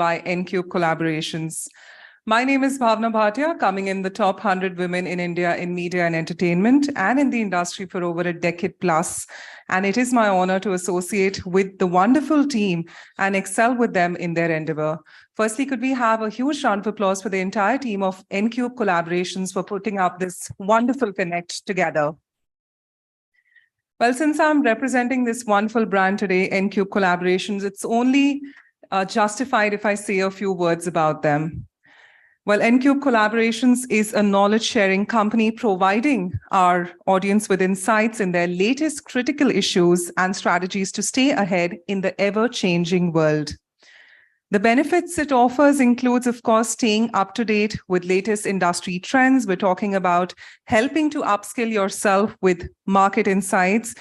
by N-Cube Collaborations. My name is Bhavna Bhatia, coming in the top 100 women in India in media and entertainment and in the industry for over a decade plus. And it is my honor to associate with the wonderful team and excel with them in their endeavor. Firstly, could we have a huge round of applause for the entire team of N-Cube Collaborations for putting up this wonderful connect together. Well, since I'm representing this wonderful brand today, N-Cube Collaborations, it's only justified if I say a few words about them. Well, N-Cube Collaborations is a knowledge-sharing company providing our audience with insights in their latest critical issues and strategies to stay ahead in the ever-changing world. The benefits it offers includes, of course, staying up to date with latest industry trends. We're talking about helping to upskill yourself with market insights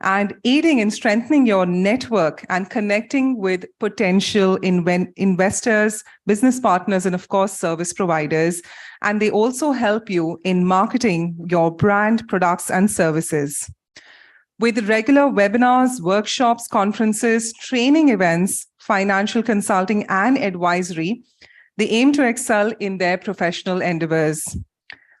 and aiding in strengthening your network and connecting with potential investors, business partners, and of course, service providers. And they also help you in marketing your brand, products, and services. With regular webinars, workshops, conferences, training events, financial consulting, and advisory, they aim to excel in their professional endeavors.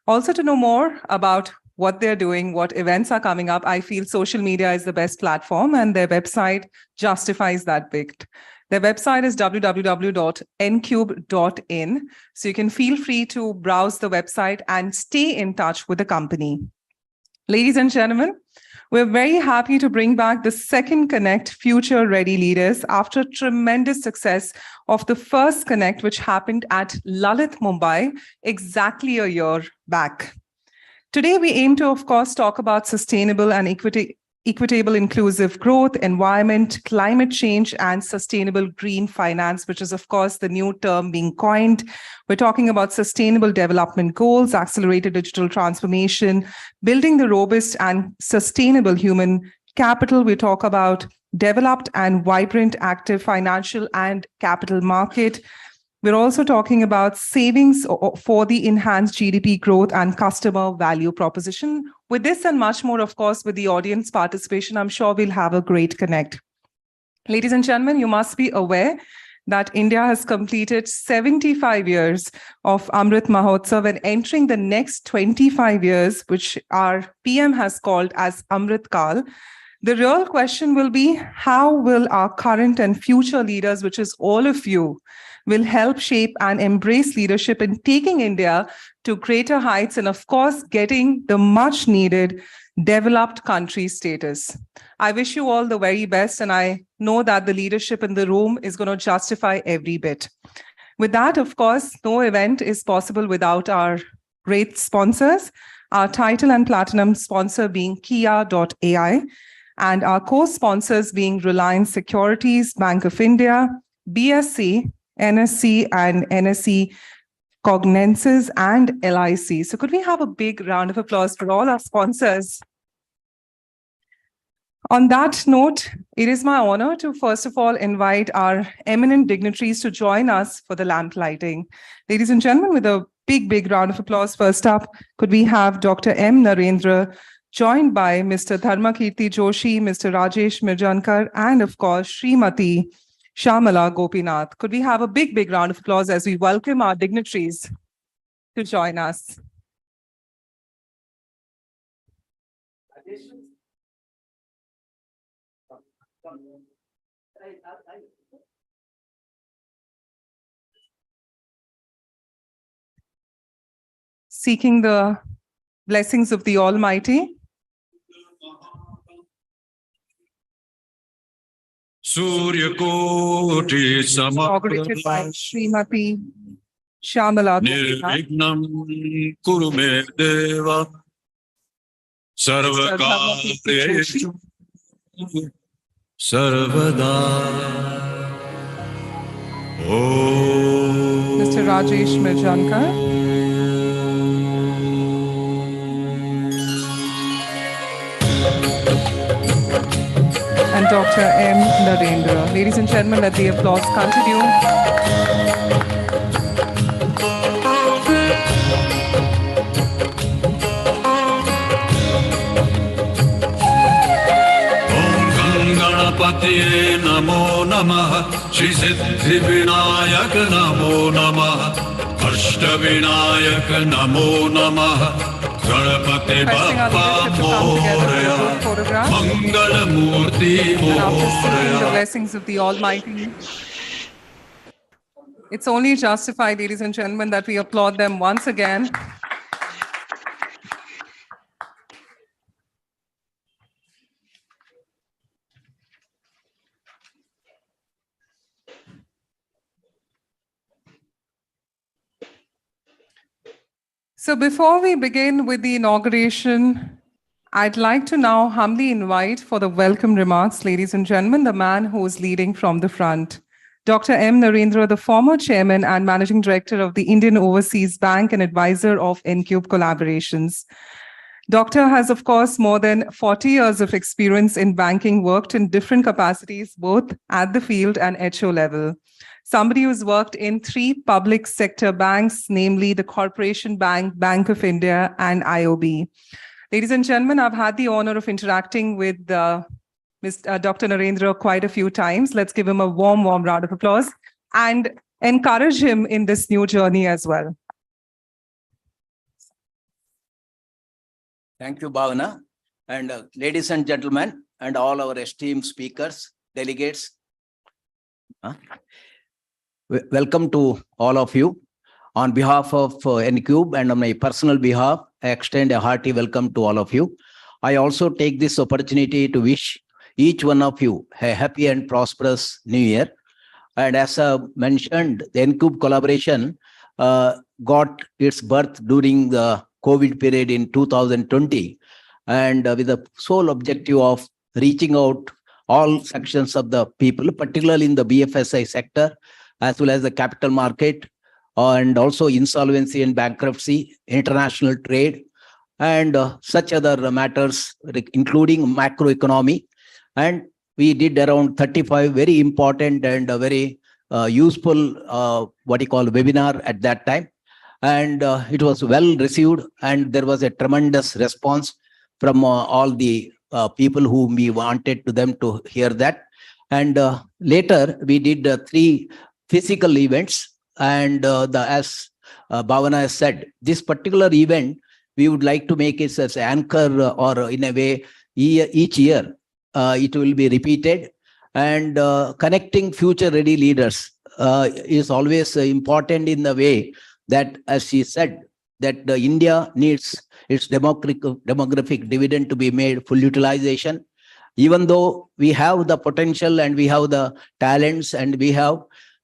Also, to know more about what they're doing, what events are coming up, I feel social media is the best platform, and their website justifies that bit. Their website is www.ncube.in. So you can feel free to browse the website and stay in touch with the company. Ladies and gentlemen, we're very happy to bring back the second Connect Future Ready Leaders after tremendous success of the first Connect, which happened at Lalit, Mumbai, exactly a year back. Today, we aim to, of course, talk about sustainable and equitable inclusive growth, environment, climate change, and sustainable green finance, which is, of course, the new term being coined. We're talking about sustainable development goals, accelerated digital transformation, building the robust and sustainable human capital. We talk about developed and vibrant, active financial and capital market. We're also talking about savings for the enhanced GDP growth and customer value proposition. With this and much more, of course, with the audience participation, I'm sure we'll have a great connect. Ladies and gentlemen, you must be aware that India has completed 75 years of Amrit Mahotsav and entering the next 25 years, which our PM has called as Amrit Kal. The real question will be, how will our current and future leaders, which is all of you, will help shape and embrace leadership in taking India to greater heights and, of course, getting the much needed developed country status. I wish you all the very best, and I know that the leadership in the room is going to justify every bit. With that, of course, no event is possible without our great sponsors, our title and platinum sponsor being Kia.ai, and our co-sponsors being Reliance Securities, Bank of India, BSC, NSC and NSC Cognizance and LIC. So could we have a big round of applause for all our sponsors? On that note, it is my honor to first of all invite our eminent dignitaries to join us for the lamp lighting. Ladies and gentlemen, with a big round of applause, first up, could we have Dr. M. Narendra, joined by Mr. Dharmakirti Joshi, Mr. Rajesh Mirjankar, and of course, Srimati Shamala Gopinath. Could we have a big round of applause as we welcome our dignitaries to join us? Seeking the blessings of the Almighty. Surya Koti Inaugurated by Srimati Shamala Nirvignam Kurume Deva Sarvakareshu Sarvada. Mr. Rajesh Mirjankar. And Dr. M. Narendra. Ladies and gentlemen, let the applause continue. गणपतये नमो नमः श्री सिद्धिविनायक नमो नमः अष्टविनायक नमो नमः Ganapati Requesting our Bappa leadership to come together for a Morya group photograph. Mangal Murti And after seeking the Morya blessings of the Almighty, it's only justified, ladies and gentlemen, that we applaud them once again. So before we begin with the inauguration, I'd like to now humbly invite for the welcome remarks, ladies and gentlemen, the man who is leading from the front. Dr. M. Narendra, the former chairman and managing director of the Indian Overseas Bank and advisor of N-Cube Collaborations. Doctor has, of course, more than 40 years of experience in banking, worked in different capacities, both at the field and HO level. Somebody who's worked in 3 public sector banks, namely the Corporation Bank, Bank of India, and IOB. Ladies and gentlemen, I've had the honor of interacting with Dr. Narendra quite a few times. Let's give him a warm, warm round of applause and encourage him in this new journey as well. Thank you, Bhavana. And ladies and gentlemen, and all our esteemed speakers, delegates, welcome to all of you. On behalf of N-Cube and on my personal behalf, I extend a hearty welcome to all of you. I also take this opportunity to wish each one of you a happy and prosperous new year. And as mentioned, the N-Cube collaboration got its birth during the COVID period in 2020, and with the sole objective of reaching out all sections of the people, particularly in the BFSI sector, as well as the capital market, and also insolvency and bankruptcy, international trade, and such other matters, including macroeconomy. And we did around 35 very important and very useful, webinar at that time. And it was well received, and there was a tremendous response from all the people whom we wanted to them to hear that. And later we did 3 physical events, and as Bhavana has said, this particular event we would like to make it as an anchor, or in a way each year it will be repeated. And connecting future ready leaders is always important in the way that, as she said, that India needs its demographic dividend to be made full utilization. Even though we have the potential and we have the talents and we have,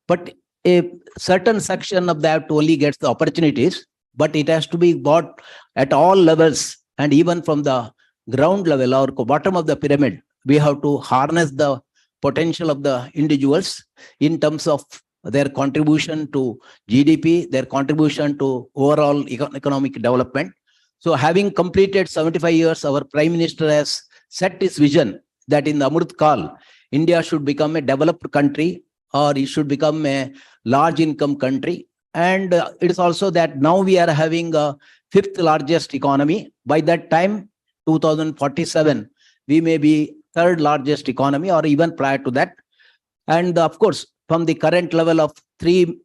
but a certain section of that only gets the opportunities, but it has to be bought at all levels, and even from the ground level or bottom of the pyramid, we have to harness the potential of the individuals in terms of their contribution to GDP, their contribution to overall economic development. So having completed 75 years, our Prime Minister has set his vision that in the Amrit Kal, India should become a developed country, or it should become a large income country. And it is also that now we are having a 5th largest economy. By that time, 2047, we may be 3rd largest economy, or even prior to that. And of course, from the current level of $3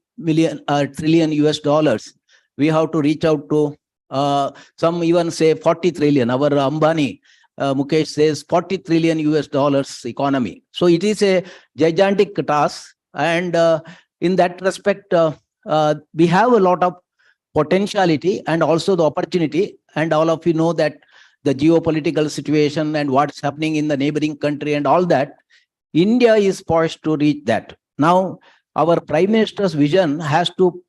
trillion US, we have to reach out to some even say 40 trillion. Our Ambani, Mukesh says 40 trillion US economy. So it is a gigantic task. And in that respect, we have a lot of potentiality and also the opportunity. And all of you know that the geopolitical situation and what's happening in the neighboring country and all that, India is poised to reach that. Now, our Prime Minister's vision has to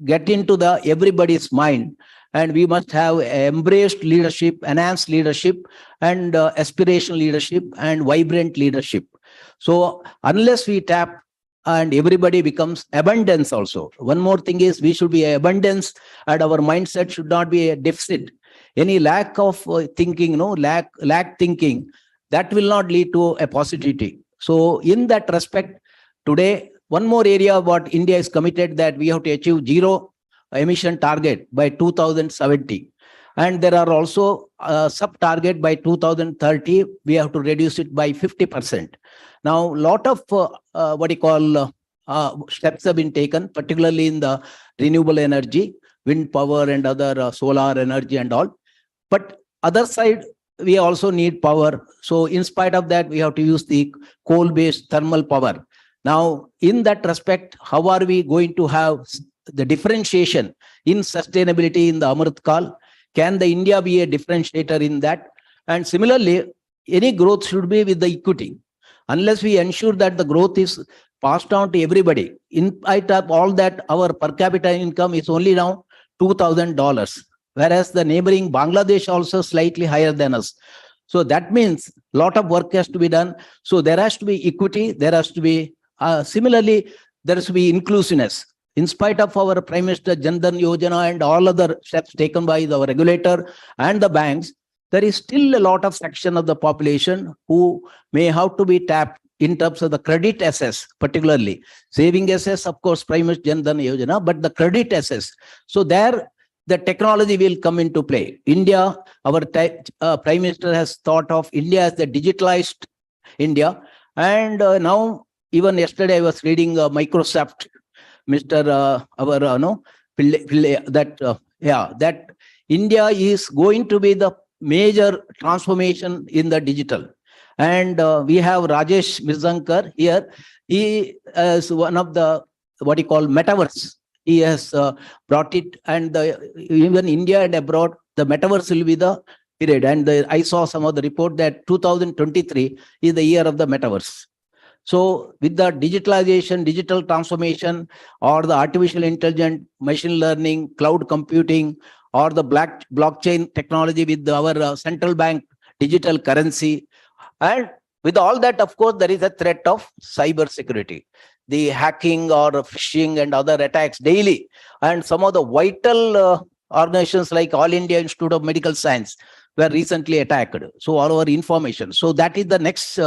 get into the everybody's mind, and we must have embraced leadership, enhanced leadership, and aspirational leadership and vibrant leadership. So unless we tap and everybody becomes abundance also. One more thing is we should be abundance, and our mindset should not be a deficit. Any lack of thinking, lack thinking, that will not lead to a positivity. So in that respect, today, one more area what India is committed that we have to achieve 0 emission target by 2070. And there are also sub-target by 2030, we have to reduce it by 50%. Now, lot of steps have been taken, particularly in the renewable energy, wind power and other solar energy and all. But other side, we also need power. So in spite of that, we have to use the coal-based thermal power. Now, in that respect, how are we going to have the differentiation in sustainability in the Amrit Kal? Can the India be a differentiator in that? And similarly, any growth should be with the equity. Unless we ensure that the growth is passed on to everybody, in spite of all that, our per capita income is only now $2,000, whereas the neighboring Bangladesh also slightly higher than us. So that means a lot of work has to be done. So there has to be equity. There has to be, similarly, there has to be inclusiveness. In spite of our Prime Minister Jan Dhan Yojana and all other steps taken by the regulator and the banks, there is still a lot of section of the population who may have to be tapped in terms of the credit assets, particularly. Saving assets, of course, Prime Minister Jan Dhan Yojana, but the credit assets. So there, the technology will come into play. India, our Prime Minister has thought of India as the digitalized India. And now, even yesterday, I was reading Microsoft, Mr. that India is going to be the major transformation in the digital. And we have Rajesh Mirzankar here. He is one of the, metaverse. He has brought it, and even India and abroad, the metaverse will be the period. And I saw some of the report that 2023 is the year of the metaverse. So with the digitalization, digital transformation, or the artificial intelligence, machine learning, cloud computing, or the blockchain technology with our central bank digital currency, and with all that, of course, there is a threat of cyber security, the hacking or phishing and other attacks daily. And some of the vital organizations like All India Institute of Medical Science were recently attacked. So all our information. So that is the next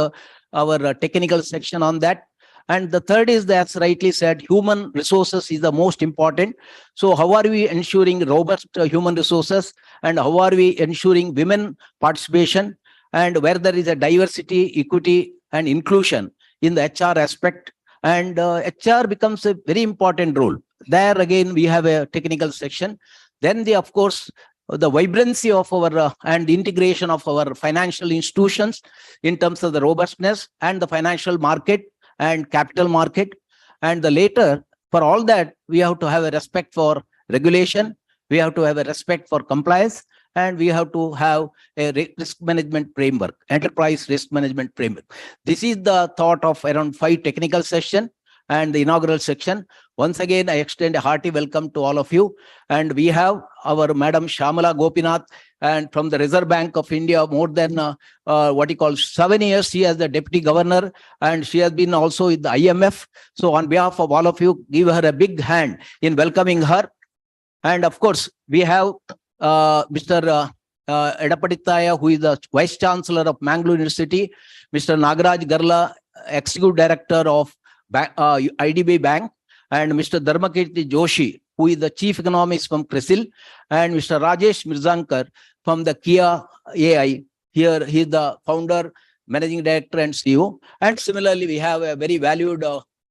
our technical section on that. And the third is, that's rightly said, human resources is the most important. So how are we ensuring robust human resources, and how are we ensuring women participation, and where there is a diversity, equity, and inclusion in the HR aspect. And HR becomes a very important role. There again, we have a technical section. Then of course, the vibrancy of our and the integration of our financial institutions in terms of the robustness and the financial market and capital market. And the later, for all that, we have to have a respect for regulation. We have to have a respect for compliance. And we have to have a risk management framework, enterprise risk management framework. This is the thought of around 5 technical sessions and the inaugural section. Once again, I extend a hearty welcome to all of you. And we have our Madam Shyamala Gopinath, and from the Reserve Bank of India, more than 7 years, she is the Deputy Governor, and she has been also with the IMF. So on behalf of all of you, give her a big hand in welcoming her. And of course, we have Mr. Edapaditaya, who is the Vice Chancellor of Mangalore University, Mr. Nagaraj Garla, Executive Director of IDB Bank, and Mr. Dharmakirti Joshi, who is the Chief Economist from CRISIL, and Mr. Rajesh Mirzankar from the Kia AI. Here, he is the founder, Managing Director, and CEO. And similarly, we have a very valued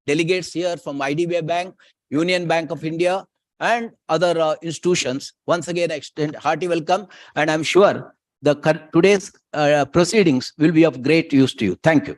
delegates here from IDB Bank, Union Bank of India, and other institutions. Once again, I extend hearty welcome, and I'm sure today's proceedings will be of great use to you. Thank you.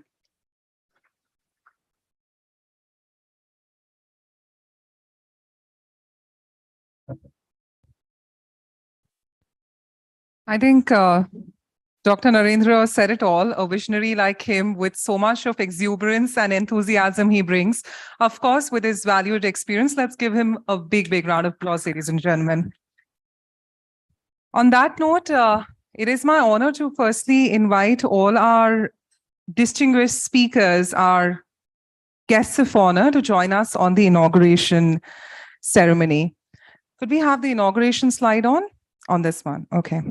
I think Dr. Narendra said it all. A visionary like him, with so much of exuberance and enthusiasm he brings, of course, with his valued experience. Let's give him a big, big round of applause, ladies and gentlemen. On that note, it is my honor to firstly invite all our distinguished speakers, our guests of honor, to join us on the inauguration ceremony. Could we have the inauguration slide on? On this one, okay.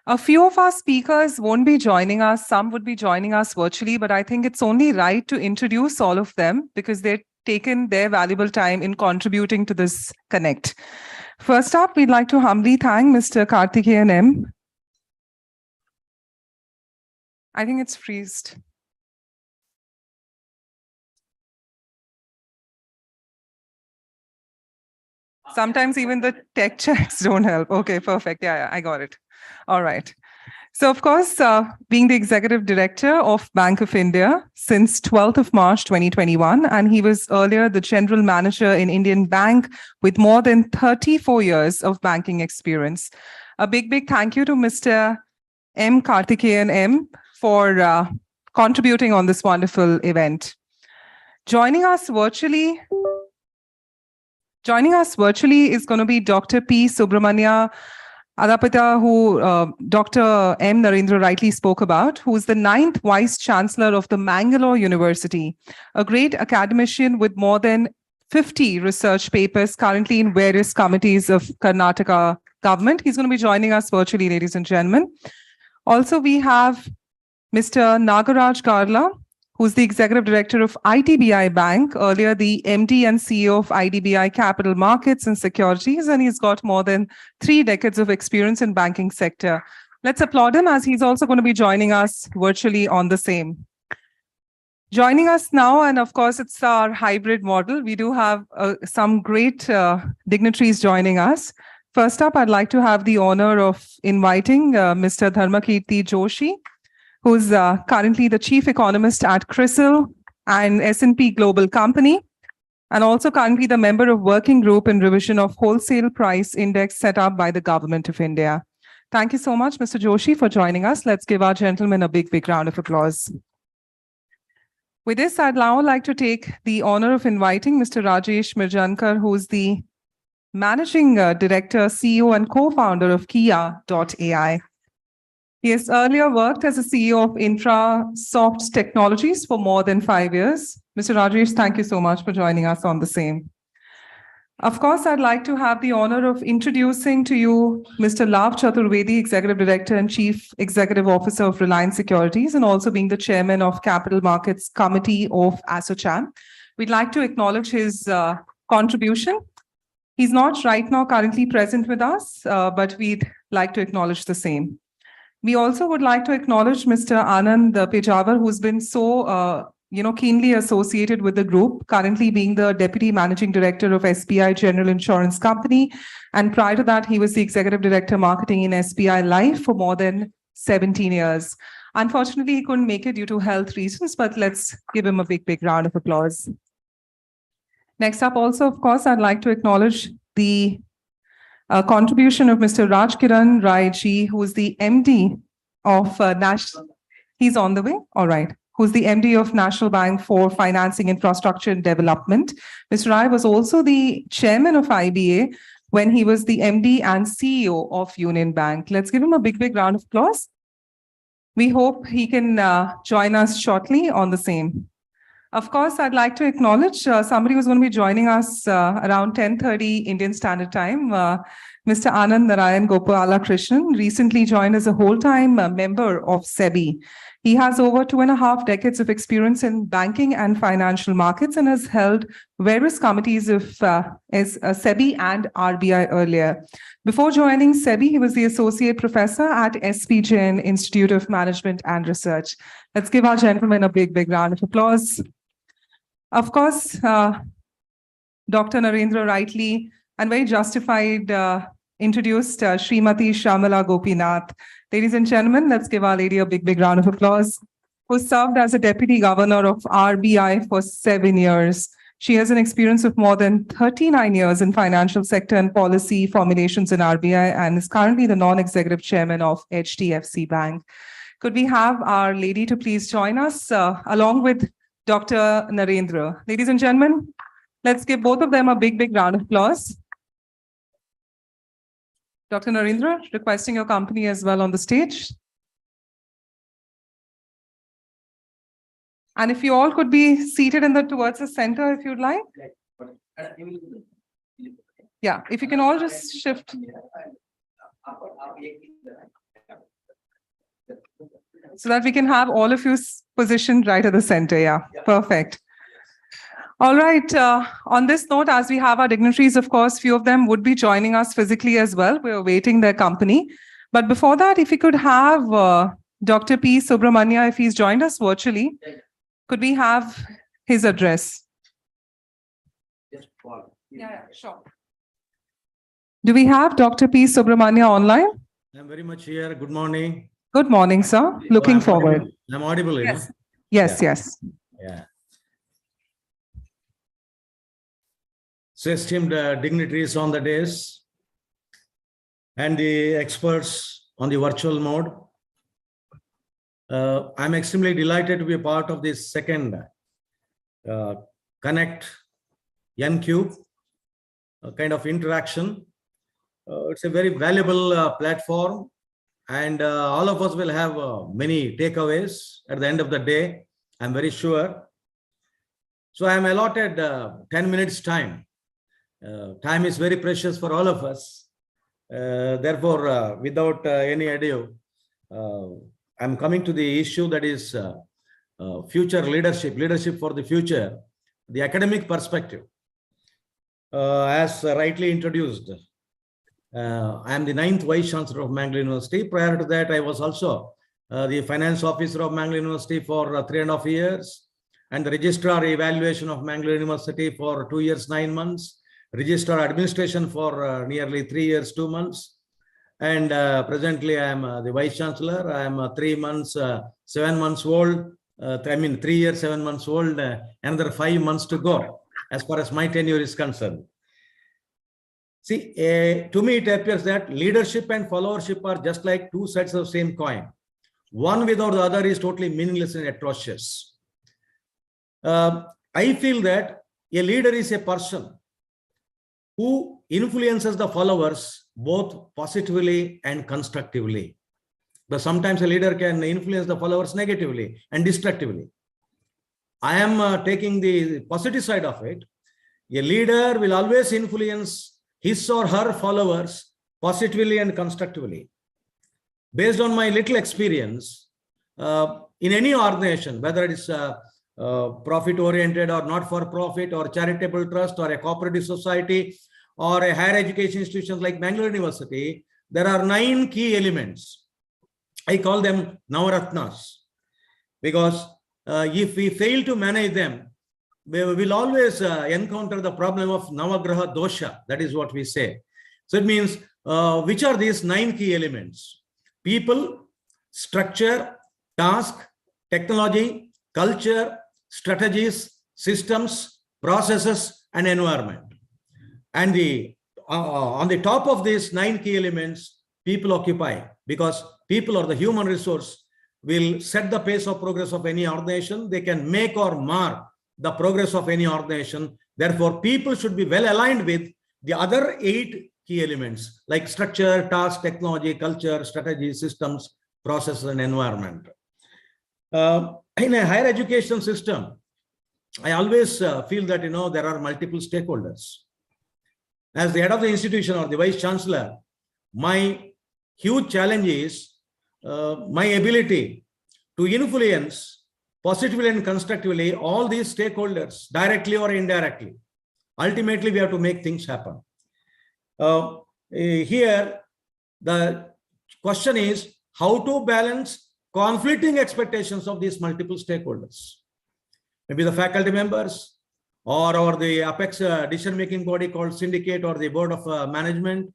A few of our speakers won't be joining us. Some would be joining us virtually, but I think it's only right to introduce all of them because they've taken their valuable time in contributing to this Connect. First up, we'd like to humbly thank Mr. Karthikeyan M., I think it's freezed. Sometimes even the tech checks don't help. Okay, perfect. Yeah, I got it. All right. So, of course, being the executive director of Bank of India since 12th of March 2021, and he was earlier the general manager in Indian Bank with more than 34 years of banking experience. A big thank you to Mr. M. Karthikeyan M. for contributing on this wonderful event. Joining us virtually is going to be Dr. P. Subramania Adapata, who Dr. M. Narendra rightly spoke about, who is the 9th Vice Chancellor of the Mangalore University, a great academician with more than 50 research papers currently in various committees of Karnataka government. He's going to be joining us virtually, ladies and gentlemen. Also, we have Mr. Nagaraj Garla, who's the Executive Director of IDBI Bank, earlier the MD and CEO of IDBI Capital Markets and Securities, and he's got more than 3 decades of experience in banking sector. Let's applaud him as he's also going to be joining us virtually on the same. Joining us now, and of course, it's our hybrid model. We do have some great dignitaries joining us. First up, I'd like to have the honor of inviting Mr. Dharmakirti Joshi, who's currently the chief economist at CRISIL and S&P Global Company, and also currently the member of working group in revision of wholesale price index set up by the government of India. Thank you so much, Mr. Joshi, for joining us. Let's give our gentleman a big round of applause. With this, I'd now like to take the honor of inviting Mr. Rajesh Mirjankar, who's the managing director, CEO, and co-founder of Kia.ai. He has earlier worked as a CEO of Intrasoft Technologies for more than 5 years. Mr. Rajesh, thank you so much for joining us on the same. Of course, I'd like to have the honor of introducing to you Mr. Lav Chaturvedi, Executive Director and Chief Executive Officer of Reliance Securities, and also being the Chairman of Capital Markets Committee of ASSOCHAM. We'd like to acknowledge his contribution. He's not right now currently present with us, but we'd like to acknowledge the same. We also would like to acknowledge Mr. Anand Pejawar, who's been so keenly associated with the group, currently being the Deputy Managing Director of SBI General Insurance Company. And prior to that, he was the Executive Director Marketing in SBI Life for more than 17 years. Unfortunately, he couldn't make it due to health reasons, but let's give him a big round of applause. Next up also, of course, I'd like to acknowledge the contribution of Mr. Rajkiran Rai ji, who is the MD of National. He's on the way. All right. Who's the MD of National Bank for Financing Infrastructure and Development. Mr. Rai was also the chairman of IBA when he was the MD and CEO of Union Bank. Let's give him a big round of applause. We hope he can join us shortly on the same. Of course, I'd like to acknowledge somebody who's going to be joining us around 10:30 Indian Standard Time. Mr. Anand Narayan Gopala Krishnan recently joined as a whole-time member of SEBI. He has over 2.5 decades of experience in banking and financial markets and has held various committees of SEBI and RBI earlier. Before joining SEBI, he was the associate professor at SP Jain Institute of Management and Research. Let's give our gentleman a big round of applause. Of course, Dr. Narendra rightly and very justified introduced Srimati Shamala Gopinath. Ladies and gentlemen, let's give our lady a big round of applause, who served as a deputy governor of RBI for 7 years. She has an experience of more than 39 years in financial sector and policy formulations in RBI and is currently the non-executive chairman of HDFC Bank. Could we have our lady to please join us along with Dr. Narendra? Ladies and gentlemen, let's give both of them a big round of applause. Dr. Narendra, requesting your company as well on the stage. And if you all could be seated towards the center if you'd like. Yeah, if you can all just shift. So that we can have all of you positioned right at the center. Yeah, perfect. All right. On this note, as we have our dignitaries, of course, few of them would be joining us physically as well. We're awaiting their company. But before that, if we could have Dr. P. Subramania, if he's joined us virtually, could we have his address? Yeah, sure. Do we have Dr. P. Subramania online? I'm very much here. Good morning. Good morning, sir. Looking I'm forward. audible. I'm audible, you know? Yes. Yes, Yeah. yes. Yeah. So esteemed dignitaries on the dais and the experts on the virtual mode. I'm extremely delighted to be a part of this second Connect N-Cube kind of interaction. It's a very valuable platform, and all of us will have many takeaways at the end of the day, I'm very sure. So I am allotted 10 minutes time. Time is very precious for all of us. Therefore, without any ado, I'm coming to the issue that is future leadership for the future, the academic perspective. As rightly introduced, I am the 9th Vice Chancellor of Mangalore University. Prior to that, I was also the Finance Officer of Mangalore University for 3.5 years, and the Registrar Evaluation of Mangalore University for 2 years, 9 months, Registrar Administration for nearly 3 years, 2 months. And presently, I am the Vice Chancellor. I am 3 months, 7 months old. 3 years, 7 months old. Another 5 months to go, as far as my tenure is concerned. See, to me, it appears that leadership and followership are just like two sides of the same coin. One without the other is totally meaningless and atrocious. I feel that a leader is a person who influences the followers both positively and constructively. But sometimes a leader can influence the followers negatively and destructively. I am taking the positive side of it. A leader will always influence his or her followers positively and constructively. Based on my little experience, in any organization, whether it is profit-oriented or not-for-profit or charitable trust or a cooperative society or a higher education institution like Mangalore University, there are 9 key elements. I call them Navaratnas, because if we fail to manage them, we will always encounter the problem of Navagraha dosha. That is what we say. So it means, which are these 9 key elements? People, structure, task, technology, culture, strategies, systems, processes, and environment. And on the top of these 9 key elements, people occupy, because people or the human resource will set the pace of progress of any organization. They can make or mar the progress of any organization. Therefore, people should be well aligned with the other 8 key elements like structure, task, technology, culture, strategy, systems, processes, and environment. In a higher education system, I always feel that, there are multiple stakeholders. As the head of the institution or the Vice Chancellor, my huge challenge is my ability to influence positively and constructively all these stakeholders, directly or indirectly. Ultimately, we have to make things happen. Here, the question is how to balance conflicting expectations of these multiple stakeholders. Maybe the faculty members or the apex decision-making body called syndicate or the board of management.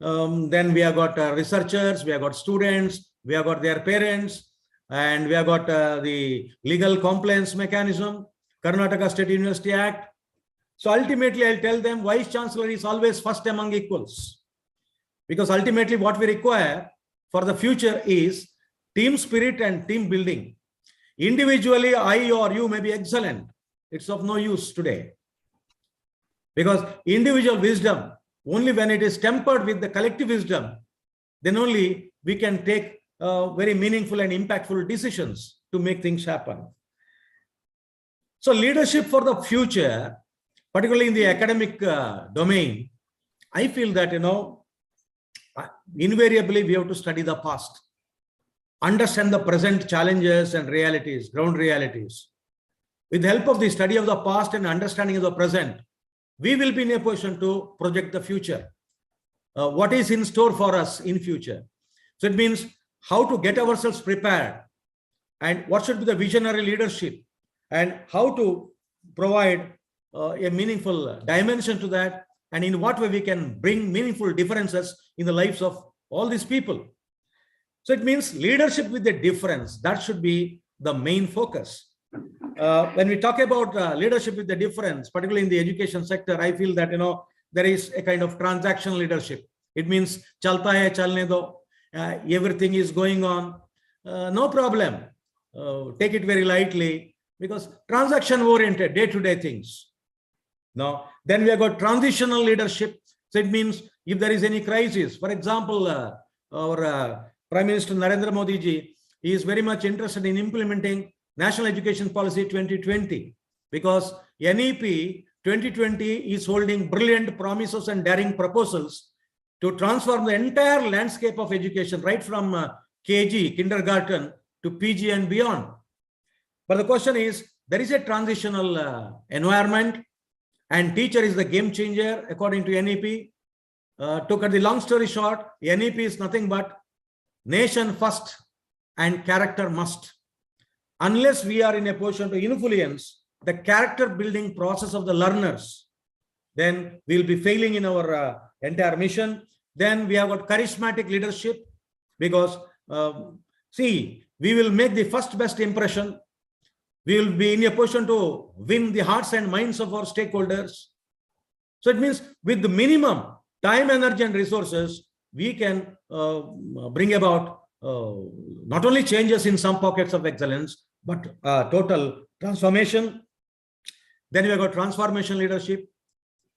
Then we have got researchers, we have got students, we have got their parents, and we have got the legal compliance mechanism, Karnataka State University Act. So ultimately, I'll tell them Vice Chancellor is always first among equals. Because ultimately what we require for the future is team spirit and team building. Individually, I or you may be excellent. It's of no use today. Because individual wisdom, only when it is tempered with the collective wisdom, then only we can take very meaningful and impactful decisions to make things happen. So leadership for the future, particularly in the academic domain, I feel that, invariably we have to study the past, understand the present challenges and realities, ground realities. With the help of the study of the past and understanding of the present, we will be in a position to project the future. What is in store for us in future? So it means how to get ourselves prepared, and what should be the visionary leadership, and how to provide a meaningful dimension to that, and in what way we can bring meaningful differences in the lives of all these people. So it means leadership with a difference, that should be the main focus. When we talk about leadership with the difference, particularly in the education sector, I feel that, there is a kind of transactional leadership. It means chalta hai, chalne do, everything is going on, no problem. Take it very lightly, because transaction oriented, day-to-day things. Now, then we have got transitional leadership. So it means if there is any crisis, for example, our Prime Minister Narendra Modi ji, he is very much interested in implementing National Education Policy 2020, because NEP 2020 is holding brilliant promises and daring proposals to transform the entire landscape of education, right from KG, kindergarten, to PG and beyond. But the question is, there is a transitional environment, and teacher is the game changer according to NEP. To cut the long story short, NEP is nothing but nation first and character must. Unless we are in a position to influence the character building process of the learners, then we'll be failing in our entire mission. Then we have got charismatic leadership, because see, we will make the first best impression. We will be in a position to win the hearts and minds of our stakeholders. So it means with the minimum time, energy, and resources, we can bring about not only changes in some pockets of excellence, but total transformation. Then we have got transformation leadership,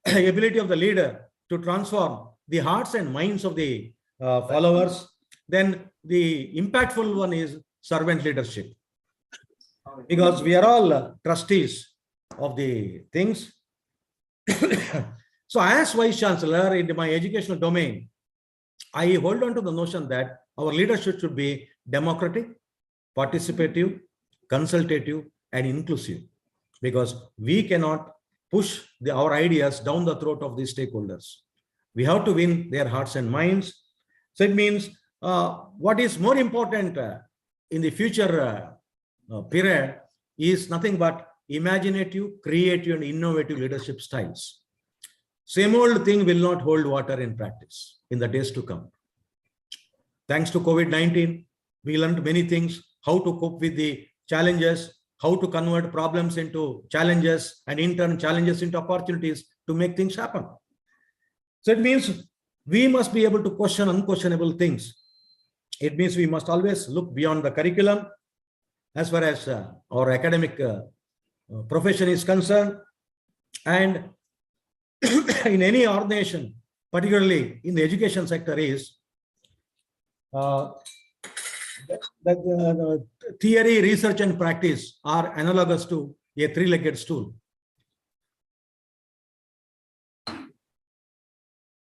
ability of the leader to transform the hearts and minds of the followers. Then the impactful one is servant leadership, because we are all trustees of the things. So as Vice Chancellor in my educational domain, I hold on to the notion that our leadership should be democratic, participative, consultative, and inclusive, because we cannot push our ideas down the throat of these stakeholders. We have to win their hearts and minds. So it means what is more important in the future period is nothing but imaginative, creative, and innovative leadership styles. Same old thing will not hold water in practice in the days to come. Thanks to COVID-19, we learned many things, how to cope with the challenges, how to convert problems into challenges, and in turn challenges into opportunities to make things happen. So it means we must be able to question unquestionable things. It means we must always look beyond the curriculum as far as our academic profession is concerned. And in any organization, particularly in the education sector, is that theory, research, and practice are analogous to a three-legged stool.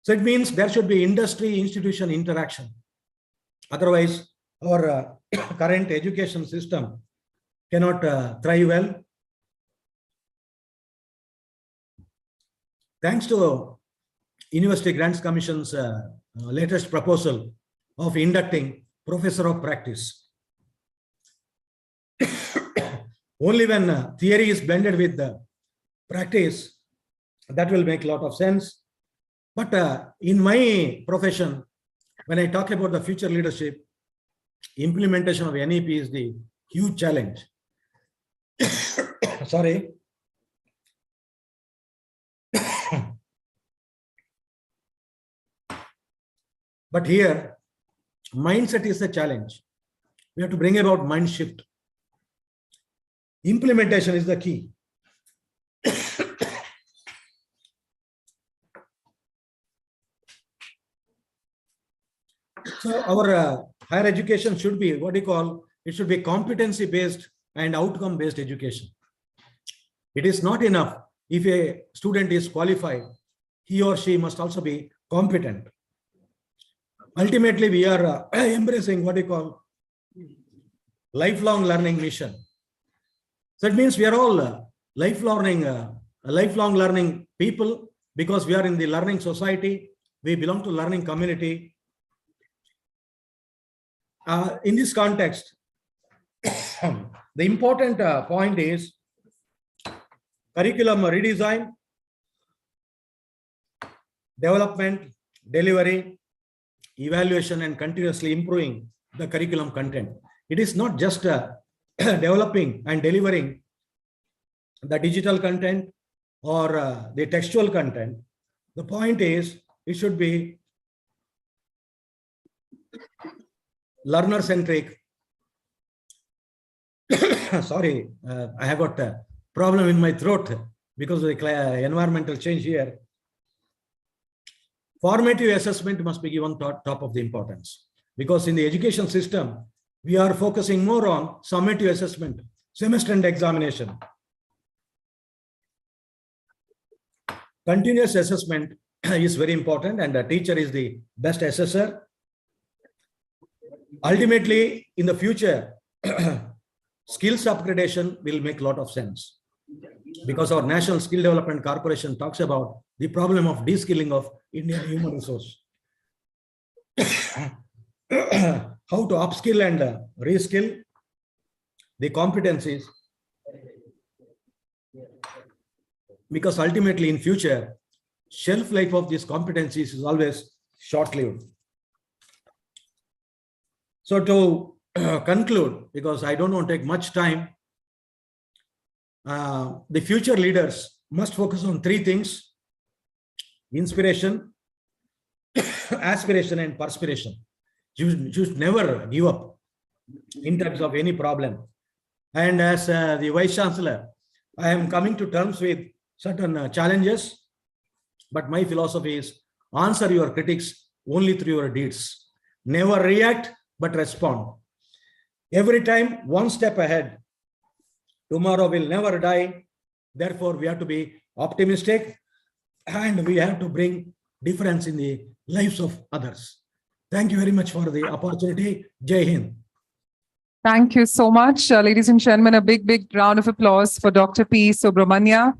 So it means there should be industry-institution interaction. Otherwise, our current education system cannot thrive well. Thanks to University Grants Commission's latest proposal of inducting Professor of Practice. Only when theory is blended with the practice, that will make a lot of sense. But in my profession, when I talk about the future leadership, implementation of NEP is the huge challenge. Sorry. But here, mindset is the challenge. We have to bring about mind shift. Implementation is the key. So our higher education should be what you call, it should be competency-based and outcome-based education. It is not enough if a student is qualified, he or she must also be competent. Ultimately, we are embracing what you call lifelong learning mission. So it means we are all lifelong learning people, because we are in the learning society. We belong to learning community. In this context, the important point is curriculum redesign, development, delivery, evaluation, and continuously improving the curriculum content. It is not just developing and delivering the digital content or the textual content. The point is, it should be learner-centric. Sorry, I have got a problem in my throat because of the environmental change here. Formative assessment must be given top of the importance, because in the education system, we are focusing more on summative assessment, semester end examination. Continuous assessment is very important, and the teacher is the best assessor. Ultimately, in the future, skills upgradation will make a lot of sense, because our National Skill Development Corporation talks about the problem of de-skilling of Indian human resource. How to upskill and reskill the competencies, because ultimately in future, shelf life of these competencies is always short-lived. So to conclude, because I don't want to take much time, the future leaders must focus on three things: inspiration, aspiration, and perspiration. You should never give up in terms of any problem. And as the Vice Chancellor, I am coming to terms with certain challenges, but my philosophy is answer your critics only through your deeds. Never react, but respond. Every time, one step ahead. Tomorrow will never die. Therefore, we have to be optimistic, and we have to bring difference in the lives of others. Thank you very much for the opportunity. Jai Hind. Thank you so much. Ladies and gentlemen, a big round of applause for Dr. P. Subramania.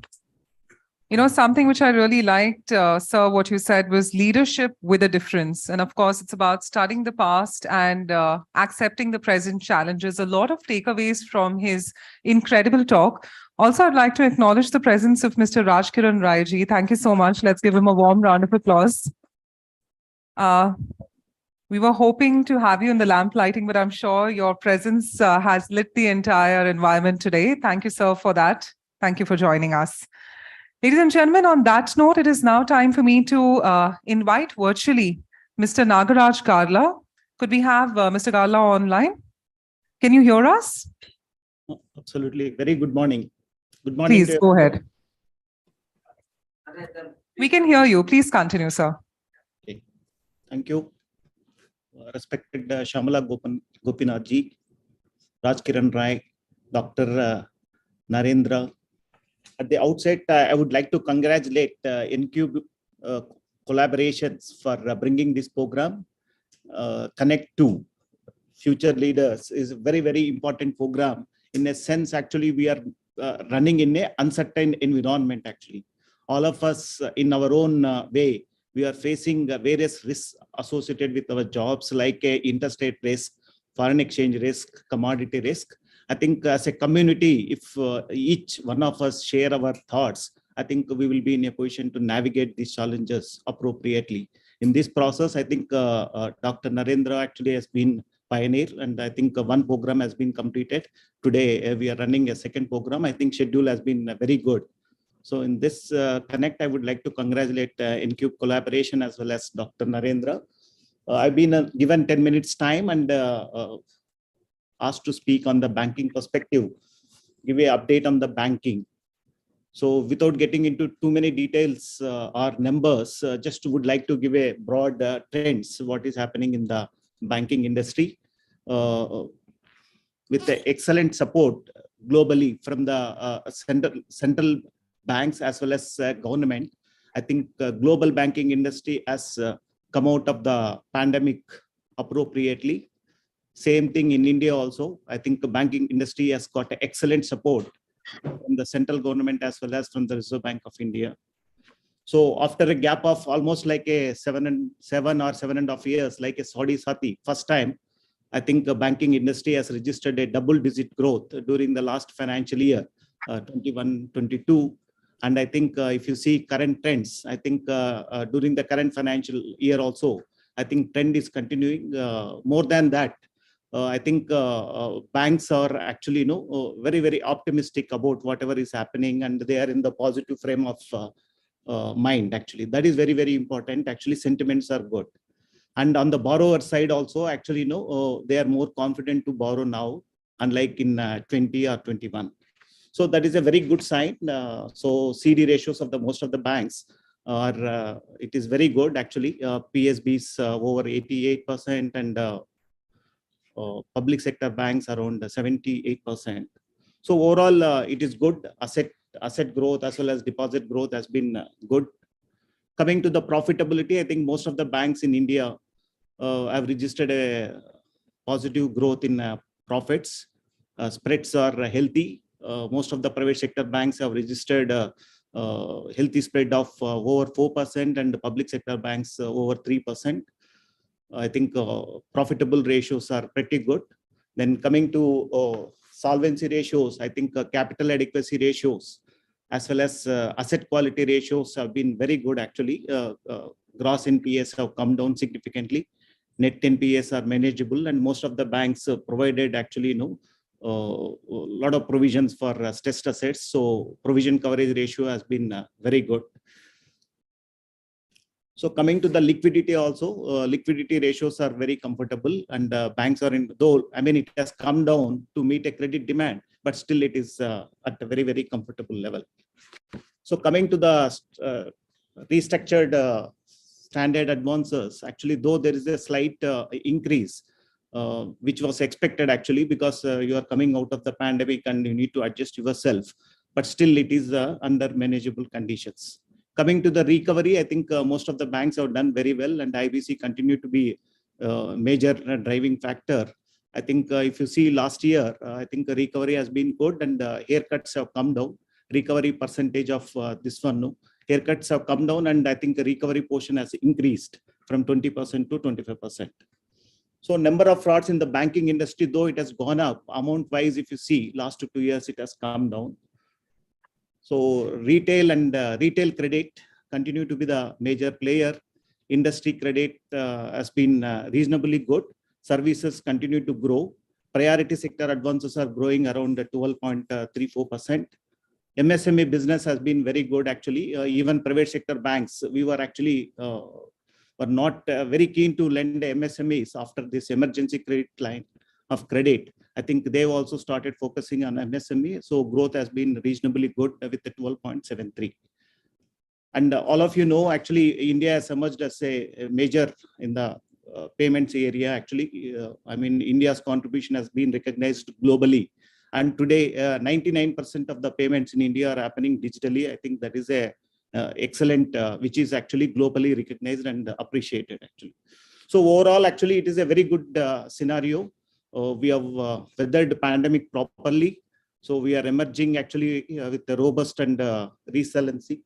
You know, something which I really liked, sir, what you said was leadership with a difference. And of course, it's about studying the past and accepting the present challenges. A lot of takeaways from his incredible talk. Also, I'd like to acknowledge the presence of Mr. Rajkiran Rai ji. Thank you so much. Let's give him a warm round of applause. We were hoping to have you in the lamp lighting, but I'm sure your presence has lit the entire environment today. Thank you, sir, for that. Thank you for joining us. Ladies and gentlemen, on that note, it is now time for me to invite virtually Mr. Nagaraj Garla. Could we have Mr. Garla online? Can you hear us? Absolutely. Very good morning. Good morning. Please go ahead. We can hear you. Please continue, sir. Okay. Thank you. Respected Shamala Gopinath ji, Rajkiran Rai, Dr. Narendra. At the outset, I would like to congratulate N-Cube collaborations for bringing this program. Connect to Future Leaders is a very important program. In a sense, actually, we are running in an uncertain environment, actually. All of us in our own way, we are facing various risks associated with our jobs, like interstate risk, foreign exchange risk, commodity risk. I think as a community, if each one of us share our thoughts, I think we will be in a position to navigate these challenges appropriately. In this process, I think Dr. Narendra actually has been pioneer, and I think one program has been completed. Today, we are running a second program. I think schedule has been very good. So in this connect, I would like to congratulate N-Cube collaboration as well as Dr. Narendra. I've been given 10 minutes time and asked to speak on the banking perspective, give an update on the banking. So without getting into too many details or numbers, just would like to give a broad trends, what is happening in the banking industry. With the excellent support globally from the central banks as well as government, I think global banking industry has come out of the pandemic appropriately. Same thing in India also. I think the banking industry has got excellent support from the central government as well as from the Reserve Bank of India. So after a gap of almost like a 7 or 7.5 years, like a Saudi Sati, first time I think the banking industry has registered a double-digit growth during the last financial year, 21-22. And I think if you see current trends, I think during the current financial year also, I think trend is continuing. More than that, I think banks are actually, very, very optimistic about whatever is happening, and they are in the positive frame of mind. Actually, that is very, very important. Actually, sentiments are good. And on the borrower side also, actually, they are more confident to borrow now, unlike in 20 or 21. So that is a very good sign. So CD ratios of the most of the banks are, it is very good actually. PSBs over 88% and public sector banks around 78%. So overall, it is good. Asset growth as well as deposit growth has been good. Coming to the profitability, I think most of the banks in India have registered a positive growth in profits. Spreads are healthy. Most of the private sector banks have registered a healthy spread of over 4%, and the public sector banks over 3%. I think profitable ratios are pretty good. Then coming to solvency ratios, I think capital adequacy ratios as well as asset quality ratios have been very good actually. Gross NPAs have come down significantly. Net NPAs are manageable, and most of the banks provided actually a lot of provisions for stressed assets. So provision coverage ratio has been very good. So coming to the liquidity also, liquidity ratios are very comfortable, and banks are in, though, I mean, it has come down to meet a credit demand, but still it is at a very, very comfortable level. So coming to the restructured standard advances, actually, though there is a slight increase, which was expected actually, because you are coming out of the pandemic and you need to adjust yourself, but still it is under manageable conditions. Coming to the recovery, I think most of the banks have done very well, and IBC continue to be a major driving factor. I think if you see last year, I think the recovery has been good, and haircuts have come down. Recovery percentage of this one, haircuts have come down, and I think the recovery portion has increased from 20% to 25%. So number of frauds in the banking industry, though it has gone up, amount-wise, if you see, last 2 years, it has come down. So retail and retail credit continue to be the major player. Industry credit has been reasonably good. Services continue to grow. Priority sector advances are growing around 12.34%. MSME business has been very good actually. Even private sector banks, we were actually were not very keen to lend MSMEs after this emergency credit line of credit. I think they've also started focusing on MSME. So growth has been reasonably good with the 12.73. And all of you know, actually, India has emerged as a major in the payments area. Actually, I mean, India's contribution has been recognized globally. And today, 99% of the payments in India are happening digitally. I think that is a excellent, which is actually globally recognized and appreciated actually. So overall, actually, it is a very good scenario. We have weathered the pandemic properly. So we are emerging actually with a robust and resiliency,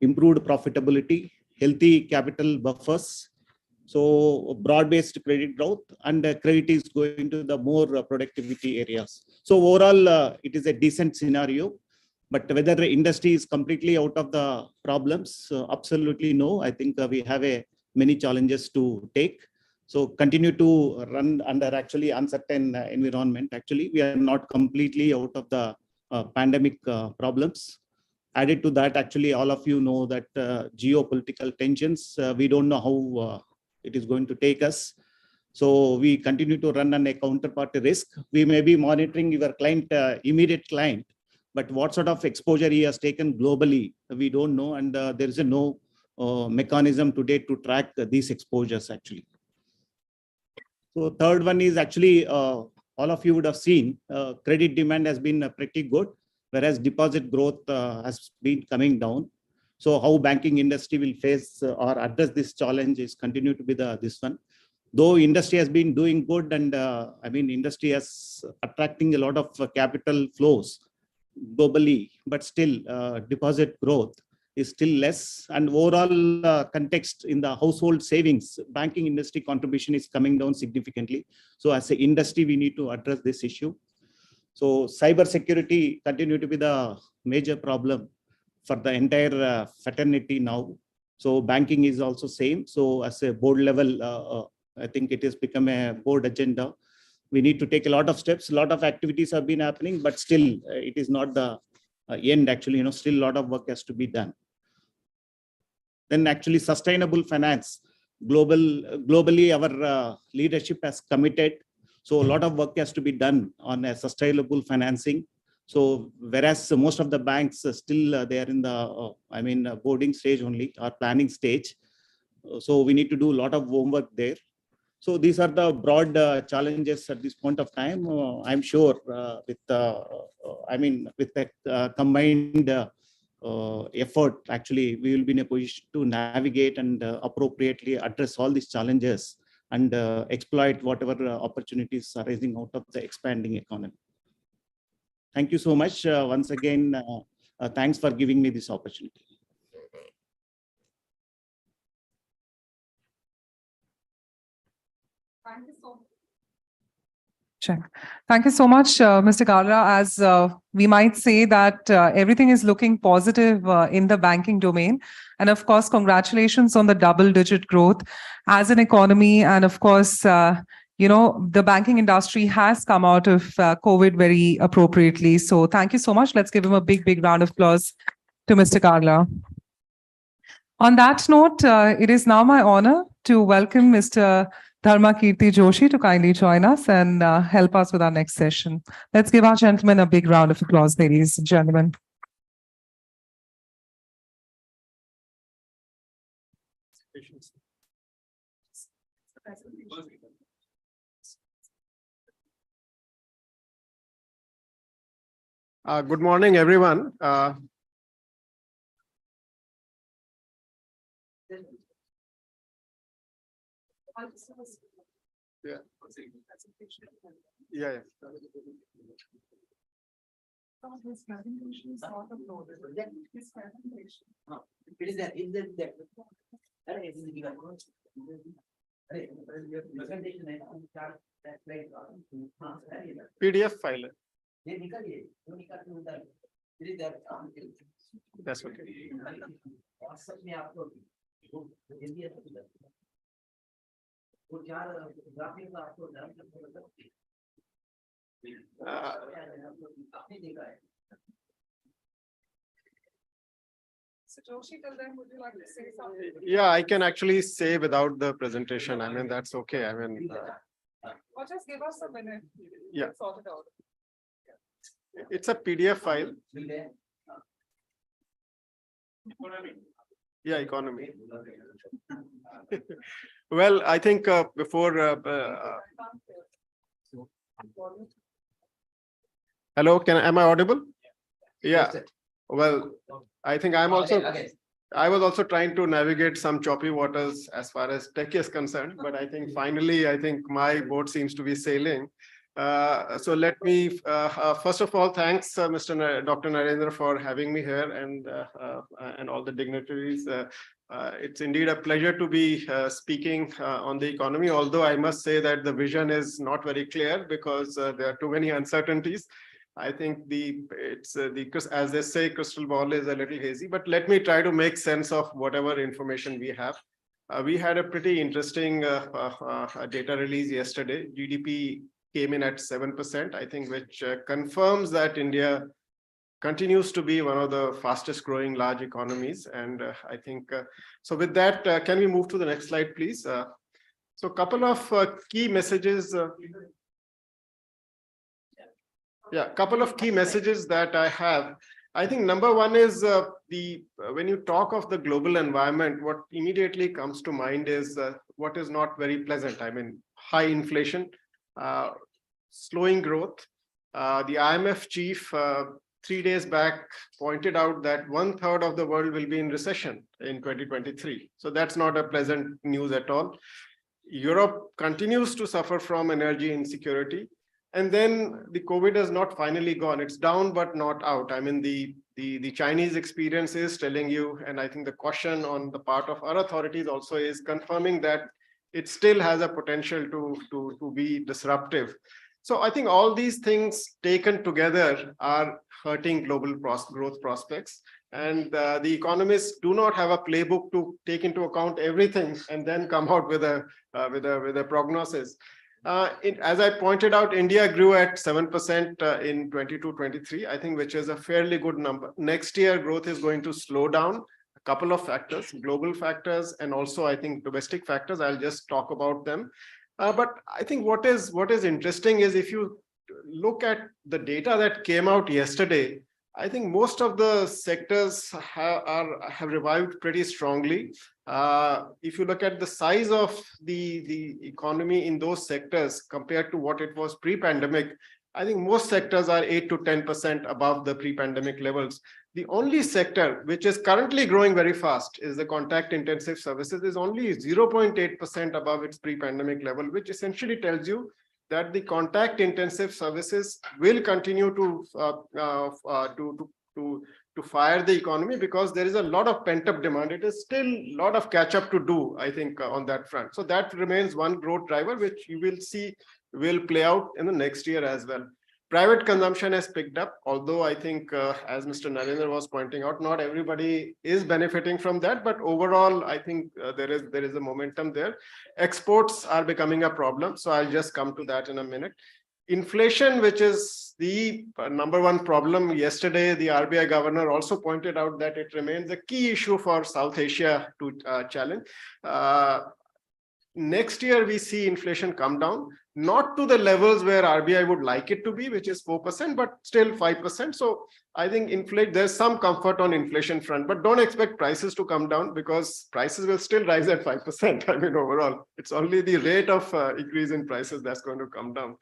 improved profitability, healthy capital buffers. So broad-based credit growth, and credit is going to the more productivity areas. So overall, it is a decent scenario. But whether the industry is completely out of the problems, absolutely no. I think we have many challenges to take. So continue to run under actually uncertain environment. Actually, we are not completely out of the pandemic problems. Added to that, actually, all of you know that geopolitical tensions, we don't know how it is going to take us. So we continue to run on a counterparty risk. We may be monitoring your client, immediate client, but what sort of exposure he has taken globally, we don't know. And there is no mechanism today to track these exposures actually. So third one is actually, all of you would have seen, credit demand has been pretty good, whereas deposit growth has been coming down. So how banking industry will face or address this challenge is continue to be this one. Though industry has been doing good, and I mean, industry has attracting a lot of capital flows globally, but still deposit growth is still less, and overall context in the household savings, banking industry contribution is coming down significantly. So as an industry, we need to address this issue. So cyber security continue to be the major problem for the entire fraternity now. So banking is also same. So as a board level, I think it has become a board agenda. We need to take a lot of steps. A lot of activities have been happening, but still it is not the end. Actually, still a lot of work has to be done. Then actually sustainable finance, globally our leadership has committed. So a lot of work has to be done on a sustainable financing. So whereas most of the banks are still they are in the boarding stage only, or planning stage. So we need to do a lot of homework there. So these are the broad challenges at this point of time. I'm sure with that combined effort, actually, we will be in a position to navigate and appropriately address all these challenges and exploit whatever opportunities are arising out of the expanding economy. Thank you so much. Once again, thanks for giving me this opportunity. Thank you so much. Check. Thank you so much, Mr. Kalra. As we might say that everything is looking positive in the banking domain. And of course, congratulations on the double-digit growth as an economy. And of course, the banking industry has come out of COVID very appropriately. So thank you so much. Let's give him a big, big round of applause to Mr. Kalra. On that note, it is now my honor to welcome Mr. Dharmakirti Joshi to kindly join us and help us with our next session. Let's give our gentlemen a big round of applause, ladies and gentlemen. Good morning, everyone. Yeah. PDF file. That's okay. Joshi, till then, would you like to say something? Yeah, I can actually say without the presentation. I mean, that's okay. I mean, or just give us a minute. Yeah. Sort it out. It's a PDF file. Yeah, economy. Well, I think before. Hello, am I audible? Yeah. Well, I think I was also trying to navigate some choppy waters as far as tech is concerned, but I think finally, my boat seems to be sailing. So let me, first of all, thanks Dr. Narendra for having me here and all the dignitaries. It's indeed a pleasure to be speaking on the economy, although I must say that the vision is not very clear because there are too many uncertainties. I think as they say, crystal ball is a little hazy, but let me try to make sense of whatever information we have. We had a pretty interesting data release yesterday. GDP came in at 7%, I think, which confirms that India continues to be one of the fastest growing large economies. And I think, so with that, can we move to the next slide, please? So a couple of key messages. Couple of key messages that I have. I think number one is when you talk of the global environment, what immediately comes to mind is what is not very pleasant. I mean, high inflation, slowing growth. The IMF chief 3 days back pointed out that 1/3 of the world will be in recession in 2023. So that's not a pleasant news at all. Europe continues to suffer from energy insecurity. And then the COVID has not finally gone. It's down, but not out. I mean, the The Chinese experience is telling you, and I think the caution on the part of our authorities also is confirming that it still has a potential to be disruptive. So I think all these things taken together are hurting global growth prospects. And the economists do not have a playbook to take into account everything and then come out with a prognosis. As I pointed out, India grew at 7% in 22-23, I think, which is a fairly good number. Next year, growth is going to slow down. A couple of factors, global factors, and also I think domestic factors. I'll just talk about them. But I think what is interesting is if you look at the data that came out yesterday, I think most of the sectors have revived pretty strongly. If you look at the size of the economy in those sectors compared to what it was pre-pandemic, I think most sectors are 8 to 10% above the pre-pandemic levels. The only sector which is currently growing very fast is the contact intensive services, is only 0.8% above its pre-pandemic level, which essentially tells you that the contact intensive services will continue to fire the economy because there is a lot of pent-up demand. It is still a lot of catch-up to do, I think, on that front. So that remains one growth driver, which you will see will play out in the next year as well. Private consumption has picked up, although I think, as Mr. Narendra was pointing out, not everybody is benefiting from that. But overall, I think there is a momentum there. Exports are becoming a problem. So I'll just come to that in a minute. Inflation, which is the number one problem. Yesterday, the RBI governor also pointed out that it remains a key issue for South Asia to challenge. Next year, we see inflation come down, not to the levels where RBI would like it to be, which is 4%, but still 5%. So I think there's some comfort on inflation front, but don't expect prices to come down because prices will still rise at 5%. I mean, overall, it's only the rate of increase in prices that's going to come down.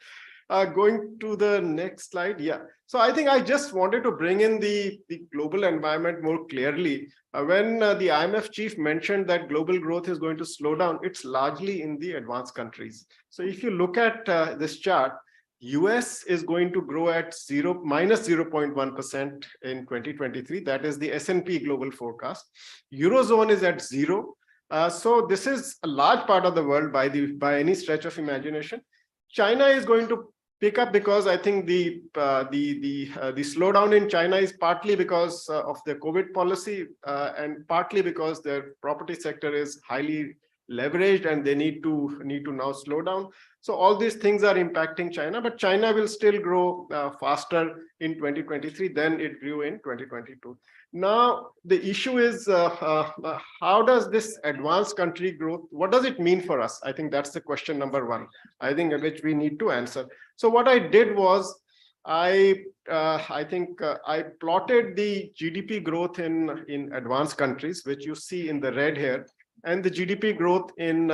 Going to the next slide. Yeah. So I think I just wanted to bring in the global environment more clearly. When the IMF chief mentioned that global growth is going to slow down, it's largely in the advanced countries. So if you look at this chart, US is going to grow at minus 0.1% in 2023. That is the S&P global forecast. Eurozone is at 0. So this is a large part of the world by any stretch of imagination. China is going to pick up because I think the slowdown in China is partly because of the COVID policy and partly because their property sector is highly leveraged and they need to now slow down. So all these things are impacting China, but China will still grow faster in 2023 than it grew in 2022. Now, the issue is how does this advanced country growth, what does it mean for us? I think that's the question number one, I think, which we need to answer. So what I did was I plotted the GDP growth in advanced countries, which you see in the red here, and the GDP growth in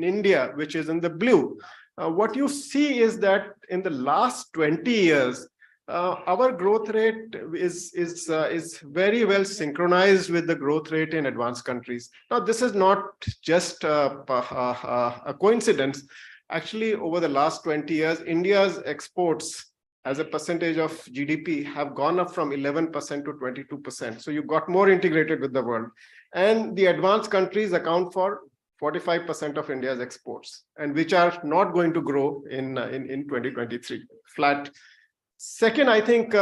India, which is in the blue. What you see is that in the last 20 years, our growth rate is very well synchronized with the growth rate in advanced countries. Now, this is not just a coincidence. Actually, over the last 20 years, India's exports as a percentage of GDP have gone up from 11% to 22%. So you got more integrated with the world. And the advanced countries account for 45% of India's exports, and which are not going to grow in 2023, flat. Second, I think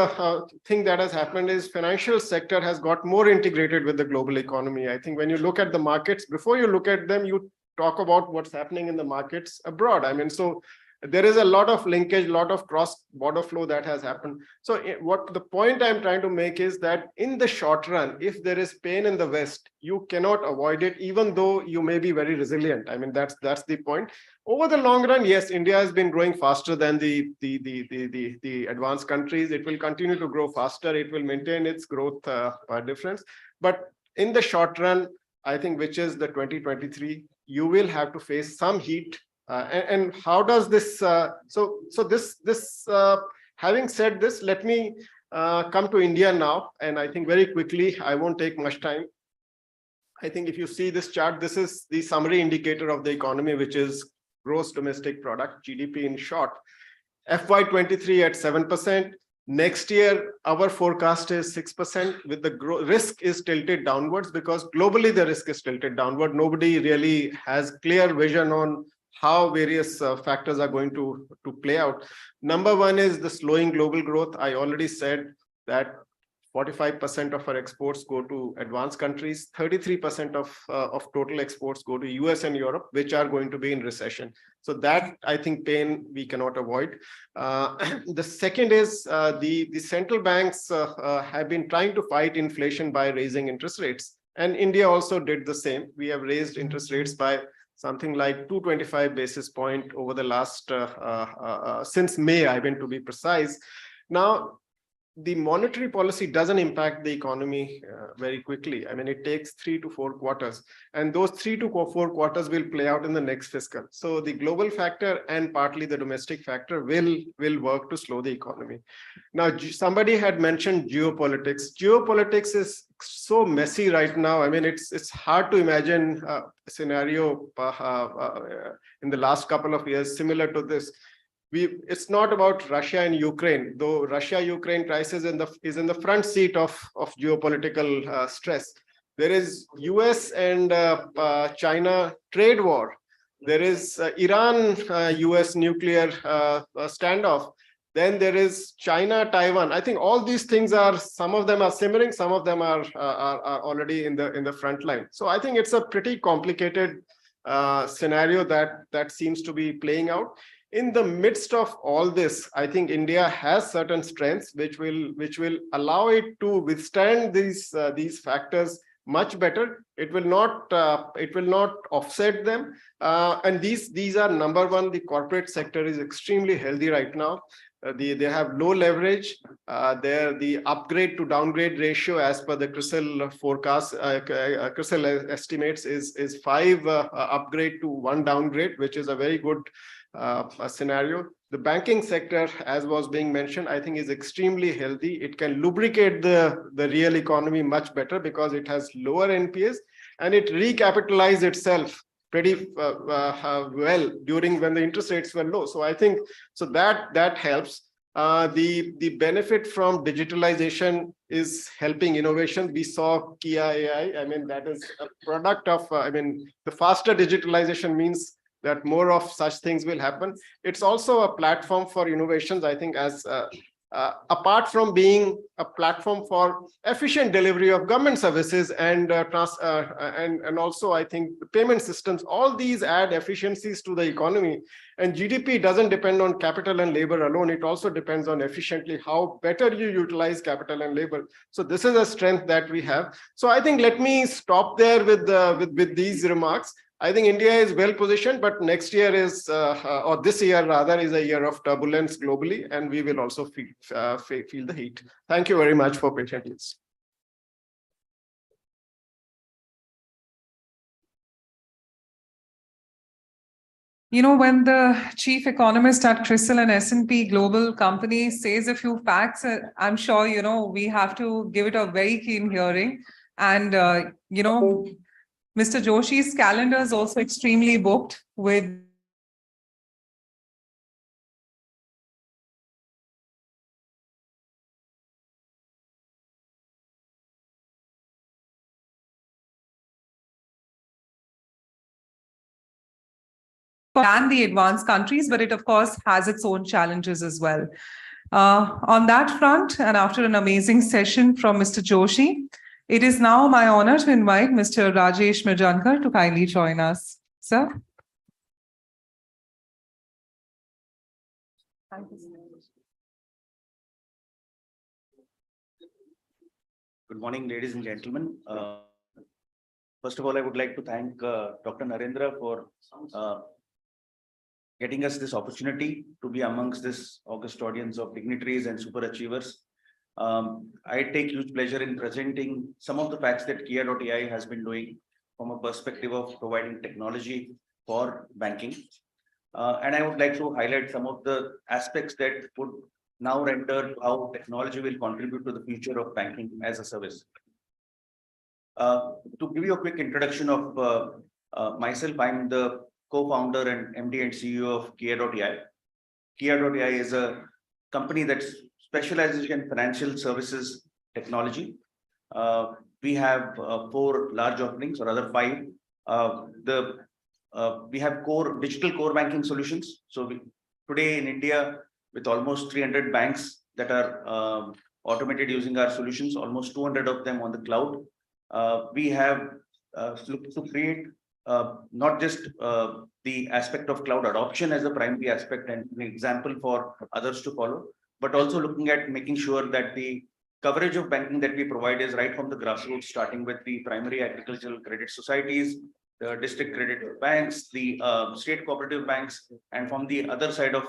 thing that has happened is financial sector has got more integrated with the global economy. I think when you look at the markets, before you look at them, you talk about what's happening in the markets abroad. I mean, so there is a lot of linkage, a lot of cross-border flow that has happened. So what the point I'm trying to make is that in the short run, if there is pain in the West, you cannot avoid it, even though you may be very resilient. I mean, that's the point. Over the long run, yes, India has been growing faster than the advanced countries. It will continue to grow faster. It will maintain its growth difference. But in the short run, I think, which is the 2023, you will have to face some heat. And how does this, having said this, let me come to India now. And I think very quickly, I won't take much time. I think if you see this chart, this is the summary indicator of the economy, which is gross domestic product, GDP in short. FY23 at 7%, Next year, our forecast is 6%, with the risk is tilted downwards because globally the risk is tilted downward. Nobody really has clear vision on how various factors are going to play out. Number one is the slowing global growth. I already said that 45% of our exports go to advanced countries, 33% of total exports go to US and Europe, which are going to be in recession. So that, I think, pain we cannot avoid. The second is the central banks have been trying to fight inflation by raising interest rates. And India also did the same. We have raised interest rates by something like 225 basis point over the last, since May, I mean, to be precise. Now, the monetary policy doesn't impact the economy very quickly. I mean, it takes 3 to 4 quarters, and those 3 to 4 quarters will play out in the next fiscal. So the global factor and partly the domestic factor will work to slow the economy. Now, somebody had mentioned geopolitics. Geopolitics is so messy right now. I mean, it's hard to imagine a scenario in the last couple of years similar to this. It's not about Russia and Ukraine, though Russia-Ukraine crisis is in the front seat of geopolitical stress. There is US and China trade war. There is Iran-US nuclear standoff. Then there is China-Taiwan. I think all these things some of them are simmering, some of them are already in the front line. So I think it's a pretty complicated scenario that seems to be playing out. In the midst of all this, I think India has certain strengths which will allow it to withstand these factors much better. It will not offset them. And these are, number one, the corporate sector is extremely healthy right now. They have low leverage. The upgrade to downgrade ratio, as per the CRISIL forecast, CRISIL estimates, is 5 upgrade to 1 downgrade, which is a very good scenario. The banking sector, as was being mentioned, I think is extremely healthy. It can lubricate the real economy much better because it has lower NPAs, and it recapitalized itself pretty well during when the interest rates were low. So I think that helps. The benefit from digitalization is helping innovation. We saw Kia AI. I mean, that is a product of, the faster digitalization means that more of such things will happen. It's also a platform for innovations, I think, as apart from being a platform for efficient delivery of government services and also, I think, the payment systems. All these add efficiencies to the economy, and GDP doesn't depend on capital and labor alone. It also depends on efficiently how better you utilize capital and labor. So this is a strength that we have. So I think let me stop there with these remarks. I think India is well positioned, but next year or this year rather, is a year of turbulence globally, and we will also feel the heat. Thank you very much for patience. You know, when the chief economist at CRISIL and S&P Global Company says a few facts, I'm sure, we have to give it a very keen hearing. And, Mr. Joshi's calendar is also extremely booked with and the advanced countries, but it, of course, has its own challenges as well. On that front, and after an amazing session from Mr. Joshi, it is now my honor to invite Mr. Rajesh Mirjankar to kindly join us. Sir. Thank you. Good morning, ladies and gentlemen. First of all, I would like to thank Dr. Narendra for getting us this opportunity to be amongst this august audience of dignitaries and super achievers. I take huge pleasure in presenting some of the facts that Kia.ai has been doing from a perspective of providing technology for banking. And I would like to highlight some of the aspects that would now render how technology will contribute to the future of banking as a service. To give you a quick introduction of myself, I'm the co-founder and MD and CEO of Kia.ai. Kia.ai is a company that's specialization in financial services technology. We have 4 large offerings, or rather 5. We have digital core banking solutions. So today in India, with almost 300 banks that are automated using our solutions, almost 200 of them on the cloud. We have looked to create not just the aspect of cloud adoption as a primary aspect and an example for others to follow, but also looking at making sure that the coverage of banking that we provide is right from the grassroots, starting with the primary agricultural credit societies, the district credit banks, the state cooperative banks, and from the other side of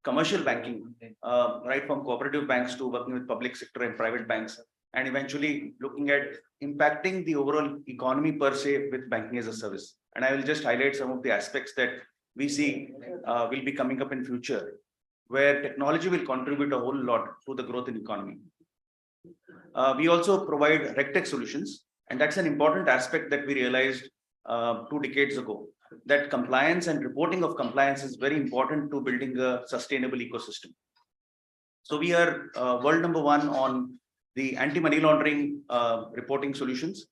commercial banking, right from cooperative banks to working with public sector and private banks, and eventually looking at impacting the overall economy per se with banking as a service. And I will just highlight some of the aspects that we see will be coming up in future, where technology will contribute a whole lot to the growth in economy. We also provide RegTech solutions, and that's an important aspect that we realized 2 decades ago, that compliance and reporting of compliance is very important to building a sustainable ecosystem. So we are world number 1 on the anti-money laundering reporting solutions.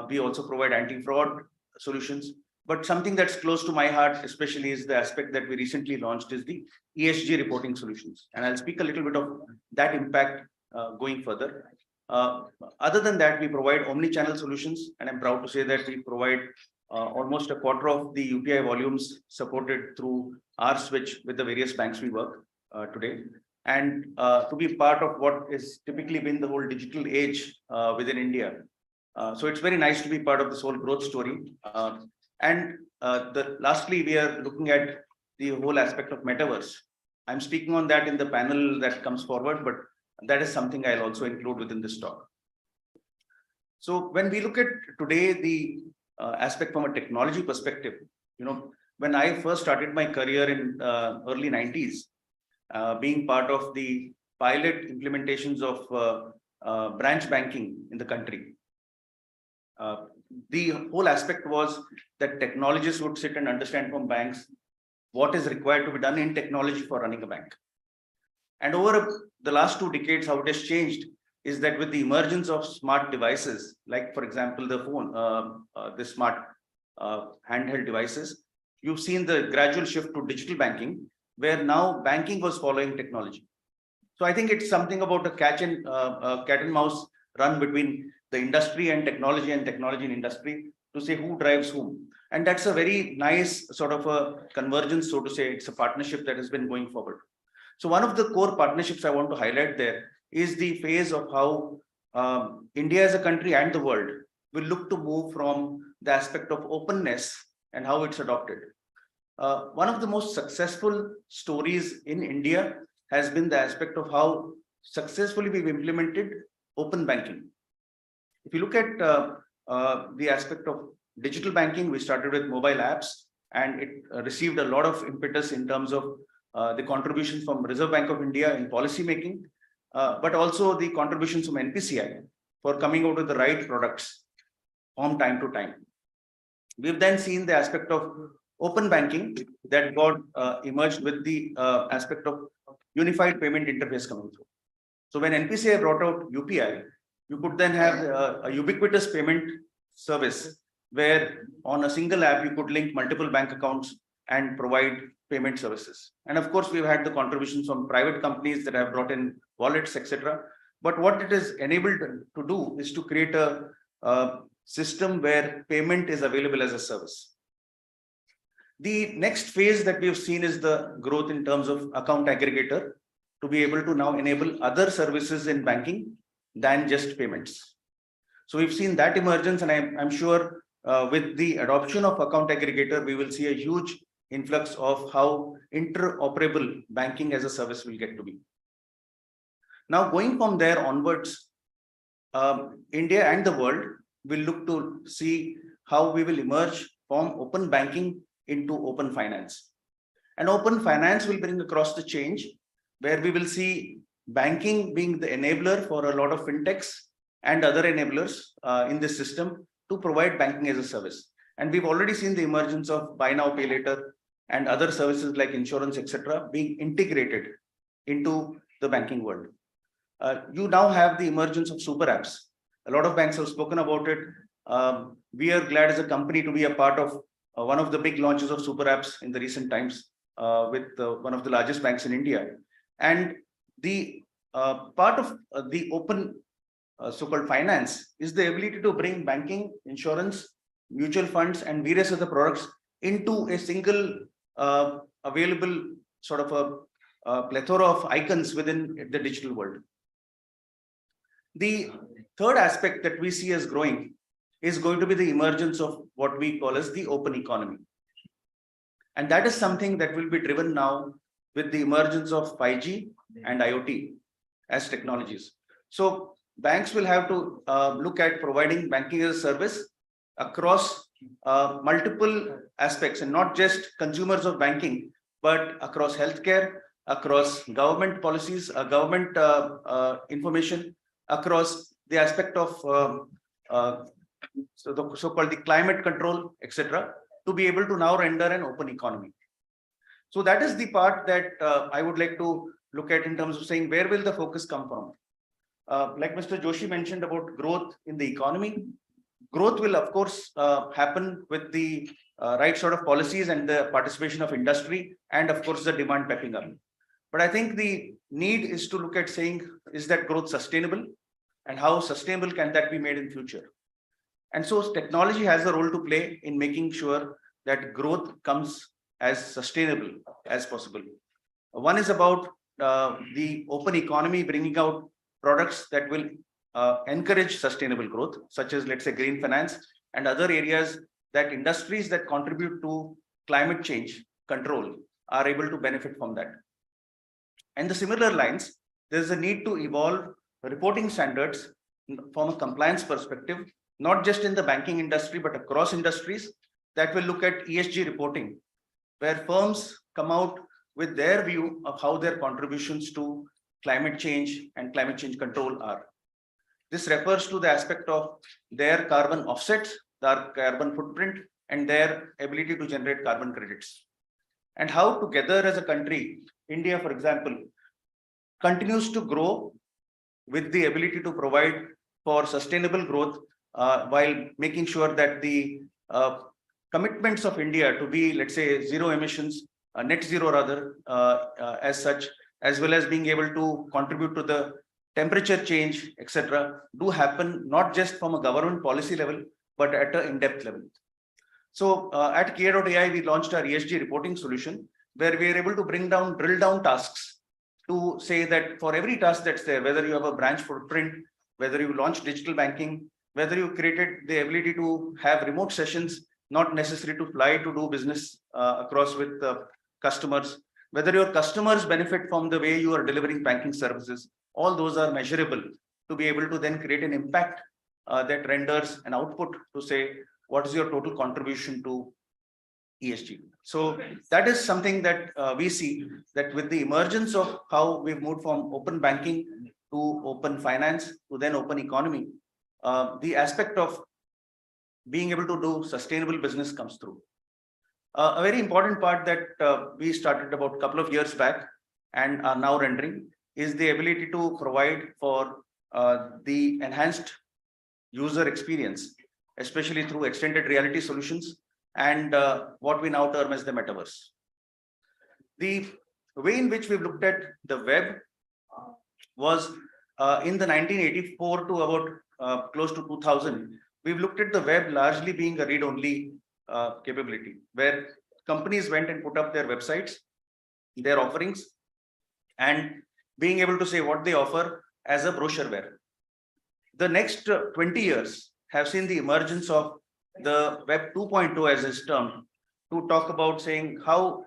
We also provide anti-fraud solutions, but something that's close to my heart especially is the aspect that we recently launched is the ESG reporting solutions. And I'll speak a little bit of that impact going further. Other than that, we provide omni-channel solutions, and I'm proud to say that we provide almost a quarter of the UPI volumes supported through our switch with the various banks we work today. And to be part of what is typically been the whole digital age within India. So it's very nice to be part of this whole growth story. Lastly, we are looking at the whole aspect of metaverse. I'm speaking on that in the panel that comes forward, but that is something I'll also include within this talk. So when we look at today, the aspect from a technology perspective, when I first started my career in early 90s, being part of the pilot implementations of branch banking in the country, the whole aspect was that technologists would sit and understand from banks what is required to be done in technology for running a bank. And over the last 2 decades, how it has changed is that with the emergence of smart devices, like for example, the phone, the smart handheld devices, you've seen the gradual shift to digital banking, where now banking was following technology. So I think it's something about a cat and mouse run between the industry and technology and industry to say who drives whom. And that's a very nice sort of a convergence, so to say. It's a partnership that has been going forward. So one of the core partnerships I want to highlight there is the phase of how India as a country and the world will look to move from the aspect of openness and how it's adopted. One of the most successful stories in India has been the aspect of how successfully we've implemented open banking. If you look at the aspect of digital banking, we started with mobile apps, and it received a lot of impetus in terms of the contributions from Reserve Bank of India in policy making, but also the contributions from NPCI for coming out with the right products from time to time. We've then seen the aspect of open banking that got emerged with the aspect of unified payment interface coming through. So when NPCI brought out UPI, you could then have a ubiquitous payment service where on a single app, you could link multiple bank accounts and provide payment services. And of course, we've had the contributions from private companies that have brought in wallets, etc. But what it is enabled to do is to create a system where payment is available as a service. The next phase that we've seen is the growth in terms of account aggregator to be able to now enable other services in banking than just payments. So we've seen that emergence, and I'm sure with the adoption of account aggregator, we will see a huge influx of how interoperable banking as a service will get to be. Now, going from there onwards, India and the world will look to see how we will emerge from open banking into open finance. And open finance will bring across the change where we will see banking being the enabler for a lot of fintechs and other enablers in this system to provide banking as a service. And we've already seen the emergence of buy now, pay later and other services like insurance, etc., being integrated into the banking world. You now have the emergence of super apps. A lot of banks have spoken about it. We are glad as a company to be a part of one of the big launches of super apps in the recent times with one of the largest banks in India. And the part of the open so-called finance is the ability to bring banking, insurance, mutual funds, and various other products into a single available sort of a plethora of icons within the digital world. The third aspect that we see as growing is going to be the emergence of what we call as the open economy. And that is something that will be driven now with the emergence of 5G and IoT as technologies. So banks will have to look at providing banking as a service across multiple aspects, and not just consumers of banking, but across healthcare, across government policies, government information, across the aspect of so-called the climate control, etc., to be able to now render an open economy. So that is the part that I would like to look at in terms of saying, where will the focus come from? Like Mr. Joshi mentioned about growth in the economy, growth will of course happen with the right sort of policies and the participation of industry, and of course the demand pepping up. But I think the need is to look at saying, is that growth sustainable, and how sustainable can that be made in future? And so technology has a role to play in making sure that growth comes as sustainable as possible. One is about the open economy bringing out products that will encourage sustainable growth, such as, let's say, green finance and other areas that industries that contribute to climate change control are able to benefit from that. And the similar lines, there's a need to evolve reporting standards from a compliance perspective, not just in the banking industry, but across industries, that will look at ESG reporting, where firms come out with their view of how their contributions to climate change and climate change control are. This refers to the aspect of their carbon offsets, their carbon footprint, and their ability to generate carbon credits. And how together as a country, India, for example, continues to grow with the ability to provide for sustainable growth while making sure that the commitments of India to be, let's say, zero emissions, net zero rather, as such, as well as being able to contribute to the temperature change, etc., do happen not just from a government policy level, but at an in-depth level. So at Kia.ai, we launched our ESG reporting solution, where we are able to drill down tasks to say that for every task that's there, whether you have a branch footprint, whether you launch digital banking, whether you created the ability to have remote sessions, not necessary to fly to do business across with customers, whether your customers benefit from the way you are delivering banking services, all those are measurable to be able to then create an impact that renders an output to say, what is your total contribution to ESG? So that is something that we see that with the emergence of how we've moved from open banking to open finance to then open economy, the aspect of being able to do sustainable business comes through. A very important part that we started about a couple of years back and are now rendering is the ability to provide for the enhanced user experience, especially through extended reality solutions and what we now term as the metaverse. The way in which we've looked at the web was in the 1984 to about close to 2000, we've looked at the web largely being a read-only capability, where companies went and put up their websites, their offerings, and being able to say what they offer as a brochureware. The next 20 years have seen the emergence of the Web 2.0 as is termed, to talk about saying how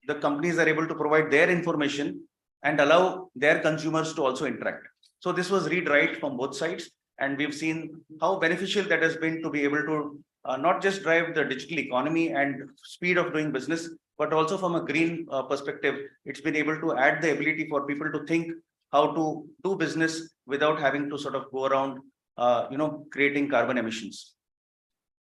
the companies are able to provide their information and allow their consumers to also interact. So this was read-write from both sides, and we've seen how beneficial that has been to be able to not just drive the digital economy and speed of doing business, but also from a green perspective, it's been able to add the ability for people to think how to do business without having to sort of go around, creating carbon emissions.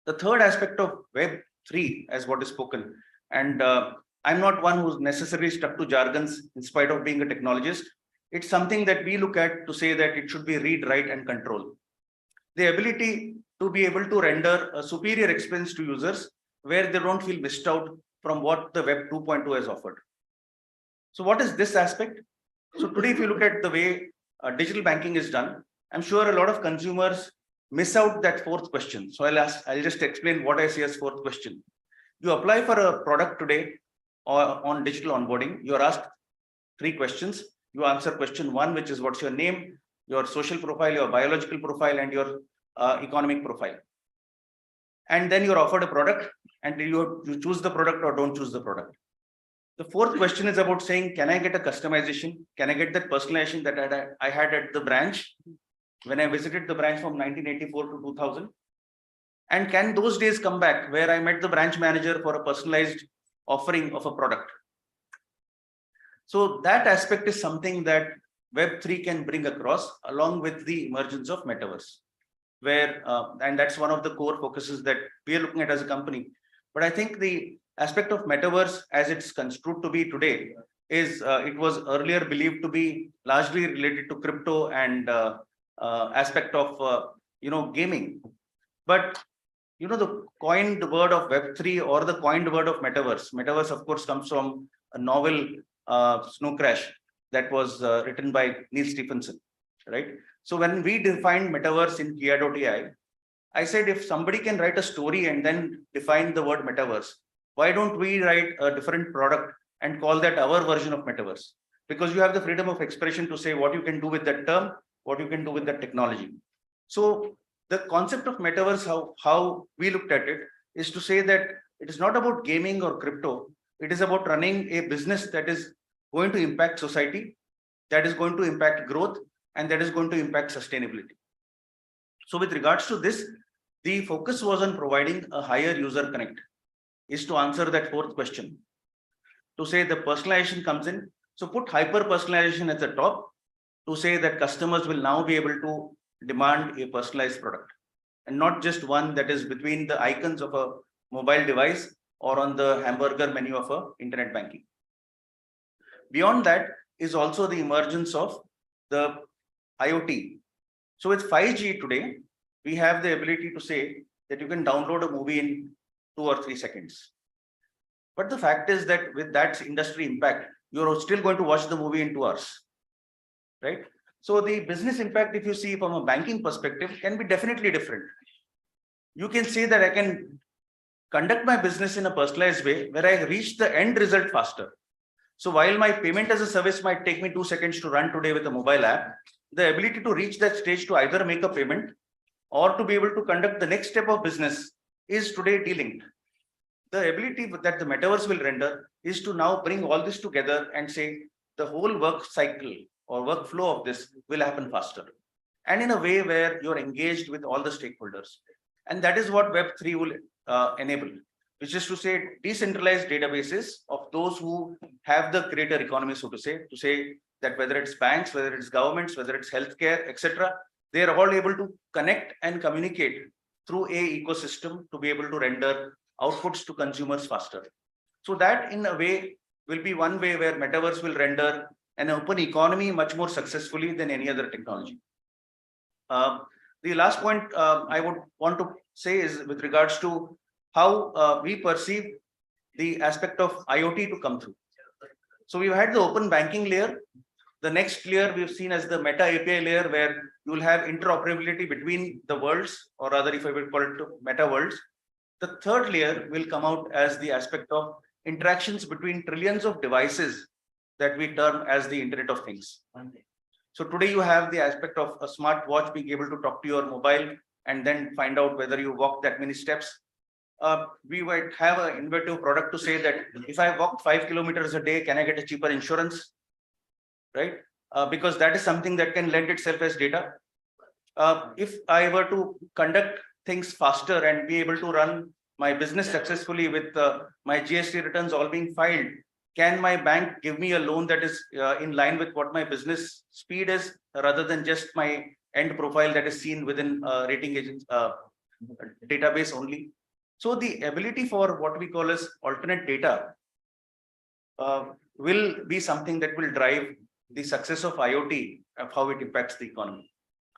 The third aspect of Web 3, as what is spoken, and I'm not one who's necessarily stuck to jargons in spite of being a technologist, it's something that we look at to say that it should be read, write, and control. The ability to be able to render a superior experience to users where they don't feel missed out from what the Web 2.2 has offered. So what is this aspect? So today, if you look at the way digital banking is done, I'm sure a lot of consumers miss out that fourth question. So I'll just explain what I see as fourth question. You apply for a product today or on digital onboarding, you are asked 3 questions. You answer question 1, which is what's your name, your social profile, your biological profile, and your economic profile. And then you're offered a product, and you choose the product or don't choose the product. The fourth question is about saying, can I get a customization? Can I get that personalization that I had at the branch when I visited the branch from 1984 to 2000? And can those days come back where I met the branch manager for a personalized offering of a product? So that aspect is something that Web3 can bring across along with the emergence of metaverse, where and that's one of the core focuses that we are looking at as a company. But I think the aspect of metaverse as it's construed to be today is it was earlier believed to be largely related to crypto and aspect of gaming. But the coined word of Web3 or the coined word of metaverse. Metaverse, of course, comes from a novel Snow Crash that was written by Neil Stephenson, right? So when we defined metaverse in Kia.ai, I said, if somebody can write a story and then define the word metaverse, why don't we write a different product and call that our version of metaverse? Because you have the freedom of expression to say what you can do with that term, what you can do with that technology. So the concept of metaverse, how we looked at it, is to say that it is not about gaming or crypto. It is about running a business that is going to impact society, that is going to impact growth, and that is going to impact sustainability. So with regards to this, the focus was on providing a higher user connect, is to answer that fourth question. To say the personalization comes in, so put hyper personalization at the top to say that customers will now be able to demand a personalized product and not just one that is between the icons of a mobile device or on the hamburger menu of a internet banking. Beyond that is also the emergence of the IoT. So with 5G today, we have the ability to say that you can download a movie in 2 or 3 seconds. But the fact is that with that industry impact, you're still going to watch the movie in 2 hours, right? So the business impact, if you see from a banking perspective, can be definitely different. You can say that I can conduct my business in a personalized way where I reach the end result faster. So while my payment as a service might take me 2 seconds to run today with a mobile app, the ability to reach that stage to either make a payment or to be able to conduct the next step of business is today delinked. The ability that the metaverse will render is to now bring all this together and say the whole work cycle or workflow of this will happen faster and in a way where you're engaged with all the stakeholders. And that is what Web3 will enable, which is to say decentralized databases of those who have the creator economy, so to say that whether it's banks, whether it's governments, whether it's healthcare, etc., they are all able to connect and communicate through a ecosystem to be able to render outputs to consumers faster. So that in a way will be one way where metaverse will render an open economy much more successfully than any other technology. The last point I would want to say is with regards to how we perceive the aspect of IoT to come through. So we've had the open banking layer. The next layer we've seen as the Meta API layer, where you will have interoperability between the worlds, or rather, if I will call it meta worlds. The third layer will come out as the aspect of interactions between trillions of devices that we term as the Internet of Things. So today you have the aspect of a smart watch being able to talk to your mobile and then find out whether you walk that many steps. We might have an innovative product to say that if I walk 5 kilometers a day, can I get a cheaper insurance? Right? Because that is something that can lend itself as data. If I were to conduct things faster and be able to run my business successfully with my GST returns all being filed, can my bank give me a loan that is in line with what my business speed is, rather than just my end profile that is seen within rating agents database only? So the ability for what we call as alternate data will be something that will drive the success of IoT, of how it impacts the economy.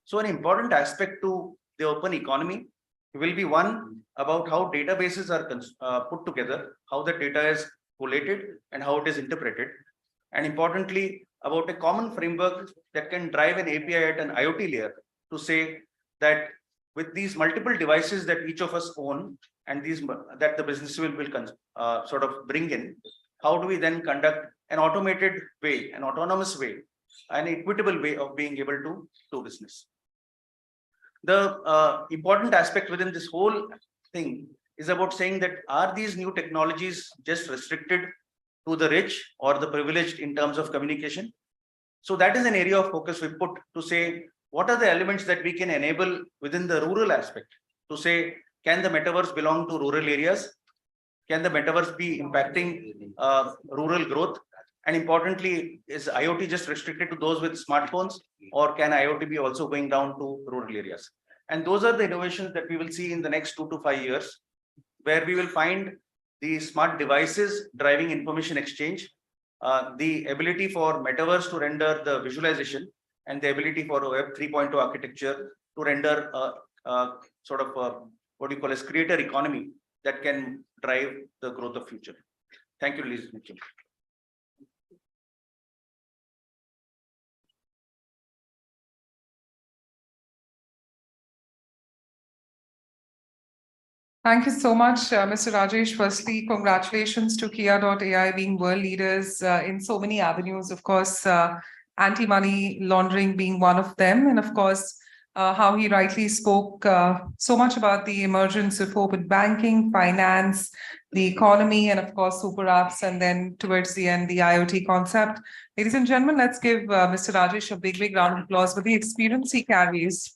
So an important aspect to the open economy will be one about how databases are put together, how the data is collated and how it is interpreted. And importantly, about a common framework that can drive an API at an IoT layer to say that with these multiple devices that each of us own and these that the business will sort of bring in, how do we then conduct an automated way, an autonomous way, an equitable way of being able to do business. The important aspect within this whole thing is about saying that are these new technologies just restricted to the rich or the privileged in terms of communication? So that is an area of focus we put to say, what are the elements that we can enable within the rural aspect to say, can the metaverse belong to rural areas? Can the metaverse be impacting rural growth? And importantly, is IoT just restricted to those with smartphones, or can IoT be also going down to rural areas? And those are the innovations that we will see in the next 2 to 5 years, where we will find the smart devices driving information exchange, the ability for metaverse to render the visualization, and the ability for a Web 3.0 architecture to render sort of what you call as creator economy that can drive the growth of future. Thank you, ladies and gentlemen. Thank you so much, Mr. Rajesh. Firstly, congratulations to Kia.ai being world leaders in so many avenues. Of course, anti-money laundering being one of them. And of course, how he rightly spoke so much about the emergence of open banking, finance, the economy, and of course, super apps. And then towards the end, the IoT concept. Ladies and gentlemen, let's give Mr. Rajesh a big, big round of applause for the experience he carries.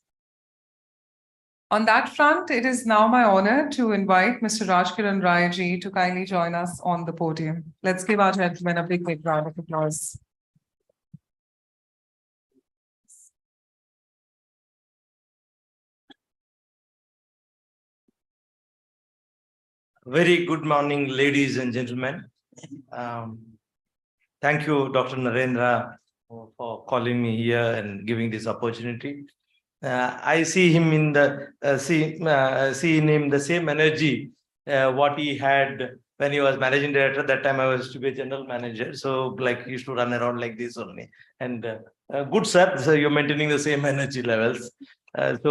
On that front, it is now my honor to invite Mr. Rajkiran Rai ji to kindly join us on the podium. Let's give our gentlemen a big, big round of applause. Very good morning, ladies and gentlemen. Thank you, Dr. Narendra, for calling me here and giving this opportunity. I see him in the see in him the same energy what he had when he was managing director. That time I was to be a general manager, so like he used to run around like this only. And good sir, so you're maintaining the same energy levels. Respected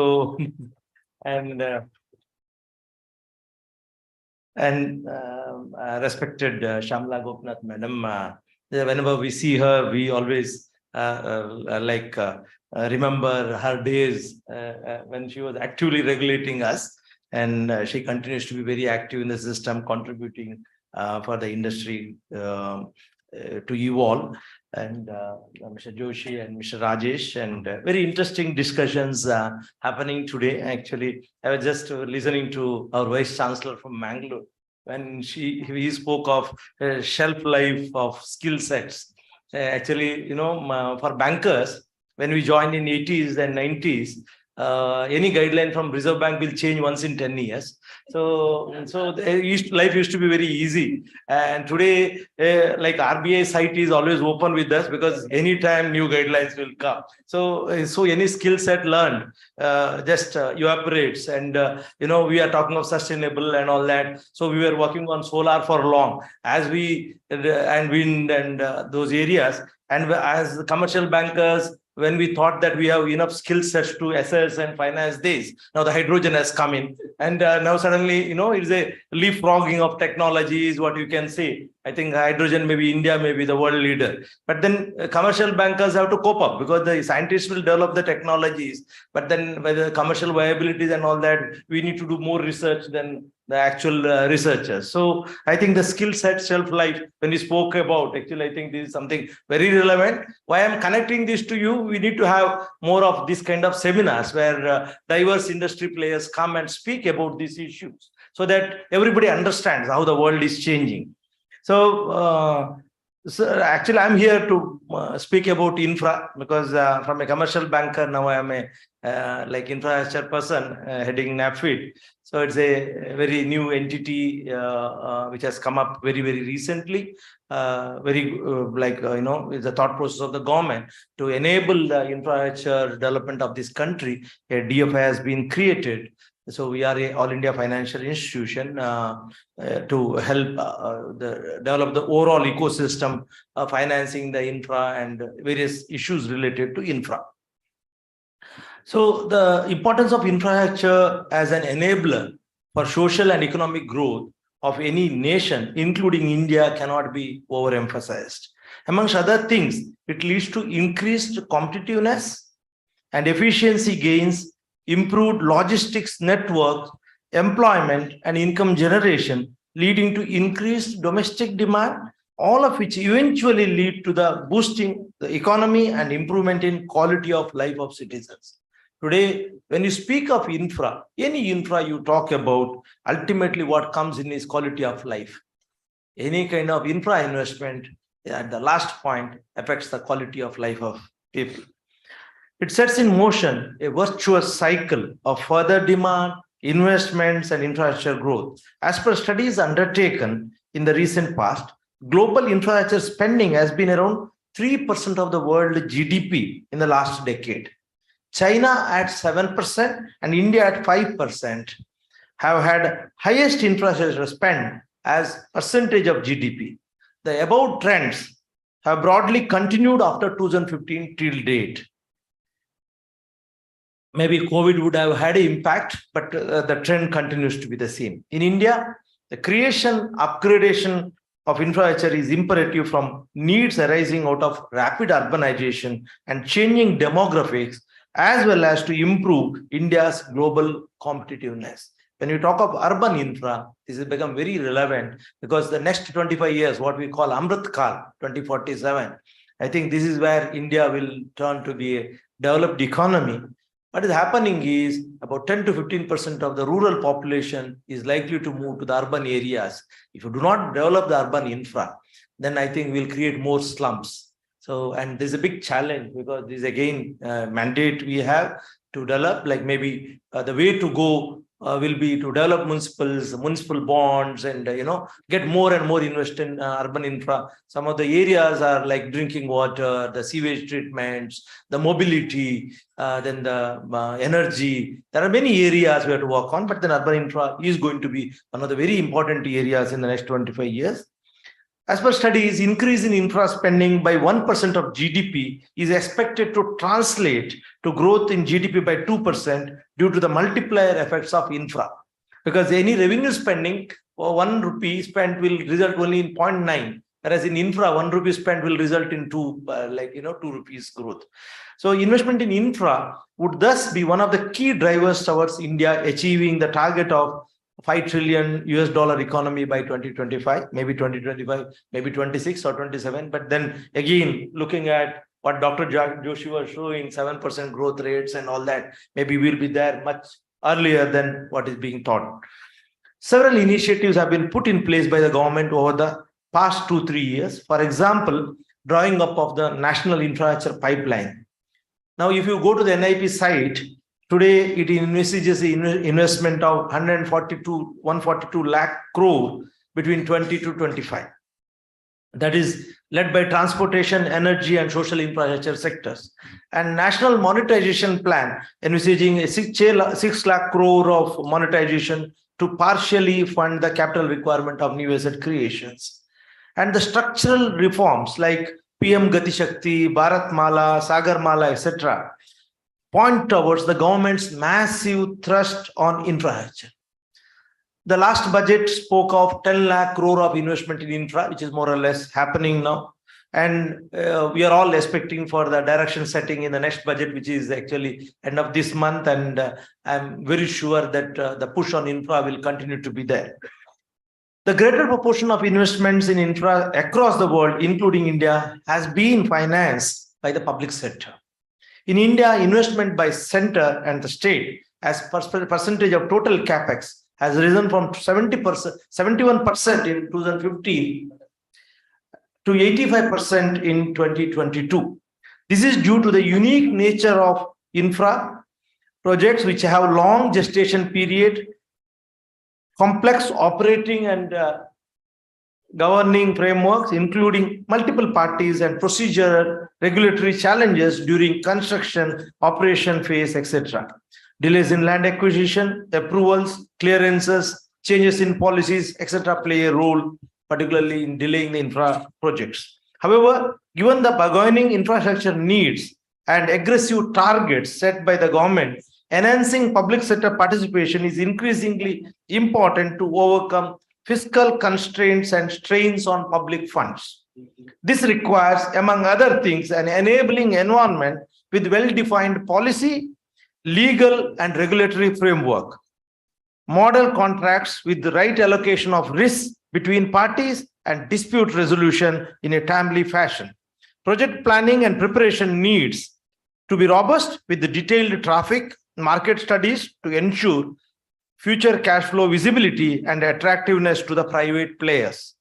Shyamala Gopinath madam, whenever we see her, we always remember her days when she was actively regulating us, and she continues to be very active in the system, contributing for the industry to evolve. And Mr. Joshi and Mr. Rajesh, and very interesting discussions happening today. Actually, I was just listening to our Vice Chancellor from Mangalore when he spoke of shelf life of skill sets. Actually, you know, for bankers, when we joined in 80s and 90s, any guideline from Reserve Bank will change once in 10 years. So life used to be very easy. And today, like RBI site is always open with us because anytime new guidelines will come. So any skill set learned just evaporates. And, you know, we are talking of sustainable and all that. So we were working on solar for long as we and wind and those areas. And as commercial bankers, when we thought that we have enough skill sets to assess and finance this, now the hydrogen has come in, and now suddenly, you know, it's a leapfrogging of technology is what you can say. I think hydrogen, maybe India may be the world leader, but then commercial bankers have to cope up because the scientists will develop the technologies, but then whether commercial viabilities and all that, we need to do more research than the actual researchers. So I think the skill set shelf life, when we spoke about, actually, I think this is something very relevant. Why I'm connecting this to you, we need to have more of this kind of seminars where diverse industry players come and speak about these issues so that everybody understands how the world is changing. So So actually, I'm here to speak about infra because from a commercial banker, now I am a like infrastructure person heading NAPFID. So it's a very new entity which has come up very, very recently. It's the thought process of the government to enable the infrastructure development of this country. A DFI has been created. So we are a all India financial institution to help develop the overall ecosystem of financing the infra and various issues related to infra. So the importance of infrastructure as an enabler for social and economic growth of any nation, including India, cannot be overemphasized. Amongst other things, it leads to increased competitiveness and efficiency gains, improved logistics network, employment and income generation, leading to increased domestic demand, all of which eventually lead to the boosting the economy and improvement in quality of life of citizens. Today, when you speak of infra, any infra you talk about, ultimately what comes in is quality of life. Any kind of infra investment at the last point affects the quality of life of people. It sets in motion a virtuous cycle of further demand, investments, and infrastructure growth. As per studies undertaken in the recent past, global infrastructure spending has been around 3% of the world GDP in the last decade. China at 7% and India at 5% have had highest infrastructure spend as percentage of GDP. The above trends have broadly continued after 2015 till date. Maybe COVID would have had an impact, but the trend continues to be the same. In India, the creation, upgradation of infrastructure is imperative from needs arising out of rapid urbanization and changing demographics, as well as to improve India's global competitiveness. When we talk of urban infra, this has become very relevant because the next 25 years, what we call Amrit Kal, 2047, I think this is where India will turn to be a developed economy. What is happening is about 10 to 15% of the rural population is likely to move to the urban areas. If you do not develop the urban infra, then I think we'll create more slums. So, and there's a big challenge because this is again mandate we have to develop, like maybe the way to go will be to develop municipal bonds and, get more and more invest in urban infra. Some of the areas are like drinking water, the sewage treatments, the mobility, then the energy. There are many areas we have to work on, but then urban infra is going to be one of the very important areas in the next 25 years. As per studies, increase in infra spending by 1% of GDP is expected to translate to growth in GDP by 2% due to the multiplier effects of infra. Because any revenue spending for 1 rupee spent will result only in 0.9, whereas in infra, 1 rupee spent will result in 2 rupees growth. So investment in infra would thus be one of the key drivers towards India achieving the target of $5 trillion economy by 2025, maybe 2025, maybe 26 or 27. But then again, looking at what Dr. Joshi was showing, 7% growth rates and all that, maybe we'll be there much earlier than what is being taught. Several initiatives have been put in place by the government over the past 2-3 years. For example, drawing up of the National Infrastructure Pipeline. Now, if you go to the NIP site, today, it envisages the investment of 142 lakh crore between 20 to 25. That is led by transportation, energy, and social infrastructure sectors. And National Monetization Plan envisaging a 6 lakh crore of monetization to partially fund the capital requirement of new asset creations. And the structural reforms like PM Gati Shakti, Bharat Mala, Sagar Mala, etc. point towards the government's massive thrust on infrastructure. The last budget spoke of 10 lakh crore of investment in infra, which is more or less happening now. And we are all expecting for the direction setting in the next budget, which is actually end of this month. And I'm very sure that the push on infra will continue to be there. The greater proportion of investments in infra across the world, including India, has been financed by the public sector. In India, investment by center and the state as percentage of total capex has risen from 71% in 2015 to 85% in 2022. This is due to the unique nature of infra projects which have long gestation period, complex operating and governing frameworks, including multiple parties and procedural regulatory challenges during construction, operation phase, etc. Delays in land acquisition, approvals, clearances, changes in policies, etc. play a role, particularly in delaying the infra projects. However, given the burgeoning infrastructure needs and aggressive targets set by the government, enhancing public sector participation is increasingly important to overcome fiscal constraints and strains on public funds. This requires, among other things, an enabling environment with well-defined policy, legal and regulatory framework, model contracts with the right allocation of risk between parties, and dispute resolution in a timely fashion. Project planning and preparation needs to be robust with the detailed traffic market studies to ensure future cash flow visibility and attractiveness to the private players.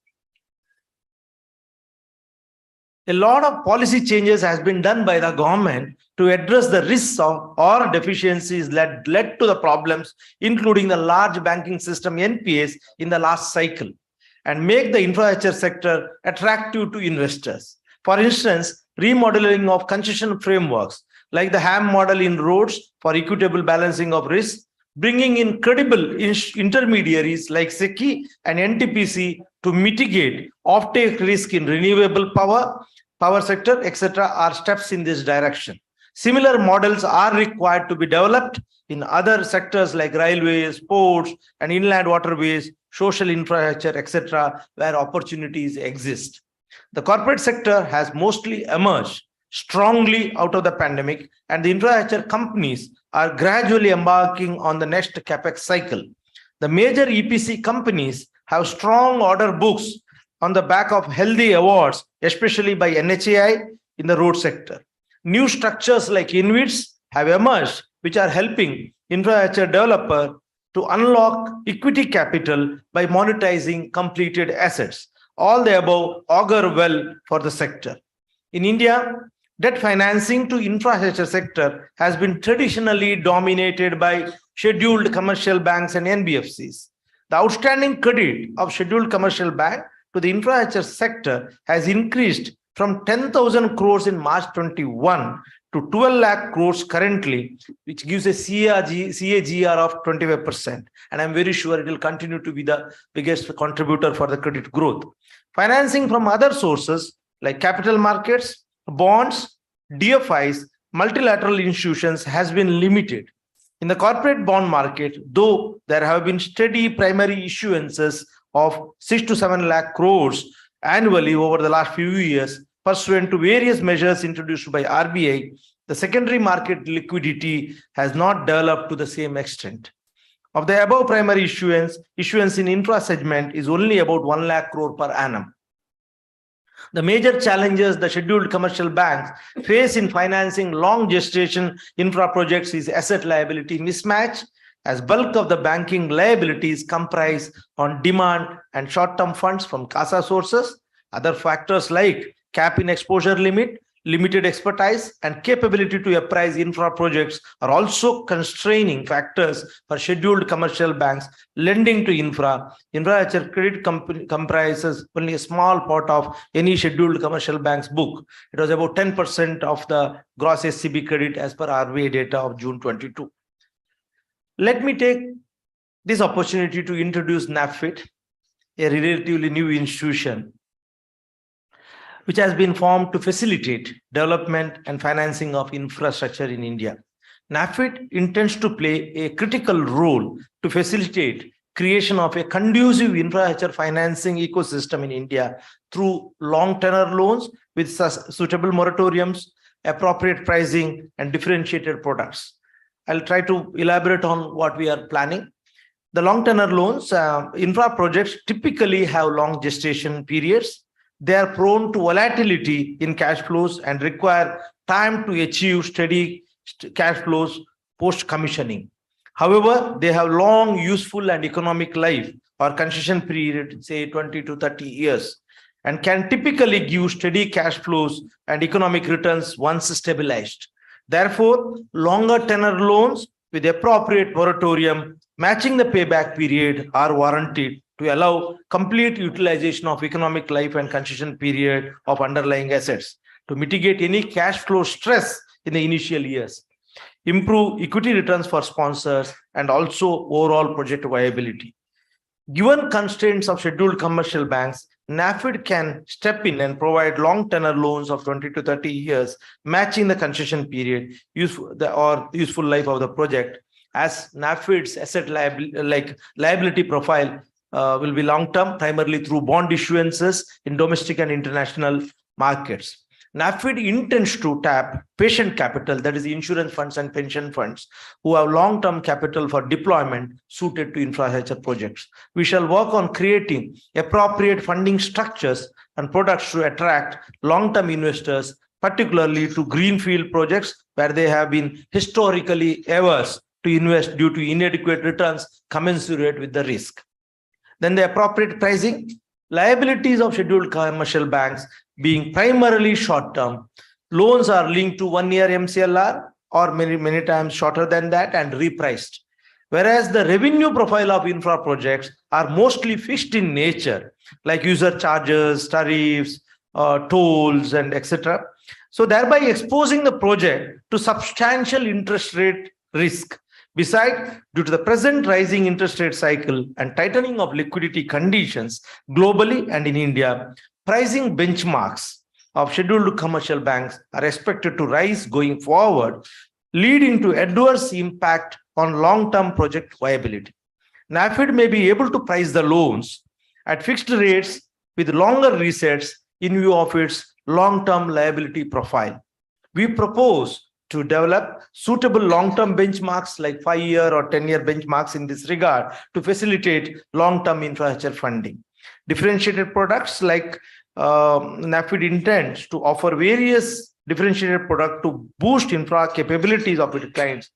A lot of policy changes has been done by the government to address the risks of or deficiencies that led to the problems, including the large banking system NPAs in the last cycle, and make the infrastructure sector attractive to investors. For instance, remodeling of concession frameworks like the HAM model in roads for equitable balancing of risk, bringing in credible intermediaries like SECI and NTPC to mitigate offtake risk in renewable power sector, etc. are steps in this direction. Similar models are required to be developed in other sectors like railways, ports, and inland waterways, social infrastructure, etc., where opportunities exist. The corporate sector has mostly emerged strongly out of the pandemic, and the infrastructure companies are gradually embarking on the next capex cycle. The major EPC companies have strong order books on the back of healthy awards, especially by NHAI in the road sector. New structures like InvITs have emerged, which are helping infrastructure developer to unlock equity capital by monetizing completed assets. All the above augur well for the sector. In India, debt financing to infrastructure sector has been traditionally dominated by scheduled commercial banks and NBFCs. The outstanding credit of scheduled commercial bank to the infrastructure sector has increased from 10,000 crores in March 21 to 12 lakh crores currently, which gives a CAGR of 25%. And I'm very sure it will continue to be the biggest contributor for the credit growth. Financing from other sources like capital markets, bonds, DFIs, multilateral institutions has been limited. In the corporate bond market, though there have been steady primary issuances of 6 to 7 lakh crores annually over the last few years, pursuant to various measures introduced by RBI, the secondary market liquidity has not developed to the same extent. Of the above primary issuance in infra segment is only about 1 lakh crore per annum. The major challenges the scheduled commercial banks face in financing long gestation infra projects is asset liability mismatch, as bulk of the banking liabilities comprise on demand and short-term funds from CASA sources. Other factors like cap in exposure limit, limited expertise, and capability to appraise infra projects are also constraining factors for scheduled commercial banks lending to infra. Infrastructure credit comprises only a small part of any scheduled commercial bank's book. It was about 10% of the gross SCB credit as per RBI data of June 22. Let me take this opportunity to introduce NABFID, a relatively new institution which has been formed to facilitate development and financing of infrastructure in India. NABFID intends to play a critical role to facilitate creation of a conducive infrastructure financing ecosystem in India through long tenor loans with suitable moratoriums, appropriate pricing, and differentiated products. I'll try to elaborate on what we are planning. The long tenor loans, infra projects typically have long gestation periods. They are prone to volatility in cash flows and require time to achieve steady cash flows post-commissioning. However, they have long, useful, and economic life or concession period, say 20 to 30 years. and can typically give steady cash flows and economic returns once stabilized. Therefore, longer tenor loans with appropriate moratorium matching the payback period are warranted to allow complete utilization of economic life and concession period of underlying assets to mitigate any cash flow stress in the initial years, improve equity returns for sponsors, and also overall project viability. Given constraints of scheduled commercial banks, NAFID can step in and provide long tenor loans of 20 to 30 years, matching the concession period or useful life of the project, as NAFID's asset liability profile will be long-term, primarily through bond issuances in domestic and international markets. NAFID intends to tap patient capital, that is insurance funds and pension funds, who have long-term capital for deployment suited to infrastructure projects. We shall work on creating appropriate funding structures and products to attract long-term investors, particularly to greenfield projects where they have been historically averse to invest due to inadequate returns commensurate with the risk. Then the appropriate pricing. Liabilities of scheduled commercial banks being primarily short-term, loans are linked to 1 year MCLR or many times shorter than that and repriced. Whereas the revenue profile of infra projects are mostly fixed in nature, like user charges, tariffs, tolls, and etc. So thereby exposing the project to substantial interest rate risk. Besides, due to the present rising interest rate cycle and tightening of liquidity conditions globally and in India, pricing benchmarks of scheduled commercial banks are expected to rise going forward, leading to adverse impact on long-term project viability. NAFID may be able to price the loans at fixed rates with longer resets in view of its long-term liability profile. We propose to develop suitable long-term benchmarks like 5-year or 10-year benchmarks in this regard to facilitate long-term infrastructure funding. Differentiated products like NAFID intends to offer various differentiated products to boost infra capabilities of its clients,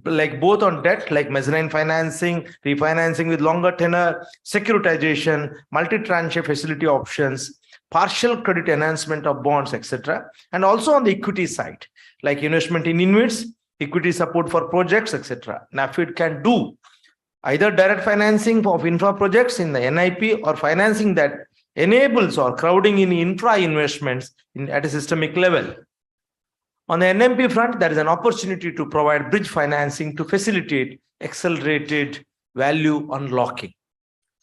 like both on debt, like mezzanine financing, refinancing with longer tenor, securitization, multi-tranche facility options, partial credit enhancement of bonds, etc. And also on the equity side, like investment in InvITs, equity support for projects, etc. NAFID can do either direct financing of infra projects in the NIP or financing that enables or crowding in infra investments at a systemic level. On the NMP front, there is an opportunity to provide bridge financing to facilitate accelerated value unlocking.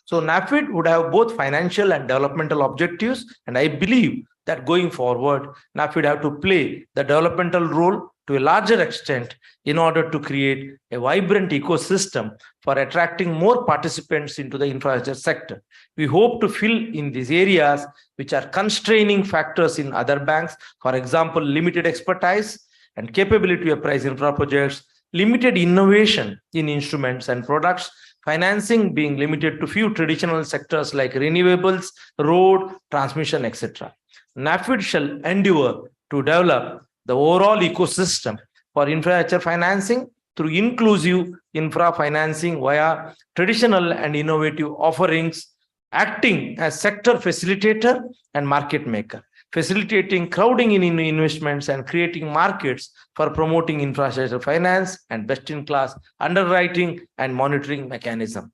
So NAFID would have both financial and developmental objectives, and I believe that going forward, NAFID have to play the developmental role to a larger extent in order to create a vibrant ecosystem for attracting more participants into the infrastructure sector. We hope to fill in these areas which are constraining factors in other banks, for example, limited expertise and capability of price infra projects, limited innovation in instruments and products, financing being limited to few traditional sectors like renewables, road, transmission, etc. NAFID shall endeavor to develop the overall ecosystem for infrastructure financing through inclusive infra financing via traditional and innovative offerings, acting as sector facilitator and market maker, facilitating crowding in investments and creating markets for promoting infrastructure finance and best-in-class underwriting and monitoring mechanism.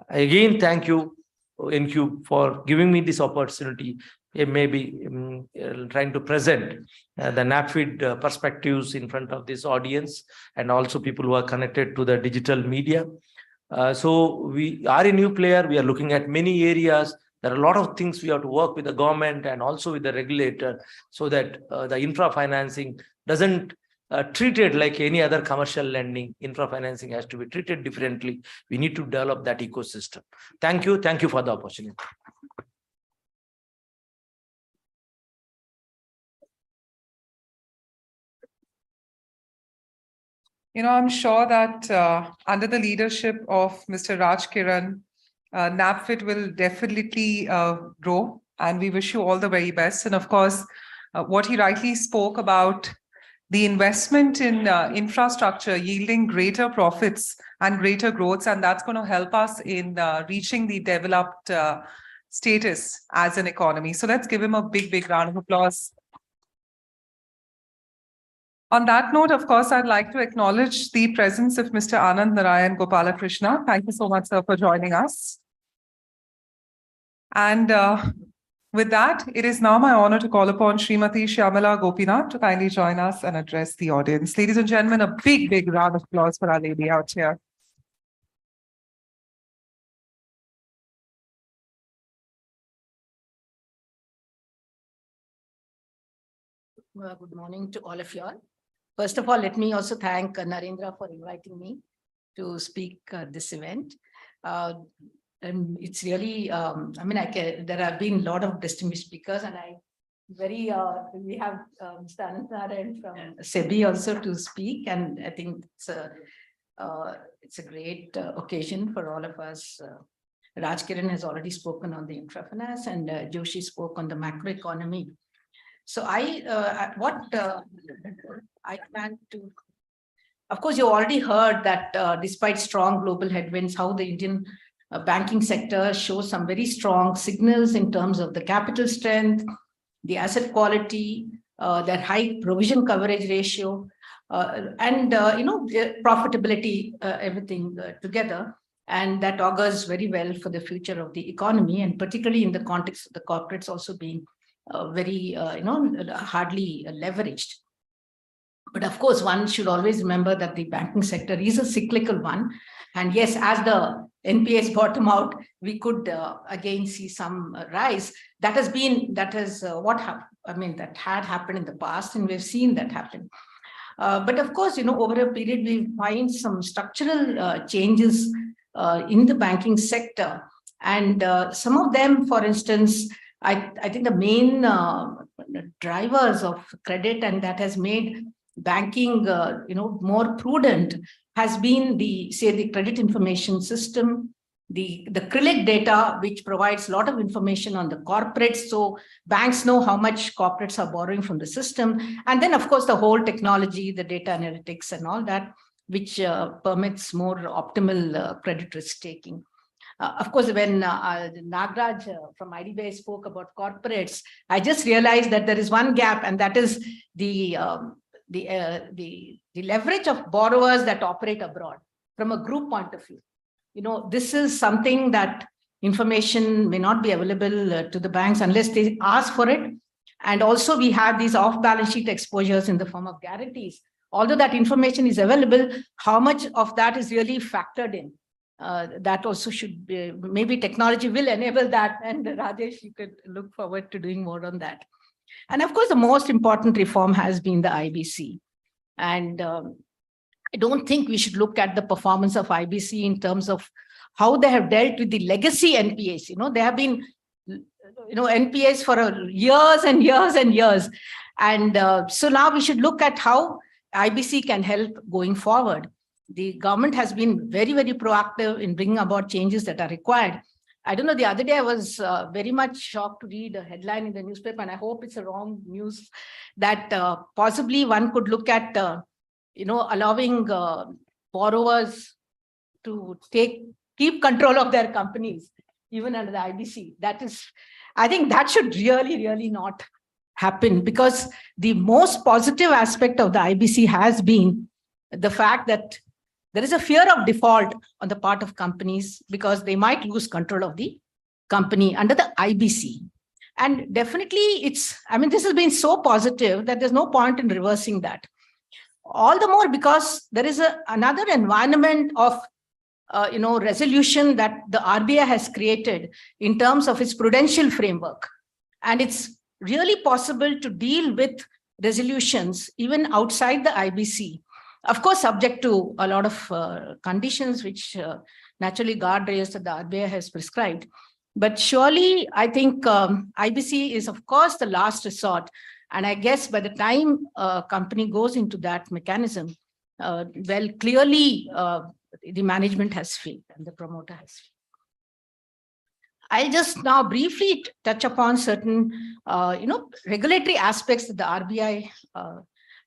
Again, thank you, NCube, for giving me this opportunity. Maybe trying to present the NAFID perspectives in front of this audience and also people who are connected to the digital media. So we are a new player. We are looking at many areas. There are a lot of things we have to work with the government and also with the regulator so that the infra financing doesn't treat it like any other commercial lending. Infra financing has to be treated differently. We need to develop that ecosystem. Thank you. Thank you for the opportunity. I'm sure that under the leadership of Mr. Raj Kiran, NAFID will definitely grow, and we wish you all the very best. And of course, what he rightly spoke about, the investment in infrastructure yielding greater profits and greater growth, and that's going to help us in reaching the developed status as an economy. So let's give him a big, big round of applause. On that note, of course, I'd like to acknowledge the presence of Mr. Anand Narayan Gopalakrishna. Thank you so much, sir, for joining us. And with that, it is now my honor to call upon Srimati Shyamala Gopinath to kindly join us and address the audience. Ladies and gentlemen, a big, big round of applause for our lady out here. Good morning to all of you all. First of all, let me also thank Narendra for inviting me to speak at this event. And it's really, there have been a lot of distinguished speakers, and we have Mr. Anand Narayan from SEBI also to speak, and I think it's a great occasion for all of us. Raj Kiran has already spoken on the infrafinance, and Joshi spoke on the macroeconomy. So I plan to, of course, you already heard that despite strong global headwinds, how the Indian banking sector shows some very strong signals in terms of the capital strength, the asset quality, their high provision coverage ratio, and profitability, everything together. And that augurs very well for the future of the economy, and particularly in the context of the corporates also being very, hardly leveraged. But of course, one should always remember that the banking sector is a cyclical one. And yes, as the NPAs bottom out, we could again see some rise. That had happened in the past, and we've seen that happen. But of course, over a period, we find some structural changes in the banking sector. And some of them, for instance, I think the main drivers of credit, and that has made banking, more prudent, has been the credit information system, the CRILIC data, which provides a lot of information on the corporates. So banks know how much corporates are borrowing from the system. And then, of course, the whole technology, the data analytics and all that, which permits more optimal credit risk taking. Of course, when Nagraj from IDBI spoke about corporates, I just realized that there is one gap, and that is the leverage of borrowers that operate abroad from a group point of view. This is something that information may not be available to the banks unless they ask for it. And also we have these off-balance sheet exposures in the form of guarantees. Although that information is available, how much of that is really factored in? That also should be, maybe technology will enable that. And Rajesh, you could look forward to doing more on that. And of course, the most important reform has been the IBC. And I don't think we should look at the performance of IBC in terms of how they have dealt with the legacy NPAs. They have been, NPAs for years and years and years. And so now we should look at how IBC can help going forward. The government has been very, very proactive in bringing about changes that are required. I don't know, the other day I was very much shocked to read a headline in the newspaper, and I hope it's a wrong news, that possibly one could look at, allowing borrowers to keep control of their companies, even under the IBC. I think that should really, really not happen, because the most positive aspect of the IBC has been the fact that there is a fear of default on the part of companies because they might lose control of the company under the IBC. And definitely this has been so positive that there's no point in reversing that. All the more because there is another environment of resolution that the RBI has created in terms of its prudential framework. And it's really possible to deal with resolutions even outside the IBC. Of course, subject to a lot of conditions, which naturally guardrails that the RBI has prescribed. But surely, I think IBC is, of course, the last resort. And I guess by the time a company goes into that mechanism, clearly the management has failed and the promoter has failed. I'll just now briefly touch upon certain, regulatory aspects that the RBI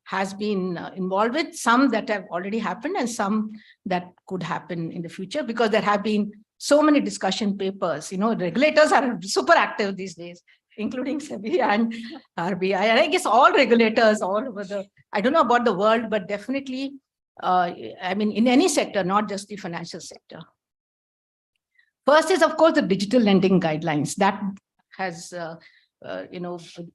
has been involved with, some that have already happened and some that could happen in the future, because there have been so many discussion papers. Regulators are super active these days, including SEBI and RBI. And I guess all regulators all over I don't know about the world, but definitely, in any sector, not just the financial sector. First is, of course, the digital lending guidelines that has,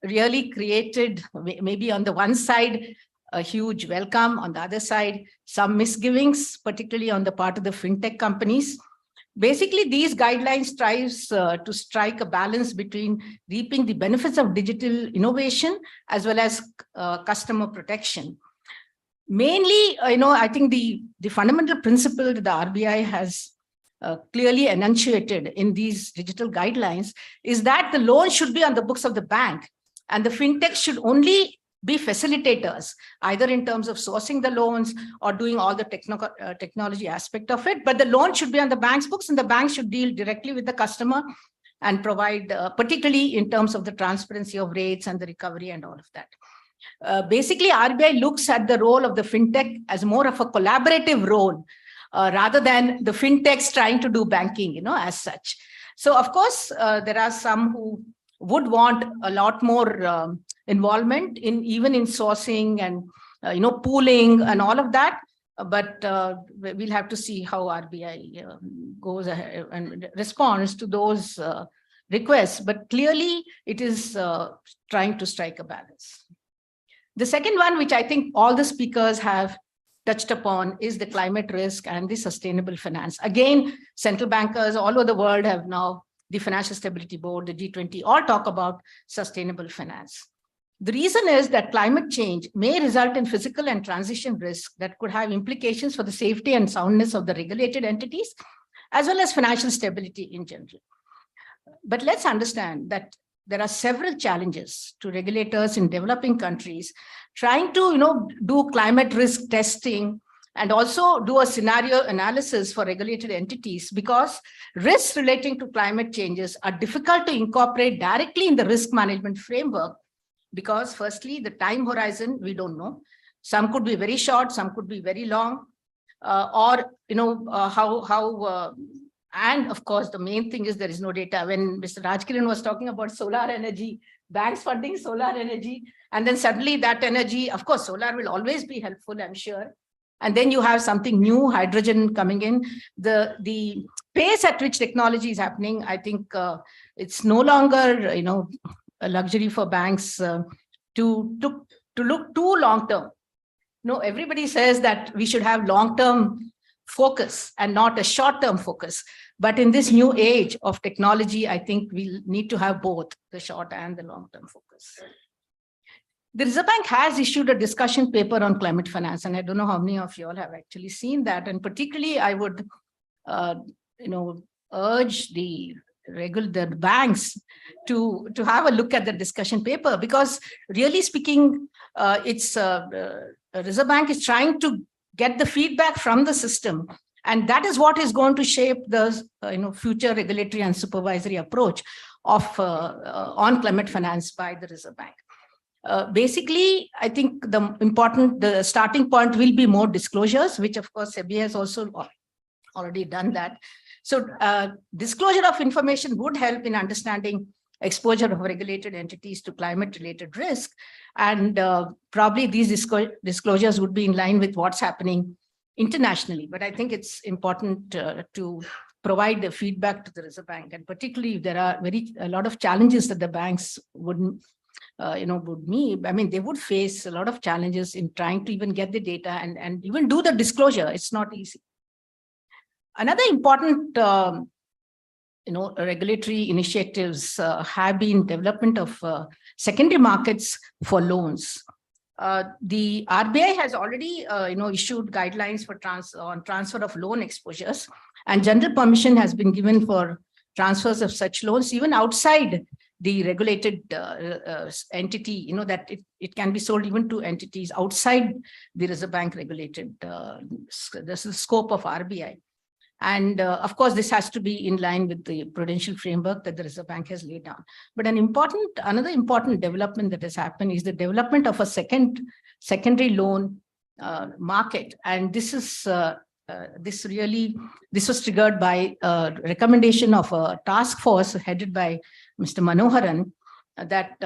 really created, maybe on the one side, a huge welcome, on the other side, some misgivings, particularly on the part of the fintech companies. Basically, these guidelines tries to strike a balance between reaping the benefits of digital innovation as well as customer protection. Mainly, I think the fundamental principle that the RBI has clearly enunciated in these digital guidelines is that the loan should be on the books of the bank, and the fintech should only be facilitators, either in terms of sourcing the loans or doing all the technology aspect of it. But the loan should be on the bank's books, and the bank should deal directly with the customer and provide, particularly in terms of the transparency of rates and the recovery and all of that. Basically, RBI looks at the role of the fintech as more of a collaborative role, rather than the fintechs trying to do banking, as such. So, of course, there are some who would want a lot more involvement even in sourcing and, pooling and all of that. But we'll have to see how RBI goes ahead and responds to those requests. But clearly, it is trying to strike a balance. The second one, which I think all the speakers have touched upon, is the climate risk and the sustainable finance. Again, central bankers all over the world have now, the Financial Stability Board, the G20, all talk about sustainable finance. The reason is that climate change may result in physical and transition risk that could have implications for the safety and soundness of the regulated entities, as well as financial stability in general. But let's understand that there are several challenges to regulators in developing countries trying to, do climate risk testing and also do a scenario analysis for regulated entities, because risks relating to climate changes are difficult to incorporate directly in the risk management framework, because firstly, the time horizon, we don't know. Some could be very short, some could be very long, and of course, the main thing is there is no data. When Mr. Rajkiran was talking about solar energy, banks funding solar energy, and then suddenly that energy, of course, solar will always be helpful, I'm sure. And then you have something new, hydrogen coming in. The pace at which technology is happening, I think it's no longer, a luxury for banks to look too long-term. Everybody says that we should have long-term focus and not a short-term focus. But in this new age of technology, I think we'll need to have both the short and the long-term focus. The Reserve Bank has issued a discussion paper on climate finance, and I don't know how many of you all have actually seen that. And particularly, I would, urge the banks to have a look at the discussion paper, because really speaking, Reserve Bank is trying to get the feedback from the system, and that is what is going to shape the future regulatory and supervisory approach of on climate finance by the Reserve Bank. Basically, I think the starting point will be more disclosures, which of course SEBI has also already done that. So disclosure of information would help in understanding exposure of regulated entities to climate-related risk. And probably these disclosures would be in line with what's happening internationally. But I think it's important to provide the feedback to the Reserve Bank. And particularly, there are a lot of challenges that the banks would meet. I mean, they would face a lot of challenges in trying to even get the data and even do the disclosure. It's not easy. Another important regulatory initiatives have been development of secondary markets for loans. The RBI has already issued guidelines for transfer of loan exposures, and general permission has been given for transfers of such loans even outside the regulated entity, that it can be sold even to entities outside the Reserve Bank regulated the scope of RBI. And of course, this has to be in line with the prudential framework that the Reserve Bank has laid down. But another important development that has happened is the development of a secondary loan market. And this is this was triggered by a recommendation of a task force headed by Mr. Manoharan that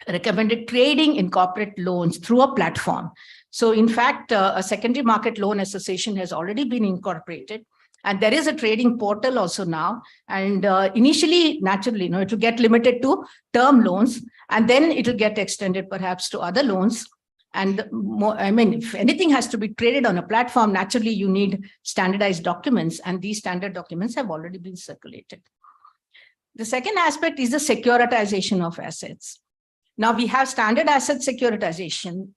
recommended trading in corporate loans through a platform. So in fact, a secondary market loan association has already been incorporated. And there is a trading portal also now. And initially, naturally, it will get limited to term loans, and then it will get extended perhaps to other loans. And more, I mean, if anything has to be traded on a platform, naturally, you need standardized documents, and these standard documents have already been circulated. The second aspect is the securitization of assets. Now we have standard asset securitization,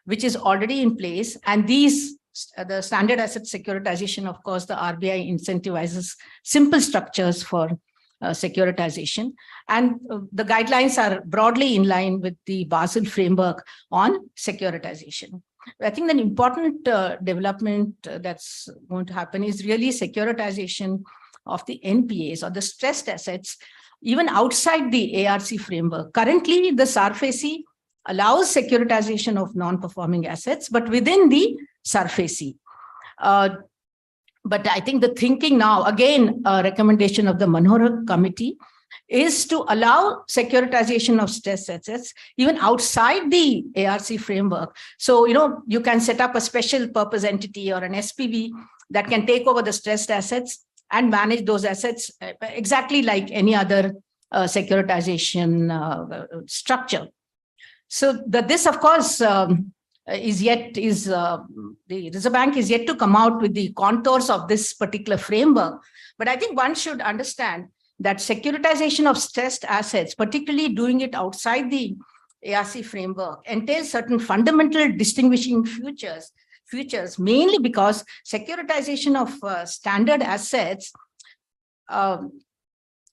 which is already in place, and the standard asset securitization, of course, the RBI incentivizes simple structures for securitization, and the guidelines are broadly in line with the Basel framework on securitization. I think an important development that's going to happen is really securitization of the NPAs or the stressed assets, even outside the ARC framework. Currently, the SARFAESI allows securitization of non-performing assets, but within the SARFAESI. But I think the thinking now, again, a recommendation of the Manohar Committee, is to allow securitization of stressed assets even outside the ARC framework. So, you can set up a special purpose entity or an SPV that can take over the stressed assets and manage those assets exactly like any other securitization structure. So this, of course, the Reserve Bank is yet to come out with the contours of this particular framework. But I think one should understand that securitization of stressed assets, particularly doing it outside the ARC framework, entails certain fundamental distinguishing features, mainly because securitization of standard assets, for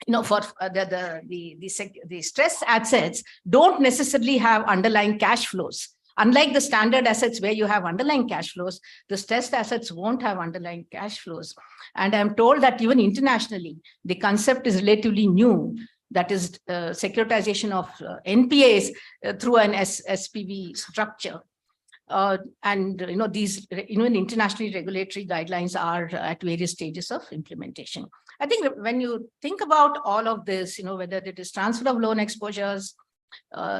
the stress assets don't necessarily have underlying cash flows. Unlike the standard assets where you have underlying cash flows, the stressed assets won't have underlying cash flows. And I'm told that even internationally, the concept is relatively new. That is securitization of NPAs through an SPV structure. These internationally regulatory guidelines are at various stages of implementation. I think when you think about all of this, whether it is transfer of loan exposures,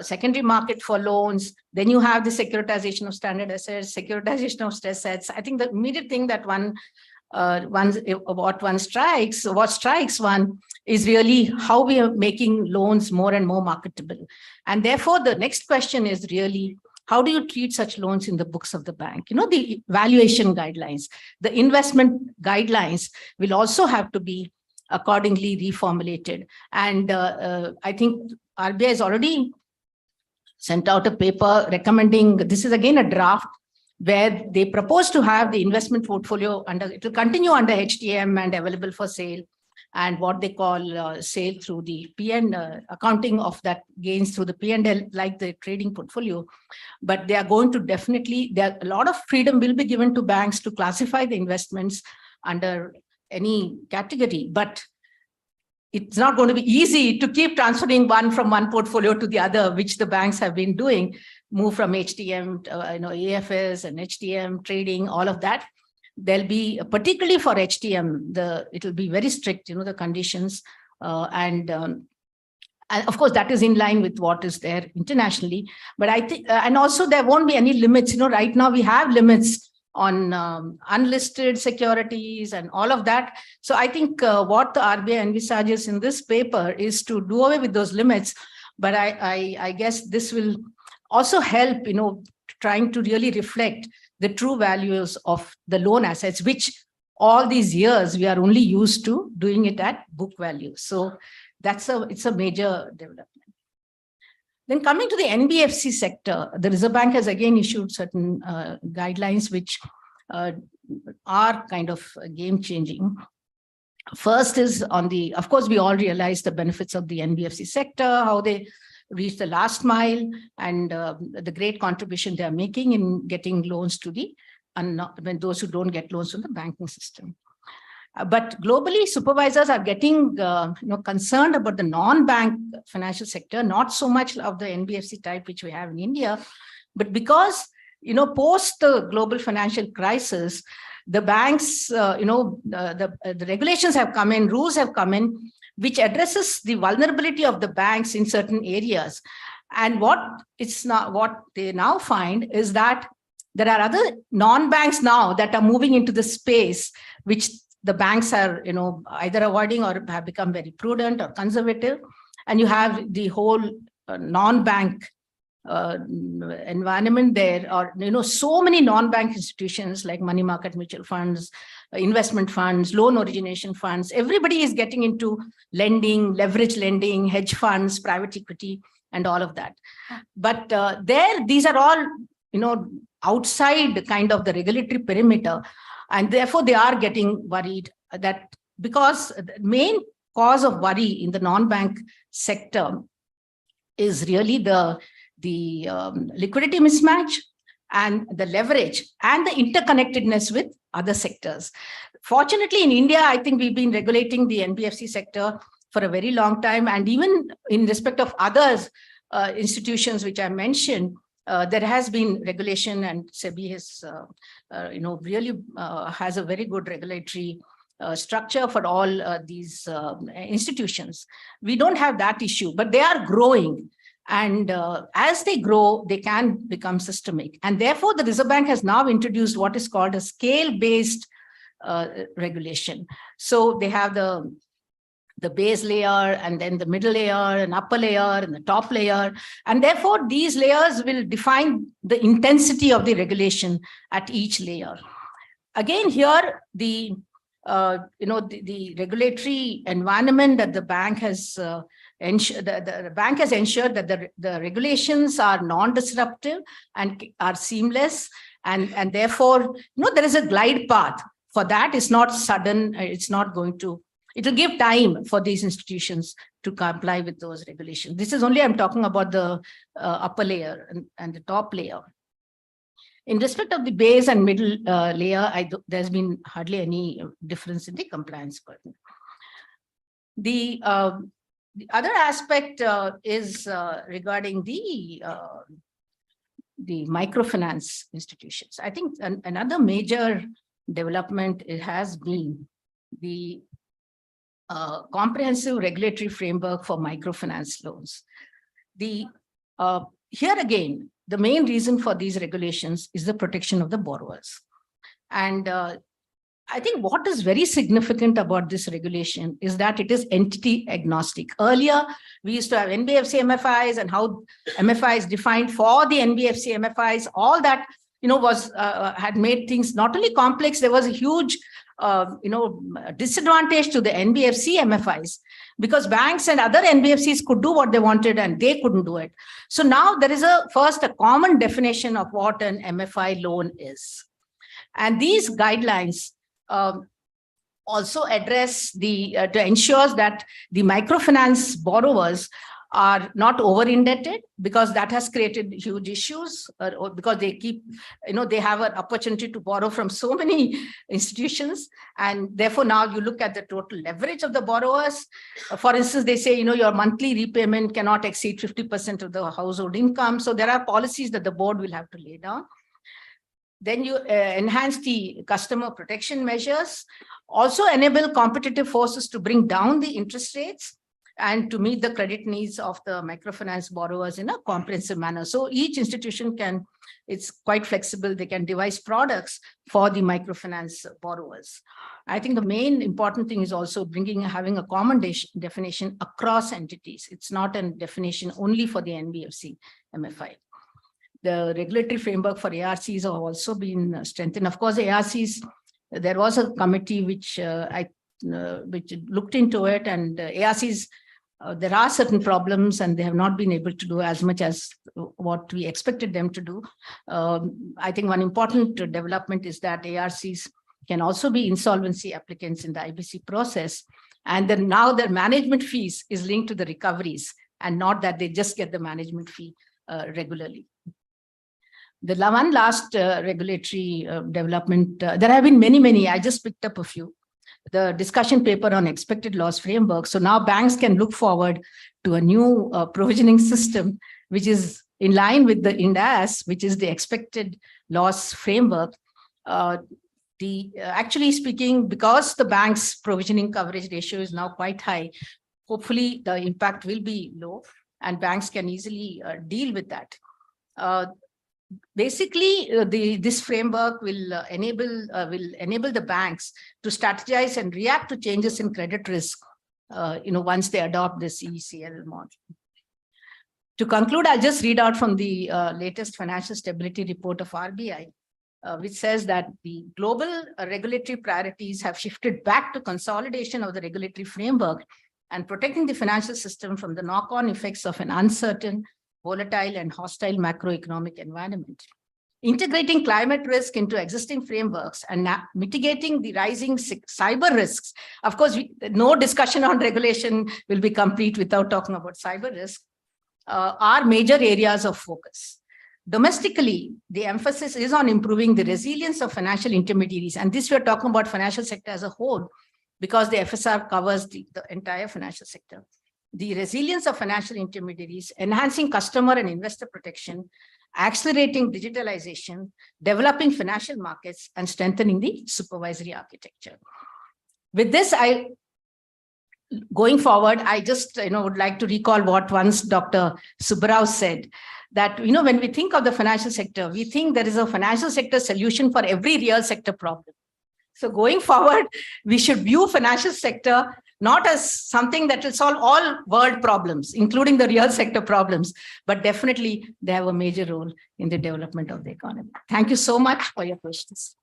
secondary market for loans, then you have the securitization of standard assets, securitization of stress assets. I think the immediate thing that what strikes one is really how we are making loans more and more marketable. And therefore, the next question is really, how do you treat such loans in the books of the bank? The valuation guidelines, the investment guidelines will also have to be accordingly reformulated. And I think RBI has already sent out a paper recommending, this is again a draft, where they propose to have the investment portfolio it will continue under HTM and available for sale, and what they call sale through the accounting of that gains through the P&L, like the trading portfolio. But they are going to a lot of freedom will be given to banks to classify the investments under any category, but it's not going to be easy to keep transferring from one portfolio to the other, which the banks have been doing, move from HTM to AFS and HTM trading, all of that. There'll be, particularly for HTM, it will be very strict, the conditions. And of course, that is in line with what is there internationally. But I think, and also there won't be any limits. Right now we have limits on unlisted securities and all of that. So I think what the RBI envisages in this paper is to do away with those limits. But I guess this will also help, trying to really reflect the true values of the loan assets, which all these years we are only used to doing it at book value. So it's a major development. Then coming to the NBFC sector, the Reserve Bank has again issued certain guidelines which are kind of game-changing. First is of course, we all realize the benefits of the NBFC sector, how they reach the last mile, and the great contribution they are making in getting loans to those who don't get loans from the banking system. But globally, supervisors are getting concerned about the non-bank financial sector, not so much of the NBFC type which we have in India, but because post the global financial crisis, the banks, the regulations have come in, rules have come in, which addresses the vulnerability of the banks in certain areas. And what they now find is that there are other non-banks now that are moving into the space, which the banks are, either avoiding or have become very prudent or conservative. And you have the whole non-bank environment there, or, so many non-bank institutions like money market mutual funds, investment funds, loan origination funds. Everybody is getting into lending, leverage lending, hedge funds, private equity, and all of that. But these are all, outside kind of the regulatory perimeter. And therefore, they are getting worried that because the main cause of worry in the non-bank sector is really the liquidity mismatch and the leverage and the interconnectedness with other sectors. Fortunately, in India, I think we've been regulating the NBFC sector for a very long time. And even in respect of others, institutions which I mentioned, there has been regulation, and SEBI has, really has a very good regulatory structure for all these institutions. We don't have that issue, but they are growing. And as they grow, they can become systemic. And therefore, the Reserve Bank has now introduced what is called a scale-based regulation. So they have the base layer, and then the middle layer, and upper layer, and the top layer. And therefore, these layers will define the intensity of the regulation at each layer. Again, here, the regulatory environment that the bank has the bank has ensured that the regulations are non-disruptive and are seamless, and therefore, there is a glide path for that. It's not sudden. It's not going to. It will give time for these institutions to comply with those regulations. This is only, I'm talking about the upper layer and the top layer. In respect of the base and middle layer, there's been hardly any difference in the compliance burden. The other aspect is regarding the microfinance institutions. I think another major development has been the comprehensive regulatory framework for microfinance loans. Here again, the main reason for these regulations is the protection of the borrowers. And I think what is very significant about this regulation is that it is entity agnostic. Earlier, we used to have NBFC MFIs and how MFI is defined for the NBFC MFIs. All that, was had made things not only complex, there was a huge disadvantage to the NBFC MFIs, because banks and other NBFCs could do what they wanted and they couldn't do it. So now there is first a common definition of what an MFI loan is. And these guidelines also address to ensure that the microfinance borrowers are not over-indebted, because that has created huge issues, or because they keep, they have an opportunity to borrow from so many institutions. And therefore, now you look at the total leverage of the borrowers. For instance, they say, your monthly repayment cannot exceed 50% of the household income. So there are policies that the board will have to lay down. Then you enhance the customer protection measures, also enable competitive forces to bring down the interest rates and to meet the credit needs of the microfinance borrowers in a comprehensive manner. So each institution it's quite flexible. They can devise products for the microfinance borrowers. I think the main important thing is also having a common definition across entities. It's not a definition only for the NBFC MFI. The regulatory framework for ARCs have also been strengthened. Of course, ARCs, there was a committee which looked into it, and ARCs, there are certain problems and they have not been able to do as much as what we expected them to do. I think one important development is that ARCs can also be insolvency applicants in the IBC process. And then now their management fees is linked to the recoveries, and not that they just get the management fee regularly. The one last regulatory development, there have been many, I just picked up a few. The discussion paper on expected loss framework. So now banks can look forward to a new provisioning system, which is in line with the IND AS, which is the expected loss framework. Actually speaking, because the bank's provisioning coverage ratio is now quite high, hopefully the impact will be low and banks can easily deal with that. Basically, this framework will enable the banks to strategize and react to changes in credit risk, once they adopt this ECL model. To conclude, I'll just read out from the latest financial stability report of RBI, which says that the global regulatory priorities have shifted back to consolidation of the regulatory framework and protecting the financial system from the knock-on effects of an uncertain, volatile, and hostile macroeconomic environment. Integrating climate risk into existing frameworks and mitigating the rising cyber risks. Of course, no discussion on regulation will be complete without talking about cyber risk, are major areas of focus. Domestically, the emphasis is on improving the resilience of financial intermediaries. And this we're talking about financial sector as a whole, because the FSR covers the entire financial sector. The resilience of financial intermediaries, enhancing customer and investor protection, accelerating digitalization, developing financial markets, and strengthening the supervisory architecture. With this, going forward, I just would like to recall what once Dr. Subbarao said, that when we think of the financial sector, we think there is a financial sector solution for every real sector problem. So going forward, we should view financial sector not as something that will solve all world problems, including the real sector problems, but definitely they have a major role in the development of the economy. Thank you so much for your questions.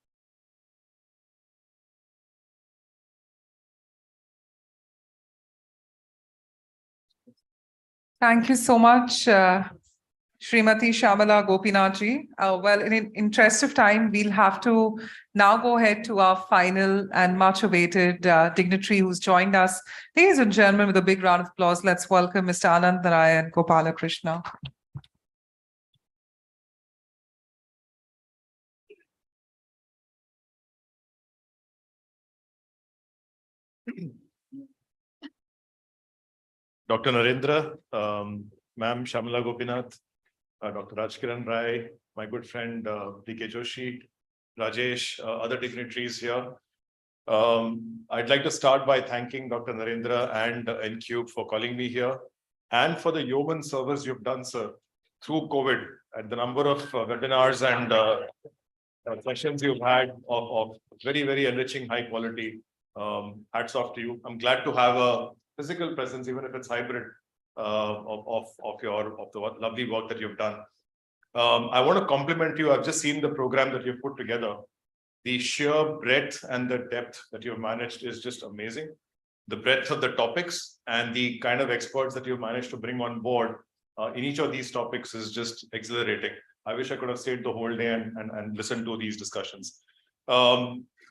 Thank you so much, Srimati Shyamala Gopinathji. Well, in interest of time, we'll have to now go ahead to our final and much awaited dignitary who's joined us. Ladies and gentlemen, with a big round of applause, let's welcome Mr. Anand Narayan Gopalakrishna. Dr. Narendra, Ma'am Shyamala Gopinath, Dr. Rajkiran Rai, my good friend D.K. Joshi, Rajesh, other dignitaries here. I'd like to start by thanking Dr. Narendra and N-Cube for calling me here and for the yeoman service you've done, sir, through COVID and the number of webinars and sessions you've had of very, very enriching, high quality. Hats off to you. I'm glad to have a physical presence, even if it's hybrid, of the lovely work that you've done. I want to compliment you. I've just seen the program that you've put together. The sheer breadth and the depth that you've managed is just amazing. The breadth of the topics and the kind of experts that you've managed to bring on board in each of these topics is just exhilarating. I wish I could have stayed the whole day and listened to these discussions.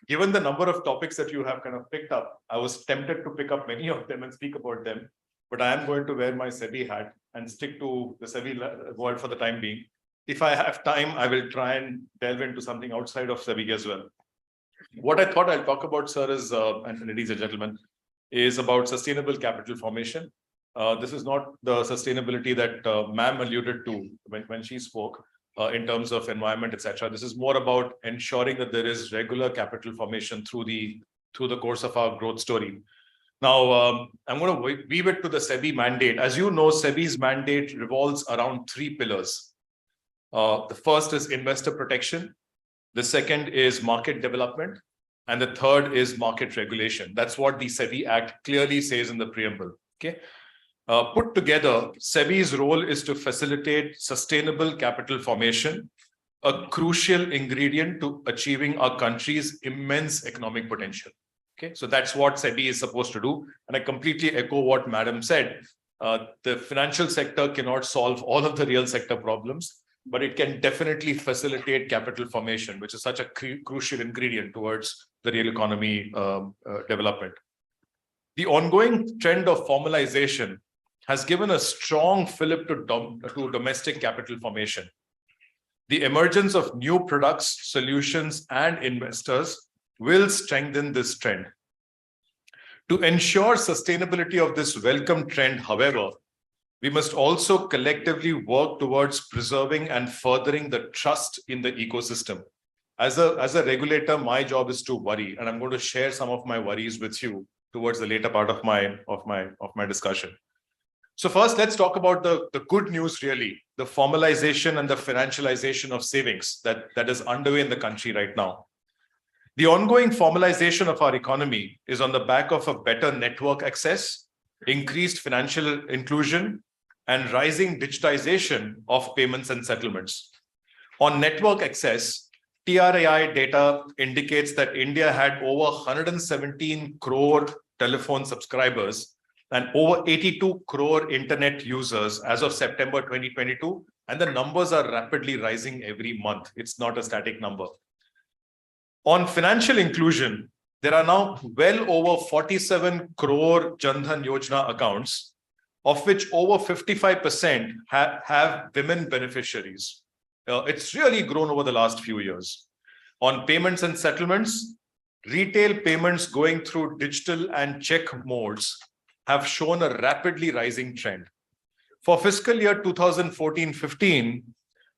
Given the number of topics that you have kind of picked up, I was tempted to pick up many of them and speak about them, but I am going to wear my SEBI hat and stick to the SEBI world for the time being. If I have time, I will try and delve into something outside of SEBI as well. What I thought I'll talk about, sir, is, and ladies and gentlemen, is about sustainable capital formation. This is not the sustainability that ma'am alluded to when she spoke. In terms of environment, etc. This is more about ensuring that there is regular capital formation through the course of our growth story. Now, I'm going to weave it to the SEBI mandate. As you know, SEBI's mandate revolves around three pillars. The first is investor protection. The second is market development. And the third is market regulation. That's what the SEBI Act clearly says in the preamble. Okay. Put together, SEBI's role is to facilitate sustainable capital formation, a crucial ingredient to achieving our country's immense economic potential. Okay, so that's what SEBI is supposed to do. And I completely echo what Madam said. The financial sector cannot solve all of the real sector problems, but it can definitely facilitate capital formation, which is such a crucial ingredient towards the real economy development. The ongoing trend of formalization has given a strong fillip to domestic capital formation. The emergence of new products, solutions, and investors will strengthen this trend. To ensure sustainability of this welcome trend, however, we must also collectively work towards preserving and furthering the trust in the ecosystem. as a regulator, my job is to worry, and I'm going to share some of my worries with you towards the later part of my discussion. So first, let's talk about the good news, really, the formalization and the financialization of savings that is underway in the country right now. The ongoing formalization of our economy is on the back of a better network access, increased financial inclusion, and rising digitization of payments and settlements. On network access, TRAI data indicates that India had over 117 crore telephone subscribers and over 82 crore internet users as of September 2022. And the numbers are rapidly rising every month. It's not a static number. On financial inclusion, there are now well over 47 crore Jan Dhan Yojana accounts, of which over 55% have women beneficiaries. It's really grown over the last few years. On payments and settlements, retail payments going through digital and check modes have shown a rapidly rising trend. For fiscal year 2014-15,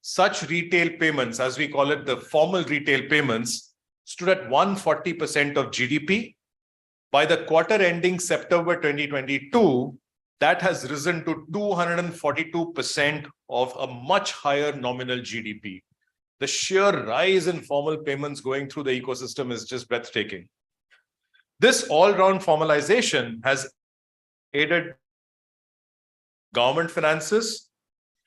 such retail payments, as we call it, the formal retail payments, stood at 140% of GDP. By the quarter ending September 2022, that has risen to 242% of a much higher nominal GDP. The sheer rise in formal payments going through the ecosystem is just breathtaking. This all-round formalization has aided government finances,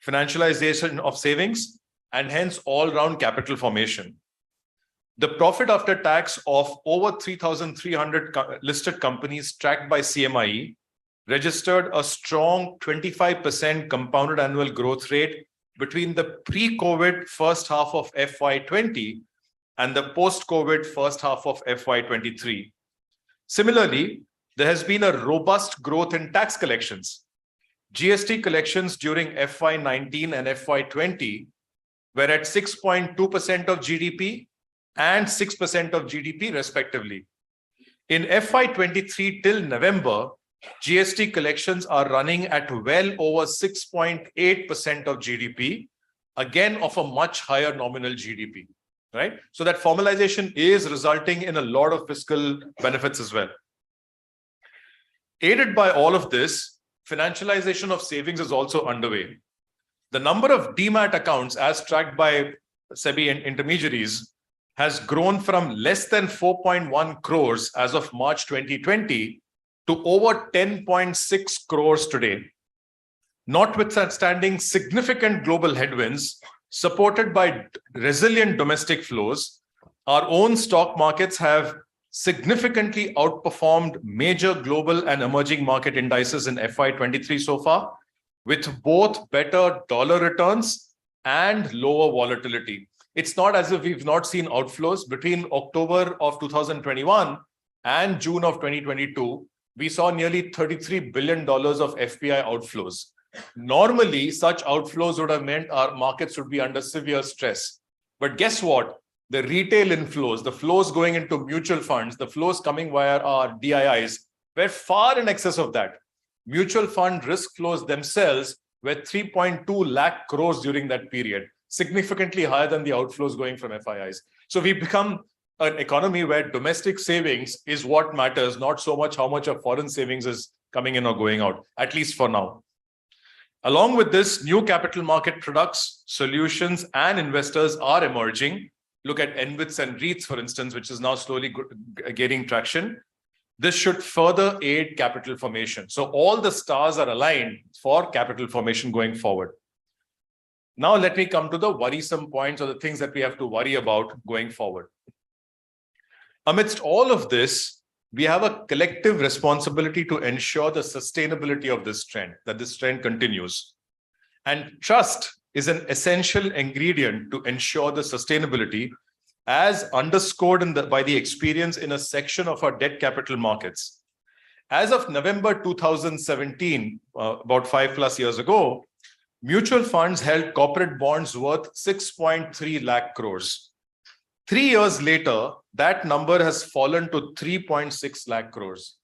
financialization of savings, and hence all-round capital formation. The profit after tax of over 3,300 listed companies tracked by CMIE registered a strong 25% compounded annual growth rate between the pre-COVID first half of FY20 and the post-COVID first half of FY23. Similarly, there has been a robust growth in tax collections. GST collections during FY19 and FY20 were at 6.2% of GDP and 6% of GDP respectively. In FY23 till November, GST collections are running at well over 6.8% of GDP, again of a much higher nominal GDP, right? So that formalization is resulting in a lot of fiscal benefits as well. Aided by all of this, financialization of savings is also underway. The number of Demat accounts as tracked by SEBI and intermediaries has grown from less than 4.1 crores as of March 2020 to over 10.6 crores today. Notwithstanding significant global headwinds, supported by resilient domestic flows, our own stock markets have significantly outperformed major global and emerging market indices in FY23 so far, with both better dollar returns and lower volatility. It's not as if we've not seen outflows. Between October of 2021 and June of 2022, we saw nearly $33 billion of FPI outflows. Normally, such outflows would have meant our markets would be under severe stress. But guess what? The retail inflows, the flows going into mutual funds, the flows coming via our DIIs were far in excess of that. Mutual fund risk flows themselves were 3.2 lakh crores during that period, significantly higher than the outflows going from FIIs. So we've become an economy where domestic savings is what matters, not so much how much of foreign savings is coming in or going out, at least for now. Along with this, new capital market products, solutions, and investors are emerging. Look at NWITs and REITs, for instance, which is now slowly gaining traction. This should further aid capital formation. So all the stars are aligned for capital formation going forward. Now let me come to the worrisome points or the things that we have to worry about going forward. Amidst all of this, we have a collective responsibility to ensure the sustainability of this trend, that this trend continues. And trust is an essential ingredient to ensure the sustainability, as underscored by the experience in a section of our debt capital markets. As of November 2017, about 5+ years ago, mutual funds held corporate bonds worth 6.3 lakh crores. 3 years later, that number has fallen to 3.6 lakh crores.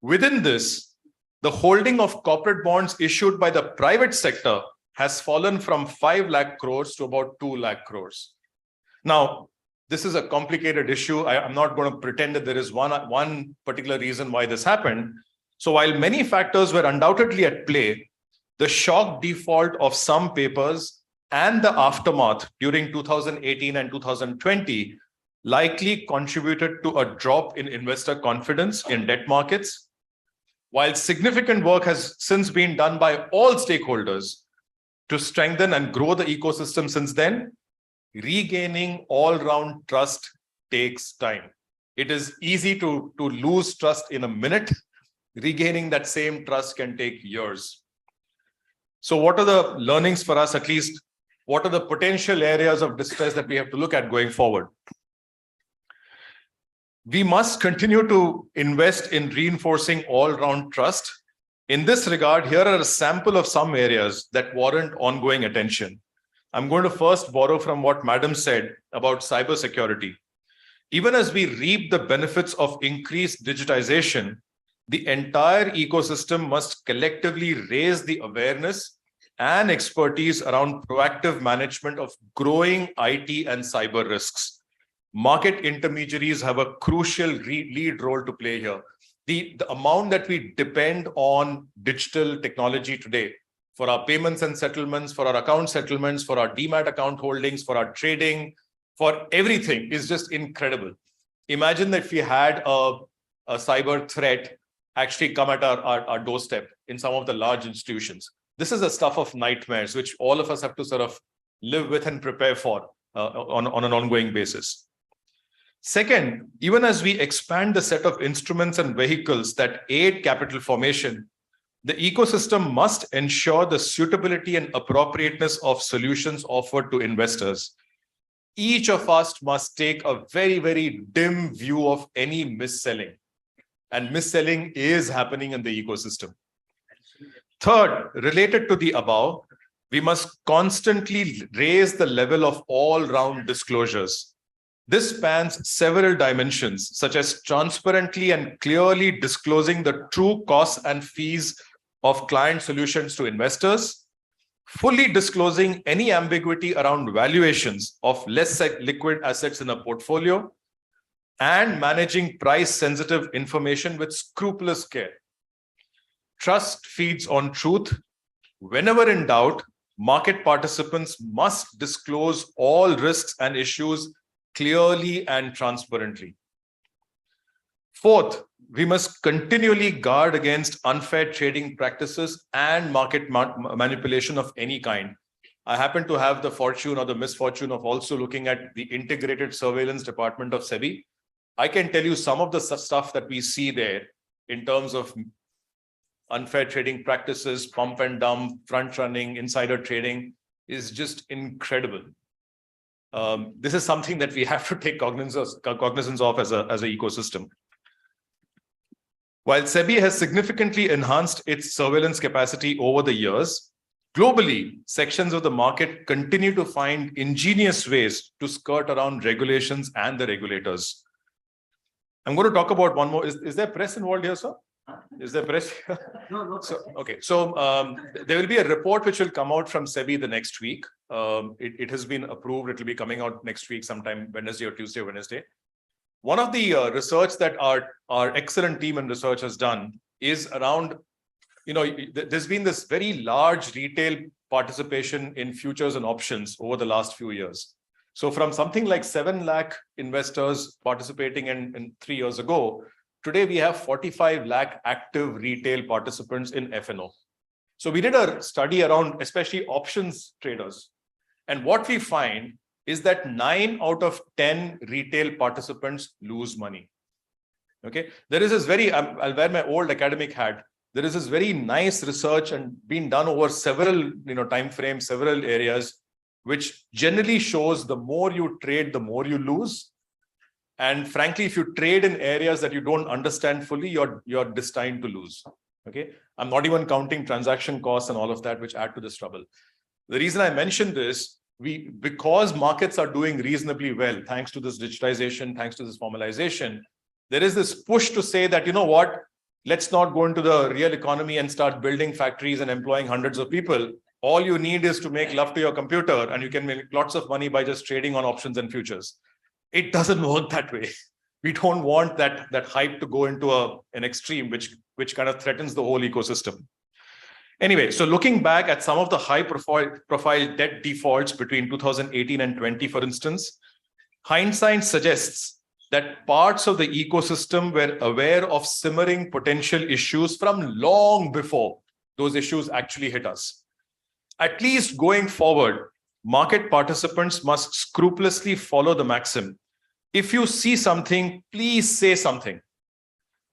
Within this, the holding of corporate bonds issued by the private sector has fallen from 5 lakh crores to about 2 lakh crores. Now, This is a complicated issue. I'm not going to pretend that there is one particular reason why this happened. So while many factors were undoubtedly at play, the shock default of some papers and the aftermath during 2018 and 2020 likely contributed to a drop in investor confidence in debt markets. While significant work has since been done by all stakeholders to strengthen and grow the ecosystem since then, regaining all-round trust takes time. It is easy to lose trust in a minute. Regaining that same trust can take years. So what are the learnings for us, at least? What are the potential areas of distress that we have to look at going forward? We must continue to invest in reinforcing all-round trust. In this regard, here are a sample of some areas that warrant ongoing attention. I'm going to first borrow from what Madam said about cybersecurity. Even as we reap the benefits of increased digitization, the entire ecosystem must collectively raise the awareness and expertise around proactive management of growing IT and cyber risks. Market intermediaries have a crucial lead role to play here. The amount that we depend on digital technology today for our payments and settlements, for our account settlements, for our demat account holdings, for our trading, for everything is just incredible. Imagine that if we had a cyber threat actually come at our doorstep in some of the large institutions. This is the stuff of nightmares, which all of us have to sort of live with and prepare for on an ongoing basis. Second, even as we expand the set of instruments and vehicles that aid capital formation, the ecosystem must ensure the suitability and appropriateness of solutions offered to investors. Each of us must take a very, very dim view of any mis-selling. And mis-selling is happening in the ecosystem. Third, related to the above, we must constantly raise the level of all-round disclosures. This spans several dimensions, such as transparently and clearly disclosing the true costs and fees of client solutions to investors, fully disclosing any ambiguity around valuations of less liquid assets in a portfolio, and managing price-sensitive information with scrupulous care. Trust feeds on truth. Whenever in doubt, market participants must disclose all risks and issues clearly and transparently. Fourth, we must continually guard against unfair trading practices and market manipulation of any kind. I happen to have the fortune or the misfortune of also looking at the integrated surveillance department of SEBI. I can tell you some of the stuff that we see there in terms of unfair trading practices, pump and dump, front running, insider trading is just incredible. This is something that we have to take cognizance of as an ecosystem. While SEBI has significantly enhanced its surveillance capacity over the years, globally, sections of the market continue to find ingenious ways to skirt around regulations and the regulators. I'm going to talk about one more. Is there press involved here, sir? Is there press? No. So, okay. So there will be a report which will come out from SEBI the next week. It has been approved. It will be coming out next week, sometime Wednesday or Tuesday or Wednesday. One of the research that our excellent team in research has done is around, there's been this very large retail participation in futures and options over the last few years. So from something like 7 lakh investors participating in 3 years ago, today we have 45 lakh active retail participants in F&O. So we did a study around especially options traders. And what we find is that 9 out of 10 retail participants lose money. Okay, there is this I'll wear my old academic hat. There is this very nice research and been done over several time frames, several areas, which generally shows the more you trade, the more you lose. And frankly, if you trade in areas that you don't understand fully, you're destined to lose. Okay, I'm not even counting transaction costs and all of that, which add to this trouble. The reason I mention this, because markets are doing reasonably well, thanks to this digitization, thanks to this formalization, there is this push to say that, let's not go into the real economy and start building factories and employing hundreds of people. All you need is to make love to your computer and you can make lots of money by just trading on options and futures. It doesn't work that way. We don't want that hype to go into an extreme, which kind of threatens the whole ecosystem. Anyway, so looking back at some of the high profile debt defaults between 2018 and 20, for instance, hindsight suggests that parts of the ecosystem were aware of simmering potential issues from long before those issues actually hit us. At least going forward, market participants must scrupulously follow the maxim: if you see something, please say something.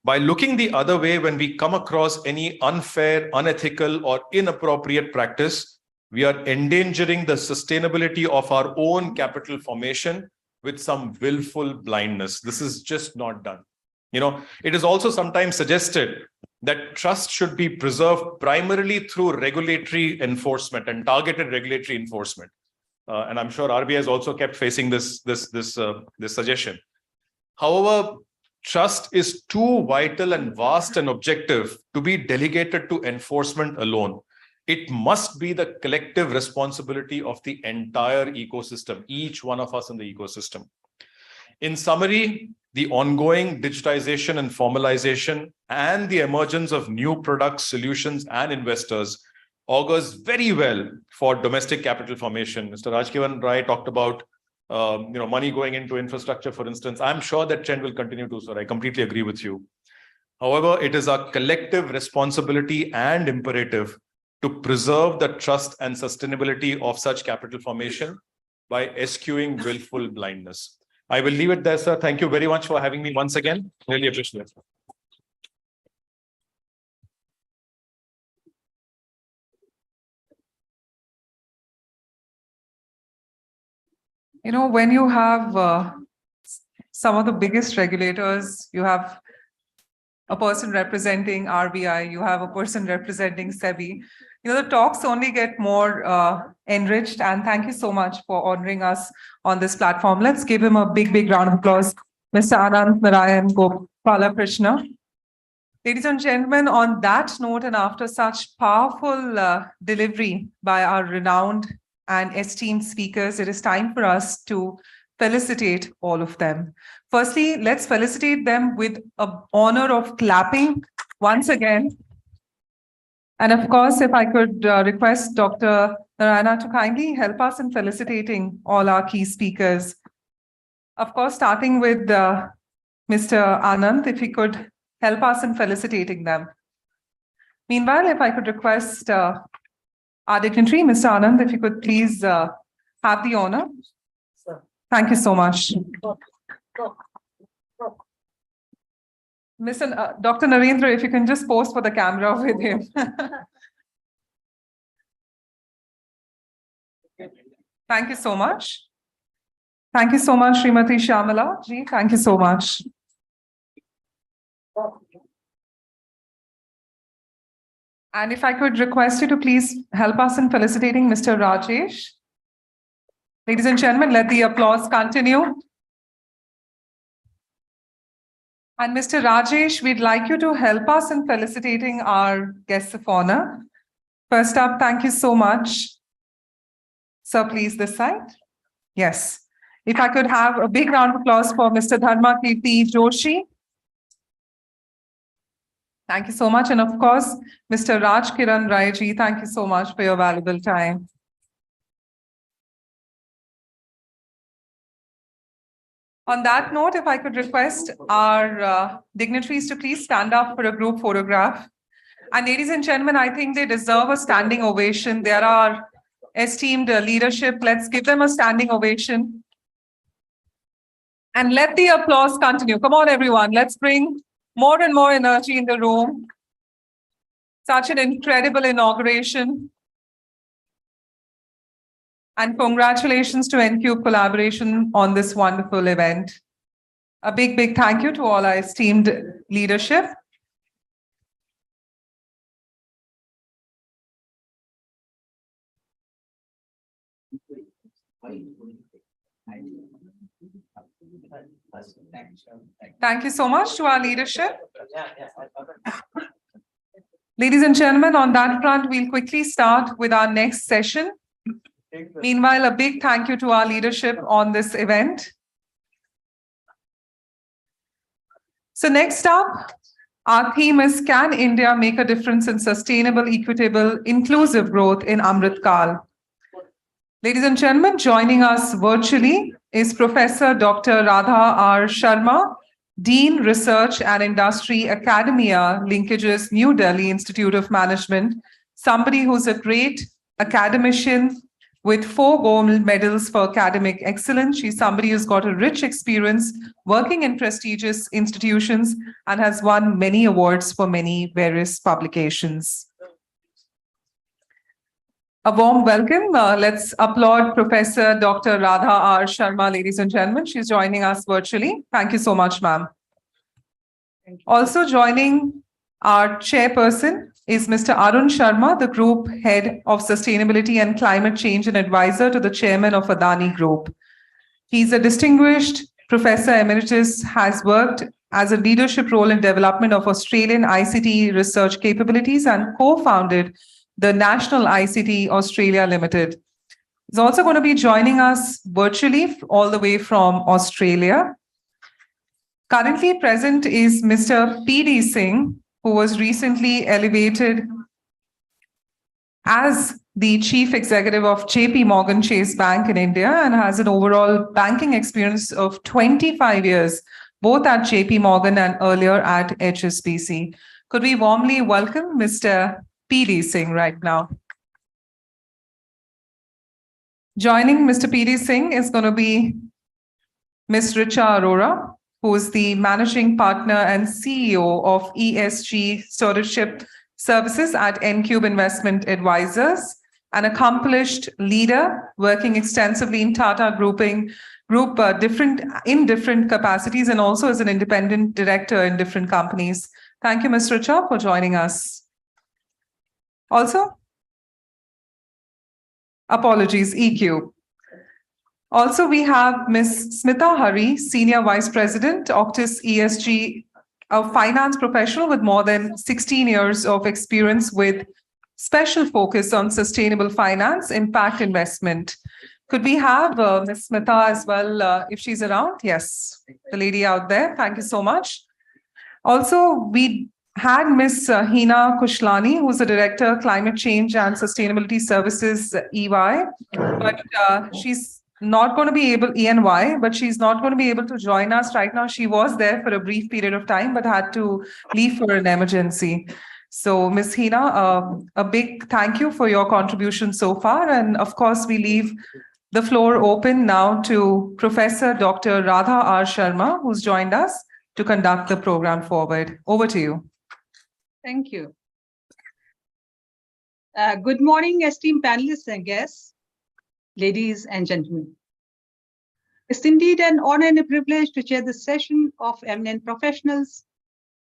By looking the other way when we come across any unfair, unethical, or inappropriate practice, we are endangering the sustainability of our own capital formation with some willful blindness. This is just not done. It is also sometimes suggested that trust should be preserved primarily through regulatory enforcement and targeted regulatory enforcement. And I'm sure RBI has also kept facing this suggestion. However, trust is too vital and vast an objective to be delegated to enforcement alone. It must be the collective responsibility of the entire ecosystem, each one of us in the ecosystem. In summary, the ongoing digitization and formalization and the emergence of new products, solutions, and investors augurs very well for domestic capital formation. Mr. Rajkiran Rai talked about money going into infrastructure, for instance. I'm sure that trend will continue to, sir. I completely agree with you. However, it is our collective responsibility and imperative to preserve the trust and sustainability of such capital formation by eschewing willful blindness. I will leave it there, sir. Thank you very much for having me once again. Really appreciate it. When you have some of the biggest regulators, you have a person representing RBI, you have a person representing SEBI, the talks only get more enriched. And thank you so much for honoring us on this platform. Let's give him a big, big round of applause. Mr. Anant Narayan Gopalakrishna. Ladies and gentlemen, on that note, and after such powerful delivery by our renowned and esteemed speakers, it is time for us to felicitate all of them. Firstly, let's felicitate them with an honor of clapping once again. And of course, if I could request Dr. Narayana to kindly help us in felicitating all our key speakers. Of course, starting with Mr. Anand, if he could help us in felicitating them. Meanwhile, if I could request our dignitary, Mr. Anand, if you could please have the honor. Thank you so much. Dr. Narendra, if you can just pose for the camera with him. Thank you so much. Thank you so much, Srimati Shyamala ji. Thank you so much. And if I could request you to please help us in felicitating Mr. Rajesh. Ladies and gentlemen, let the applause continue. And Mr. Rajesh, we'd like you to help us in felicitating our guests of honor. First up, thank you so much. Sir, please, this side. Yes. If I could have a big round of applause for Mr. Dharma Kirti Joshi. Thank you so much. And of course, Mr. Rajkiran Rai ji, thank you so much for your valuable time. On that note, if I could request our dignitaries to please stand up for a group photograph. And ladies and gentlemen, I think they deserve a standing ovation. They are our esteemed leadership. Let's give them a standing ovation. And let the applause continue. Come on, everyone. Let's bring more and more energy in the room. Such an incredible inauguration. And congratulations to N-Cube Collaboration on this wonderful event. A big, big thank you to all our esteemed leadership. Thank you so much to our leadership. Ladies and gentlemen, on that front, we'll quickly start with our next session. Meanwhile, a big thank you to our leadership on this event. So next up, our theme is Can India Make a Difference in Sustainable, Equitable, Inclusive Growth in Amrit Kal? Ladies and gentlemen, joining us virtually is Professor Dr. Radha R. Sharma, Dean, Research and Industry, Academia, Linkages, New Delhi Institute of Management, somebody who's a great academician with 4 gold medals for academic excellence. She's somebody who's got a rich experience working in prestigious institutions and has won many awards for many various publications. A warm welcome. Let's applaud Professor Dr. Radha R. Sharma, ladies and gentlemen. She's joining us virtually. Thank you so much, ma'am. Also joining our chairperson is Mr. Arun Sharma, the Group Head of Sustainability and Climate Change and Advisor to the Chairman of Adani Group. He's a distinguished Professor Emeritus, has worked as a leadership role in development of Australian ICT research capabilities and co-founded the National ICT Australia Limited. He's also going to be joining us virtually all the way from Australia. Currently present is Mr. P.D. Singh, who was recently elevated as the Chief Executive of JP Morgan Chase Bank in India and has an overall banking experience of 25 years, both at JP Morgan and earlier at HSBC. Could we warmly welcome Mr. P.D. Singh right now? Joining Mr. P.D. Singh is going to be Ms. Richa Arora, who is the Managing Partner and CEO of ESG Stewardship Services at N-Cube Investment Advisors, an accomplished leader working extensively in Tata Group in different capacities and also as an independent director in different companies. Thank you, Ms. Richa, for joining us. Also, apologies, EQ. Also, we have Ms. Smita Hari, Senior Vice President, Octus ESG, a finance professional with more than 16 years of experience with special focus on sustainable finance, impact investment. Could we have Ms. Smita as well, if she's around? Yes, the lady out there. Thank you so much. Also, we had Ms. Hina Kushlani, who's the Director, Climate Change and Sustainability Services, EY, but she's not going to be able, ENY, but she's not going to be able to join us right now. She was there for a brief period of time, but had to leave for an emergency. So Ms. Hina, a big thank you for your contribution so far. And of course, we leave the floor open now to Professor Dr. Radha R. Sharma, who's joined us to conduct the program forward. Over to you. Thank you. Good morning, esteemed panelists and guests, ladies and gentlemen. It's indeed an honor and a privilege to chair this session of eminent professionals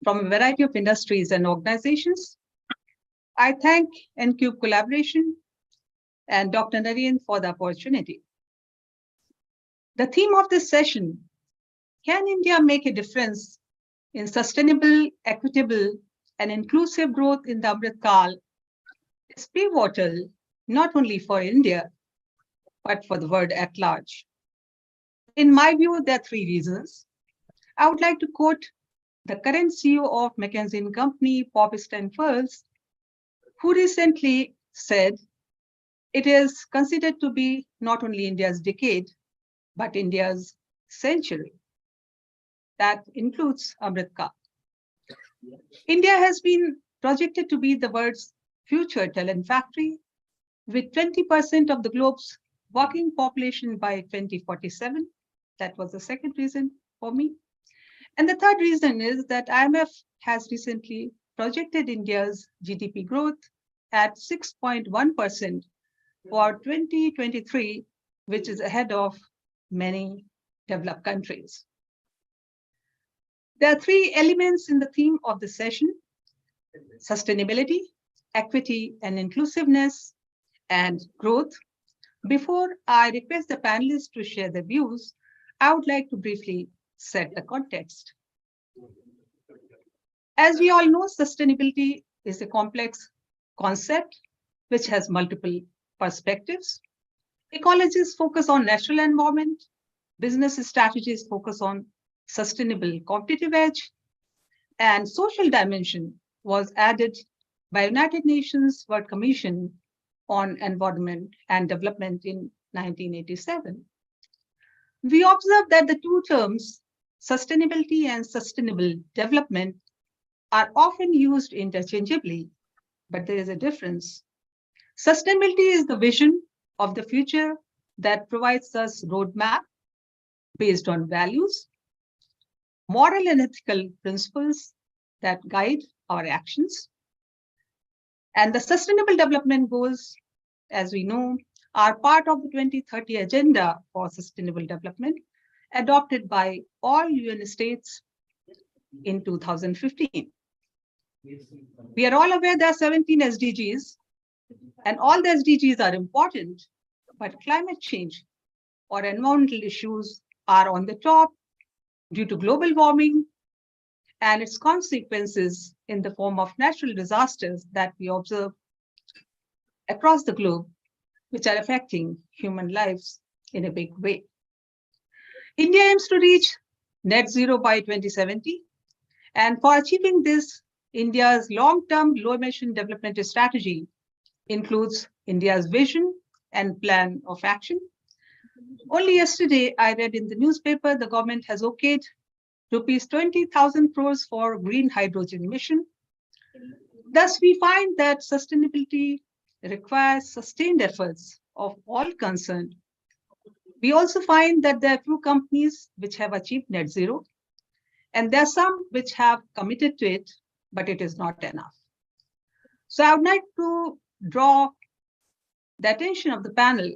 from a variety of industries and organizations. I thank N-Cube Collaboration and Dr. Naren for the opportunity. The theme of this session, Can India Make a Difference in Sustainable, Equitable, and Inclusive Growth in the Amrit Kal, is pivotal not only for India, but for the world at large. In my view, there are 3 reasons. I would like to quote the current CEO of McKinsey & Company, Bob Stanfels, who recently said, it is considered to be not only India's decade, but India's century. That includes Amrit Kal. India has been projected to be the world's future talent factory, with 20% of the globe's working population by 2047. That was the second reason for me. And the third reason is that IMF has recently projected India's GDP growth at 6.1% for 2023, which is ahead of many developed countries. There are 3 elements in the theme of the session: sustainability, equity and inclusiveness, and growth. Before I request the panelists to share their views, I would like to briefly set the context. As we all know, sustainability is a complex concept which has multiple perspectives. Ecologists focus on natural environment, business strategies focus on sustainable competitive edge, and social dimension was added by United Nations World Commission on Environment and Development in 1987. We observe that the two terms, sustainability and sustainable development, are often used interchangeably, but there is a difference. Sustainability is the vision of the future that provides us roadmap based on values, moral and ethical principles that guide our actions. And the Sustainable Development Goals, as we know, are part of the 2030 Agenda for Sustainable Development, adopted by all UN states in 2015. We are all aware there are 17 SDGs, and all the SDGs are important, but climate change or environmental issues are on the top due to global warming and its consequences in the form of natural disasters that we observe across the globe, which are affecting human lives in a big way. India aims to reach net zero by 2070. And for achieving this, India's long-term low-emission development strategy includes India's vision and plan of action. Only yesterday, I read in the newspaper, the government has okayed rupees 20,000 crores for green hydrogen mission. Thus, we find that sustainability requires sustained efforts of all concerned. We also find that there are few companies which have achieved net zero, and there are some which have committed to it, but it is not enough. So I would like to draw the attention of the panel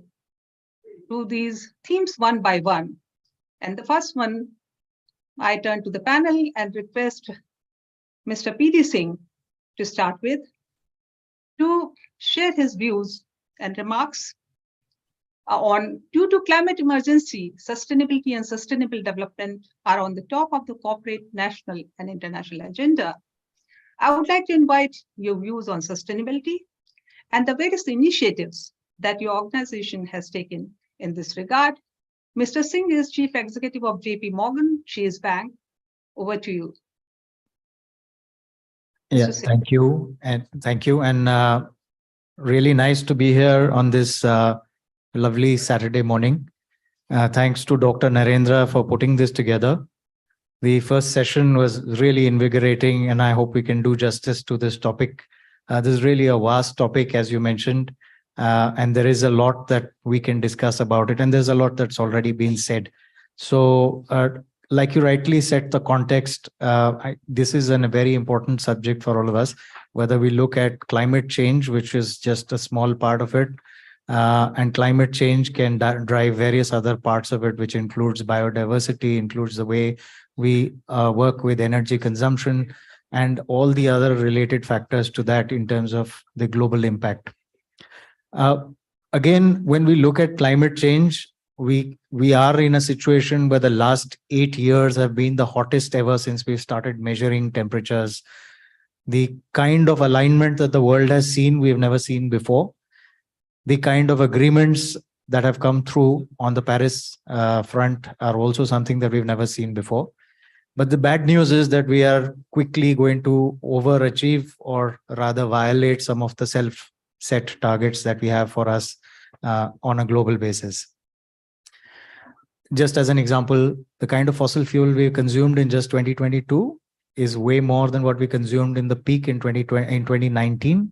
to these themes one by one. And the first one, I turn to the panel and request Mr. P.D. Singh to start with, to share his views and remarks on, due to climate emergency, sustainability and sustainable development are on the top of the corporate, national and international agenda. I would like to invite your views on sustainability and the various initiatives that your organization has taken in this regard. Mr. Singh is Chief Executive of JP Morgan Chase Bank. Over to you. Yeah, thank you. And really nice to be here on this lovely Saturday morning. Thanks to Dr. Narendra for putting this together. The first session was really invigorating, and I hope we can do justice to this topic. This is really a vast topic, as you mentioned, and there is a lot that we can discuss about it, and there's a lot that's already been said. So, like you rightly set the context, this is a very important subject for all of us, whether we look at climate change, which is just a small part of it, and climate change can drive various other parts of it, which includes biodiversity, includes the way we work with energy consumption, and all the other related factors to that in terms of the global impact. Again, when we look at climate change, we are in a situation where the last 8 years have been the hottest ever since we started measuring temperatures. The kind of alignment that the world has seen, we've never seen before. The kind of agreements that have come through on the Paris front are also something that we've never seen before. But the bad news is that we are quickly going to overachieve, or rather violate, some of the self-set targets that we have for us on a global basis. Just as an example, the kind of fossil fuel we consumed in just 2022 is way more than what we consumed in the peak in 2019.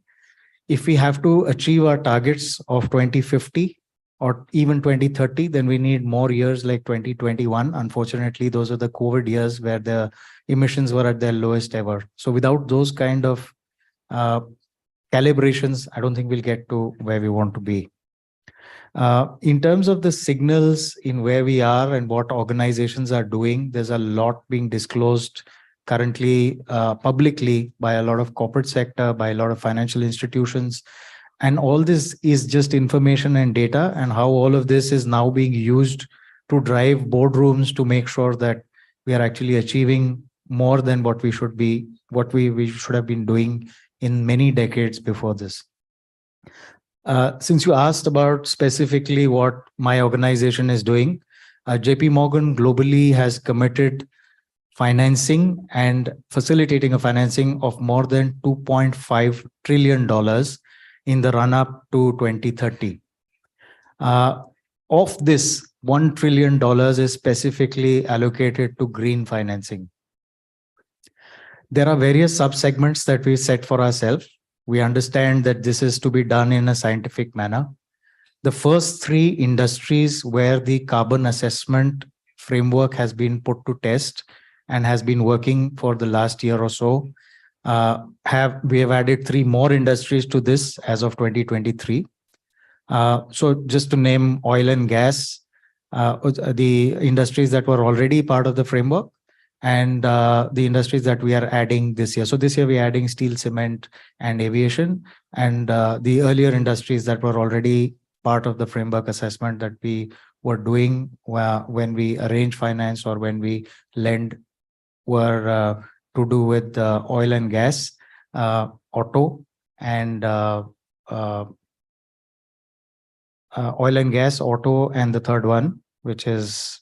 If we have to achieve our targets of 2050 or even 2030, then we need more years like 2021. Unfortunately, those are the COVID years where the emissions were at their lowest ever. So without those kind of calibrations, I don't think we'll get to where we want to be. In terms of the signals in where we are and what organizations are doing, there's a lot being disclosed currently publicly by a lot of corporate sector, by a lot of financial institutions. And all this is just information and data, and how all of this is now being used to drive boardrooms to make sure that we are actually achieving more than what we should be, what we should have been doing in many decades before this. Since you asked about specifically what my organization is doing, JP Morgan globally has committed financing and facilitating a financing of more than $2.5 trillion in the run-up to 2030. Of this, $1 trillion is specifically allocated to green financing. There are various sub-segments that we set for ourselves. We understand that this is to be done in a scientific manner. The first three industries where the carbon assessment framework has been put to test and has been working for the last year or so, we have added 3 more industries to this as of 2023. So just to name oil and gas, the industries that were already part of the framework, and the industries that we are adding this year. So this year we are adding steel, cement, and aviation, and the earlier industries that were already part of the framework assessment that we were doing when we arrange finance or when we lend were to do with oil and gas, auto, and oil and gas, auto, and the third one, which is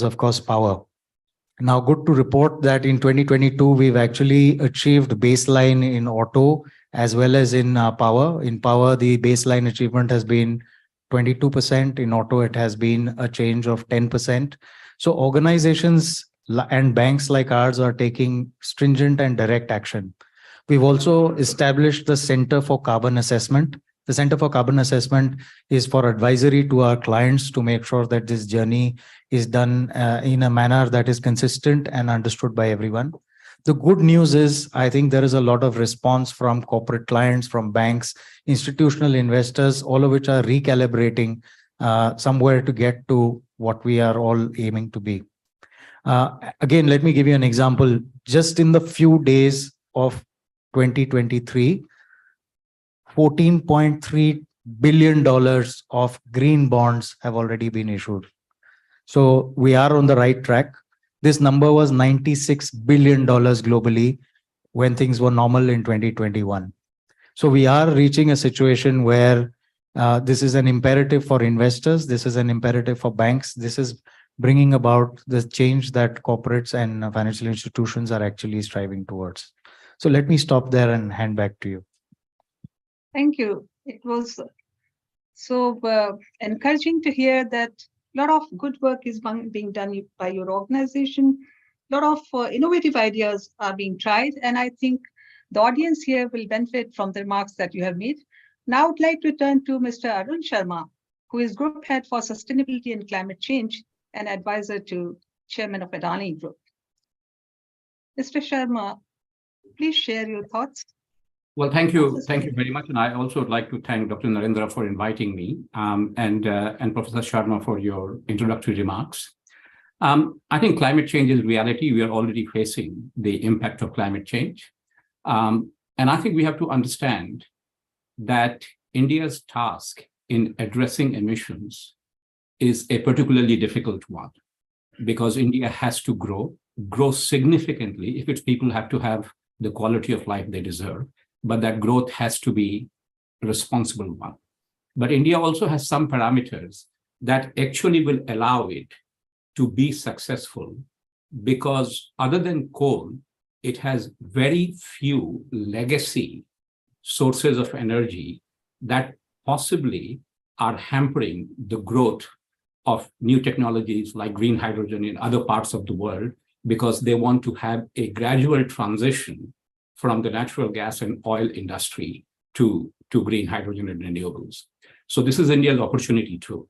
of course power. Now, good to report that in 2022, we've actually achieved baseline in auto as well as in power. In power, the baseline achievement has been 22%. In auto, it has been a change of 10%. So organizations and banks like ours are taking stringent and direct action. We've also established the Center for Carbon Assessment. The Center for Carbon Assessment is for advisory to our clients to make sure that this journey is done in a manner that is consistent and understood by everyone. The good news is, I think there is a lot of response from corporate clients, from banks, institutional investors, all of which are recalibrating somewhere to get to what we are all aiming to be. Again, let me give you an example. Just in the few days of 2023, $14.3 billion of green bonds have already been issued. So we are on the right track. This number was $96 billion globally when things were normal in 2021. So we are reaching a situation where this is an imperative for investors. This is an imperative for banks. This is bringing about the change that corporates and financial institutions are actually striving towards. So let me stop there and hand back to you. Thank you. It was so encouraging to hear that a lot of good work is being done by your organization. A lot of innovative ideas are being tried, and I think the audience here will benefit from the remarks that you have made. Now I'd like to turn to Mr. Arun Sharma, who is Group Head for Sustainability and Climate Change and advisor to Chairman of Adani Group. Mr. Sharma, please share your thoughts. Well, thank you. Thank you very much. And I also would like to thank Dr. Narendra for inviting me and Professor Sharma for your introductory remarks. I think climate change is reality. We are already facing the impact of climate change. And I think we have to understand that India's task in addressing emissions is a particularly difficult one because India has to grow significantly if its people have to have the quality of life they deserve. But that growth has to be a responsible one. But India also has some parameters that actually will allow it to be successful because other than coal, it has very few legacy sources of energy that possibly are hampering the growth of new technologies like green hydrogen in other parts of the world because they want to have a gradual transition from the natural gas and oil industry to green hydrogen and renewables. So this is India's opportunity too.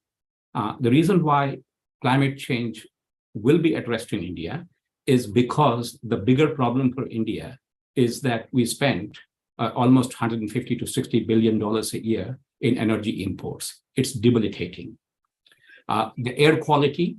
The reason why climate change will be addressed in India is because the bigger problem for India is that we spend almost $150 to $60 billion a year in energy imports. It's debilitating. The air quality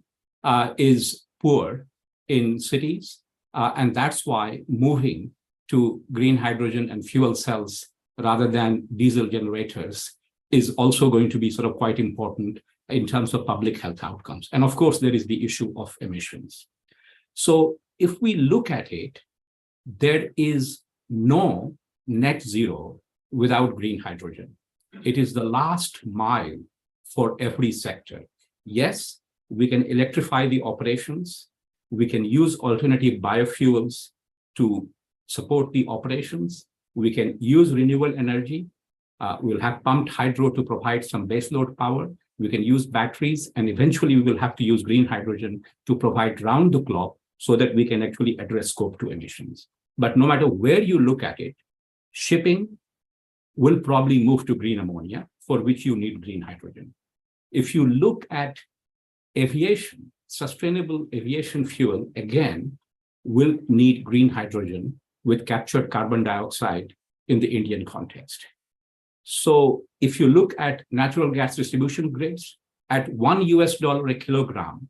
is poor in cities, and that's why moving to green hydrogen and fuel cells rather than diesel generators is also going to be sort of quite important in terms of public health outcomes. And of course, there is the issue of emissions. So if we look at it, there is no net zero without green hydrogen. It is the last mile for every sector. Yes, we can electrify the operations. We can use alternative biofuels to support the operations. We can use renewable energy. We'll have pumped hydro to provide some baseload power. We can use batteries, and eventually we will have to use green hydrogen to provide round the clock so that we can actually address scope 2 emissions. But no matter where you look at it, shipping will probably move to green ammonia, for which you need green hydrogen. If you look at aviation, sustainable aviation fuel, again, will need green hydrogen with captured carbon dioxide in the Indian context. So if you look at natural gas distribution grids, at $1 a kilogram,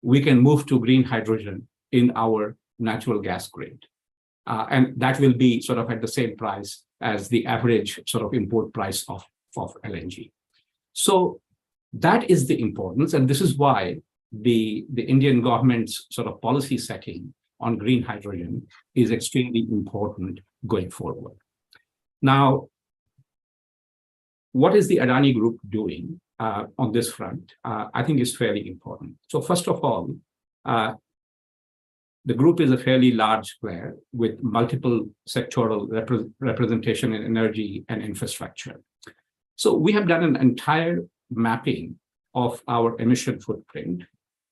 we can move to green hydrogen in our natural gas grid. And that will be sort of at the same price as the average sort of import price of LNG. So that is the importance. And this is why the Indian government's sort of policy setting on green hydrogen is extremely important going forward. Now, what is the Adani Group doing on this front? I think is fairly important. So first of all, the group is a fairly large player with multiple sectoral representation in energy and infrastructure. So we have done an entire mapping of our emission footprint,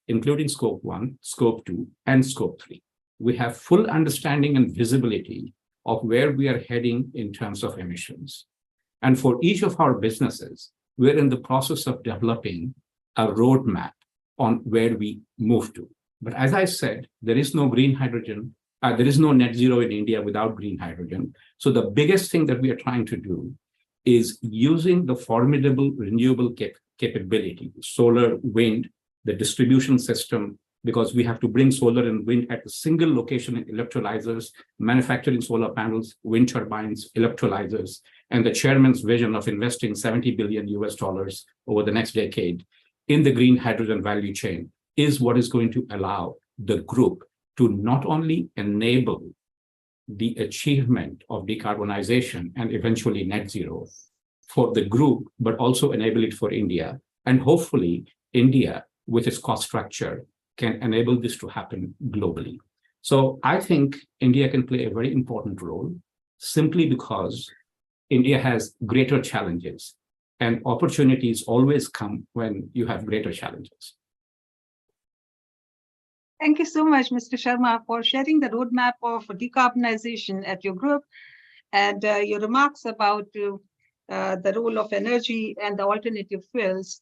including scope 1, scope 2, and scope 3. We have full understanding and visibility of where we are heading in terms of emissions. And for each of our businesses, we're in the process of developing a roadmap on where we move to. But as I said, there is no green hydrogen, there is no net zero in India without green hydrogen. So the biggest thing that we are trying to do is using the formidable renewable capability, solar, wind, the distribution system, because we have to bring solar and wind at a single location in electrolyzers, manufacturing solar panels, wind turbines, electrolyzers, and the chairman's vision of investing $70 billion over the next decade in the green hydrogen value chain is what is going to allow the group to not only enable the achievement of decarbonization and eventually net zero for the group, but also enable it for India. And hopefully India, with its cost structure, can enable this to happen globally. So I think India can play a very important role simply because India has greater challenges, and opportunities always come when you have greater challenges. Thank you so much, Mr. Sharma, for sharing the roadmap of decarbonization at your group and your remarks about the role of energy and the alternative fuels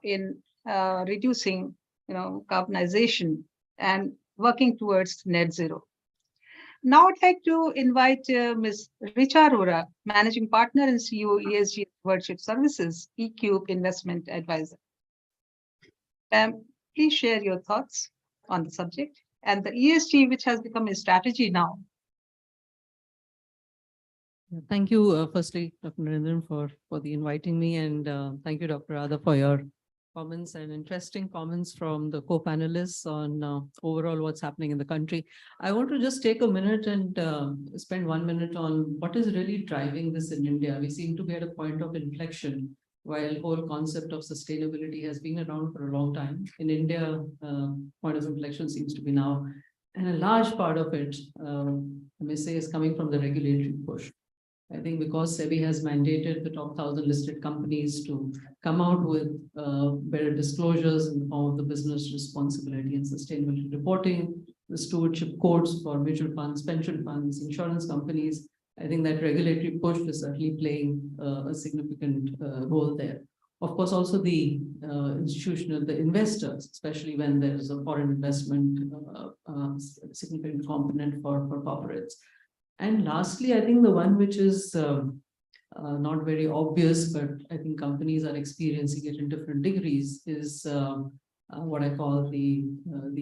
in reducing, carbonization and working towards net zero. Now I'd like to invite Ms. Richa Arora, Managing Partner and CEO, ESG Stewardship Services, eCube Investment Advisor. Please share your thoughts on the subject and the ESG, which has become a strategy now. Thank you, firstly, Dr. Narendran, for the inviting me, and thank you, Dr. Radha, for your comments and interesting comments from the co-panelists on overall what's happening in the country. I want to just take a minute and spend 1 minute on what is really driving this in India. We seem to be at a point of inflection, while whole concept of sustainability has been around for a long time. In India, point of inflection seems to be now, and a large part of it, I may say, is coming from the regulatory push. I think because SEBI has mandated the top 1,000 listed companies to come out with better disclosures in the form of the business responsibility and sustainability reporting, the stewardship codes for mutual funds, pension funds, insurance companies. I think that regulatory push is certainly playing a significant role there. Of course, also the institutional, the investors, especially when there's a foreign investment, significant component for corporates. And lastly, I think the one which is not very obvious, but I think companies are experiencing it in different degrees, is what I call the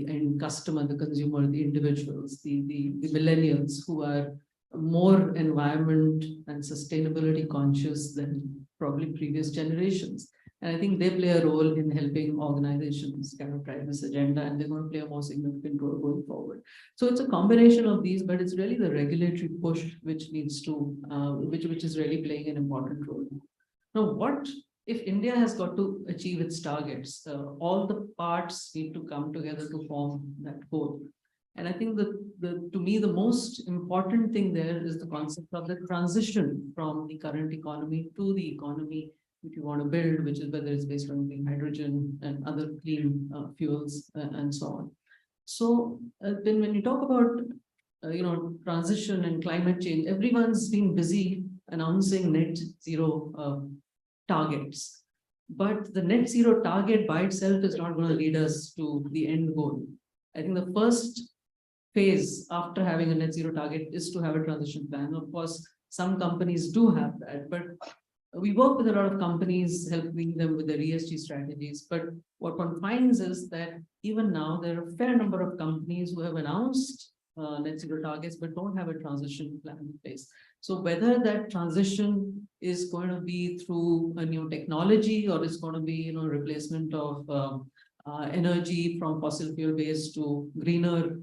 end customer, the consumer, the individuals, the millennials, who are more environment and sustainability conscious than probably previous generations. And I think they play a role in helping organizations kind of drive this agenda, and they're going to play a more significant role going forward. So it's a combination of these, but it's really the regulatory push which needs to, which is really playing an important role. Now, what if India has got to achieve its targets, all the parts need to come together to form that goal. And I think to me, the most important thing there is the concept of the transition from the current economy to the economy which you want to build, which is whether it's based on green hydrogen and other clean fuels and so on. So then when you talk about transition and climate change, everyone's been busy announcing net zero targets. But the net zero target by itself is not going to lead us to the end goal. I think the first phase after having a net zero target is to have a transition plan. Of course, some companies do have that, but we work with a lot of companies, helping them with their ESG strategies. But what one finds is that even now there are a fair number of companies who have announced net zero targets, but don't have a transition plan in place. So whether that transition is going to be through a new technology or it's going to be, replacement of energy from fossil fuel based to greener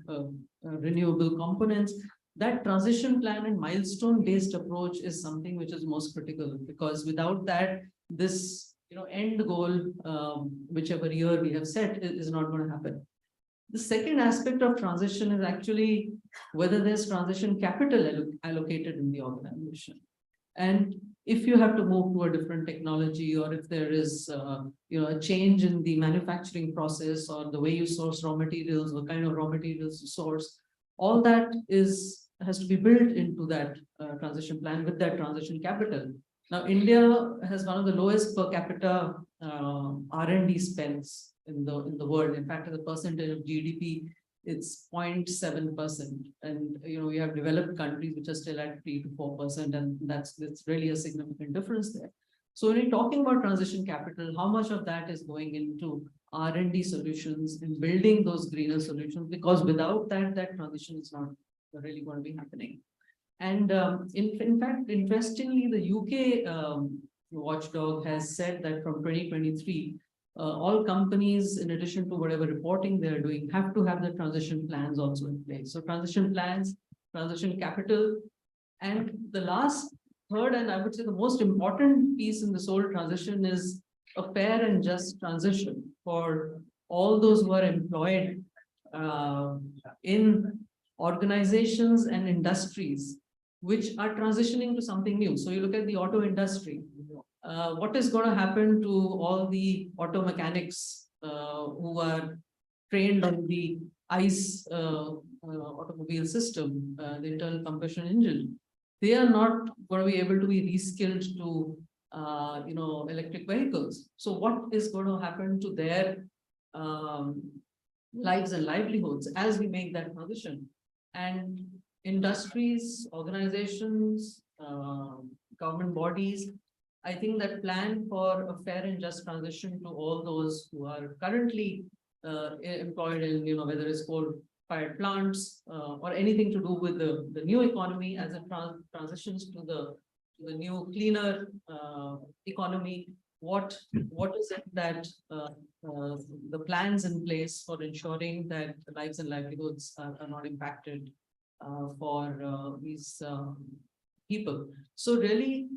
renewable components, that transition plan and milestone based approach is something which is most critical, because without that, this end goal, whichever year we have set, is not going to happen. The second aspect of transition is actually whether there's transition capital allocated in the organization. And if you have to move to a different technology, or if there is a change in the manufacturing process or the way you source raw materials, what kind of raw materials you source, all that has to be built into that transition plan with that transition capital. Now, India has one of the lowest per capita R&D spends in the world. In fact, as a percentage of GDP, it's 0.7%. And we have developed countries which are still at 3 to 4%, and that's really a significant difference there. So when you're talking about transition capital, how much of that is going into R&D solutions and building those greener solutions? Because without that, that transition is not really going to be happening. And in fact, interestingly, the UK watchdog has said that from 2023, all companies, in addition to whatever reporting they're doing, have to have the transition plans also in place. So transition plans, transition capital, and the last, third, and I would say the most important piece in this whole transition is a fair and just transition for all those who are employed in organizations and industries which are transitioning to something new. So you look at the auto industry. What is going to happen to all the auto mechanics who are trained on the ICE automobile system, the internal combustion engine? They are not going to be able to be reskilled to electric vehicles. So what is going to happen to their lives and livelihoods as we make that transition? And industries, organizations, government bodies, I think that plan for a fair and just transition to all those who are currently employed in, whether it's coal-fired plants or anything to do with the new economy as it transitions to the new, cleaner economy. What is it that the plans in place for ensuring that the lives and livelihoods are not impacted for these people? So really,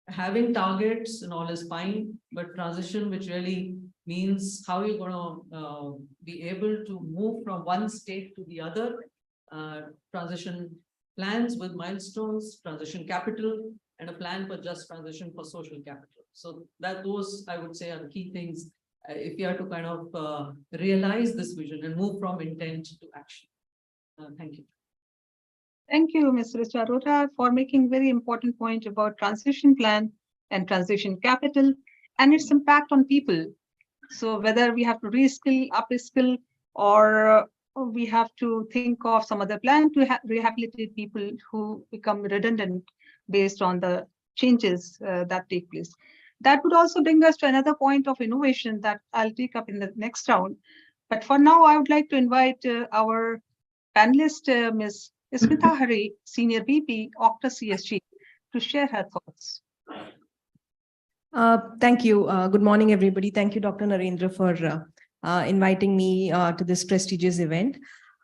having targets and all is fine, but transition, which really means how you're going to be able to move from one state to the other, transition plans with milestones, transition capital, and a plan for just transition for social capital. So those, I would say, are the key things if you have to kind of realize this vision and move from intent to action. Thank you. Thank you, Ms. Richa Arora, for making very important point about transition plan and transition capital and its impact on people. So whether we have to reskill, upskill, or we have to think of some other plan to rehabilitate people who become redundant based on the changes that take place. That would also bring us to another point of innovation that I'll take up in the next round. But for now, I would like to invite our panelist, Ms. Smita Hari, Senior VP, Okta CSG, to share her thoughts. Thank you. Good morning, everybody. Thank you, Dr. Narendra, for inviting me to this prestigious event.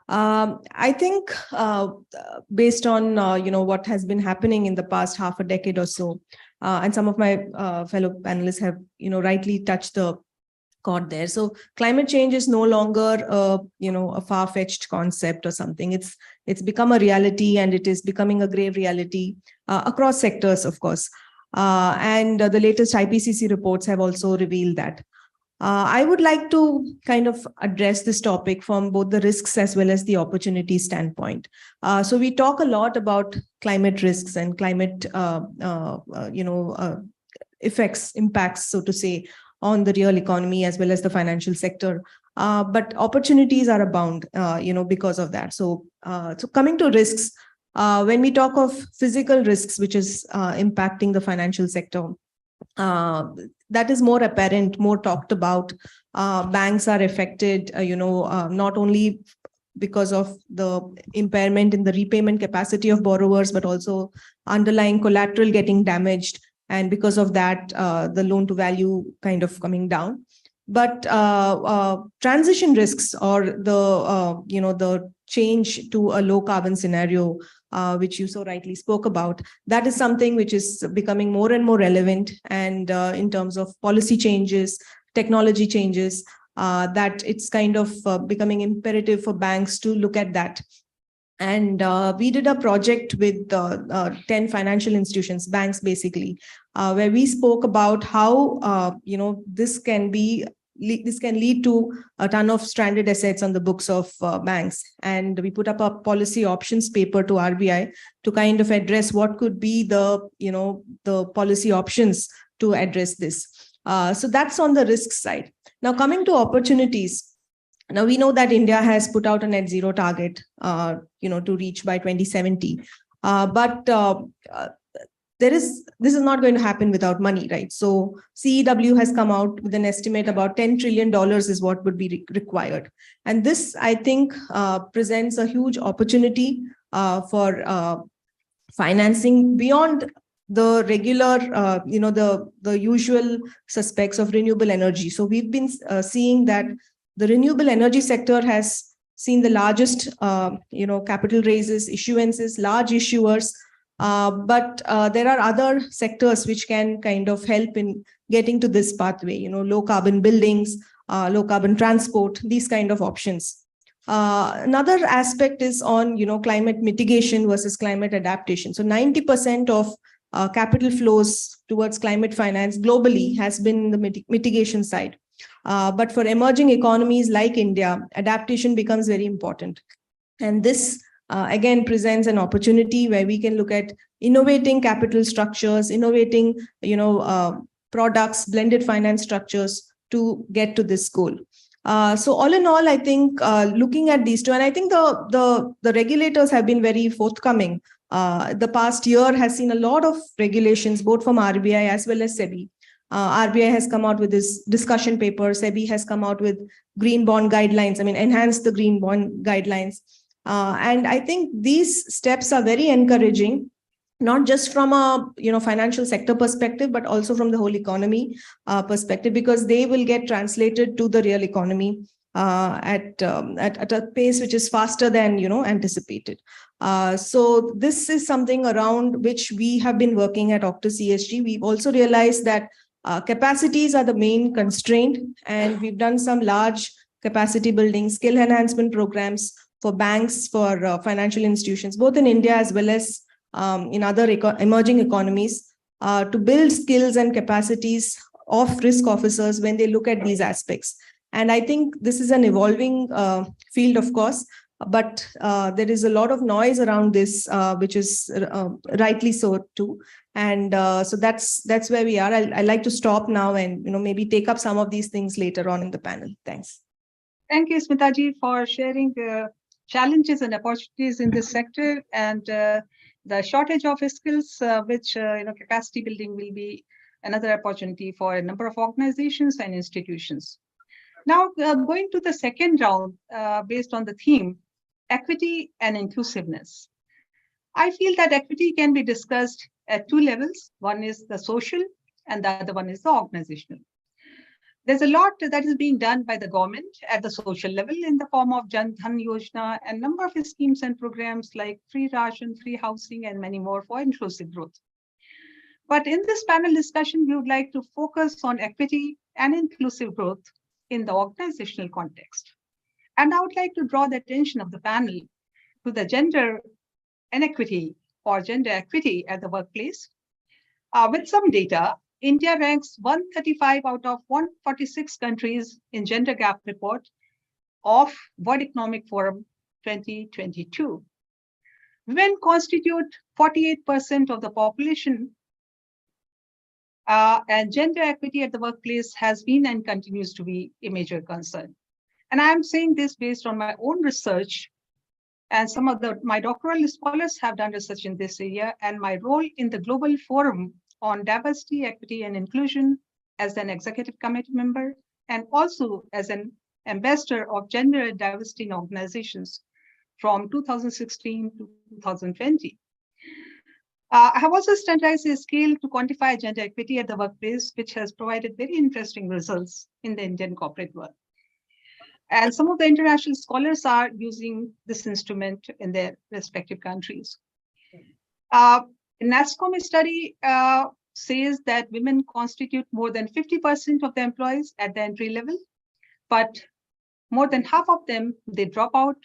I think based on what has been happening in the past half a decade or so, And some of my fellow panelists have, rightly touched the chord there. So climate change is no longer, a far-fetched concept or something. It's become a reality, and it is becoming a grave reality across sectors, of course. And the latest IPCC reports have also revealed that. I would like to kind of address this topic from both the risks as well as the opportunity standpoint. So we talk a lot about climate risks and climate, impacts, so to say, on the real economy as well as the financial sector. But opportunities are abound, because of that. So coming to risks, when we talk of physical risks, which is impacting the financial sector, that is more apparent, more talked about. Banks are affected, not only because of the impairment in the repayment capacity of borrowers, but also underlying collateral getting damaged. And because of that, the loan to value kind of coming down. But transition risks, or the change to a low carbon scenario, which you so rightly spoke about, that is something which is becoming more and more relevant. And in terms of policy changes, technology changes, that it's kind of becoming imperative for banks to look at that. And we did a project with 10 financial institutions, banks basically, where we spoke about how this can lead to a ton of stranded assets on the books of banks. And we put up a policy options paper to RBI to kind of address what could be the policy options to address this. So that's on the risk side. Now coming to opportunities. Now we know that India has put out a net zero target, to reach by 2070. But this is not going to happen without money, right? So CEW has come out with an estimate about $10 trillion is what would be required. And this, I think, presents a huge opportunity for financing beyond the regular, the usual suspects of renewable energy. So we've been seeing that the renewable energy sector has seen the largest, capital raises, issuances, large issuers. But there are other sectors which can kind of help in getting to this pathway, low carbon buildings, low carbon transport, these kind of options. Another aspect is on, climate mitigation versus climate adaptation. So 90% of capital flows towards climate finance globally has been the mitigation side. But for emerging economies like India, adaptation becomes very important. And this again presents an opportunity where we can look at innovating capital structures, innovating, products, blended finance structures to get to this goal. So all in all, I think looking at these two, and I think the regulators have been very forthcoming. The past year has seen a lot of regulations, both from RBI as well as SEBI. RBI has come out with this discussion paper. SEBI has come out with green bond guidelines. Enhanced the green bond guidelines. And I think these steps are very encouraging, not just from a financial sector perspective, but also from the whole economy perspective, because they will get translated to the real economy at a pace which is faster than anticipated. So this is something around which we have been working at Octus ESG. We've also realized that capacities are the main constraint, and we've done some large capacity building, skill enhancement programs for banks, for financial institutions, both in India as well as in other emerging economies, to build skills and capacities of risk officers when they look at these aspects. And I think this is an evolving field, of course, but there is a lot of noise around this, which is rightly so too. And so that's where we are. I'd like to stop now and maybe take up some of these things later on in the panel. Thanks. Thank you, Smitaji, for sharing the challenges and opportunities in this sector, and the shortage of skills, which capacity building will be another opportunity for a number of organizations and institutions. Now, going to the second round, based on the theme, equity and inclusiveness. I feel that equity can be discussed at two levels. One is the social, and the other one is the organizational. There's a lot that is being done by the government at the social level in the form of Jan Dhan Yojana and number of schemes and programs like free ration, free housing, and many more for inclusive growth. But in this panel discussion, we would like to focus on equity and inclusive growth in the organizational context. And I would like to draw the attention of the panel to the gender inequity or gender equity at the workplace. With some data, India ranks 135 out of 146 countries in gender gap report of World Economic Forum 2022. Women constitute 48% of the population, and gender equity at the workplace has been and continues to be a major concern. And I'm saying this based on my own research, and some of my doctoral scholars have done research in this area, and my role in the Global Forum on Diversity, Equity, and Inclusion as an executive committee member, and also as an ambassador of gender and diversity in organizations from 2016 to 2020. I have also standardized a scale to quantify gender equity at the workplace, which has provided very interesting results in the Indian corporate world. And some of the international scholars are using this instrument in their respective countries. A NASSCOM study says that women constitute more than 50% of the employees at the entry level, but more than half of them, they drop out.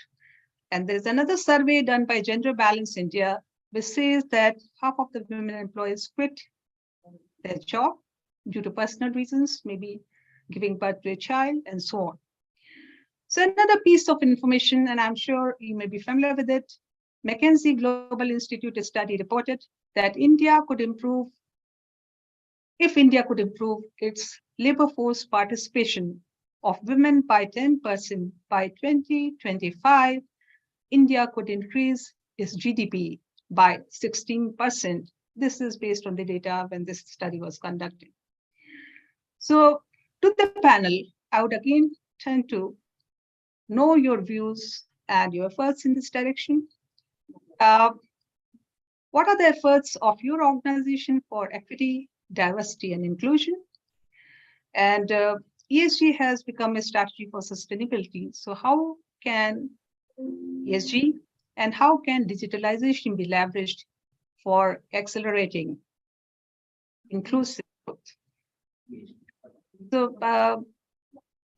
And there's another survey done by Gender Balance India, which says that half of the women employees quit their job due to personal reasons, maybe giving birth to a child and so on. So another piece of information, and I'm sure you may be familiar with it, McKinsey Global Institute study reported that if India could improve its labor force participation of women by 10% by 2025, India could increase its GDP by 16%. This is based on the data when this study was conducted. So to the panel, I would again turn to know your views and your efforts in this direction. What are the efforts of your organization for equity, diversity, and inclusion? And ESG has become a strategy for sustainability. So how can ESG and how can digitalization be leveraged for accelerating inclusive growth? So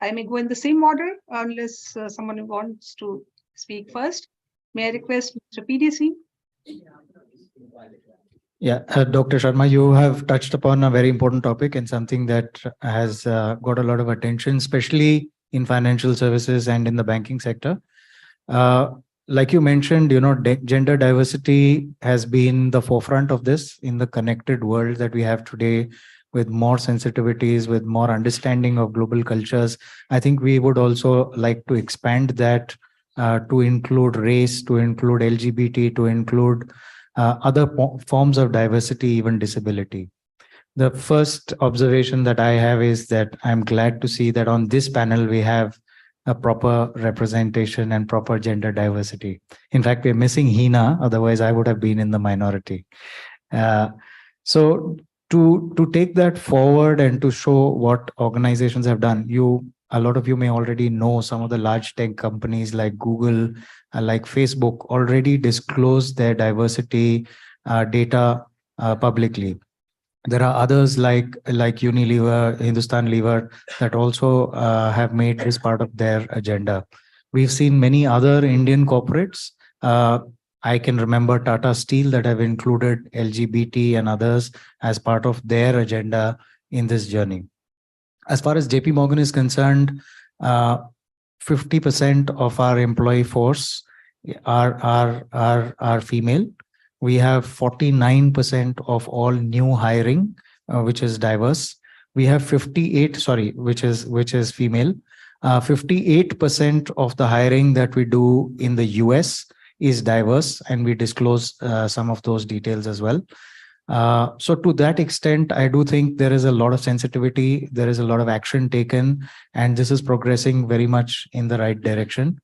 I may go in the same order unless someone wants to speak first. May I request Mr. PDC? Yeah, Dr. Sharma, you have touched upon a very important topic and something that has got a lot of attention, especially in financial services and in the banking sector. Like you mentioned, gender diversity has been the forefront of this in the connected world that we have today, with more sensitivities, with more understanding of global cultures. I think we would also like to expand that to include race, to include LGBT, to include other forms of diversity, even disability. The first observation that I have is that I'm glad to see that on this panel, we have a proper representation and proper gender diversity. In fact, we're missing Hina, otherwise I would have been in the minority. So to take that forward and to show what organizations have done, a lot of you may already know some of the large tech companies like Google, like Facebook already disclose their diversity data publicly. There are others like Unilever, Hindustan Lever that also have made this part of their agenda. We've seen many other Indian corporates. I can remember Tata Steel that have included LGBT and others as part of their agenda in this journey. As far as JP Morgan is concerned, 50% of our employee force are female. We have 49% of all new hiring, which is diverse. We have which is female. 58% of the hiring that we do in the US is diverse, and we disclose some of those details as well. So to that extent, I do think there is a lot of sensitivity, there is a lot of action taken, and this is progressing very much in the right direction.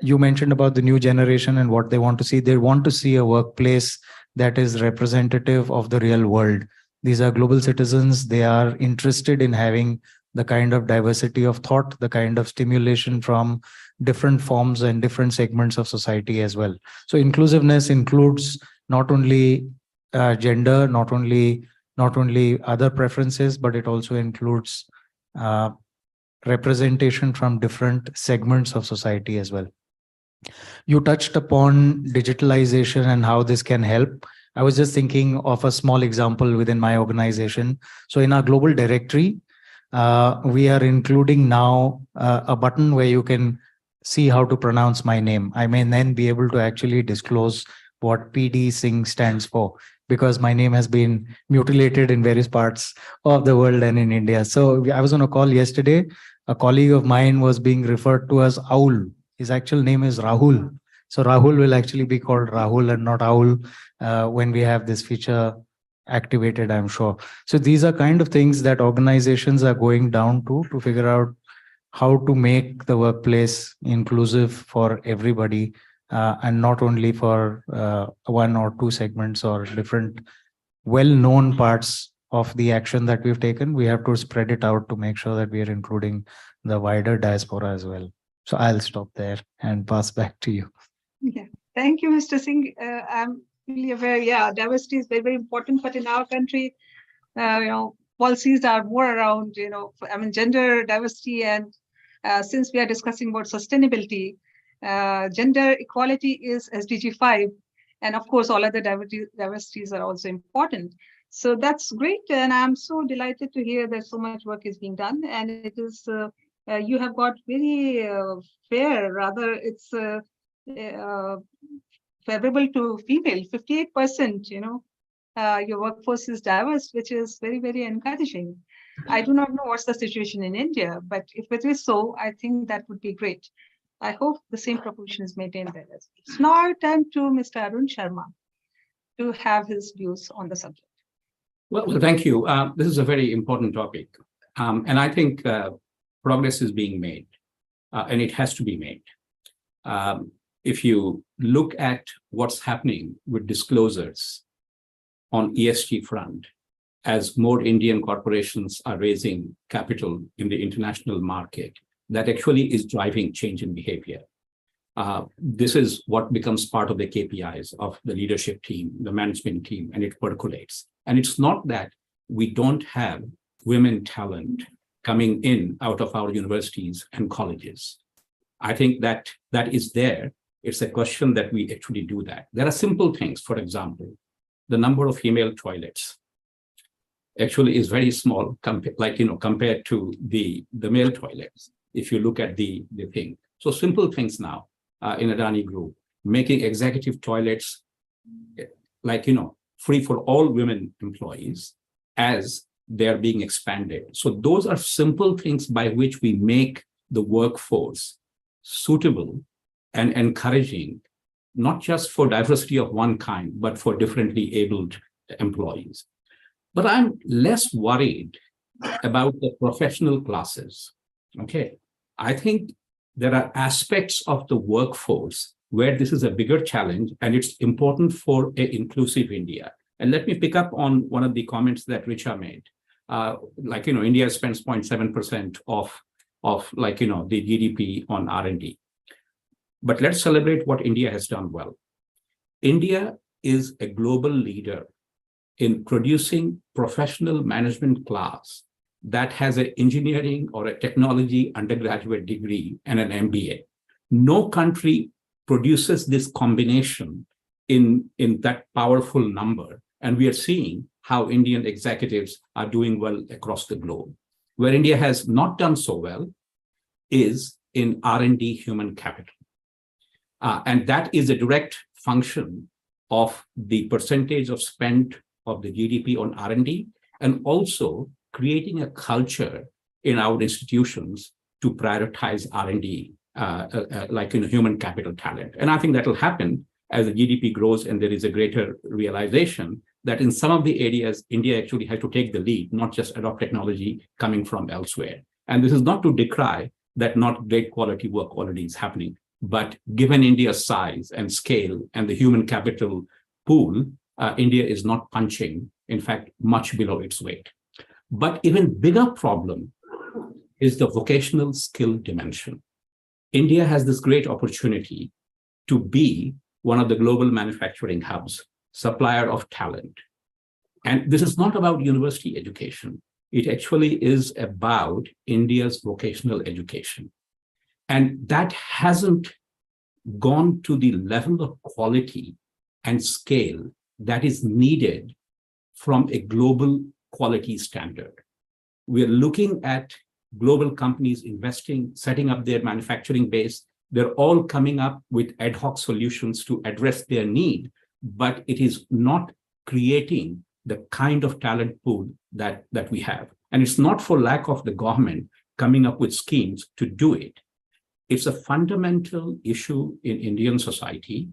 You mentioned about the new generation and what they want to see. They want to see a workplace that is representative of the real world. These are global citizens. They are interested in having the kind of diversity of thought, the kind of stimulation from different forms and different segments of society as well. So inclusiveness includes not only gender, not only other preferences, but it also includes representation from different segments of society as well. You touched upon digitalization and how this can help. I was just thinking of a small example within my organization. So in our global directory, we are including now a button where you can see how to pronounce my name. I may then be able to actually disclose what PD Singh stands for, because my name has been mutilated in various parts of the world and in India. So I was on a call yesterday. A colleague of mine was being referred to as Aul. His actual name is Rahul. So Rahul will actually be called Rahul and not Aul when we have this feature activated, I'm sure. So these are kind of things that organizations are going down to figure out how to make the workplace inclusive for everybody, and not only for one or two segments or different well-known parts of the action that we've taken. We have to spread it out to make sure that we are including the wider diaspora as well. So I'll stop there and pass back to you. Yeah, thank you, Mr. Singh. I'm really aware, yeah, diversity is very, very important, but in our country, policies are more around, gender diversity, and since we are discussing about sustainability, gender equality is SDG 5, and of course, all other diversities are also important. So that's great, and I'm so delighted to hear that so much work is being done, and it is, you have got very fair, rather it's favorable to female, 58%, your workforce is diverse, which is very, very encouraging. I do not know what's the situation in India, but if it is so, I think that would be great. I hope the same proportion is maintained there as well. It's now time to Mr. Arun Sharma to have his views on the subject. Well, thank you. This is a very important topic. And I think progress is being made, and it has to be made. If you look at what's happening with disclosures on ESG front, as more Indian corporations are raising capital in the international market, that actually is driving change in behavior. This is what becomes part of the KPIs of the leadership team, the management team, and it percolates. And it's not that we don't have women talent coming in out of our universities and colleges. I think that is there. It's a question that we actually do that. There are simple things. For example, the number of female toilets actually is very small, compared to the male toilets, if you look at the thing. So simple things now in Adani Group, making executive toilets free for all women employees as they're being expanded. So those are simple things by which we make the workforce suitable and encouraging, not just for diversity of one kind, but for differently abled employees. But I'm less worried about the professional classes. Okay, I think there are aspects of the workforce where this is a bigger challenge, and it's important for an inclusive India. And let me pick up on one of the comments that Richa made. India spends 0.7% of the GDP on R&D. But let's celebrate what India has done well. India is a global leader in producing professional management class that has an engineering or a technology undergraduate degree and an MBA. No country produces this combination in that powerful number. And we are seeing how Indian executives are doing well across the globe. Where India has not done so well is in R&D human capital. And that is a direct function of the percentage of spend of the GDP on R&D, and also creating a culture in our institutions to prioritize R&D, human capital talent. And I think that will happen as the GDP grows and there is a greater realization that in some of the areas, India actually has to take the lead, not just adopt technology coming from elsewhere. And this is not to decry that not great quality work already is happening, but given India's size and scale and the human capital pool, India is not punching, in fact, much below its weight. But even bigger problem is the vocational skill dimension. India has this great opportunity to be one of the global manufacturing hubs. supplier of talent. And this is not about university education. It actually is about India's vocational education. And that hasn't gone to the level of quality and scale that is needed from a global quality standard. We're looking at global companies investing, setting up their manufacturing base. They're all coming up with ad hoc solutions to address their need, but it is not creating the kind of talent pool that we have. And it's not for lack of the government coming up with schemes to do it. It's a fundamental issue in Indian society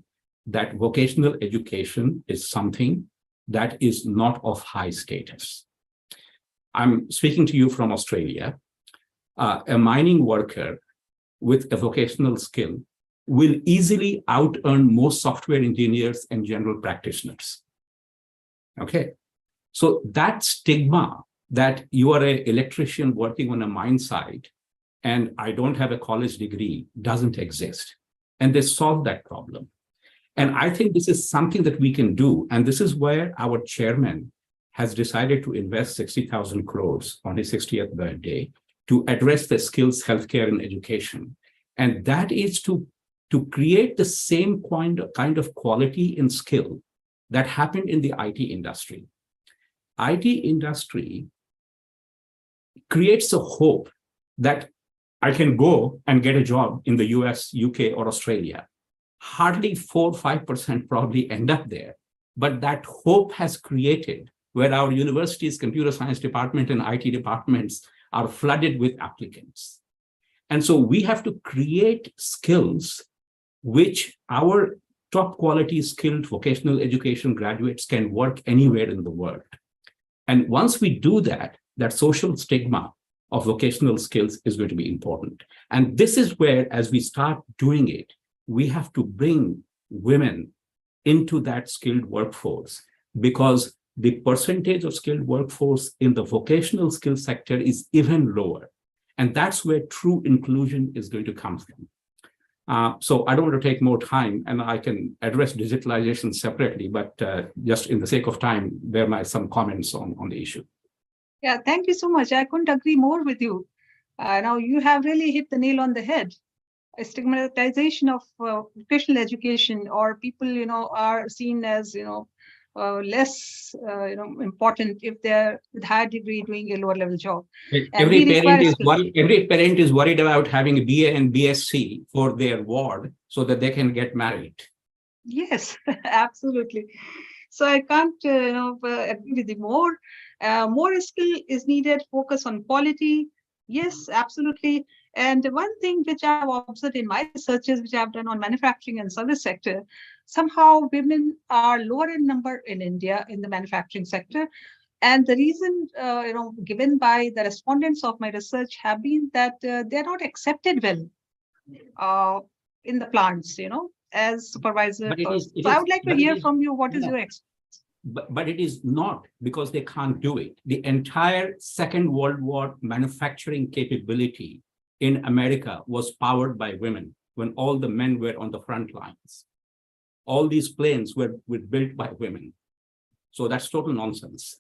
that vocational education is something that is not of high status. I'm speaking to you from Australia. A mining worker with a vocational skill will easily out-earn most software engineers and general practitioners. Okay, so that stigma that you are an electrician working on a mine site and I don't have a college degree doesn't exist. And they solve that problem. And I think this is something that we can do. And this is where our chairman has decided to invest 60,000 crores on his 60th birthday to address the skills, healthcare, and education. And that is to create the same kind of quality and skill that happened in the IT industry. IT industry creates a hope that I can go and get a job in the US, UK, or Australia. Hardly 4 or 5% probably end up there. But that hope has created where our universities, computer science department, and IT departments are flooded with applicants. And so we have to create skills which our top quality skilled vocational education graduates can work anywhere in the world. And once we do that, that social stigma of vocational skills is going to be important. And this is where, as we start doing it, we have to bring women into that skilled workforce, because the percentage of skilled workforce in the vocational skill sector is even lower. And that's where true inclusion is going to come from. So I don't want to take more time, and I can address digitalization separately, but just in the sake of time, there are some comments on the issue. Yeah, thank you so much. I couldn't agree more with you. Now you have really hit the nail on the head. A stigmatization of vocational education, or people, are seen as, less, important if they're with high degree doing a lower level job. Every parent is worried about having a BA and BSc for their ward so that they can get married. Yes, absolutely. So I can't, agree with you more. More skill is needed, focus on quality. Yes, absolutely. And one thing which I've observed in my researches, which I've done on manufacturing and service sector, somehow women are lower in number in India in the manufacturing sector. And the reason, given by the respondents of my research have been that they're not accepted well in the plants, as supervisor. So I would like to hear from you, what is your experience? But it is not because they can't do it. The entire Second World War manufacturing capability in America was powered by women when all the men were on the front lines. All these planes were built by women. So that's total nonsense.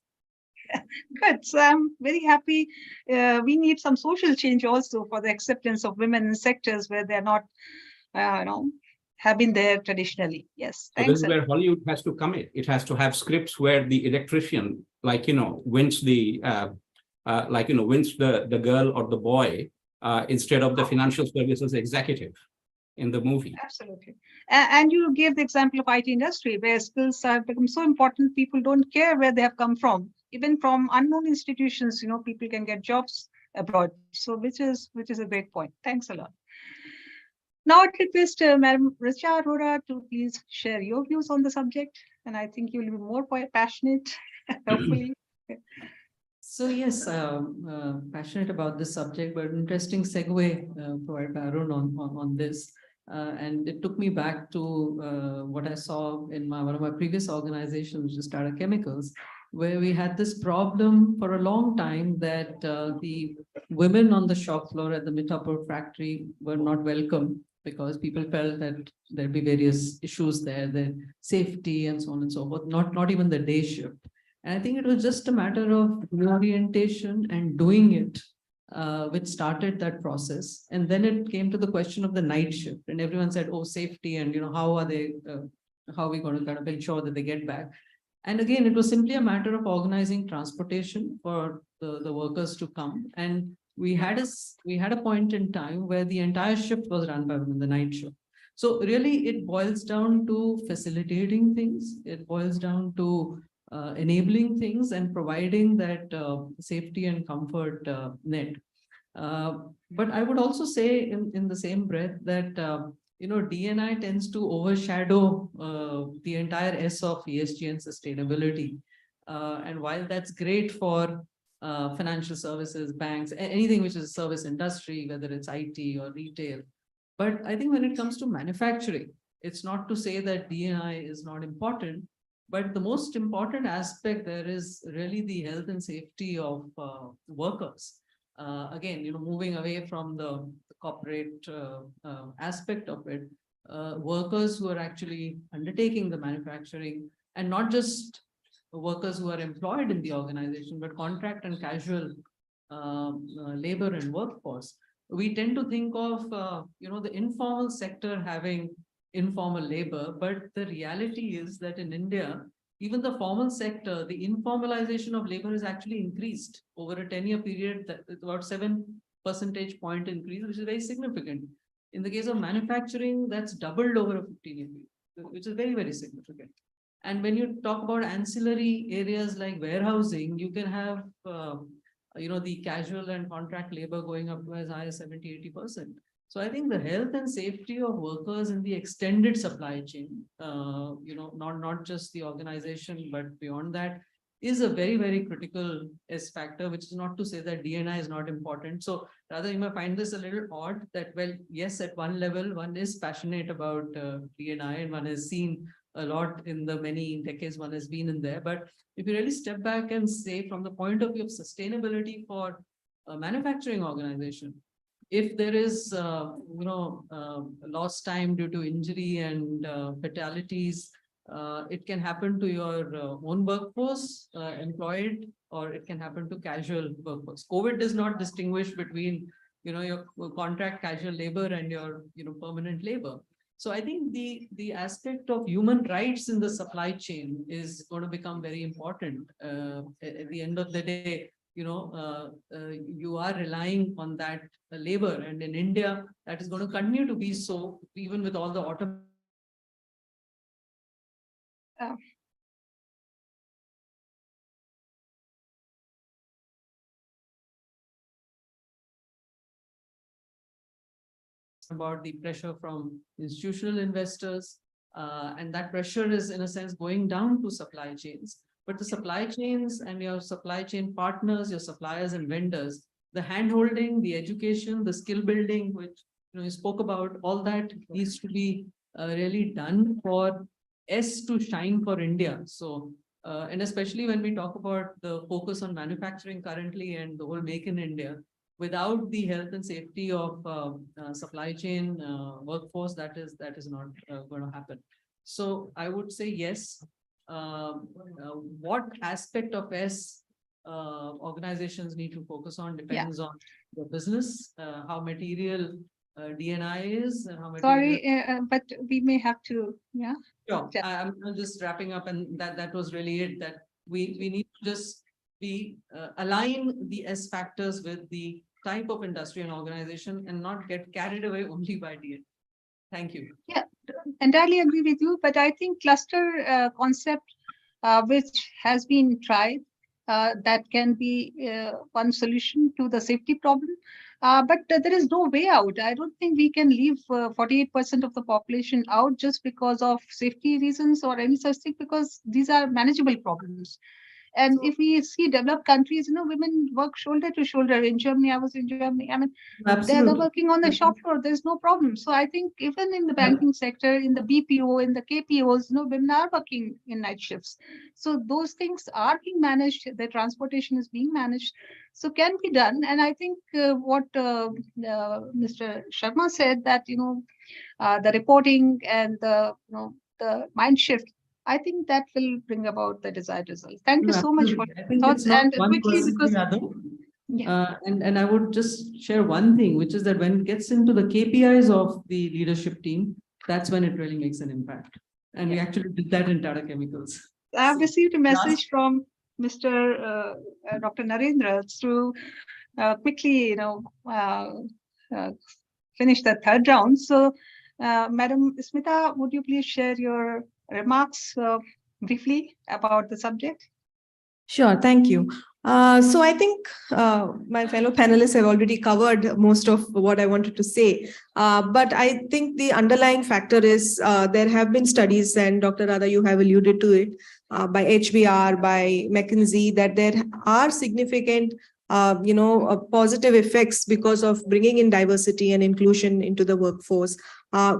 Good. So I'm very happy. We need some social change also for the acceptance of women in sectors where they're not, have been there traditionally. Yes. So this is where Hollywood has to come in. It has to have scripts where the electrician, wins the, wins the girl or the boy instead of the financial services executive in the movie. Absolutely. And you gave the example of IT industry, where skills have become so important, people don't care where they have come from. Even from unknown institutions, people can get jobs abroad. So which is a great point. Thanks a lot. Now I request Madam Richa Arora to please share your views on the subject. And I think you'll be more passionate, hopefully. So yes, passionate about this subject, but interesting segue provided by Arun on this. And it took me back to what I saw in one of my previous organizations, which is Tata Chemicals, where we had this problem for a long time that the women on the shop floor at the Mithapur factory were not welcome because people felt that there'd be various issues there, the safety and so on and so forth, not even the day shift. And I think it was just a matter of reorientation and doing it, which started that process. And then it came to the question of the night shift, and everyone said, oh, safety, and how are they, how are we going to kind of ensure that they get back? And again, it was simply a matter of organizing transportation for the workers to come. And we had a point in time where the entire shift was run by women, the night shift. So really, it boils down to facilitating things. It boils down to enabling things and providing that safety and comfort net. But I would also say in the same breath that D&I tends to overshadow the entire S of ESG and sustainability. And while that's great for financial services, banks, anything which is a service industry, whether it's IT or retail, but I think when it comes to manufacturing, it's not to say that D&I is not important, but the most important aspect there is really the health and safety of workers. Again, moving away from the corporate aspect of it, workers who are actually undertaking the manufacturing, and not just workers who are employed in the organization, but contract and casual labor and workforce. We tend to think of, the informal sector having informal labor, but the reality is that in India, even the formal sector, the informalization of labor has actually increased over a 10-year period, that about 7 percentage point increase, which is very significant. In the case of manufacturing, that's doubled over a 15-year period, which is very, very significant. And when you talk about ancillary areas like warehousing, you can have, the casual and contract labor going up to as high as 70–80%. So I think the health and safety of workers in the extended supply chain, not just the organization, but beyond that, is a very, very critical S factor, which is not to say that D&I is not important. So rather, you may find this a little odd that, well, yes, at one level, one is passionate about D&I, and one has seen a lot in the many decades one has been in there. But if you really step back and say, from the point of view of sustainability for a manufacturing organization, if there is, lost time due to injury and fatalities, it can happen to your own workforce, employed, or it can happen to casual workforce. COVID does not distinguish between, your contract casual labor and your, permanent labor. So I think the aspect of human rights in the supply chain is going to become very important. At the end of the day, you are relying on that labor, and in India, that is going to continue to be so, even with all the automation. About the pressure from institutional investors, and that pressure is in a sense going down to supply chains. But the supply chains and your supply chain partners, your suppliers and vendors, the hand-holding, the education, the skill building, which you spoke about, all that needs to be really done for S to shine for India. So, and especially when we talk about the focus on manufacturing currently and the whole Make in India, without the health and safety of supply chain workforce, that is not going to happen. So I would say yes. What aspect of S organizations need to focus on depends on the business, how material D&I is, and how material. Sorry, but we may have to, Sure. I'm just wrapping up, and that was really it. That we need to just align the S factors with the type of industry and organization, and not get carried away only by D&I. Thank you. Yeah, entirely agree with you. But I think cluster concept, which has been tried, that can be one solution to the safety problem. But there is no way out. I don't think we can leave 48% of the population out just because of safety reasons or any such thing, because these are manageable problems. And if we see developed countries, women work shoulder to shoulder. In Germany, I was in Germany. I mean, they're working on the shop floor. There's no problem. So I think even in the banking sector, in the BPO, in the KPOs, women are working in night shifts. So those things are being managed. The transportation is being managed. So can be done. And I think what Mr. Sharma said, that, the reporting and the mind shift, I think that will bring about the desired results. Thank you so much for I think thoughts. it's not And one quickly, person because thing, Adu. And I would just share one thing, which is that when it gets into the KPIs of the leadership team, that's when it really makes an impact. And we actually did that in Tata Chemicals. I have received a message from Mr. Dr. Narendra through quickly, finish the third round. So, Madam Smita, would you please share your remarks briefly about the subject? Sure, thank you. So I think my fellow panelists have already covered most of what I wanted to say. But I think the underlying factor is there have been studies, and Dr. Radha, you have alluded to it, by HBR, by McKinsey, that there are significant positive effects because of bringing in diversity and inclusion into the workforce,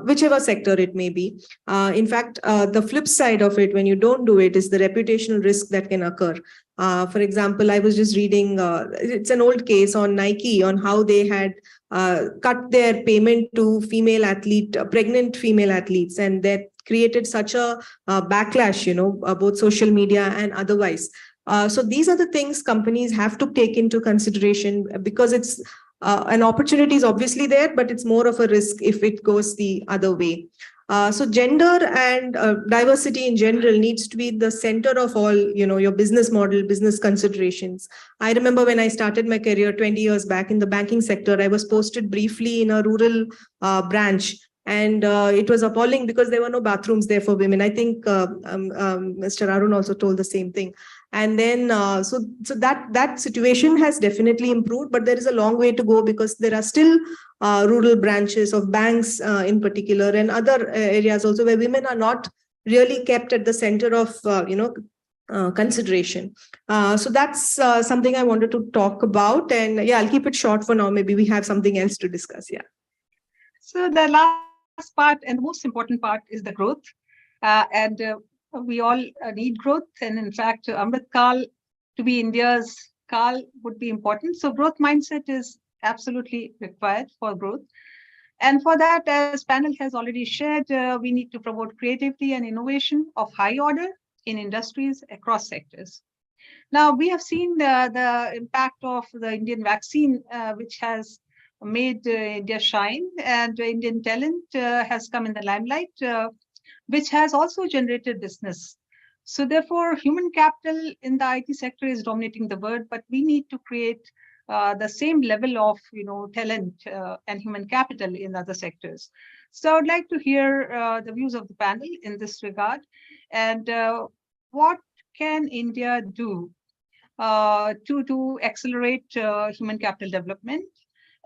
whichever sector it may be. In fact, the flip side of it, when you don't do it, is the reputational risk that can occur. For example, I was just reading, it's an old case on Nike on how they had cut their payment to pregnant female athletes, and that created such a backlash, both social media and otherwise. So these are the things companies have to take into consideration, because it's an opportunity is obviously there, but it's more of a risk if it goes the other way. So gender and diversity in general needs to be the center of all, your business model, business considerations. I remember when I started my career 20 years back in the banking sector, I was posted briefly in a rural branch. And it was appalling because there were no bathrooms there for women. I think Mr. Arun also told the same thing. And then, so that situation has definitely improved, but there is a long way to go, because there are still rural branches of banks in particular, and other areas also where women are not really kept at the center of, consideration. So that's something I wanted to talk about. And yeah, I'll keep it short for now. Maybe we have something else to discuss. Yeah. So the last part and the most important part is the growth. We all need growth. And in fact, Amrit Kaal, to be India's Kaal, would be important. So growth mindset is absolutely required for growth. And for that, as panel has already shared, we need to promote creativity and innovation of high order in industries across sectors. Now, we have seen the impact of the Indian vaccine, which has made India shine, and Indian talent has come in the limelight, which has also generated business. So therefore, human capital in the IT sector is dominating the world, but we need to create the same level of talent and human capital in other sectors. So I'd like to hear the views of the panel in this regard, and what can India do to accelerate human capital development.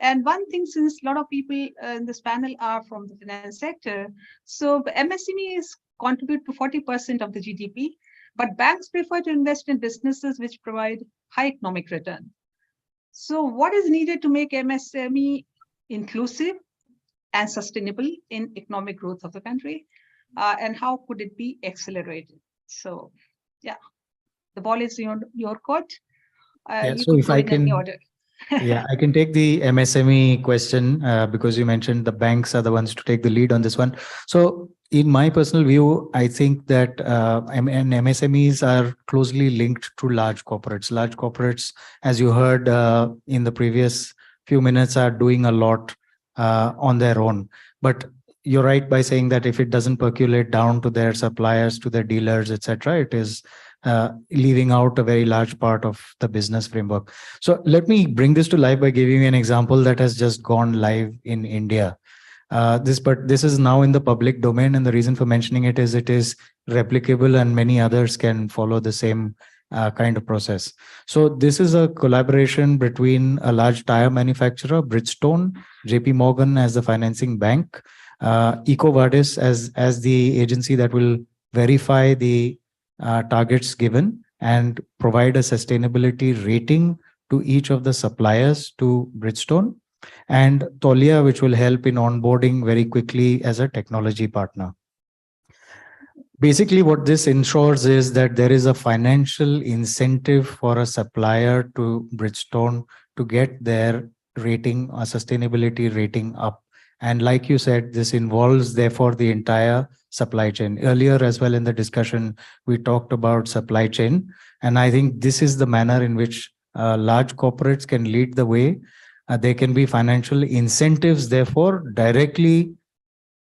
And one thing, since a lot of people in this panel are from the finance sector, so MSMEs contribute to 40% of the GDP, but banks prefer to invest in businesses which provide high economic return. So what is needed to make MSME inclusive and sustainable in economic growth of the country? And how could it be accelerated? So, yeah, the ball is in your court. So if I can, yeah, I can take the MSME question because you mentioned the banks are the ones to take the lead on this one. So in my personal view, I think that MSMEs are closely linked to large corporates. Large corporates, as you heard in the previous few minutes, are doing a lot on their own. But you're right by saying that if it doesn't percolate down to their suppliers, to their dealers, etc., it is leaving out a very large part of the business framework. So let me bring this to life by giving you an example that has just gone live in India. This is now in the public domain, and the reason for mentioning it is replicable and many others can follow the same kind of process. So this is a collaboration between a large tire manufacturer, Bridgestone, JP Morgan as the financing bank, EcoVadis as the agency that will verify the targets given and provide a sustainability rating to each of the suppliers to Bridgestone, and Tolia, which will help in onboarding very quickly as a technology partner. Basically, what this ensures is that there is a financial incentive for a supplier to Bridgestone to get their rating, a sustainability rating up And like you said, this involves therefore the entire supply chain. Earlier as well in the discussion, we talked about supply chain. And I think this is the manner in which large corporates can lead the way. There can be financial incentives, therefore, directly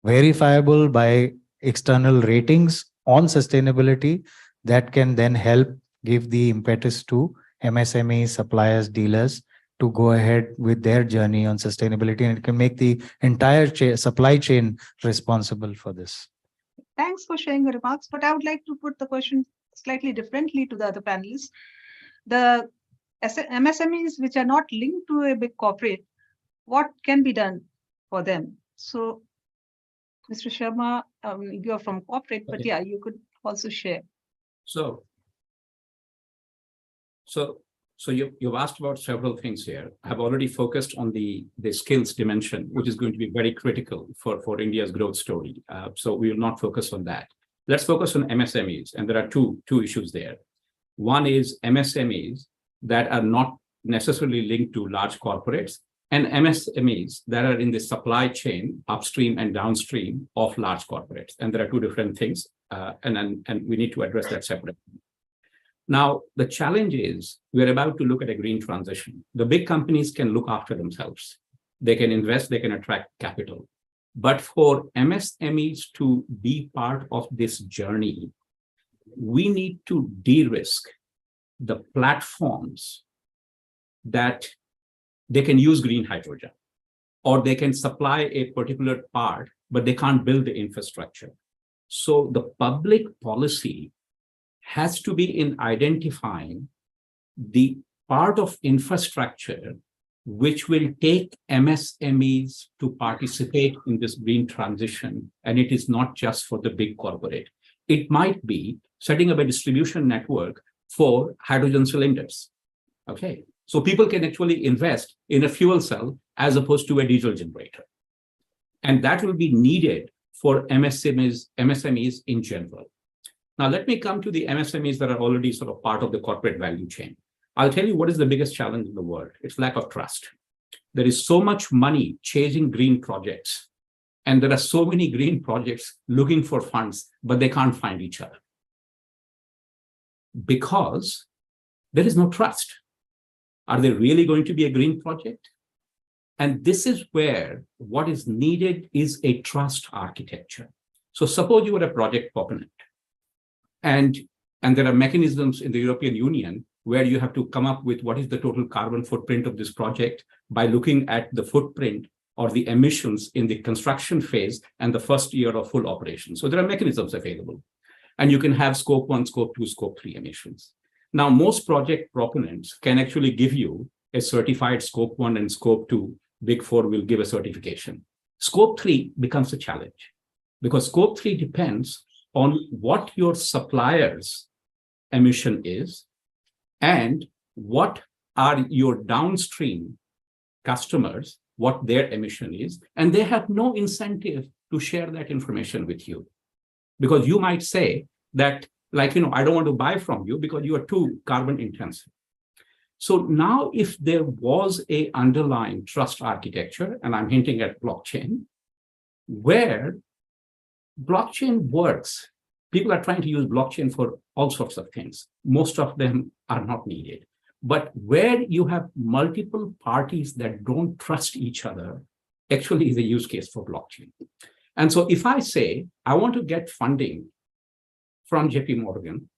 verifiable by external ratings on sustainability that can then help give the impetus to MSMEs, suppliers, dealers to go ahead with their journey on sustainability, and it can make the entire supply chain responsible for this. Thanks for sharing your remarks, but I would like to put the question slightly differently to the other panelists. The MSMEs which are not linked to a big corporate, what can be done for them? So, Mr. Sharma, you're from corporate, but yeah, you could also share. So you've asked about several things here. I've already focused on the skills dimension, which is going to be very critical for India's growth story. So we will not focus on that. Let's focus on MSMEs, and there are two issues there. One is MSMEs that are not necessarily linked to large corporates, and MSMEs that are in the supply chain upstream and downstream of large corporates. And there are two different things, and we need to address that separately. Now, the challenge is we're about to look at a green transition. The big companies can look after themselves. They can invest, they can attract capital. But for MSMEs to be part of this journey, we need to de-risk the platforms that they can use green hydrogen, or they can supply a particular part, but they can't build the infrastructure. So the public policy has to be in identifying the part of infrastructure which will take MSMEs to participate in this green transition. And it is not just for the big corporate. It might be setting up a distribution network for hydrogen cylinders. Okay, so people can actually invest in a fuel cell as opposed to a diesel generator. And that will be needed for MSMEs in general. Now, let me come to the MSMEs that are already sort of part of the corporate value chain. I'll tell you what is the biggest challenge in the world. It's lack of trust. There is so much money chasing green projects, and there are so many green projects looking for funds, but they can't find each other because there is no trust. Are they really going to be a green project? And this is where what is needed is a trust architecture. So suppose you are a project proponent, and there are mechanisms in the European Union where you have to come up with what is the total carbon footprint of this project by looking at the footprint or the emissions in the construction phase and the first year of full operation. So there are mechanisms available. And you can have scope 1, scope 2, scope 3 emissions. Now, most project proponents can actually give you a certified scope 1 and scope 2. Big Four will give a certification. Scope 3 becomes a challenge because scope 3 depends on what your supplier's emission is and what are your downstream customers, what their emission is, and they have no incentive to share that information with you. Because you might say that, like, I don't want to buy from you because you are too carbon intensive. So now if there was a underlying trust architecture, and I'm hinting at blockchain, where blockchain works, people are trying to use blockchain for all sorts of things. Most of them are not needed. But where you have multiple parties that don't trust each other, actually is a use case for blockchain. And so if I say, I want to get funding from JP Morgan,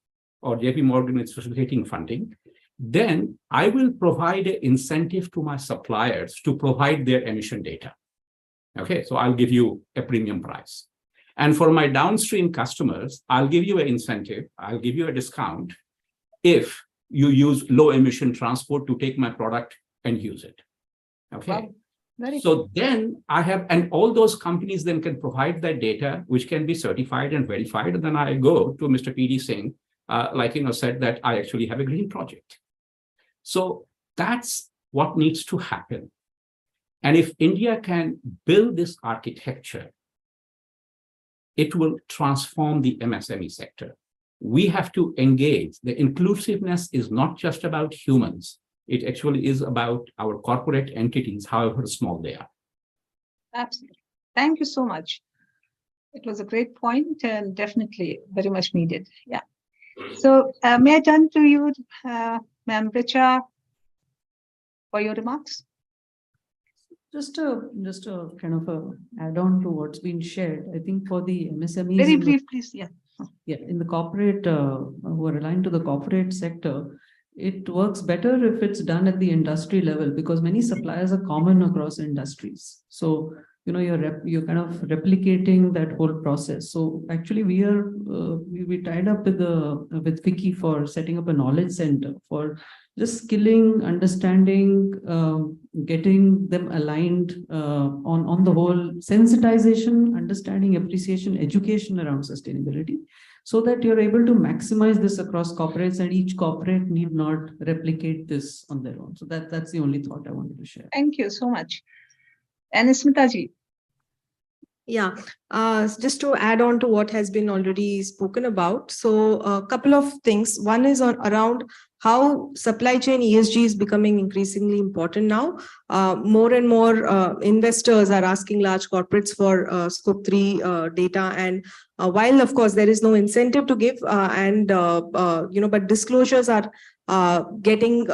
or JP Morgan is facilitating funding, then I will provide an incentive to my suppliers to provide their emission data. Okay, so I'll give you a premium price. And for my downstream customers, I'll give you an incentive, I'll give you a discount if you use low emission transport to take my product and use it. Okay. Wow. So then I have, and all those companies then can provide that data, which can be certified and verified. And then I go to Mr. P.D. Singh, said that I actually have a green project. So that's what needs to happen. And if India can build this architecture, it will transform the MSME sector. We have to engage. The inclusiveness is not just about humans. It actually is about our corporate entities, however small they are. Absolutely. Thank you so much. It was a great point and definitely very much needed. Yeah. So may I turn to you, Ma'am Richa, for your remarks? Just a kind of a add-on to what's been shared. I think for the MSMEs. Very in the- brief, please. Yeah. Yeah, in the corporate, who are aligned to the corporate sector, it works better if it's done at the industry level because many suppliers are common across industries. So, you're kind of replicating that whole process. So actually we tied up with Vicky for setting up a knowledge center for just skilling, understanding, getting them aligned on the whole sensitization, understanding, appreciation, education around sustainability, so that you're able to maximize this across corporates and each corporate need not replicate this on their own. So that's the only thought I wanted to share. Thank you so much. And Smitaji. Yeah, just to add on to what has been already spoken about. So a couple of things. One is around how supply chain ESG is becoming increasingly important now. More and more investors are asking large corporates for scope 3 data. And while of course there is no incentive to give but disclosures are getting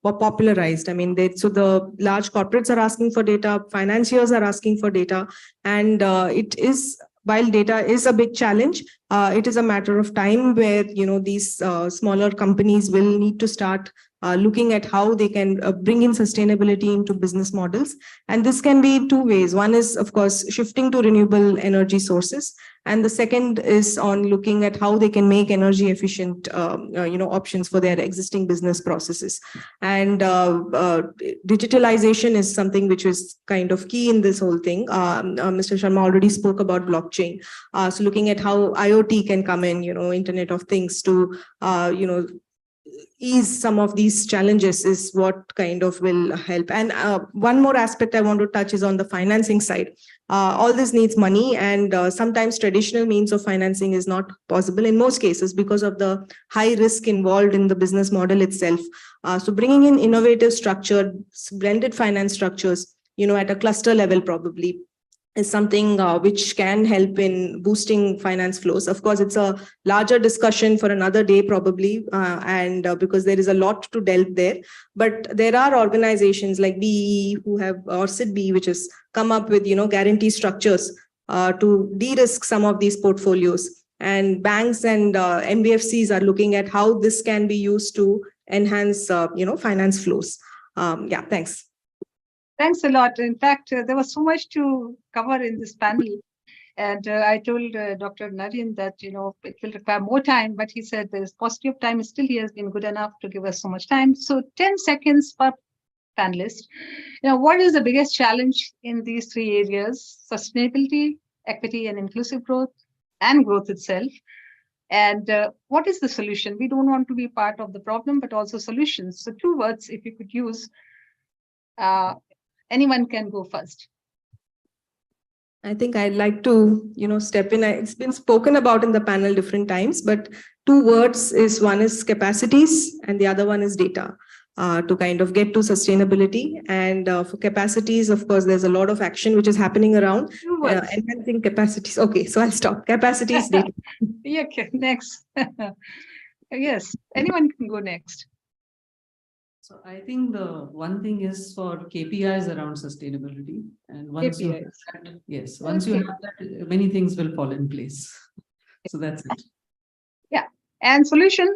popularized. I mean, so the large corporates are asking for data, financiers are asking for data, and it is, while data is a big challenge, it is a matter of time where these smaller companies will need to start looking at how they can bring in sustainability into business models. And this can be two ways. One is, of course, shifting to renewable energy sources. And the second is on looking at how they can make energy efficient options for their existing business processes. And digitalization is something which is kind of key in this whole thing. Mr. Sharma already spoke about blockchain. So looking at how IoT can come in, Internet of Things to, ease some of these challenges is what kind of will help. And one more aspect I want to touch is on the financing side. All this needs money, and sometimes traditional means of financing is not possible in most cases because of the high risk involved in the business model itself. So bringing in innovative structured blended finance structures, at a cluster level probably, is something which can help in boosting finance flows. Of course, it's a larger discussion for another day probably, and because there is a lot to delve there. But there are organizations like BEE or SIDBI, which has come up with guarantee structures to de-risk some of these portfolios. And banks and NBFCs are looking at how this can be used to enhance finance flows. Yeah, thanks. Thanks a lot. In fact, there was so much to cover in this panel. And I told Dr. Naren that, it will require more time, but he said there's paucity of time. Still, he has been good enough to give us so much time. So 10 seconds per panelist. What is the biggest challenge in these three areas? Sustainability, equity, and inclusive growth, and growth itself. And what is the solution? We don't want to be part of the problem, but also solutions. So 2 words, if you could use. Anyone can go first. I think I'd like to, step in. It's been spoken about in the panel different times, but 2 words is, one is capacities and the other one is data to kind of get to sustainability. And for capacities, of course, there's a lot of action which is happening around enhancing capacities. Okay, so I'll stop. Capacities, data. Yeah, okay, next. Yes, anyone can go next. So I think the one thing is for KPIs around sustainability. And once you have that, yes, once you have that, many things will fall in place. So that's it. Yeah. And solution?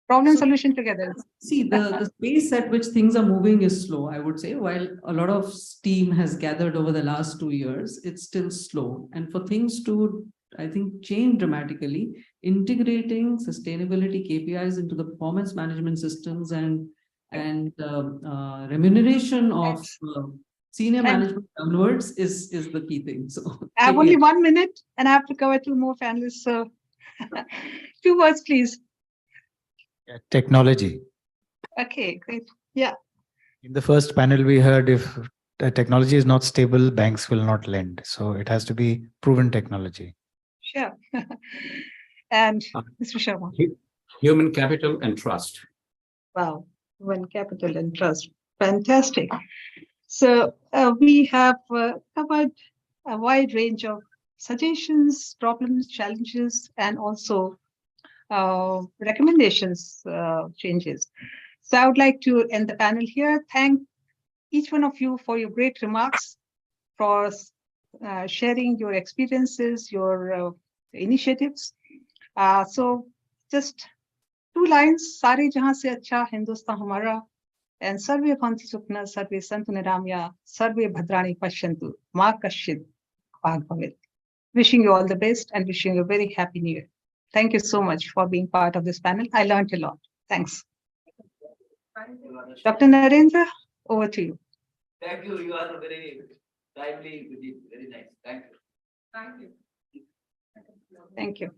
Problem solution together. See, the pace at which things are moving is slow, I would say. While a lot of steam has gathered over the last 2 years, it's still slow. And for things to, I think, change dramatically, integrating sustainability KPIs into the performance management systems and remuneration of senior management downwards is the key thing. So I have only 1 minute and I have to cover 2 more panelists. So 2 words, please. Technology. Okay, great. Yeah. In the first panel, we heard if the technology is not stable, banks will not lend. So it has to be proven technology. Sure. And Mr. Sharma. Human capital and trust. Wow. Human capital and trust. Fantastic. So we have covered a wide range of suggestions, problems, challenges, and also recommendations, changes. So I would like to end the panel here. Thank each one of you for your great remarks, for sharing your experiences, your initiatives. So just 2 lines, Sare jahan se acha Hindustan hamara, and Sarve Bhanti Sukna, Sarve Santu Niramya, Sarve Bhadrani Pashyantu, Ma Kashid Bhag Bhavet. Wishing you all the best and wishing you a very happy new year. Thank you so much for being part of this panel. I learned a lot. Thanks. Dr. Narendra, over to you. Thank you. You are very lively, very nice. Thank you. Thank you. Thank you.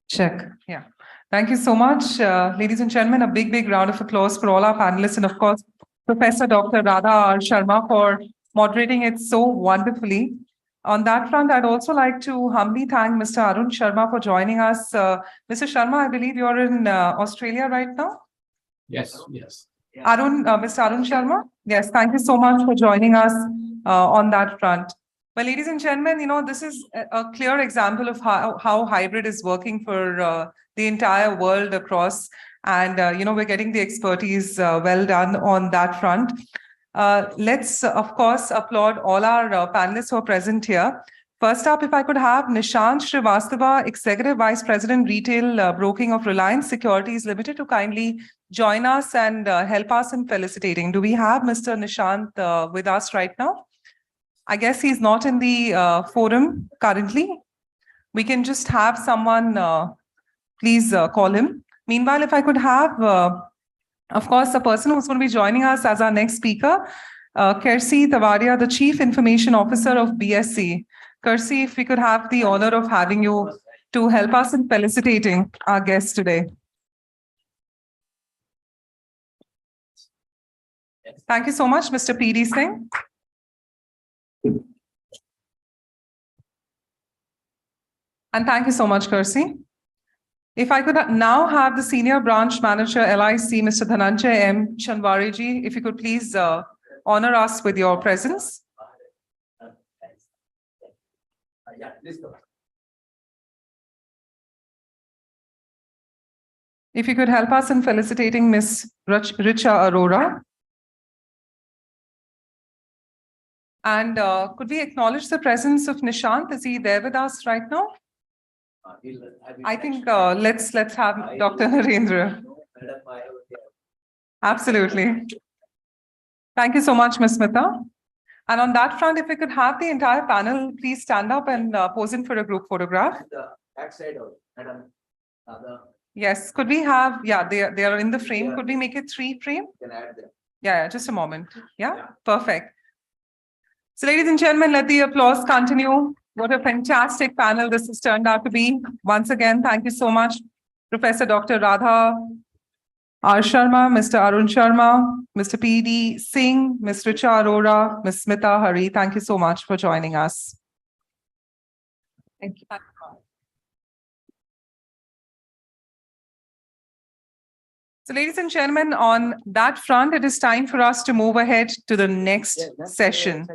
Check. Yeah. Thank you so much. Ladies and gentlemen, a big round of applause for all our panelists and of course, Professor Dr. Radha R. Sharma for moderating it so wonderfully. On that front, I'd also like to humbly thank Mr. Arun Sharma for joining us. Mr. Sharma, I believe you're in Australia right now? Yes, yes. Mr. Arun Sharma? Yes, thank you so much for joining us on that front. Well, ladies and gentlemen, this is a clear example of how hybrid is working for the entire world across. And, we're getting the expertise well done on that front. Let's, of course, applaud all our panelists who are present here. First up, if I could have Nishant Srivastava, Executive Vice President, Retail Broking of Reliance Securities Limited, to kindly join us and help us in felicitating. Do we have Mr. Nishant with us right now? I guess he's not in the forum currently. We can just have someone, please call him. Meanwhile, if I could have, of course, the person who's going to be joining us as our next speaker, Kersi Tavaria, the Chief Information Officer of BSC. Kersi, if we could have the honor of having you to help us in felicitating our guest today. Thank you so much, Mr. P.D. Singh. And thank you so much, Kersi. If I could now have the Senior Branch Manager, LIC, Mr. Dhananjay M. Chanwariji, if you could please honor us with your presence. If you could help us in felicitating Ms. Richa Arora. And could we acknowledge the presence of Nishant? Is he there with us right now? I think let's have Dr. Narendra. Absolutely. Thank you so much, Ms. Smita. And on that front, if we could have the entire panel, please stand up and pose in for a group photograph. Backside of Madam. Yes, could we have, yeah, they are in the frame. Could we make it 3 frame? Can add them. Yeah, just a moment. Yeah, perfect. So ladies and gentlemen, let the applause continue. What a fantastic panel this has turned out to be. Once again, thank you so much, Professor Dr. Radha R. Sharma, Mr. Arun Sharma, Mr. P.D. Singh, Ms. Richa Arora, Ms. Smita Hari. Thank you so much for joining us. Thank you. So ladies and gentlemen, on that front, it is time for us to move ahead to the next session.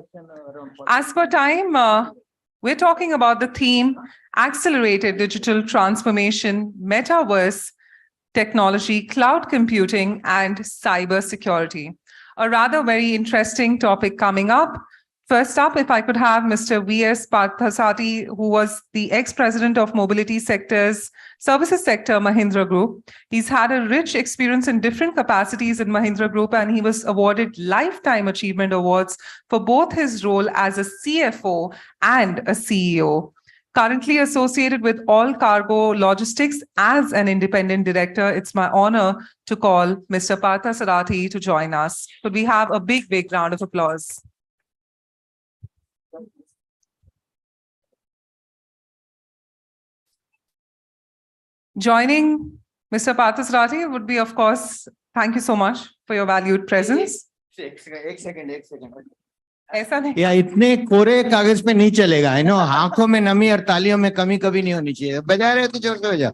As per time, we're talking about the theme, accelerated digital transformation, metaverse technology, cloud computing, and cybersecurity. A rather very interesting topic coming up. First up, if I could have Mr. V.S. Parthasati, who was the ex-president of Mobility Sector's Services Sector, Mahindra Group. He's had a rich experience in different capacities in Mahindra Group, and he was awarded Lifetime Achievement Awards for both his role as a CFO and a CEO. Currently associated with All Cargo Logistics as an independent director, it's my honor to call Mr. Parthasarathi to join us. Could we have a big round of applause? Joining Mr. Parthasarathi would be, of course, thank you so much for your valued presence. एक second ऐसा नहीं या इतने कोरे कागज पे नहीं चलेगा, है ना, आंखों में नमी और तालियों में कमी कभी नहीं होनी चाहिए. बजा रहे हो तो जोर से बजा.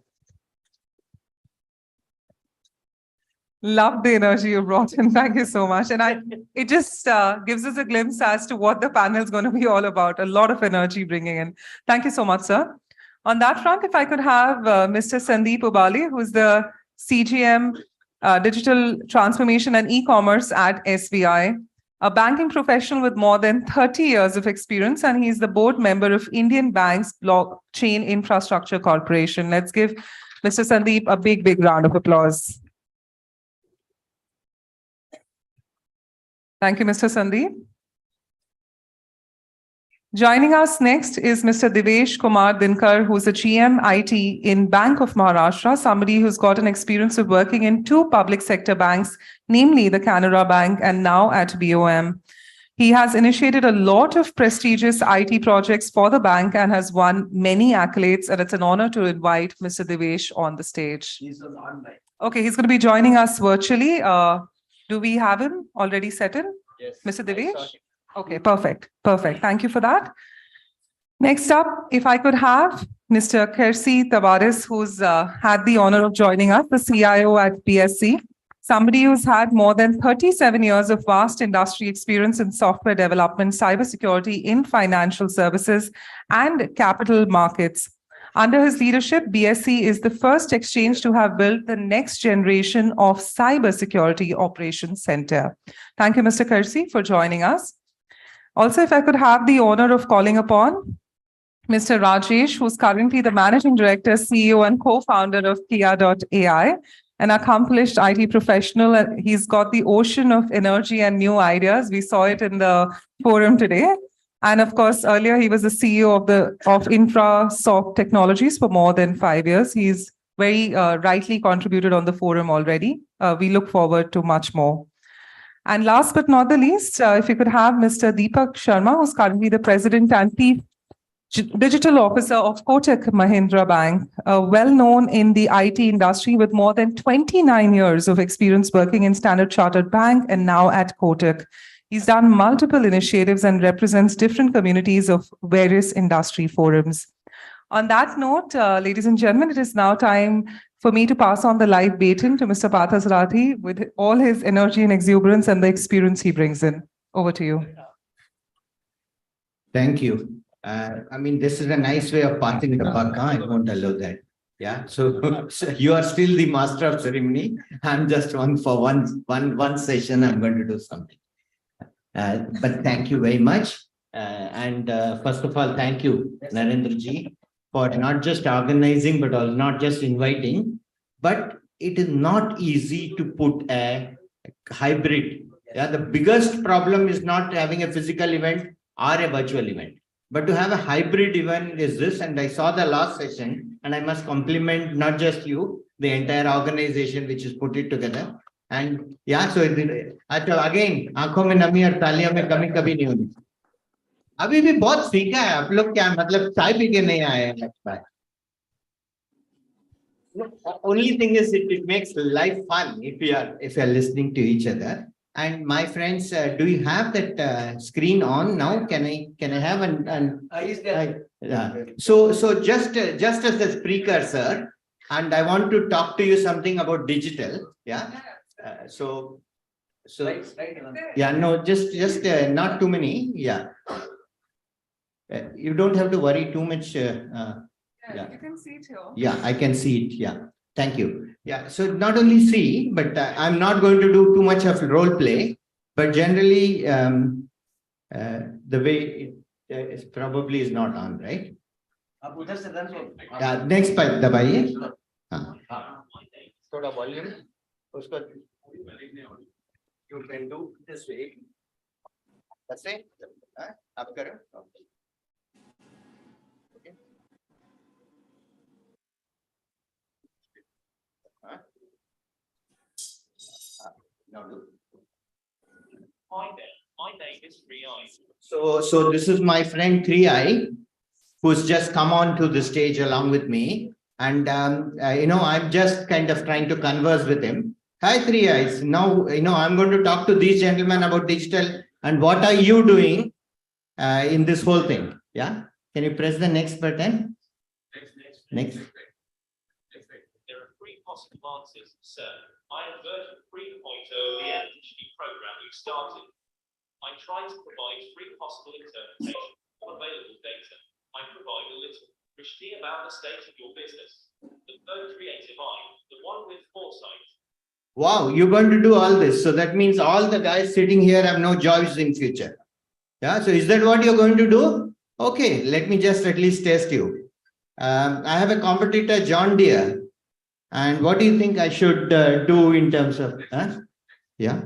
Love the energy you brought in. Thank you so much. And it just gives us a glimpse as to what the panel is going to be all about. A lot of energy bringing in. Thank you so much, sir. On that front, if I could have Mr. Sandeep Ubali, who's the CGM Digital Transformation and E-commerce at SBI, a banking professional with more than 30 years of experience, and he's the board member of Indian Bank's Blockchain Infrastructure Corporation. Let's give Mr. Sandeep a big, big round of applause. Thank you, Mr. Sandeep. Joining us next is Mr. Devesh Kumar Dinkar, who's the GM IT in Bank of Maharashtra, somebody who's got an experience of working in 2 public sector banks, namely the Canara Bank and now at BOM. He has initiated a lot of prestigious IT projects for the bank and has won many accolades, and it's an honor to invite Mr. Devesh on the stage. Okay, he's going to be joining us virtually. Do we have him already set in? Yes. Mr. Devesh? Okay, perfect. Perfect. Thank you for that. Next up, if I could have Mr. Kersi Tavares, who's had the honor of joining us, the CIO at BSC, somebody who's had more than 37 years of vast industry experience in software development, cybersecurity in financial services, and capital markets. Under his leadership, BSC is the first exchange to have built the next generation of cybersecurity operations center. Thank you, Mr. Kersi, for joining us. Also, if I could have the honor of calling upon Mr. Rajesh, who's currently the Managing Director, CEO, and co-founder of Kia.ai, an accomplished IT professional. He's got the ocean of energy and new ideas. We saw it in the forum today. And of course, earlier he was the CEO of InfraSoft Technologies for more than 5 years. He's very rightly contributed on the forum already. We look forward to much more. And last but not the least, if you could have Mr. Deepak Sharma, who's currently the President and Chief Digital Officer of Kotak Mahindra Bank, well known in the IT industry with more than 29 years of experience working in Standard Chartered Bank and now at Kotak. He's done multiple initiatives and represents different communities of various industry forums. On that note, ladies and gentlemen, it is now time for me to pass on the live baton to Mr. Partha Sarathy with all his energy and exuberance and the experience he brings in. Over to you. Thank you. I mean, this is a nice way of passing the buck. I won't allow that. Yeah. So you are still the master of ceremony. I'm just one session. I'm going to do something. But thank you very much. And first of all, thank you, Narendra ji, for not just organizing, but also not just inviting. But it is not easy to put a hybrid. Yeah. The biggest problem is not having a physical event or a virtual event. But to have a hybrid event is this, and I saw the last session, and I must compliment not just you, the entire organization which has put it together. And yeah, so again, आंखों में नमी और तालियों में कमी कभी नहीं होनी. अभी भी बहुत सीखा है. आप लोग क्या मतलब चाय पी के नहीं आए हैं? Only thing is it makes life fun if you are listening to each other. And my friends, do you have that screen on now? Can I have So just as a precursor, and I want to talk to you something about digital. Yeah. Yeah, no, just not too many. Yeah. You don't have to worry too much. Yeah, you can see it here. Yeah, I can see it. Yeah. Thank you. Yeah, so not only see, but I'm not going to do too much of role play, but generally the way it probably is not on, right? Yeah, next part, dabaiye. Thoda volume. You can do this way. That's it. Up karo. Okay. My name is 3i. So this is my friend 3i, who's just come on to the stage along with me, and I'm just kind of trying to converse with him. Hi 3i. Now I'm going to talk to these gentlemen about digital and what are you doing in this whole thing. Yeah, can you press the next button? Next. There are 3 possible answers. Sir, I am version 3.0 of the MHD program you started. I try to provide free possible interpretation of available data. I provide a little Rishti about the state of your business. The third creative eye, the one with foresight. Wow, you're going to do all this. So that means all the guys sitting here have no jobs in future. Yeah, so is that what you're going to do? Okay, let me just at least test you. I have a competitor, John Deere. And what do you think I should do in terms of, yeah?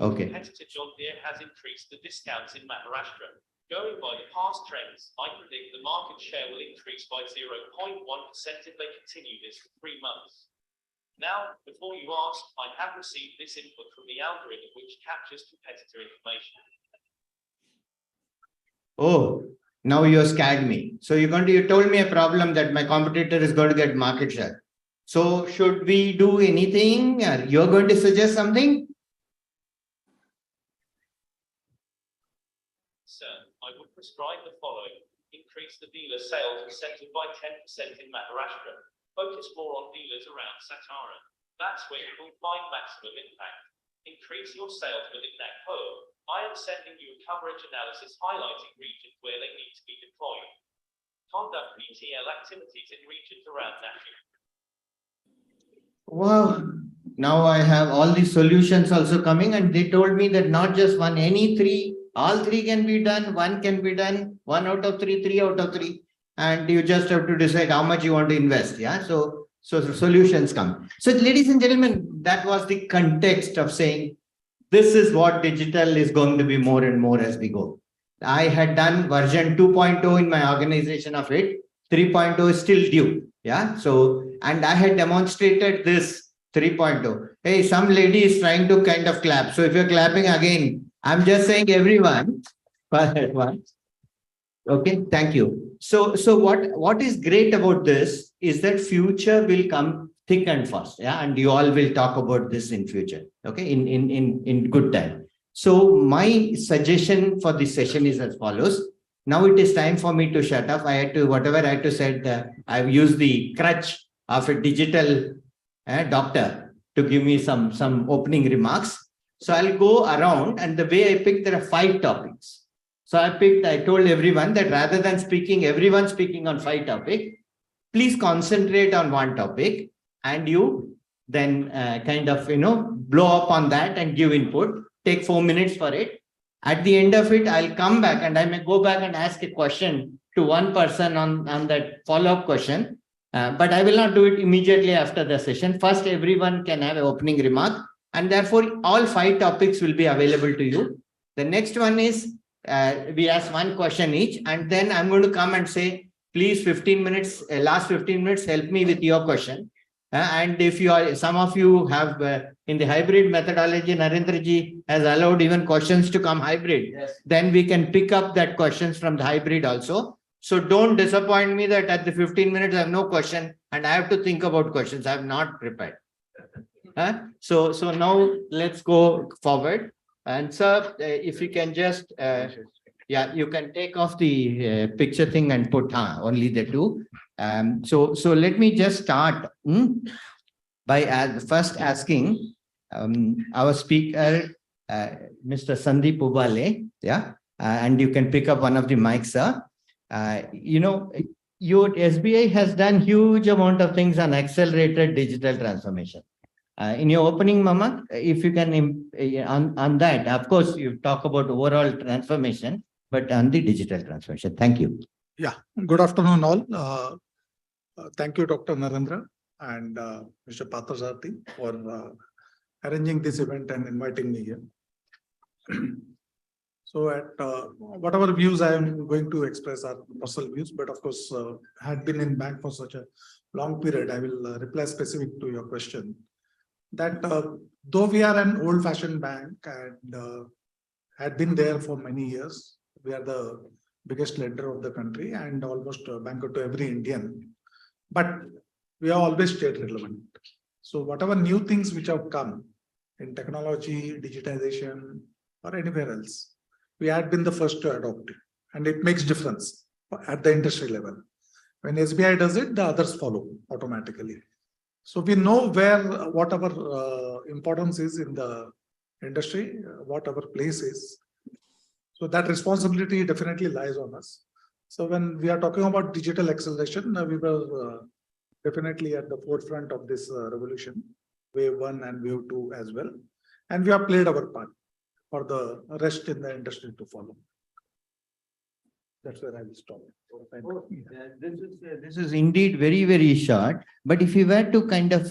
Okay. Competitor John Deere has increased the discounts in Maharashtra. Going by the past trends, I predict the market share will increase by 0.1% if they continue this for 3 months. Now, before you ask, I have received this input from the algorithm which captures competitor information. Oh, now you scared me. So you told me a problem that my competitor is going to get market share. So should we do anything? You're going to suggest something? Sir, I would prescribe the following. Increase the dealer sales incentive by 10% in Maharashtra. Focus more on dealers around Satara. That's where you will find maximum impact. Increase your salesmen in Nagpur. I am sending you a coverage analysis highlighting regions where they need to be deployed. Conduct PTL activities in regions around Nashik. Wow. Now I have all these solutions also coming, and they told me that not just one, any three, all three can be done, one can be done, 1 out of 3, 3 out of 3. And you just have to decide how much you want to invest. Yeah. So the solutions come. So ladies and gentlemen, that was the context of saying, this is what digital is going to be more and more as we go. I had done version 2.0 in my organization of it. 3.0 is still due. Yeah. So, and I had demonstrated this 3.0. Hey, some lady is trying to kind of clap. So if you're clapping again, I'm just saying everyone. Okay, thank you. So what is great about this is that future will come thick and fast. Yeah, and you all will talk about this in future. Okay, in good time. So my suggestion for this session is as follows. Now it is time for me to shut up. I had to, whatever I had to say, I've used the crutch of a digital doctor to give me some opening remarks. So I'll go around, and the way I picked, there are 5 topics. So I told everyone that rather than everyone speaking on 5 topics, please concentrate on one topic, and you then kind of, blow up on that and give input. Take 4 minutes for it. At the end of it, I'll come back and I may go back and ask a question to one person on that follow-up question. But I will not do it immediately after the session. First, everyone can have an opening remark, and therefore all 5 topics will be available to you. The next one is, we ask one question each, and then I'm going to come and say, please 15 minutes, last 15 minutes, help me with your question. And if some of you have in the hybrid methodology, Narendra ji has allowed even questions to come hybrid. Yes. Then we can pick up that questions from the hybrid also. So don't disappoint me that at the 15 minutes I have no question and I have to think about questions. I have not prepared. So now let's go forward. And sir, if you can just, yeah, you can take off the picture thing and put only the 2. So let me just start by first asking our speaker, Mr. Sandeep Ubale, yeah, and you can pick up one of the mics, sir. Your SBI has done huge amount of things on accelerated digital transformation. In your opening, Mama, if you can, on that, of course, you talk about overall transformation, but on the digital transformation. Thank you. Yeah, good afternoon all. Thank you, Dr. Narendra and Mr. Parthasarathy for arranging this event and inviting me here. So at whatever views I am going to express are personal views, but of course, had been in bank for such a long period, I will reply specific to your question. That though we are an old-fashioned bank and had been there for many years, we are the biggest lender of the country and almost a banker to every Indian. But we have always stayed relevant. So whatever new things which have come in technology, digitization, or anywhere else, we had been the first to adopt it. And it makes difference at the industry level. When SBI does it, the others follow automatically. So we know what our importance is in the industry, what our place is. So that responsibility definitely lies on us. So when we are talking about digital acceleration, we were definitely at the forefront of this revolution, wave 1 and wave 2 as well. And we have played our part for the rest in the industry to follow. That's where I will stop. This is indeed very, very short. But if you were to kind of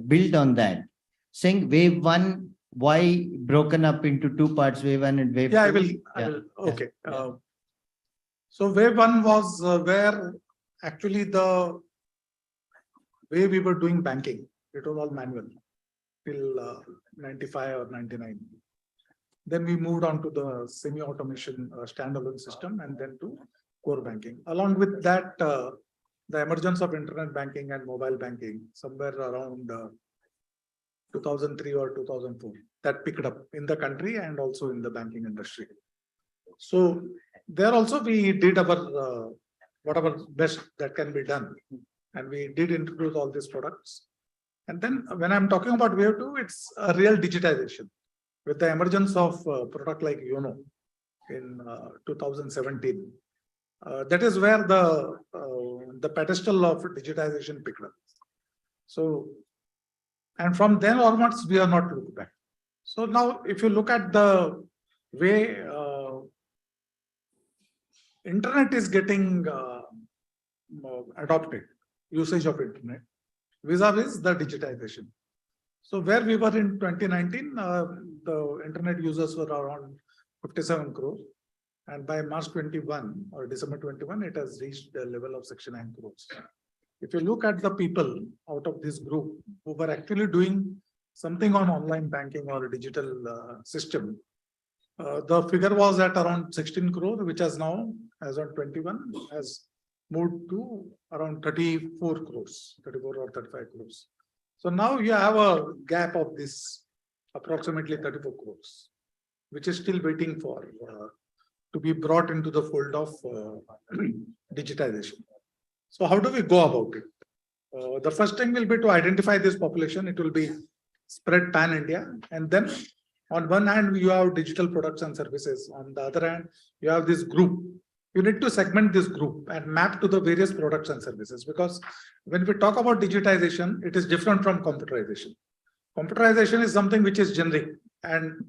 build on that, saying wave 1, why broken up into 2 parts, wave 1 and wave 2? I will. Okay. So wave 1 was where actually the way we were doing banking, it was all manual till 95 or 99. Then we moved on to the semi-automation standalone system and then to core banking. Along with that, the emergence of internet banking and mobile banking somewhere around 2003 or 2004, that picked up in the country and also in the banking industry. So there also we did our whatever best that can be done, and we did introduce all these products. And then when I'm talking about wave 2, it's a real digitization with the emergence of product like YONO in 2017. That is where the pedestal of digitization picked up. So, and from then onwards, we are not looked back. So now, if you look at the way internet is getting adopted, usage of internet, vis-a-vis the digitization. So where we were in 2019, the internet users were around 57 crores. And by March 21 or December 21, it has reached the level of 69 crores. If you look at the people out of this group who were actually doing something on online banking or digital system, the figure was at around 16 crore, which has now, as on 21, has moved to around 34 crores, 34 or 35 crores. So now you have a gap of this approximately 34 crores, which is still waiting for to be brought into the fold of digitization. So how do we go about it? The first thing will be to identify this population. It will be spread pan-India. And then on one hand, you have digital products and services. On the other hand, you have this group. You need to segment this group and map to the various products and services, because when we talk about digitization, it is different from computerization. Computerization is something which is generic and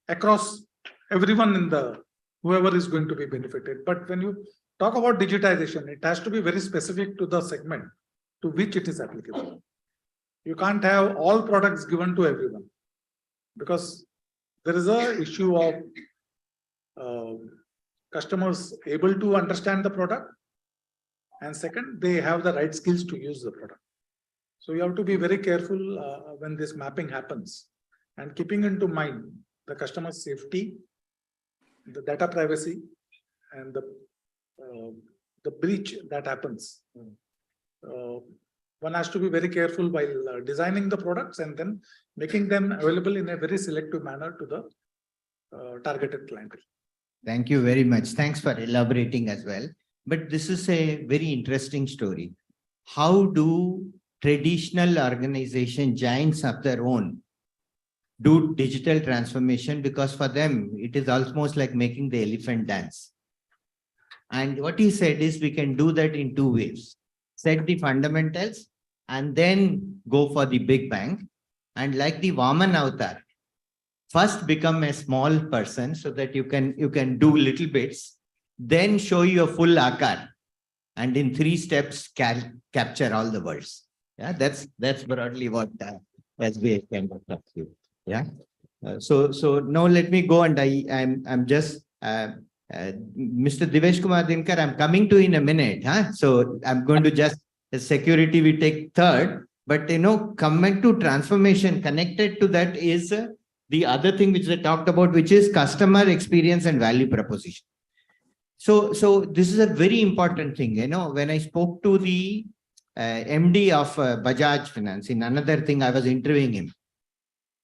across everyone in the, whoever is going to be benefited. But when you talk about digitization, it has to be very specific to the segment to which it is applicable. You can't have all products given to everyone, because there is a issue of customers able to understand the product, and second, they have the right skills to use the product. So you have to be very careful when this mapping happens, and keeping into mind the customer safety, the data privacy, and the breach that happens. One has to be very careful while designing the products and then making them available in a very selective manner to the targeted clientele. Thank you very much. Thanks for elaborating as well. But this is a very interesting story. How do traditional organization giants of their own do digital transformation? Because for them, it is almost like making the elephant dance. And what he said is we can do that in 2 ways. Set the fundamentals and then go for the big bang. And like the Vaman avatar, first become a small person so that you can do little bits, then show you a full akar, and in 3 steps capture all the worlds. Yeah, that's broadly what SBI can do. Yeah. So now let me go, and I'm just Mr. Divesh Kumar Dinkar, I'm coming to in a minute. So I'm going to just security we take third, but coming to transformation, connected to that is the other thing which they talked about, which is customer experience and value proposition. So this is a very important thing. When I spoke to the MD of Bajaj Finance, in another thing, I was interviewing him,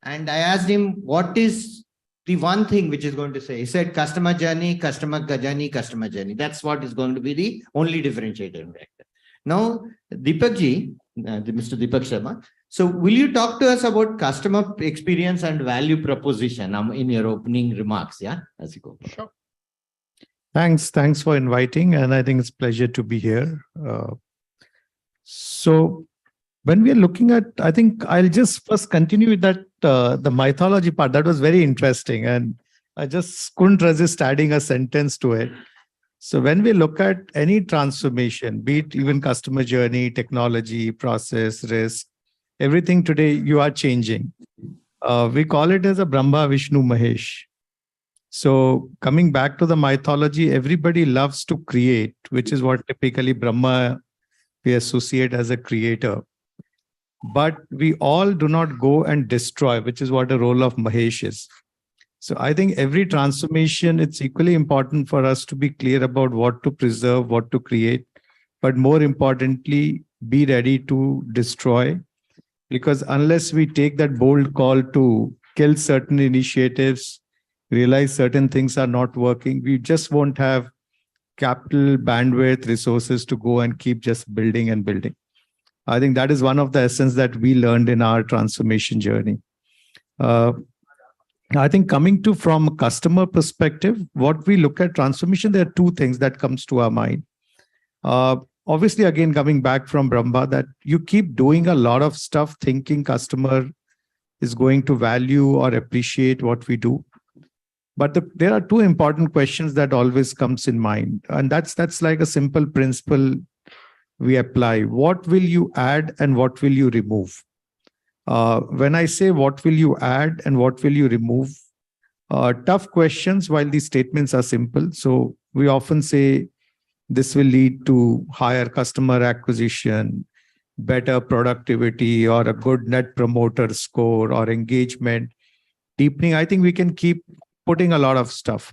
and I asked him, what is the one thing which is going to say? He said, customer journey, customer journey, customer journey. That's what is going to be the only differentiator factor. Now, Deepak ji, Mr. Deepak Sharma. So will you talk to us about customer experience and value proposition in your opening remarks? Yeah, as you go. Sure. Thanks for inviting, and I think it's a pleasure to be here. So when we are looking at, I think I'll just first continue with that, the mythology part. That was very interesting, and I just couldn't resist adding a sentence to it. So when we look at any transformation, be it even customer journey, technology, process, risk, everything today, you are changing. We call it as a Brahma, Vishnu, Mahesh. So coming back to the mythology, everybody loves to create, which is what typically Brahma we associate as a creator. But we all do not go and destroy, which is what the role of Mahesh is. So I think every transformation, it's equally important for us to be clear about what to preserve, what to create, but more importantly, be ready to destroy. Because unless we take that bold call to kill certain initiatives, realize certain things are not working, we just won't have capital, bandwidth, resources to go and keep just building and building. I think that is one of the essence that we learned in our transformation journey. I think coming to from a customer perspective, what we look at transformation, there are two things that comes to our mind. Obviously, again, coming back from Brahma, that you keep doing a lot of stuff thinking customer is going to value or appreciate what we do. But there are two important questions that always comes in mind. And that's like a simple principle we apply. What will you add and what will you remove? When I say what will you add and what will you remove, tough questions while these statements are simple. So we often say this will lead to higher customer acquisition, better productivity, or a good net promoter score or engagement, deepening. I think we can keep putting a lot of stuff.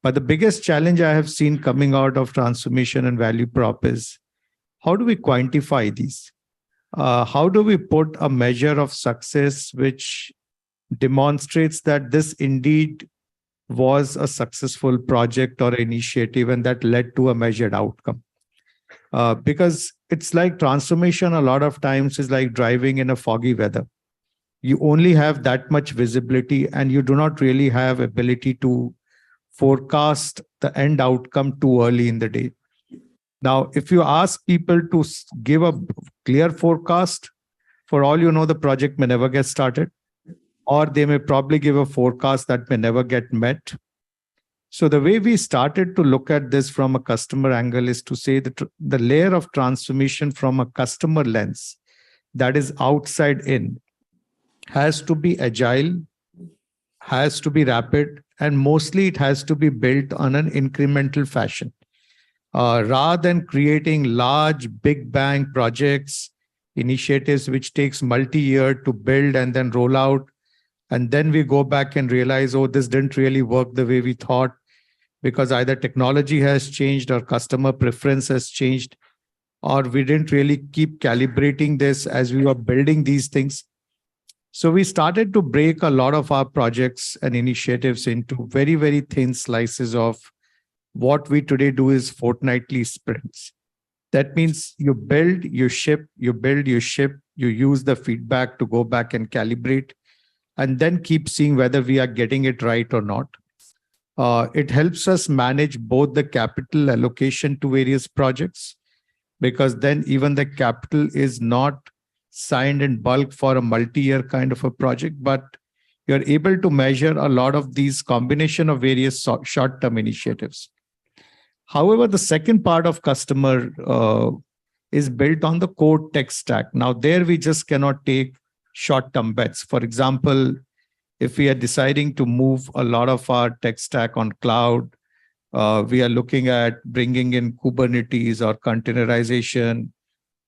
But the biggest challenge I have seen coming out of transformation and value prop is how do we quantify these? How do we put a measure of success which demonstrates that this indeed was a successful project or initiative and that led to a measured outcome? Because it's like transformation a lot of times is like driving in a foggy weather. You only have that much visibility and you do not really have ability to forecast the end outcome too early in the day. Now, if you ask people to give a clear forecast, for all you know, the project may never get started, or they may probably give a forecast that may never get met. So the way we started to look at this from a customer angle is to say that the layer of transformation from a customer lens that is outside in has to be agile, has to be rapid, and mostly it has to be built on an incremental fashion. Rather than creating large, big bang projects, initiatives which takes multi-year to build and then roll out, and then we go back and realize, oh, this didn't really work the way we thought because either technology has changed or customer preference has changed, or we didn't really keep calibrating this as we were building these things. So we started to break a lot of our projects and initiatives into very, very thin slices of what we today do is fortnightly sprints. That means you build, you ship, you build, you ship, you use the feedback to go back and calibrate, and then keep seeing whether we are getting it right or not. It helps us manage both the capital allocation to various projects, because then even the capital is not signed in bulk for a multi-year kind of a project, but you're able to measure a lot of these combination of various short-term initiatives. However, the second part of customer is built on the core tech stack. Now, there we just cannot take short-term bets. For example, if we are deciding to move a lot of our tech stack on cloud, we are looking at bringing in Kubernetes or containerization,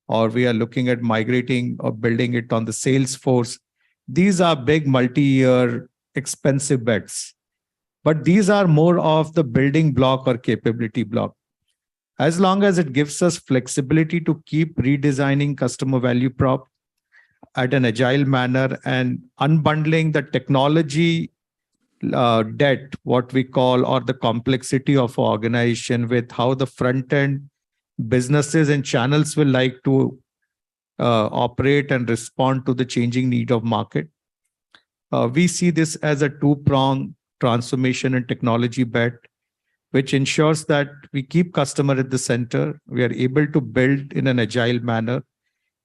or we are looking at migrating or building it on the Salesforce. These are big multi-year expensive bets, but these are more of the building block or capability block. As long as it gives us flexibility to keep redesigning customer value prop at an agile manner and unbundling the technology debt, what we call, or the complexity of our organization with how the front end businesses and channels will like to operate and respond to the changing need of market. We see this as a two-pronged transformation and technology bet, which ensures that we keep customer at the center. We are able to build in an agile manner,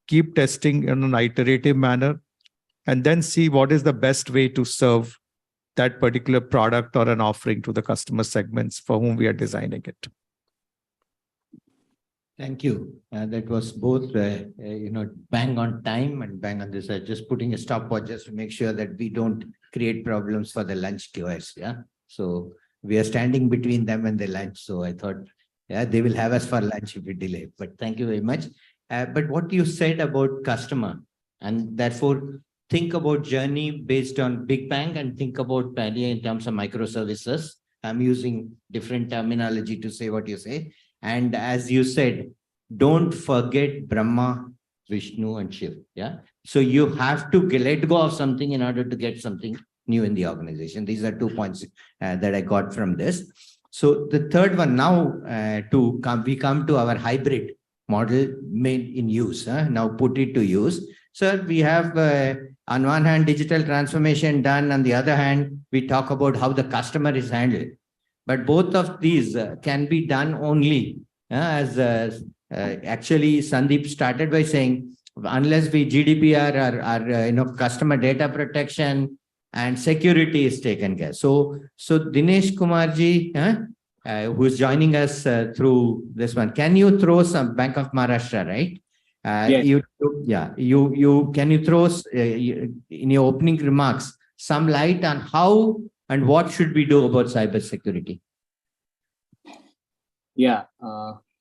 keep testing in an iterative manner, and then see what is the best way to serve that particular product or an offering to the customer segments for whom we are designing it. Thank you. That was both, bang on time and bang on this. Just putting a stopwatch just to make sure that we don't create problems for the lunch queuers. Yeah. So we are standing between them and the lunch. So I thought, yeah, they will have us for lunch if we delay. But thank you very much. But what you said about customer, and therefore think about journey based on big bang and think about Pally in terms of microservices. I'm using different terminology to say what you say. And as you said, don't forget Brahma, Vishnu, and Shiva. Yeah. So you have to let go of something in order to get something new in the organization. These are 2 points that I got from this. So the third one now we come to our hybrid model made in use. Now put it to use. Sir, we have on one hand digital transformation done. On the other hand, we talk about how the customer is handled. But both of these can be done only as actually Sandeep started by saying, unless we GDPR or customer data protection and security is taken care. So Dinesh Kumarji, who is joining us through this one, can you throw some Bank of Maharashtra, right? Yes. Can you throw in your opening remarks some light on how and what should we do about cybersecurity? Yeah.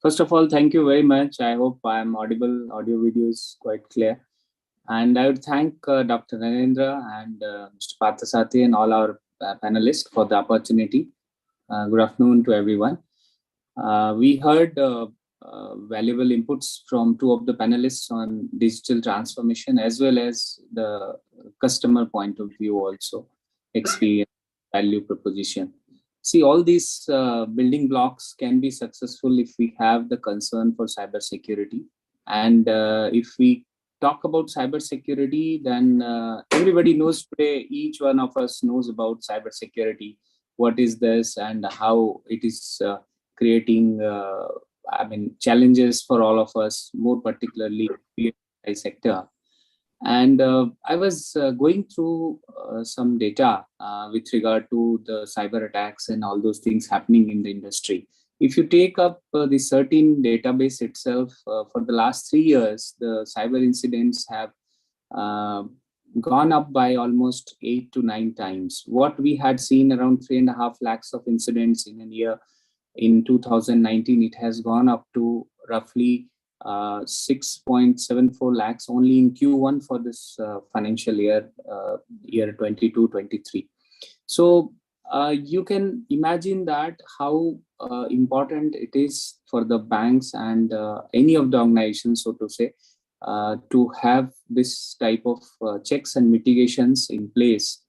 First of all, thank you very much. I hope I am audible. Audio video is quite clear. And I would thank Dr. Narendra and Mr. Parthasathy and all our panelists for the opportunity. Good afternoon to everyone. We heard valuable inputs from two of the panelists on digital transformation as well as the customer point of view also, experience, value proposition. See, all these building blocks can be successful if we have the concern for cybersecurity. And if we talk about cybersecurity, then everybody knows today, each one of us knows about cybersecurity. What is this and how it is creating challenges for all of us, more particularly in the sector. And I was going through some data with regard to the cyber attacks and all those things happening in the industry. If you take up the CERT-In database itself, for the last 3 years, the cyber incidents have gone up by almost 8 to 9 times. What we had seen around 3.5 lakhs of incidents in a year, in 2019, it has gone up to roughly 6.74 lakhs only in Q1 for this financial year, year 22-23. So you can imagine that how important it is for the banks and any of the organizations, so to say, to have this type of checks and mitigations in place.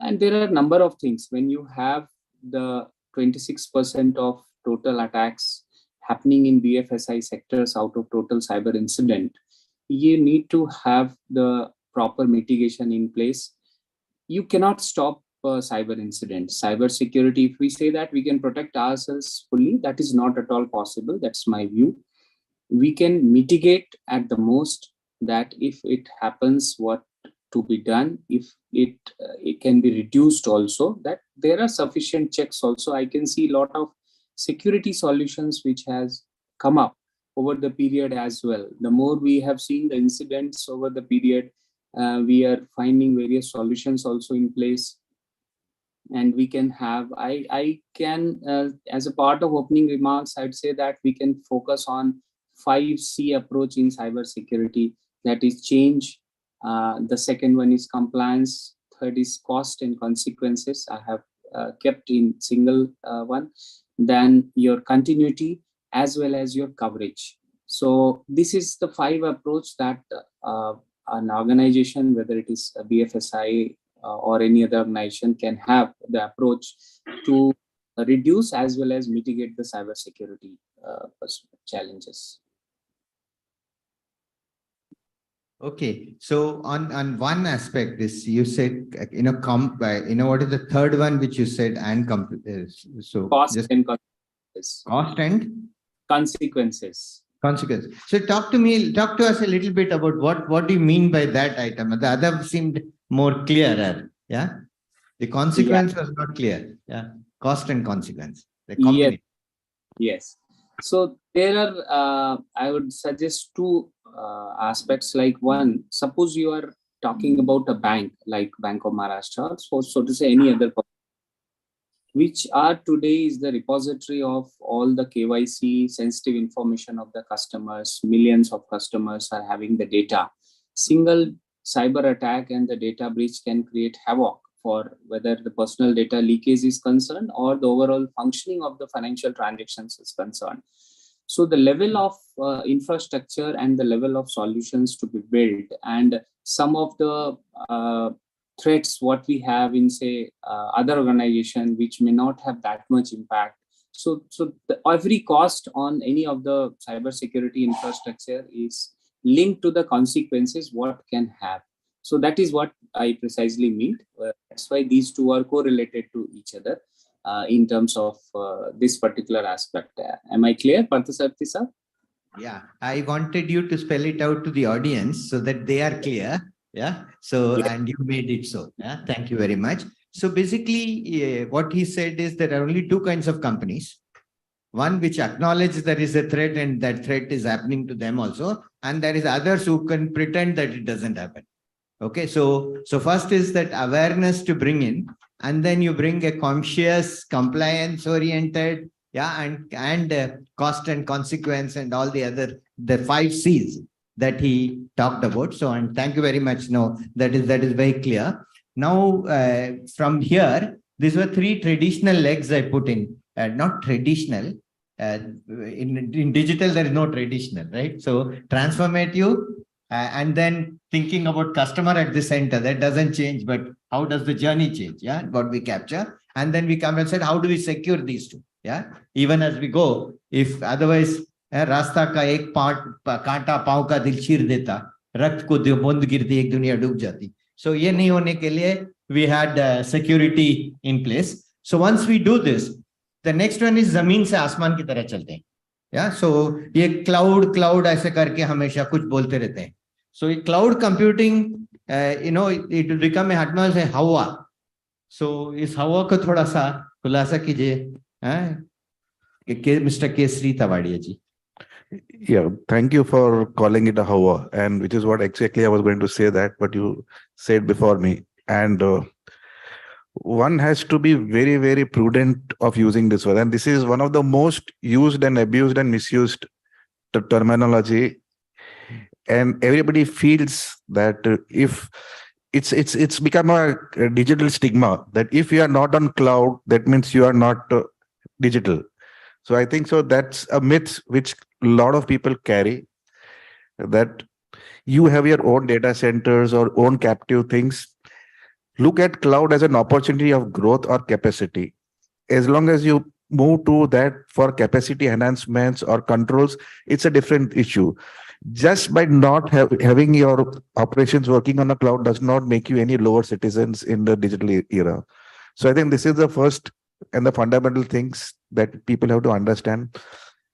And there are a number of things. When you have the 26% of total attacks happening in BFSI sectors out of total cyber incident, you need to have the proper mitigation in place. You cannot stop cyber incidents. Cyber security, if we say that we can protect ourselves fully, that is not at all possible. That's my view. We can mitigate at the most, that if it happens, what to be done, if it can be reduced also, that there are sufficient checks also. I can see a lot of security solutions which has come up over the period as well. The more we have seen the incidents over the period, we are finding various solutions also in place. And we can have, I can, as a part of opening remarks, I'd say that we can focus on 5C approach in cybersecurity. That is change. The second one is compliance. Third is cost and consequences. I have kept in single one. Then your continuity as well as your coverage. So this is the 5 approach that an organization, whether it is a BFSI or any other organization, can have the approach to reduce as well as mitigate the cybersecurity challenges. Okay, so on one aspect, this you said, what is the third one which you said, and so Cost just and consequences. cost and Consequences. consequences. So talk to us a little bit about what do you mean by that item? The other seemed more clearer. Yeah, the consequence was not clear. Yeah, cost and consequence. The combination. Yes. So there are, I would suggest two aspects. Like one, suppose you are talking about a bank like Bank of Maharashtra, so to say any other, which are today is the repository of all the KYC sensitive information of the customers. Millions of customers are having the data. Single cyber attack and the data breach can create havoc for whether the personal data leakage is concerned or the overall functioning of the financial transactions is concerned. So the level of infrastructure and the level of solutions to be built, and some of the threats what we have in, say, other organization which may not have that much impact. So every cost on any of the cybersecurity infrastructure is linked to the consequences what can have. So that is what I precisely mean. That's why these two are correlated to each other in terms of this particular aspect. Am I clear, Parthasarathy sir? Yeah, I wanted you to spell it out to the audience so that they are clear. Yeah, so and you made it so. Yeah, thank you very much. So basically, what he said is there are only two kinds of companies. One which acknowledge there is a threat and that threat is happening to them also, and there is others who can pretend that it doesn't happen. Okay, so first is that awareness to bring in, and then you bring a conscious, compliance-oriented, and cost and consequence and all the 5 C's that he talked about. So, and thank you very much. No, that is very clear. Now, from here, these were 3 traditional legs I put in. Not traditional. In digital, there is no traditional, right? So transformative, and then thinking about customer at the center. That doesn't change, but how does the journey change? Yeah, what we capture, and then we come and said, how do we secure these two? Yeah, even as we go, if otherwise, रास्ता का एक कांटा पांव का दिल चीर देता, रक्त को बूंद गिरती एक दुनिया डूब जाती. So ये नहीं होने के लिए we had security in place. So once we do this, the next one is जमीन से आसमान की तरह चलते हैं. Yeah, so ये cloud ऐसे करके हमेशा कुछ बोलते रहते हैं. So cloud computing, it will become a hard say हवा. So इस हवा को थोड़ा सा खुलासा कीजिए, Mr. Kesri Tavadia ji. Yeah, thank you for calling it a Hawa, and which is what exactly I was going to say that, but you said before me. And one has to be very, very prudent of using this word. And this is one of the most used and abused and misused terminology. And everybody feels that if it's become a digital stigma that if you are not on cloud, that means you are not digital. So I think so that's a myth which a lot of people carry, that you have your own data centers or own captive things. Look at cloud as an opportunity of growth or capacity. As long as you move to that for capacity enhancements or controls, it's a different issue. Just by not having your operations working on a cloud does not make you any lower citizens in the digital era. So I think this is the first and the fundamental things that people have to understand.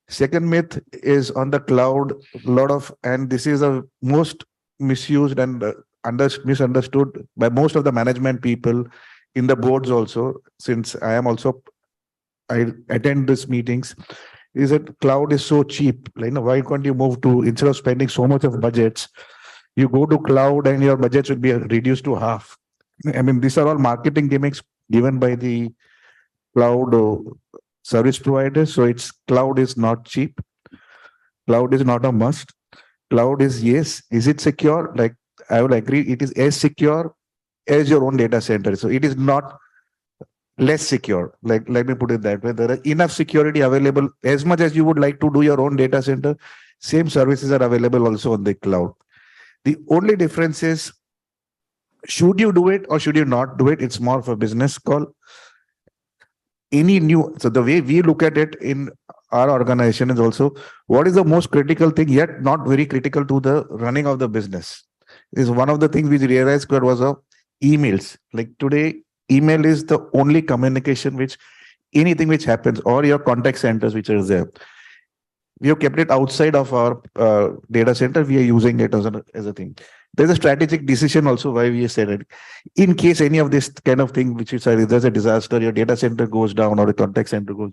Second myth is on the cloud, and this is a most misused and misunderstood by most of the management people in the boards also, since I attend these meetings, is that cloud is so cheap. Why can't you move to, instead of spending so much of budgets, you go to cloud and your budgets will be reduced to half. I mean, these are all marketing gimmicks given by the cloud service providers. So cloud is not cheap. Cloud is not a must. Cloud is, yes. Is it secure? Like I would agree, it is as secure as your own data center. So it is not less secure. Like, let me put it that way. There are enough security available. As much as you would like to do your own data center, same services are available also on the cloud. The only difference is, should you do it or should you not do it? It's more of a business call. So the way we look at it in our organization is also, what is the most critical thing, yet not very critical to the running of the business? is one of the things we realized was of emails. Like today, email is the only communication which anything which happens, or your contact centers which are there. We have kept it outside of our data center. We are using it as a thing. There's a strategic decision also why we said it. In case any of this kind of thing, which is there's a disaster, your data center goes down or the contact center goes,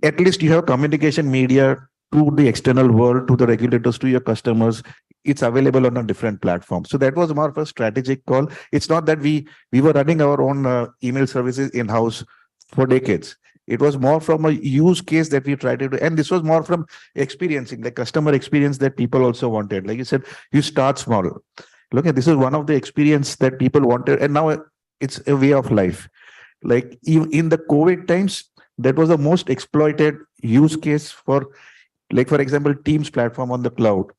at least you have communication media to the external world, to the regulators, to your customers. It's available on a different platform. So that was more of a strategic call. It's not that we were running our own email services in-house for decades. It was more from a use case that we tried to do. And this was more from experiencing, the customer experience that people also wanted. Like you said, you start small. Look at this is one of the experience that people wanted. And now it's a way of life. Like in the COVID times, that was the most exploited use case for, like, for example, Teams platform on the cloud.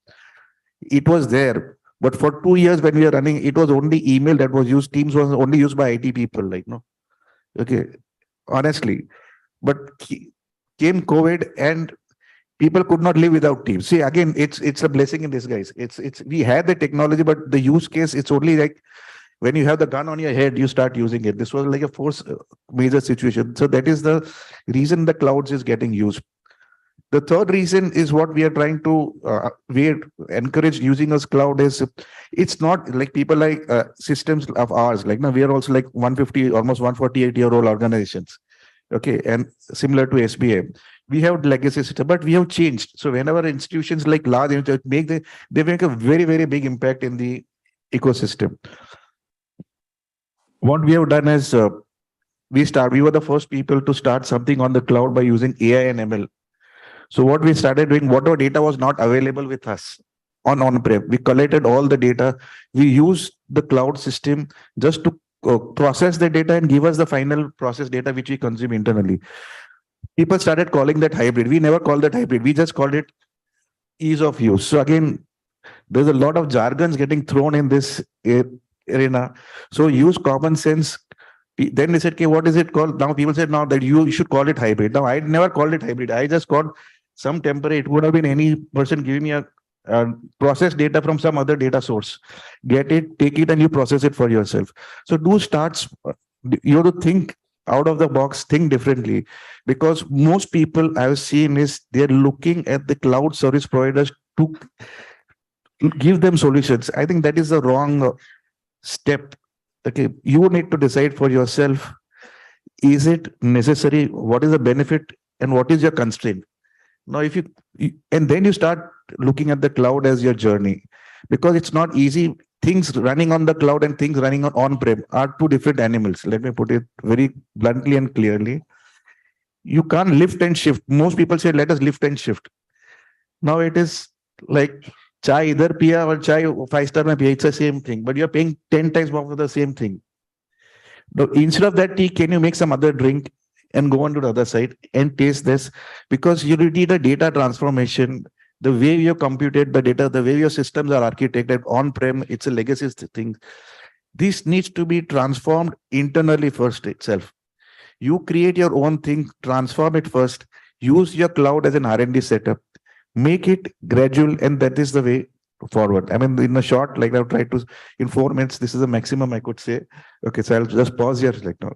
It was there. But for 2 years when we were running, it was only email that was used. Teams was only used by IT people, like, no. Okay, honestly. But came COVID and people could not live without Teams. See, again, it's a blessing in disguise. We had the technology, but the use case, it's only like when you have the gun on your head, you start using it. This was like a force major situation. So that is the reason the clouds is getting used. The third reason is what we are trying to we encourage using as cloud is, it's not like people like systems of ours. Like now we are also like 150, almost 148-year-old organizations. Okay, and similar to SBI, we have legacy system, but we have changed. So whenever institutions like large they make a very, very big impact in the ecosystem. What we have done is we were the first people to start something on the cloud by using AI and ML. So what we started doing, whatever data was not available with us on-prem, we collected all the data. We used the cloud system just to process the data and give us the final process data which we consume internally. People started calling that hybrid. We never called that hybrid. We just called it ease of use. So again, there's a lot of jargons getting thrown in this arena. So use common sense. Then they said, okay, what is it called? Now people said, now that you should call it hybrid. Now I never called it hybrid. I just called some temporary. It would have been any person giving me a process data from some other data source. Get it, take it, and you process it for yourself. So do starts. You have to think out of the box, think differently, because most people I've seen is they're looking at the cloud service providers to give them solutions. I think that is the wrong step. Okay, you need to decide for yourself, is it necessary? What is the benefit and what is your constraint? Now, if you and then you start looking at the cloud as your journey, because it's not easy. Things running on the cloud and things running on-prem are two different animals. Let me put it very bluntly and clearly. You can't lift and shift. Most people say, let us lift and shift. Now it is like chai idhar piya or chai 5-star mein piya. It's the same thing, but you're paying 10 times more for the same thing. Now, instead of that tea, can you make some other drink and go on to the other side and taste this? Because you need a data transformation. The way you computed the data, the way your systems are architected on-prem, it's a legacy thing. This needs to be transformed internally first itself. You create your own thing, transform it first, use your cloud as an R&D setup, make it gradual, and that is the way forward. I mean, in a short, like I've tried to, in 4 minutes, this is the maximum I could say. Okay, so I'll just pause here like now.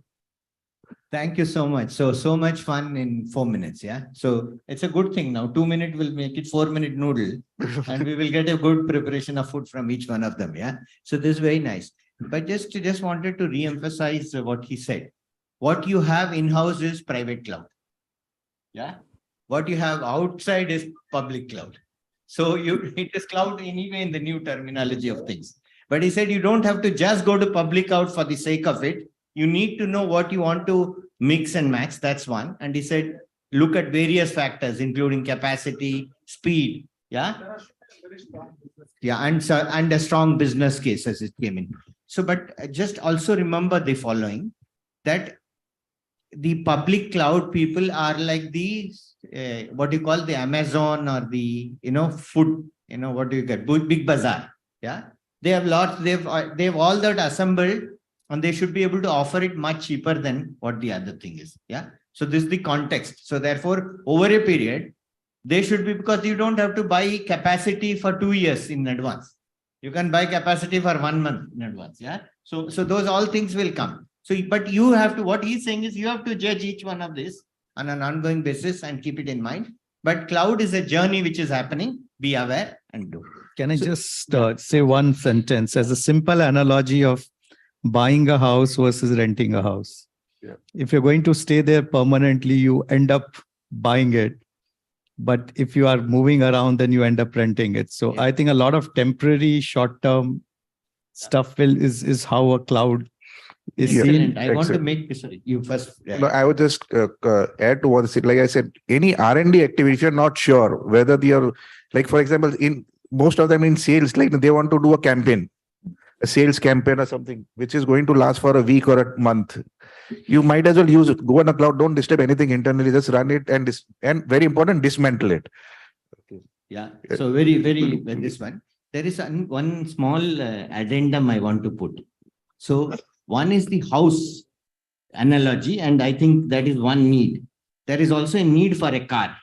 Thank you so much. So much fun in 4 minutes. Yeah. So it's a good thing now. 2 minutes will make it 4-minute noodle and we will get a good preparation of food from each one of them. Yeah. So this is very nice. But just wanted to re-emphasize what he said. What you have in-house is private cloud. Yeah. What you have outside is public cloud. So it is cloud anyway in the new terminology of things. But he said you don't have to just go to public cloud for the sake of it. You need to know what you want to mix and match. That's one. And he said, look at various factors, including capacity, speed. Yeah. Yeah. And a strong business case as it came in. So, but just also remember the following, that the public cloud people are like the, what you call the Amazon or the, food, what do you get? Big Bazaar. Yeah. They have lots, they've all that assembled. And they should be able to offer it much cheaper than what the other thing is. Yeah. So this is the context. So therefore, over a period, they should be, because you don't have to buy capacity for 2 years in advance. You can buy capacity for 1 month in advance. Yeah. So those all things will come. So, but you have to, what he's saying is you have to judge each one of this on an ongoing basis and keep it in mind. But cloud is a journey which is happening. Be aware and do. Can I just say one sentence as a simple analogy of buying a house versus renting a house? Yeah. If you're going to stay there permanently, you end up buying it. But if you are moving around, then you end up renting it. So I think a lot of temporary short-term stuff is how a cloud is Excellent. seen. I want to make, sorry, you first. No, I would just add to what I said. Like I said, any R&D activity, if you're not sure whether you're, like, for example, in most of them in sales, like they want to do a campaign, a sales campaign or something, which is going to last for a week or a month. You might as well use it. Go on a cloud, don't disturb anything internally, just run it and very important, dismantle it. Yeah. So very, this one. There is one small addendum I want to put. So one is the house analogy, and I think that is one need. There is also a need for a car.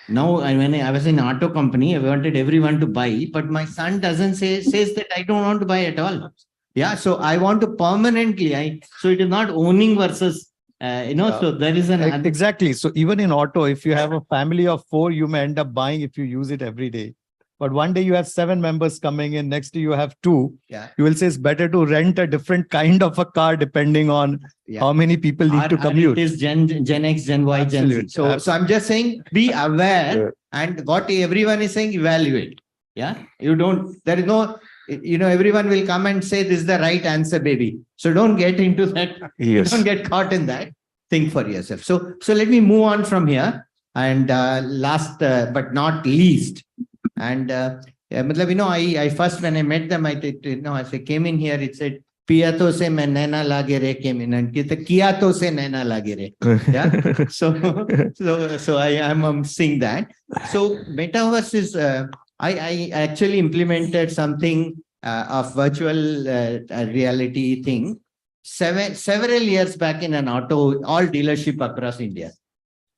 Now, when I was in auto company, I wanted everyone to buy, but my son says that I don't want to buy at all. Yeah, so I want to permanently. So it is not owning versus, so there is an. Exactly. So even in auto, if you have a family of 4, you may end up buying if you use it every day. But one day you have 7 members coming in, next day you have 2. Yeah. You will say it's better to rent a different kind of a car depending on how many people need to commute. It is Gen X, Gen Y, Gen Z. So I'm just saying, be aware, and what everyone is saying, evaluate. Yeah. You don't, there is no, everyone will come and say this is the right answer, baby. So don't get into that. Yes. Don't get caught in that. Think for yourself. So let me move on from here. And last but not least, and I first, when I met them, as I came in here, it said, Piyato se main naina lage re came in, and kiyato se naina lage re. Yeah. So I am seeing that. So metaverse is, I actually implemented something of virtual reality thing several years back in an auto, all dealership across India.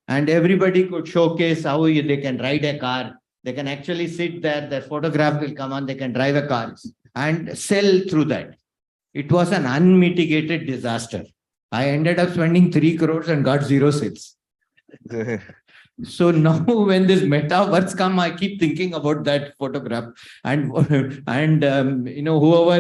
And everybody could showcase how they can ride a car. They can actually sit there, their photograph will come on, they can drive a car and sell through that. It was an unmitigated disaster. I ended up spending 3 crores and got 0 sales. So now when this metaverse come, I keep thinking about that photograph and whoever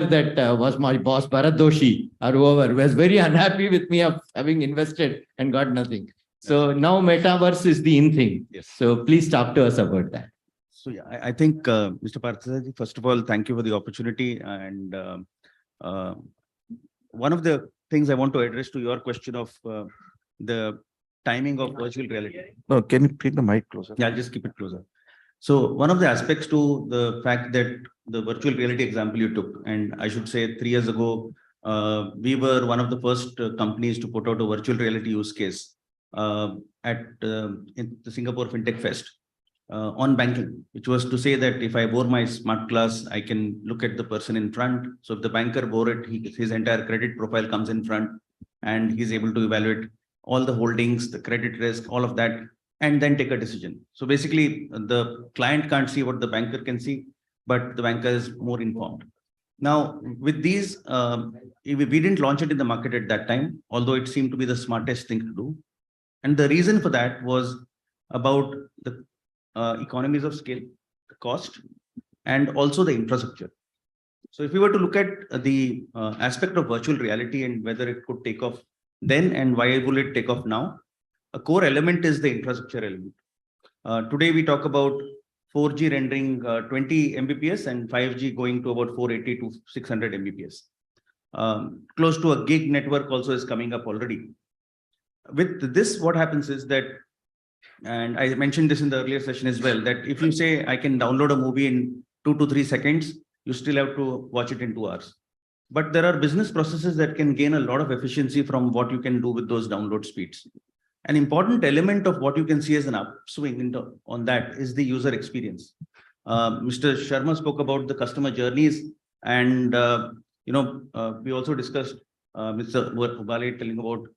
that was my boss, Bharat Doshi, or whoever, was very unhappy with me of having invested and got nothing. So now metaverse is the in thing. Yes. So please talk to us about that. So yeah, I think, Mr. Parthasaji, first of all, thank you for the opportunity. And one of the things I want to address to your question of the timing of virtual reality. No, can you keep the mic closer? Yeah, I'll just keep it closer. So one of the aspects to the fact that the virtual reality example you took, and I should say 3 years ago, we were one of the first companies to put out a virtual reality use case in the Singapore FinTech Fest. On banking, which was to say that if I wore my smart glass, I can look at the person in front. So if the banker wore it, his entire credit profile comes in front, and he's able to evaluate all the holdings, the credit risk, all of that, and then take a decision. So basically, the client can't see what the banker can see, but the banker is more informed. Now, with these, we didn't launch it in the market at that time, although it seemed to be the smartest thing to do. And the reason for that was about the economies of scale, the cost, and also the infrastructure. So if we were to look at the aspect of virtual reality and whether it could take off then and why will it take off now, a core element is the infrastructure element. Today we talk about 4G rendering 20 Mbps and 5G going to about 480 to 600 Mbps. Close to a gig network also is coming up already. With this, what happens is that, and I mentioned this in the earlier session as well, that if you say I can download a movie in 2 to 3 seconds, you still have to watch it in 2 hours. But there are business processes that can gain a lot of efficiency from what you can do with those download speeds. An important element of what you can see as an upswing on that is the user experience. Mr. Sharma spoke about the customer journeys, and we also discussed Mr. Ubale telling about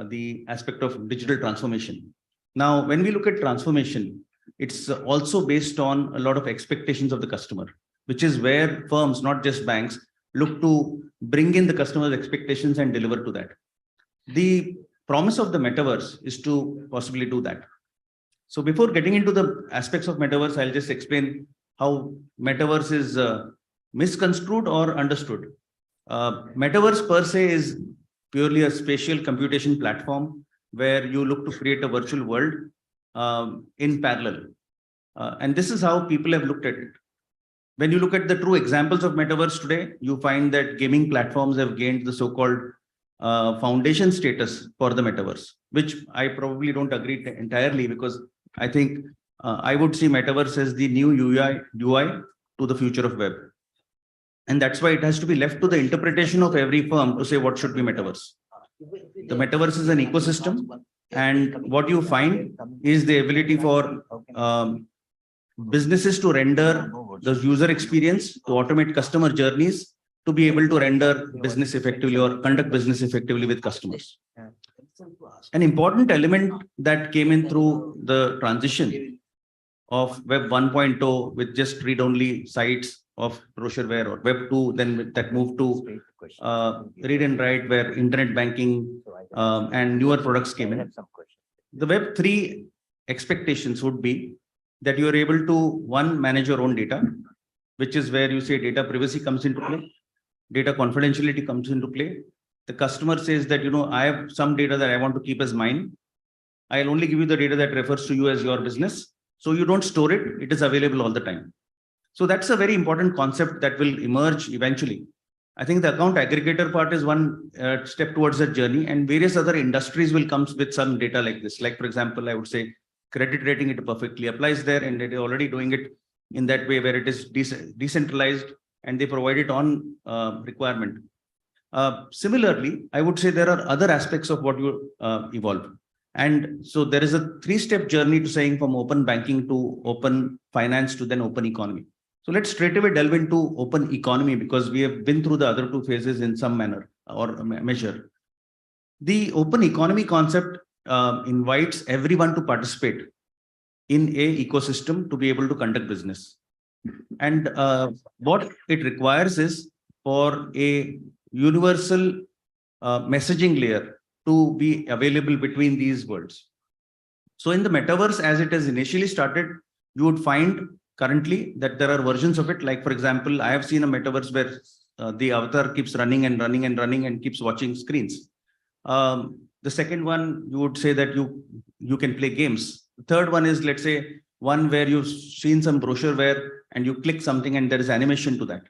the aspect of digital transformation. Now, when we look at transformation, it's also based on a lot of expectations of the customer. which is where firms, not just banks, look to bring in the customer's expectations and deliver to that. The promise of the metaverse is to possibly do that. So before getting into the aspects of metaverse, I'll just explain how metaverse is misconstrued or understood. Metaverse per se is purely a spatial computation platform where you look to create a virtual world in parallel. And this is how people have looked at it. When you look at the true examples of metaverse today, you find that gaming platforms have gained the so-called foundation status for the metaverse, which I probably don't agree entirely, because I think I would see metaverse as the new UI to the future of web. And that's why it has to be left to the interpretation of every firm to say what should be metaverse. The metaverse is an ecosystem, and what you find is the ability for businesses to render the user experience, to automate customer journeys, to be able to render business effectively or conduct business effectively with customers. An important element that came in through the transition of Web 1.0 with just read-only sites of brochureware, or Web 2, then that moved to read and write, where internet banking and newer products came in. The Web 3 expectations would be that you are able to, one, manage your own data, which is where you say data privacy comes into play, data confidentiality comes into play. The customer says that, I have some data that I want to keep as mine. I'll only give you the data that refers to you as your business. So you don't store it, it is available all the time. So that's a very important concept that will emerge eventually. I think the account aggregator part is one step towards that journey, and various other industries will come with some data like this. Like, for example, I would say credit rating, it perfectly applies there, and it is already doing it in that way where it is decentralized and they provide it on requirement. Similarly, I would say there are other aspects of what you evolve. And so there is a 3-step journey to saying from open banking to open finance to then open economy. So let's straight away delve into open economy, because we have been through the other 2 phases in some manner or measure. The open economy concept invites everyone to participate in a ecosystem to be able to conduct business. And what it requires is for a universal messaging layer to be available between these worlds. So in the metaverse, as it has initially started, you would find currently that there are versions of it. Like, for example, I have seen a metaverse where the avatar keeps running and running and running and keeps watching screens. The second one, you would say that you can play games. The third one is, let's say, one where you've seen some brochureware and you click something and there is animation to that.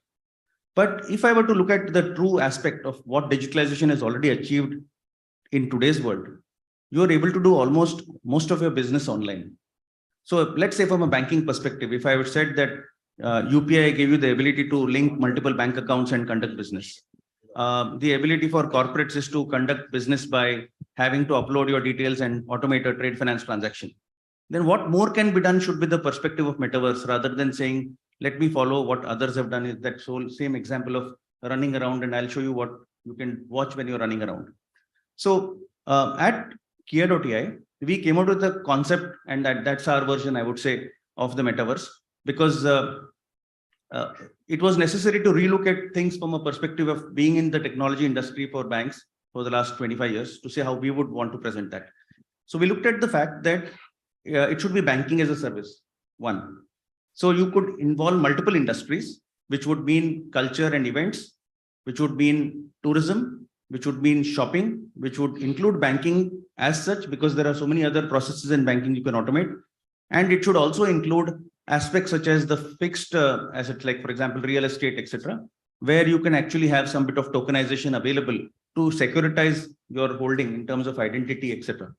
But if I were to look at the true aspect of what digitalization has already achieved in today's world, you are able to do almost most of your business online. So let's say from a banking perspective, if I said that UPI gave you the ability to link multiple bank accounts and conduct business. The ability for corporates is to conduct business by having to upload your details and automate a trade finance transaction. Then what more can be done should be the perspective of metaverse, rather than saying, let me follow what others have done. Is that same example of running around, and I'll show you what you can watch when you're running around. So at Kia.ai, we came out with a concept, and that's our version, I would say, of the metaverse, because it was necessary to relook at things from a perspective of being in the technology industry for banks for the last 25 years to see how we would want to present that. So we looked at the fact that it should be banking as a service, one. So you could involve multiple industries, which would mean culture and events, which would mean tourism, which would mean shopping, which would include banking as such, because there are so many other processes in banking you can automate. And it should also include aspects such as the fixed assets, like, for example, real estate, etc., where you can actually have some bit of tokenization available to securitize your holding in terms of identity, etc.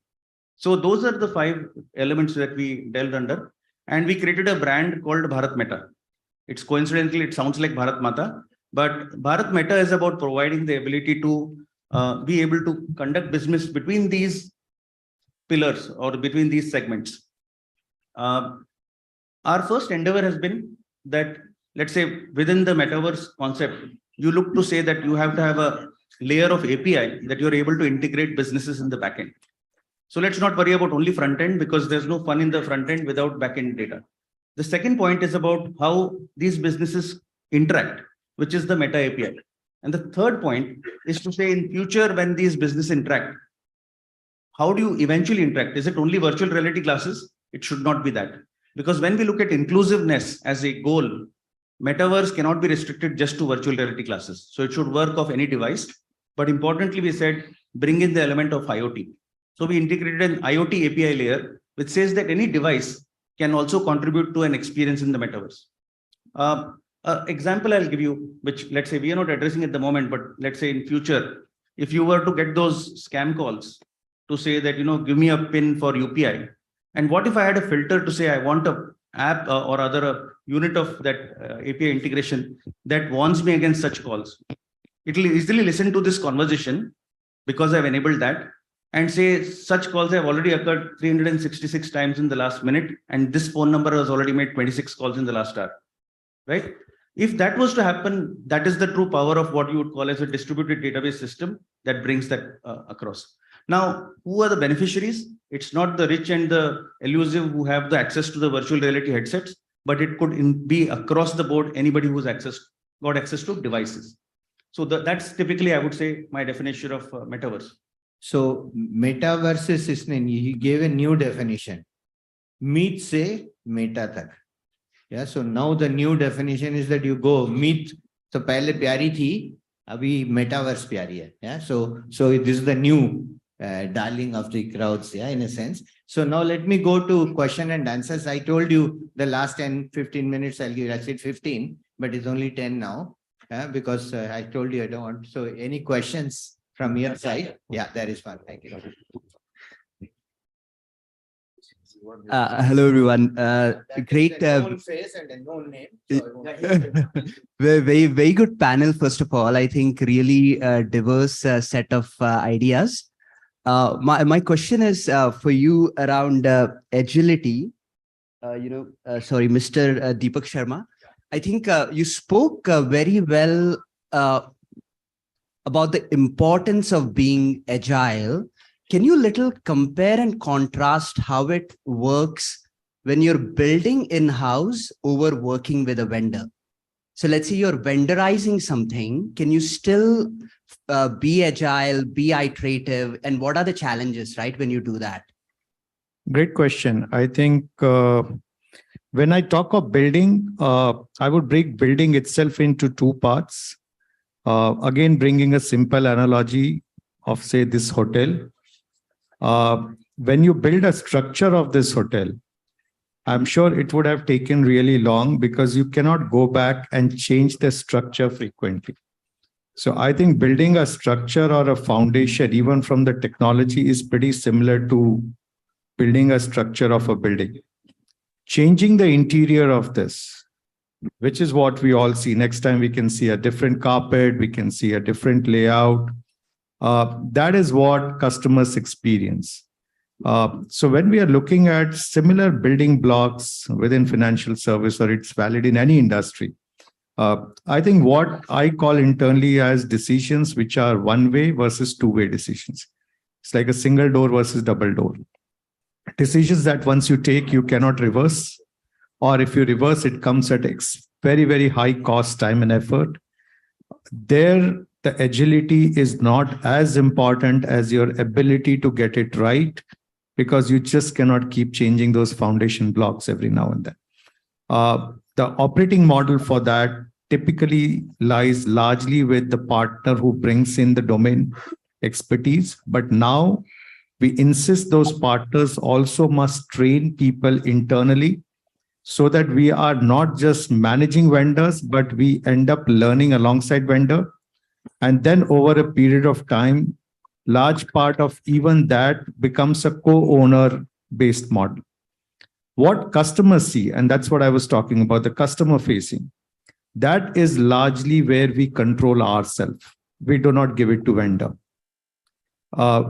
So those are the 5 elements that we delved under. And we created a brand called Bharat Meta. It's coincidentally, it sounds like Bharat Mata, but Bharat Meta is about providing the ability to be able to conduct business between these pillars or between these segments. Our first endeavor has been that, let's say, within the metaverse concept, you look to say that you have to have a layer of API that you're able to integrate businesses in the backend. So let's not worry about only front end, because there's no fun in the front end without backend data. The second point is about how these businesses interact, which is the Meta API. And the third point is to say in future, when these businesses interact, how do you eventually interact? Is it only virtual reality glasses? It should not be that. Because when we look at inclusiveness as a goal, metaverse cannot be restricted just to virtual reality glasses. So it should work off any device. But importantly, we said, bring in the element of IoT. So we integrated an IoT API layer, which says that any device can also contribute to an experience in the metaverse. Example I'll give you, which let's say we are not addressing at the moment, but let's say in future, if you were to get those scam calls to say that, give me a PIN for UPI. And what if I had a filter to say, I want a app or other a unit of that API integration that warns me against such calls. It will easily listen to this conversation because I've enabled that and say such calls have already occurred 366 times in the last minute. And this phone number has already made 26 calls in the last hour, right? If that was to happen, that is the true power of what you would call as a distributed database system that brings that across. Now, who are the beneficiaries? It's not the rich and the elusive who have the access to the virtual reality headsets, but it could be across the board, anybody who's got access to devices. So that's typically, I would say, my definition of metaverse. So metaverse is, he gave a new definition. Meet se meta tak. Yeah, so now the new definition is that you go meet. So pehle pyari thi, abhi metaverse pyari hai. Yeah, so this is the new darling of the crowds, yeah, in a sense. So now let me go to question and answers. I told you the last 10-15 minutes I'll give. I said 15, but it's only 10 now, because I told you I don't want. So any questions from your side? Yeah, there is one. Thank you. Hello everyone. Great. Face and a known name. Very good panel. First of all, I think really diverse set of ideas. My question is for you around agility. Sorry, Mr. Deepak Sharma. I think you spoke very well about the importance of being agile. Can you little compare and contrast how it works when you're building in-house over working with a vendor? So let's say you're vendorizing something. Can you still be agile, be iterative? And what are the challenges, right, when you do that? Great question. I think when I talk of building, I would break building itself into two parts. Again, bringing a simple analogy of, say, this hotel. When you build a structure of this hotel, I'm sure it would have taken really long because you cannot go back and change the structure frequently. So I think building a structure or a foundation, even from the technology, is pretty similar to building a structure of a building. Changing the interior of this, which is what we all see. Next time we can see a different carpet, we can see a different layout. That is what customers experience. So when we are looking at similar building blocks within financial service, or it's valid in any industry, I think what I call internally as decisions which are one-way versus two-way decisions. It's like a single door versus double door. Decisions that once you take, you cannot reverse. Or if you reverse, it comes at very, very high cost, time and effort. There, the agility is not as important as your ability to get it right, because you just cannot keep changing those foundation blocks every now and then. The operating model for that typically lies largely with the partner who brings in the domain expertise. But now we insist those partners also must train people internally so that we are not just managing vendors, but we end up learning alongside vendor. And then over a period of time, large part of even that becomes a co-owner based model. What customers see, and that's what I was talking about, the customer facing, that is largely where we control ourselves. We do not give it to vendor.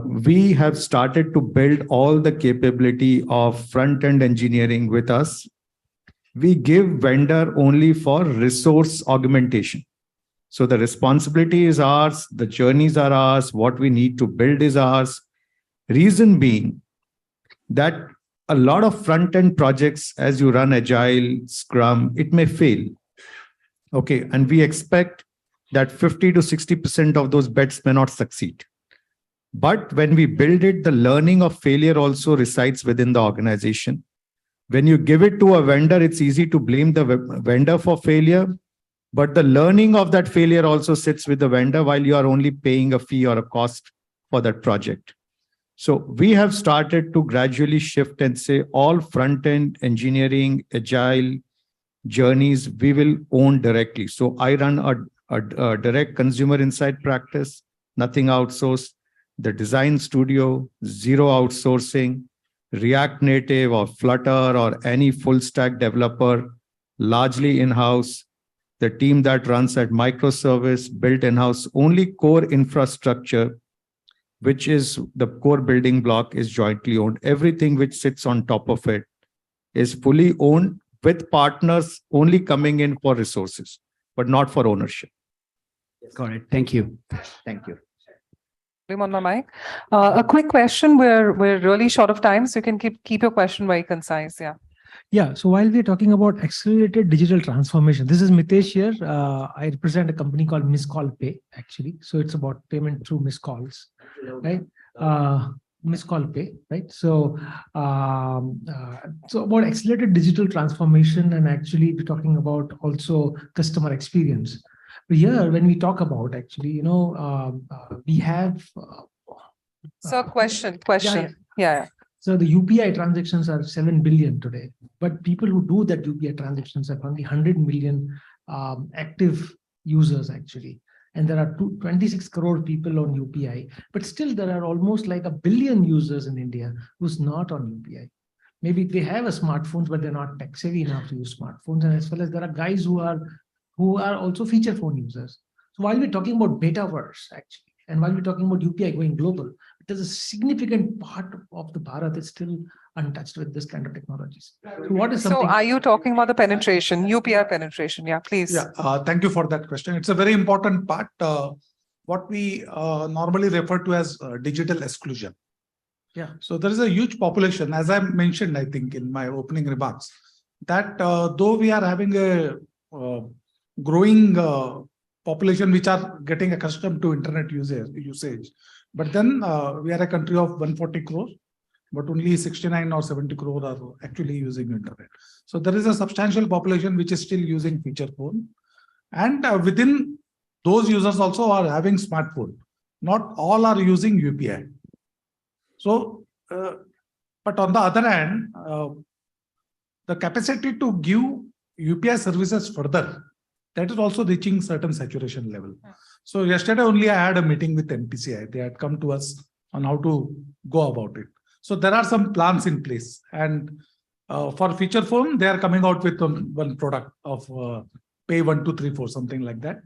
We have started to build all the capability of front-end engineering with us. We give vendor only for resource augmentation. So the responsibility is ours, the journeys are ours, what we need to build is ours. Reason being that a lot of front-end projects, as you run Agile, Scrum, it may fail. Okay, and we expect that 50 to 60% of those bets may not succeed. But when we build it, the learning of failure also resides within the organization. When you give it to a vendor, it's easy to blame the vendor for failure, but the learning of that failure also sits with the vendor while you are only paying a fee or a cost for that project. So we have started to gradually shift and say all front-end engineering, agile journeys, we will own directly. So I run a direct consumer insight practice, nothing outsourced, the design studio, zero outsourcing, React Native or Flutter or any full stack developer, largely in-house. The team that runs at microservice built in-house, only core infrastructure, which is the core building block, is jointly owned. Everything which sits on top of it is fully owned, with partners only coming in for resources, but not for ownership. Got it. Thank you. Thank you. On my mic. A quick question. We're really short of time, so you can keep your question very concise. Yeah. Yeah. So while we're talking about accelerated digital transformation, this is Mitesh here. I represent a company called Missed Call Pay, actually. So it's about payment through missed calls, right? Missed Call Pay, right? So, so about accelerated digital transformation, and actually we're talking about also customer experience. But here, when we talk about actually, we have. So question. Yeah. So the UPI transactions are 7 billion today, but people who do that UPI transactions have only 100 million active users actually. And there are 26 crore people on UPI, but still there are almost like 1 billion users in India who's not on UPI. Maybe they have a smartphones, but they're not tech savvy enough to use smartphones. And as well as there are guys who are also feature phone users. So while we're talking about Betaverse actually, and while we're talking about UPI going global, there's a significant part of the Bharat is still untouched with this kind of technologies. So what is something? So are you talking about the penetration, UPI penetration? Yeah, please. Yeah, thank you for that question. It's a very important part, what we normally refer to as digital exclusion. Yeah. So there is a huge population, as I mentioned, I think in my opening remarks, that though we are having a growing population which are getting accustomed to internet usage, but then we are a country of 140 crore, but only 69 or 70 crore are actually using internet. So there is a substantial population which is still using feature phone, and within those users also are having smartphone. Not all are using UPI. So, but on the other hand, the capacity to give UPI services further, that is also reaching certain saturation level. So yesterday only I had a meeting with NPCI. They had come to us on how to go about it. So there are some plans in place, and for feature phone, they are coming out with one product of Pay 1234, something like that.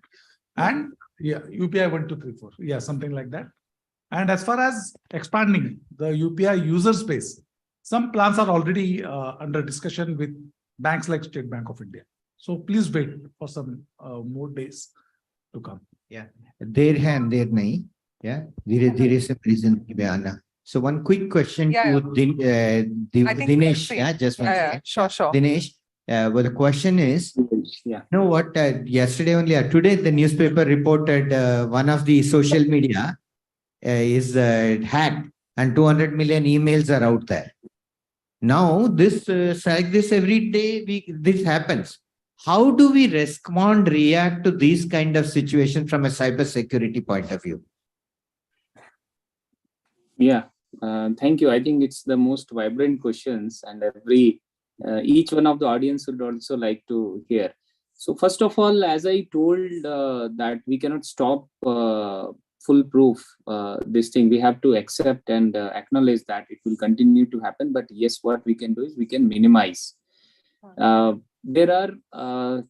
And yeah, UPI 1234, yeah, something like that. And as far as expanding the UPI user space, some plans are already under discussion with banks like State Bank of India. So please wait for some more days to come. Yeah, there nahi. Yeah, dhire se reason ki aana. So one quick question to Dinesh. Yeah, just one second. Sure. Dinesh, well, the question is, you know what? Yesterday only, today the newspaper reported one of the social media is hacked, and 200 million emails are out there. Now this like this every day this happens. How do we react to these kind of situations from a cyber security point of view? Yeah, thank you. I think it's the most vibrant questions, and each one of the audience would also like to hear. So first of all, as I told that we cannot stop foolproof this thing. We have to accept and acknowledge that it will continue to happen. But yes, what we can do is we can minimize. There are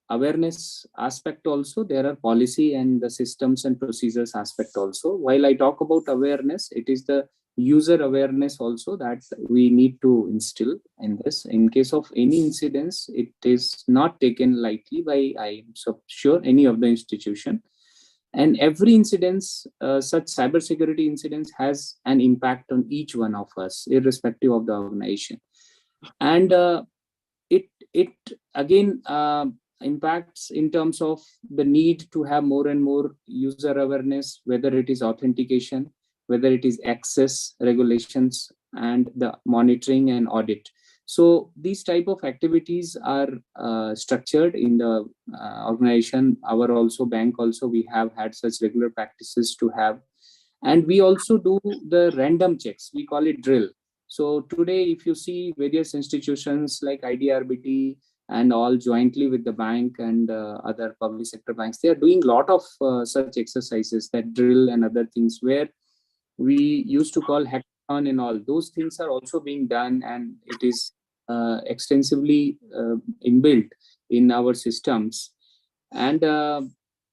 awareness aspect also. There are policy and the systems and procedures aspect also. While I talk about awareness, it is the user awareness also that we need to instill in this. In case of any incidents, it is not taken lightly by, I'm so sure, any of the institution. And every incidents, such cybersecurity incidents has an impact on each one of us, irrespective of the organization. And it again impacts in terms of the need to have more and more user awareness, whether it is authentication, whether it is access regulations, and the monitoring and audit. So these type of activities are structured in the organization. Our also bank also, we have had such regular practices to have. And we also do the random checks. We call it drill. So today, if you see various institutions like IDRBT and all jointly with the bank and other public sector banks, they are doing a lot of such exercises, that drill and other things, where we used to call hackathon and all. Those things are also being done, and it is extensively inbuilt in our systems. And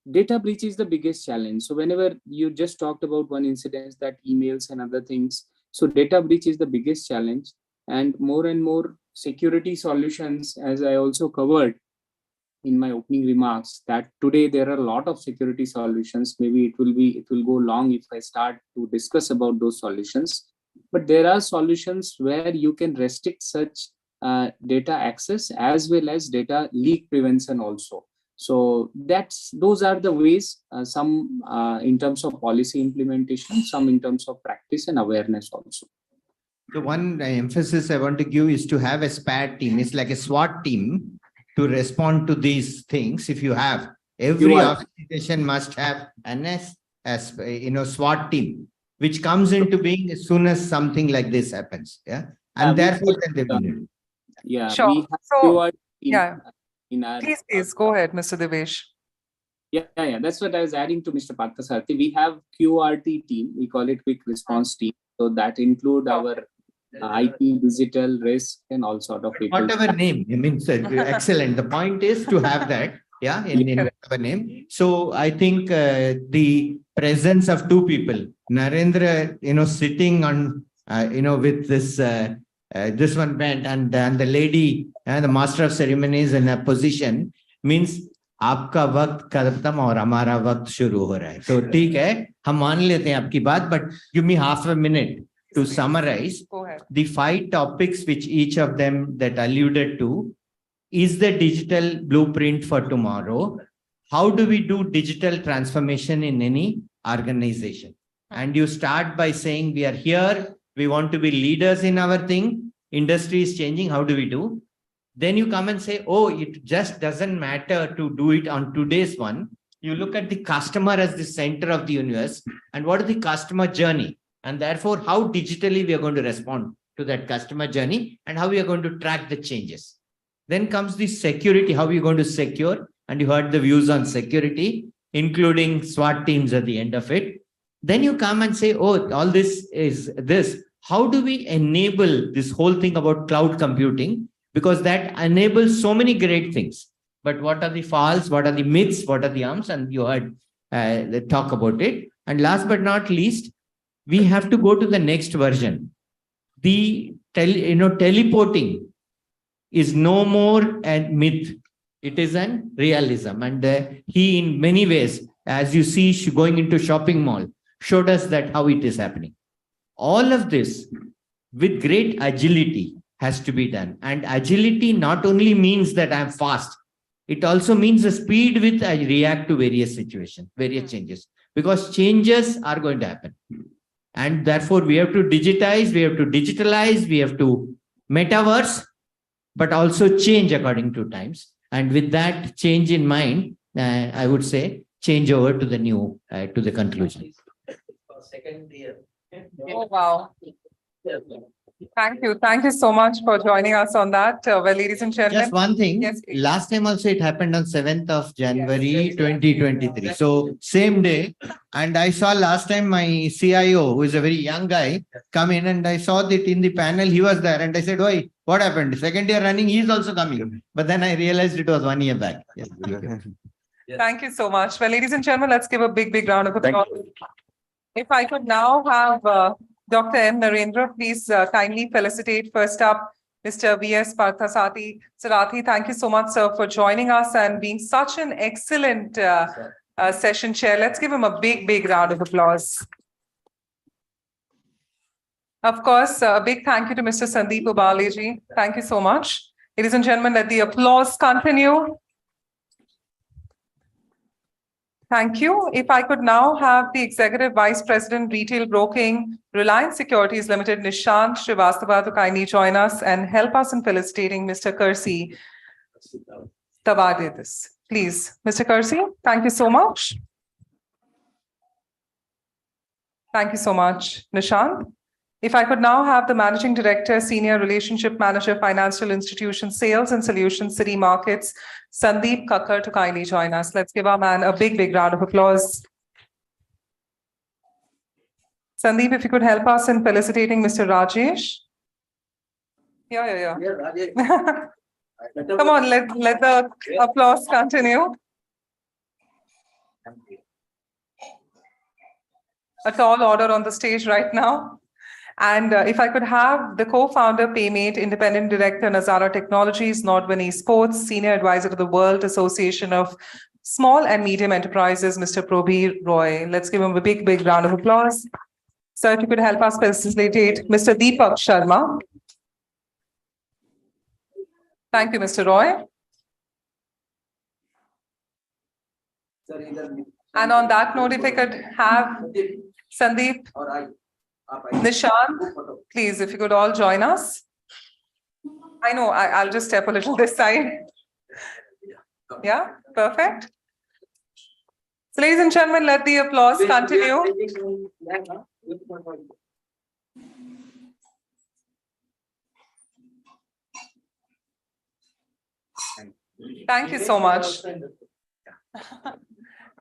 data breach is the biggest challenge. So whenever you just talked about one incident, that emails and other things, so data breach is the biggest challenge. And more security solutions, as I also covered in my opening remarks, that today there are a lot of security solutions. Maybe it will go long if I start to discuss about those solutions. But there are solutions where you can restrict such data access as well as data leak prevention also. So those are the ways, some in terms of policy implementation, some in terms of practice and awareness also. The one emphasis I want to give is to have a SPAT team. It's like a SWAT team to respond to these things. If you have, every organization must have an SWAT team, which comes into being as soon as something like this happens. Yeah. And therefore, they will do it. Yeah. Sure. We have So, in please go ahead, Mr. Devesh. Yeah. That's what I was adding to Mr. Parthasarathy. We have QRT team. We call it Quick Response Team. So that include our IT, digital, risk, and all sort of people. Whatever name, I mean, excellent. The point is to have that, in whatever name. So I think the presence of two people, Narendra, sitting on, with this one bent, and the lady, the master of ceremonies in a position, means आपका वक्त खत्म और हमारा वक्त शुरू हो रहा है. तो ठीक है, हम मान लेते हैं आपकी बात, but give me half a minute to summarize the 5 topics which each of them that alluded to. Is the digital blueprint for tomorrow? How do we do digital transformation in any organization? And you start by saying, we are here, we want to be leaders in our thing, industry is changing, how do we do? Then you come and say, oh, it just doesn't matter to do it on today's one. You look at the customer as the center of the universe, and what is the customer journey? And therefore, how digitally we are going to respond to that customer journey and how we are going to track the changes. Then comes the security, how we are going to secure. And you heard the views on security, including SWAT teams at the end of it. Then you come and say, oh, all this is this. How do we enable this whole thing about cloud computing? Because that enables so many great things. But what are the falls? What are the myths? What are the arms? And you heard the talk about it. And last but not least, we have to go to the next version. The teleporting is no more a myth. It is an realism. And he, in many ways, as you see, going into shopping mall, showed us that how it is happening. All of this with great agility has to be done. And agility not only means that I'm fast, it also means the speed with I react to various situations, various changes, because changes are going to happen. And therefore, we have to digitize, we have to digitalize, we have to metaverse, but also change according to times. And with that change in mind, I would say, change over to the new, to the conclusion. Second year. Oh, wow. Thank you. Thank you so much for joining us on that. Well, ladies and gentlemen. Just one thing. Yes, last time also it happened on 7th of January, 2023. So same day. And I saw last time my CIO, who is a very young guy, come in, and I saw that in the panel, he was there. And I said, "Oi, what happened? Second year running, he is also coming." But then I realized it was 1 year back. Yes, Thank you so much. Well, ladies and gentlemen, let's give a big, big round of applause. If I could now have Dr. N. Narendra, please kindly felicitate first up Mr. V.S. Parthasarathy. Thank you so much, sir, for joining us and being such an excellent session chair. Let's give him a big round of applause. Of course, a big thank you to Mr. Sandeep Ubaleji. Thank you so much. Ladies and gentlemen, let the applause continue. Thank you. If I could now have the Executive Vice President, Retail Broking, Reliance Securities Limited, Nishant Srivastava, to kindly join us and help us in felicitating Mr. Kersey Tavadidis. Please, Mr. Kersey, thank you so much. Thank you so much, Nishant. If I could now have the Managing Director, Senior Relationship Manager, Financial Institution Sales and Solutions, City Markets, Sandeep Kakkar, to kindly join us. Let's give our man a big round of applause. Sandeep, if you could help us in felicitating Mr. Rajesh. Yeah. Come on, let the applause continue. A tall order on the stage right now. And if I could have the co-founder, Paymate, Independent Director, Nazara Technologies, Nordvani Sports, Senior Advisor to the World Association of Small and Medium Enterprises, Mr. Probir Roy. Let's give him a big round of applause. So if you could help us facilitate Mr. Deepak Sharma. Thank you, Mr. Roy. And on that note, if I could have Sandeep, Nishant, please, if you could all join us. I know, I'll just step a little this side. Yeah, perfect. So, ladies and gentlemen, let the applause continue. Thank you so much.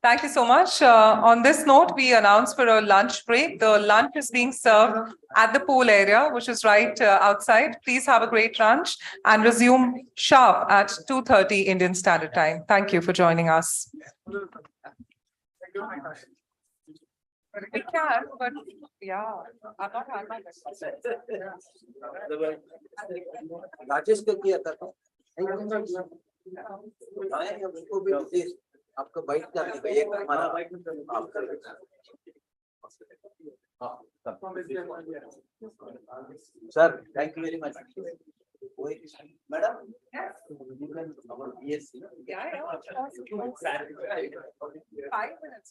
Thank you so much. On this note, we announce for a lunch break. The lunch is being served at the pool area, which is right outside. Please have a great lunch and resume sharp at 2:30 Indian Standard Time. Thank you for joining us. We can, but yeah, I'm not had my आपको bite करने का एक हमारा sir thank you very much madam you can our BSc 5 minutes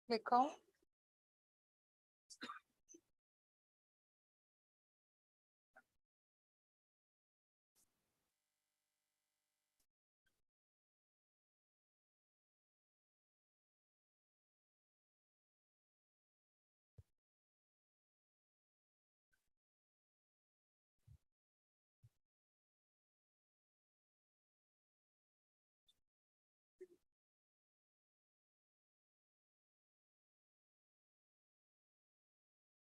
Click on.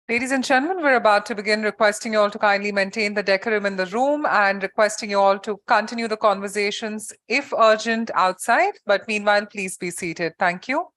Ladies and gentlemen, we're about to begin, requesting you all to kindly maintain the decorum in the room and requesting you all to continue the conversations if urgent outside, but meanwhile, please be seated. Thank you.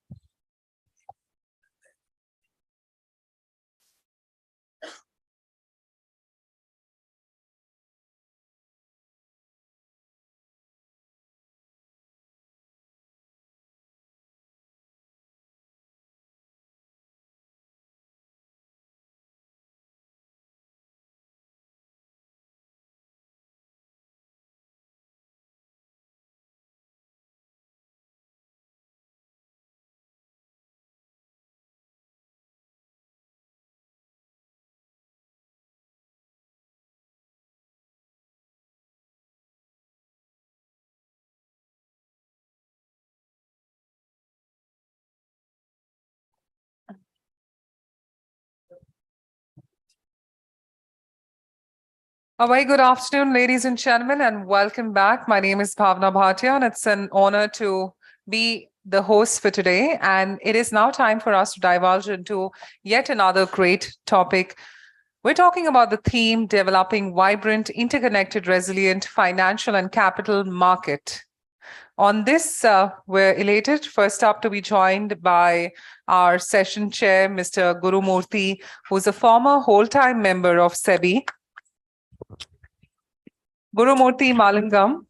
A very good afternoon, ladies and gentlemen, and welcome back. My name is Bhavna Bhatia, and it's an honor to be the host for today. And it is now time for us to divulge into yet another great topic. We're talking about the theme, developing vibrant, interconnected, resilient financial and capital market. On this, we're elated, first up, to be joined by our session chair, Mr. Guru Murthy, who's a former whole-time member of SEBI. Guru Murthy Malingam.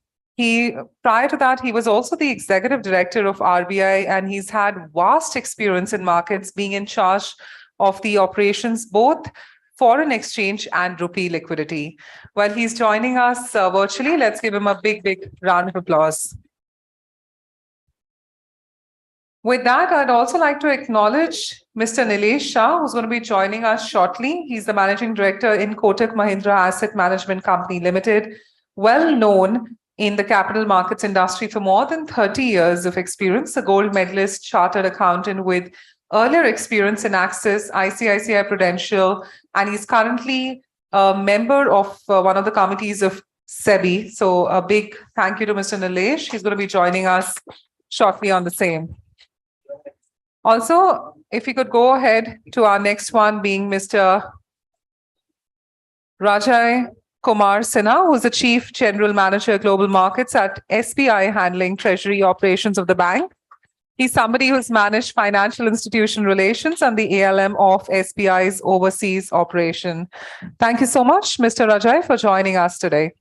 Prior to that, he was also the executive director of RBI, and he's had vast experience in markets, being in charge of the operations, both foreign exchange and rupee liquidity. Well, he's joining us virtually. Let's give him a big, big round of applause. With that, I'd also like to acknowledge Mr. Nilesh Shah, who's going to be joining us shortly. He's the managing director in Kotak Mahindra Asset Management Company Limited, well known in the capital markets industry for more than 30 years of experience, a gold medalist chartered accountant with earlier experience in Axis, ICICI Prudential, and he's currently a member of one of the committees of SEBI. So a big thank you to Mr. Nilesh. He's going to be joining us shortly on the same. Also, if we could go ahead to our next one, being Mr. Rajay Kumar Sinha, who's the Chief General Manager, Global Markets at SBI, handling treasury operations of the bank. He's somebody who's managed financial institution relations and the ALM of SBI's overseas operation. Thank you so much, Mr. Rajay, for joining us today.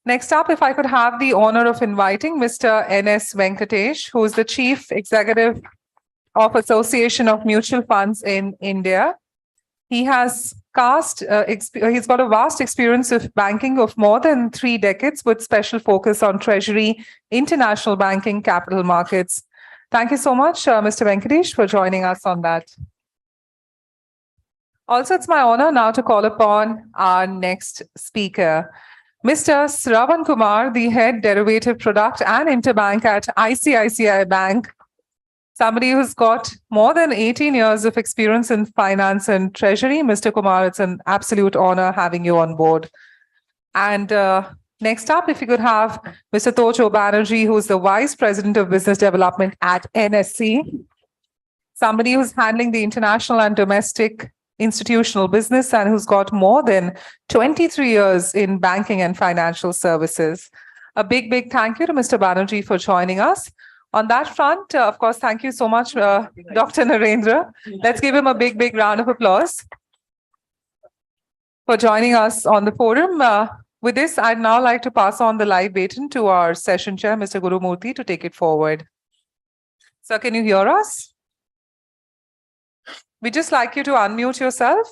Next up, if I could have the honor of inviting Mr. N.S. Venkatesh, who is the Chief Executive of Association of Mutual Funds in India. He has he's got a vast experience of banking of more than 3 decades, with special focus on treasury, international banking, capital markets. Thank you so much, Mr. Venkatesh, for joining us on that. Also, it's my honor now to call upon our next speaker, Mr. Sravan Kumar, the head derivative product and interbank at ICICI Bank. Somebody who's got more than 18 years of experience in finance and treasury. Mr. Kumar, it's an absolute honor having you on board. And Next up, if you could have Mr. Tocho Banerjee, who's the Vice President of Business Development at NSC, somebody who's handling the international and domestic institutional business and who's got more than 23 years in banking and financial services. A big, big thank you to Mr. Banerjee for joining us. On that front, of course, thank you so much, Dr. Narendra. Let's give him a big, big round of applause for joining us on the forum. With this, I'd now like to pass on the live baton to our session chair, Mr. Guru Murthy, to take it forward. Sir, can you hear us? We'd just like you to unmute yourself.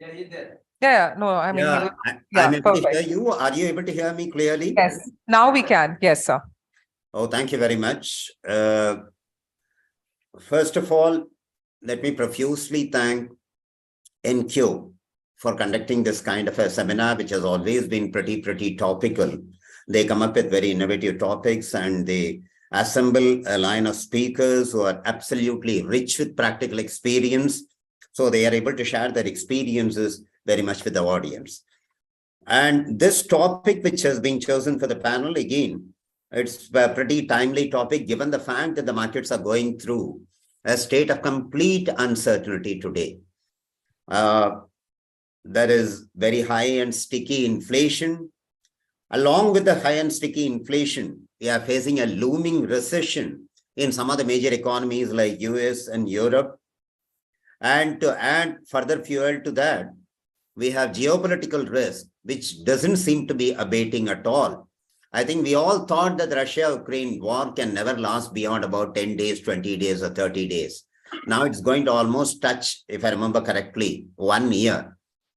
Yeah, he's there. Yeah, no, I mean, I'm able to perfect. hear you. Are you able to hear me clearly? Yes, now we can. Yes, sir. Oh, thank you very much. First of all, let me profusely thank NQ for conducting this kind of a seminar, which has always been pretty topical. They come up with very innovative topics and they assemble a line of speakers who are absolutely rich with practical experience. So they are able to share their experiences very much with the audience. And this topic, which has been chosen for the panel, again, it's a pretty timely topic, given the fact that the markets are going through a state of complete uncertainty today. There is very high and sticky inflation. Along with the high and sticky inflation, we are facing a looming recession in some of the major economies like US and Europe. And to add further fuel to that, we have geopolitical risk, which doesn't seem to be abating at all. I think we all thought that the Russia-Ukraine war can never last beyond about 10 days, 20 days, or 30 days. Now it's going to almost touch, if I remember correctly, 1 year.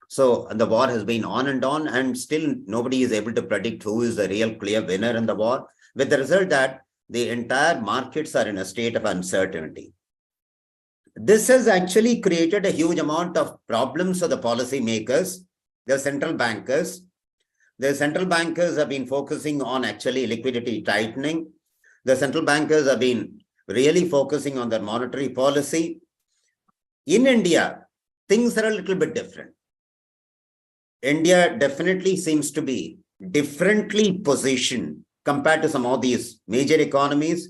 So the war has been on, and still nobody is able to predict who is the real clear winner in the war, with the result that the entire markets are in a state of uncertainty. This has actually created a huge amount of problems for the policymakers, the central bankers. The central bankers have been focusing on actually liquidity tightening. The central bankers have been really focusing on their monetary policy. In India, things are a little bit different. India definitely seems to be differently positioned compared to some of these major economies.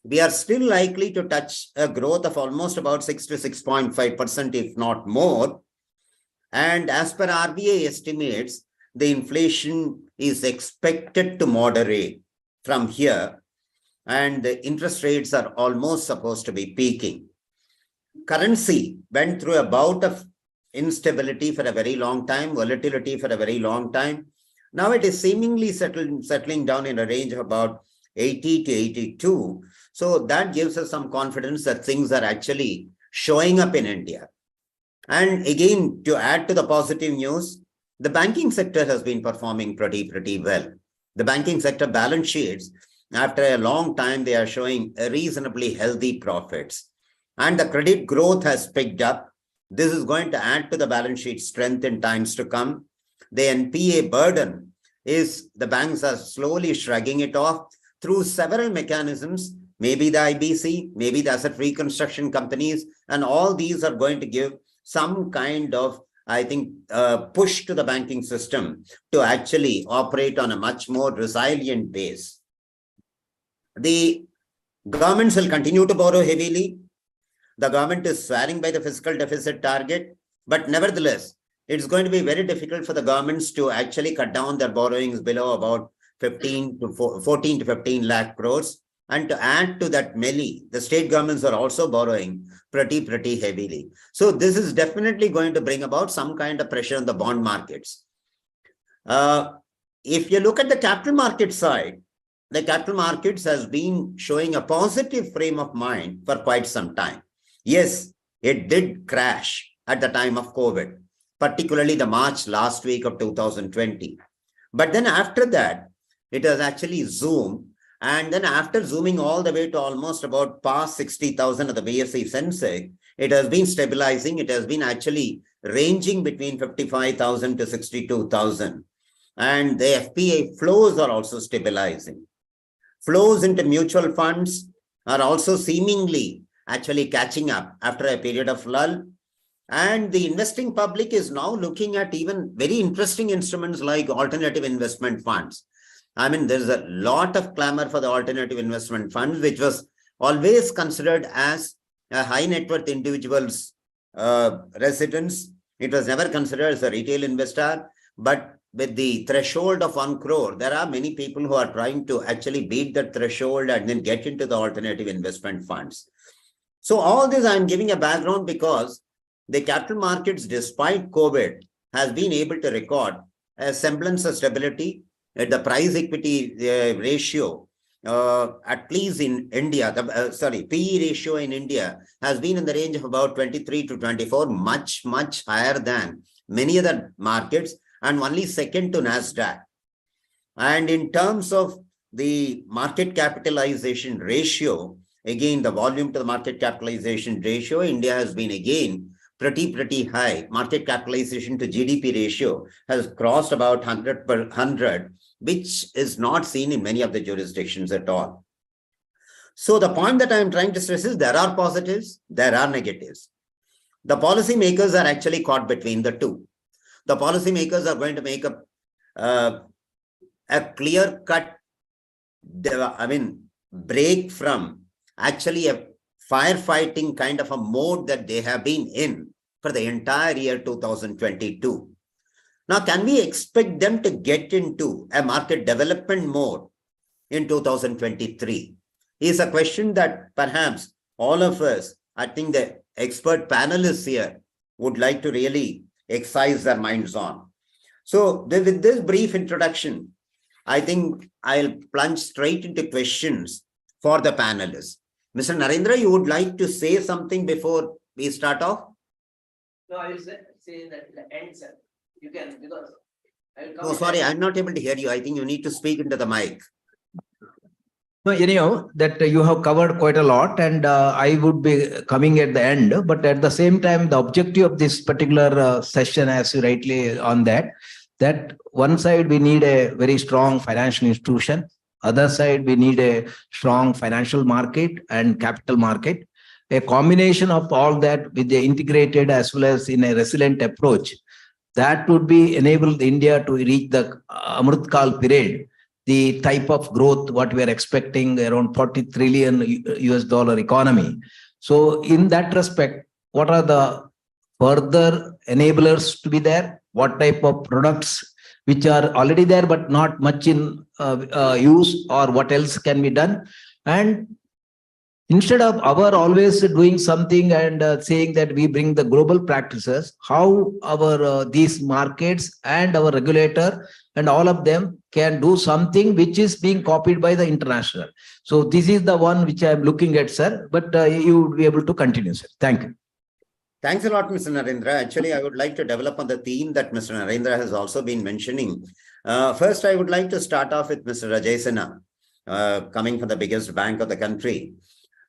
We are still likely to touch a growth of almost about 6 to 6.5%, if not more. And as per RBI estimates, the inflation is expected to moderate from here, and the interest rates are almost supposed to be peaking. Currency went through a bout of instability for a very long time, volatility for a very long time. Now it is seemingly settling down in a range of about 80 to 82. So that gives us some confidence that things are actually showing up in India. And again, to add to the positive news, the banking sector has been performing pretty well. The banking sector balance sheets, after a long time, they are showing a reasonably healthy profits. And the credit growth has picked up. This is going to add to the balance sheet strength in times to come. The NPA burden is the banks are slowly shrugging it off through several mechanisms, maybe the IBC, maybe the asset reconstruction companies, and all these are going to give some kind of, I think, push to the banking system to actually operate on a much more resilient base. The governments will continue to borrow heavily. The government is swearing by the fiscal deficit target, but nevertheless, it's going to be very difficult for the governments to actually cut down their borrowings below about 14 to 15 lakh crores. And to add to that melee, the state governments are also borrowing pretty heavily. So this is definitely going to bring about some kind of pressure on the bond markets. If you look at the capital market side, the capital markets has been showing a positive frame of mind for quite some time. Yes, it did crash at the time of COVID, particularly the March last week of 2020. But then after that, it has actually zoomed. And then after zooming all the way to almost about past 60,000 of the BSE Sensex, it has been stabilizing. It has been actually ranging between 55,000 to 62,000. And the FPI flows are also stabilizing. Flows into mutual funds are also seemingly actually catching up after a period of lull. And the investing public is now looking at even very interesting instruments like alternative investment funds. I mean, there's a lot of clamor for the alternative investment funds, which was always considered as a high net worth individual's residence. It was never considered as a retail investor, but with the threshold of 1 crore, there are many people who are trying to actually beat that threshold and then get into the alternative investment funds. So all this I'm giving a background because the capital markets, despite COVID, has been able to record a semblance of stability at the price equity ratio. At least in India, PE ratio in India has been in the range of about 23 to 24, much higher than many other markets, and only second to NASDAQ. And in terms of the market capitalization ratio, again, the volume to the market capitalization ratio, India has been again pretty high. Market capitalization to GDP ratio has crossed about 100, which is not seen in many of the jurisdictions at all. So the point that I'm trying to stress is there are positives, there are negatives. The policymakers are actually caught between the two. The policymakers are going to make a clear-cut, break from actually a firefighting kind of a mode that they have been in for the entire year 2022. Now, can we expect them to get into a market development mode in 2023? Is a question that perhaps all of us, I think the expert panelists here, would like to really excise their minds on. So with this brief introduction, I think I'll plunge straight into questions for the panelists. Mr. Narendra, you would like to say something before we start off? No, I will say that at the end, sir. You can, because I will come. Oh, sorry, I'm not able to hear you. I think you need to speak into the mic. No, anyhow, that you have covered quite a lot, and I would be coming at the end. But at the same time, the objective of this particular session, as you rightly on that one side we need a very strong financial institution. Other side we need a strong financial market and capital market. A combination of all that with the integrated as well as in a resilient approach, that would be enable India to reach the Amrit Kal period, the type of growth what we are expecting, around 40 trillion US dollar economy. So in that respect, what are the further enablers to be there? What type of products which are already there but not much in use, or what else can be done? And instead of our always doing something and saying that we bring the global practices, how our these markets and our regulator and all of them can do something which is being copied by the international. So this is the one which I am looking at, sir. But you would be able to continue, sir. Thank you. Thanks a lot, Mr. Narendra. Actually, I would like to develop on the theme that Mr. Narendra has also been mentioning. First, I would like to start off with Mr. Rajay Sinha, coming from the biggest bank of the country.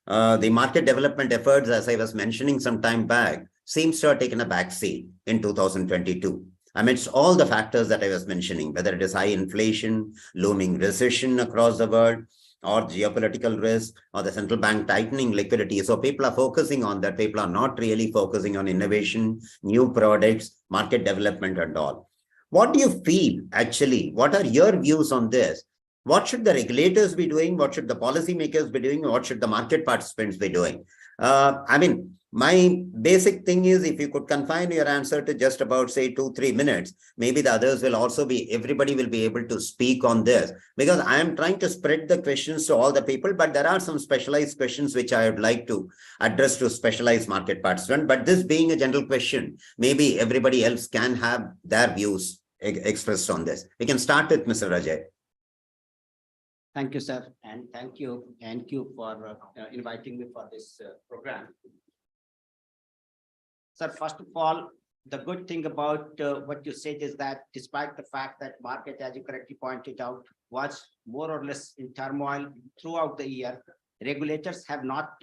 The market development efforts, as I was mentioning some time back, seems to have taken a backseat in 2022. Amidst all the factors that I was mentioning, whether it is high inflation, looming recession across the world, or geopolitical risk, or the central bank tightening liquidity. So people are focusing on that. People are not really focusing on innovation, new products, market development and all. What do you feel actually? What are your views on this? What should the regulators be doing? What should the policymakers be doing? What should the market participants be doing? My basic thing is, if you could confine your answer to just about, say, 2-3 minutes, maybe the others will also be, everybody will be able to speak on this, because I am trying to spread the questions to all the people, but there are some specialized questions which I would like to address to specialized market participants. But this being a general question, maybe everybody else can have their views expressed on this. We can start with Mr. Rajay. Thank you, sir. And thank you for inviting me for this program. Sir, first of all, the good thing about what you said is that despite the fact that market, as you correctly pointed out, was more or less in turmoil throughout the year, regulators have not,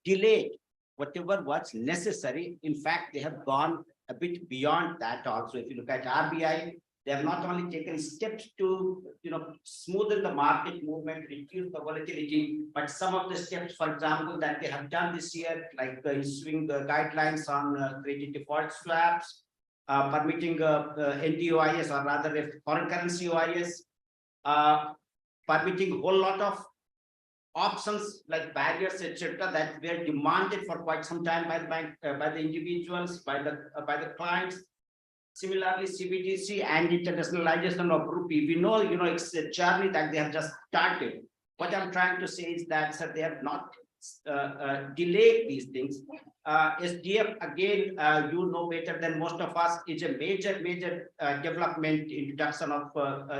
delayed whatever was necessary. In fact, they have gone a bit beyond that also. If you look at RBI, They have not only taken steps to, smoothen the market movement, reduce the volatility, but some of the steps, for example, that they have done this year, like issuing the guidelines on credit default swaps, permitting NDOIS, or rather foreign currency OIS, permitting a whole lot of options like barriers, etc., that were demanded for quite some time by the bank, by the individuals, by the clients. Similarly, CBDC and internationalization of rupee. We know, it's a journey that they have just started. What I'm trying to say is that, sir, they have not delayed these things. SDF, again, you know better than most of us, is a major development, introduction of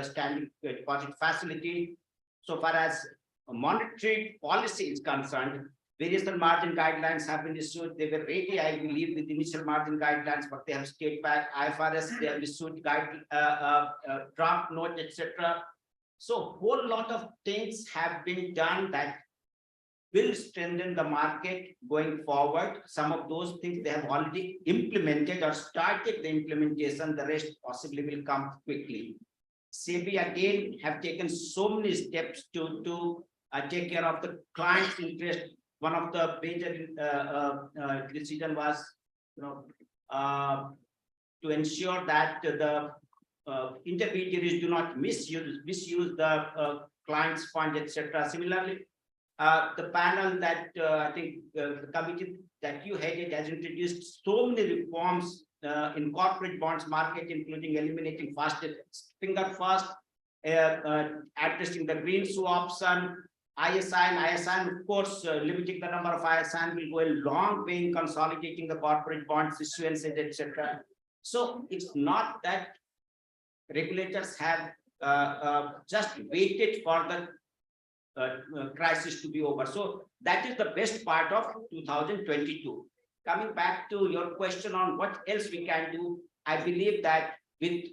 standing deposit facility. So far as monetary policy is concerned, various margin guidelines have been issued. They were ready, I believe, with initial margin guidelines, but they have stayed back. IFRS, they have issued draft note, etc. So a whole lot of things have been done that will strengthen the market going forward. Some of those things they have already implemented or started the implementation. The rest possibly will come quickly. SEBI again have taken so many steps to take care of the client's interest. One of the major decision was, to ensure that the intermediaries do not misuse the client's fund, etc. Similarly, the panel that I think the committee that you headed has introduced so many reforms in corporate bonds market, including eliminating finger first, addressing the green swaps and ISIN, of course, limiting the number of ISIN will go a long way in consolidating the corporate bonds issuances, etc. So it's not that regulators have just waited for the crisis to be over. So that is the best part of 2022. Coming back to your question on what else we can do, I believe that with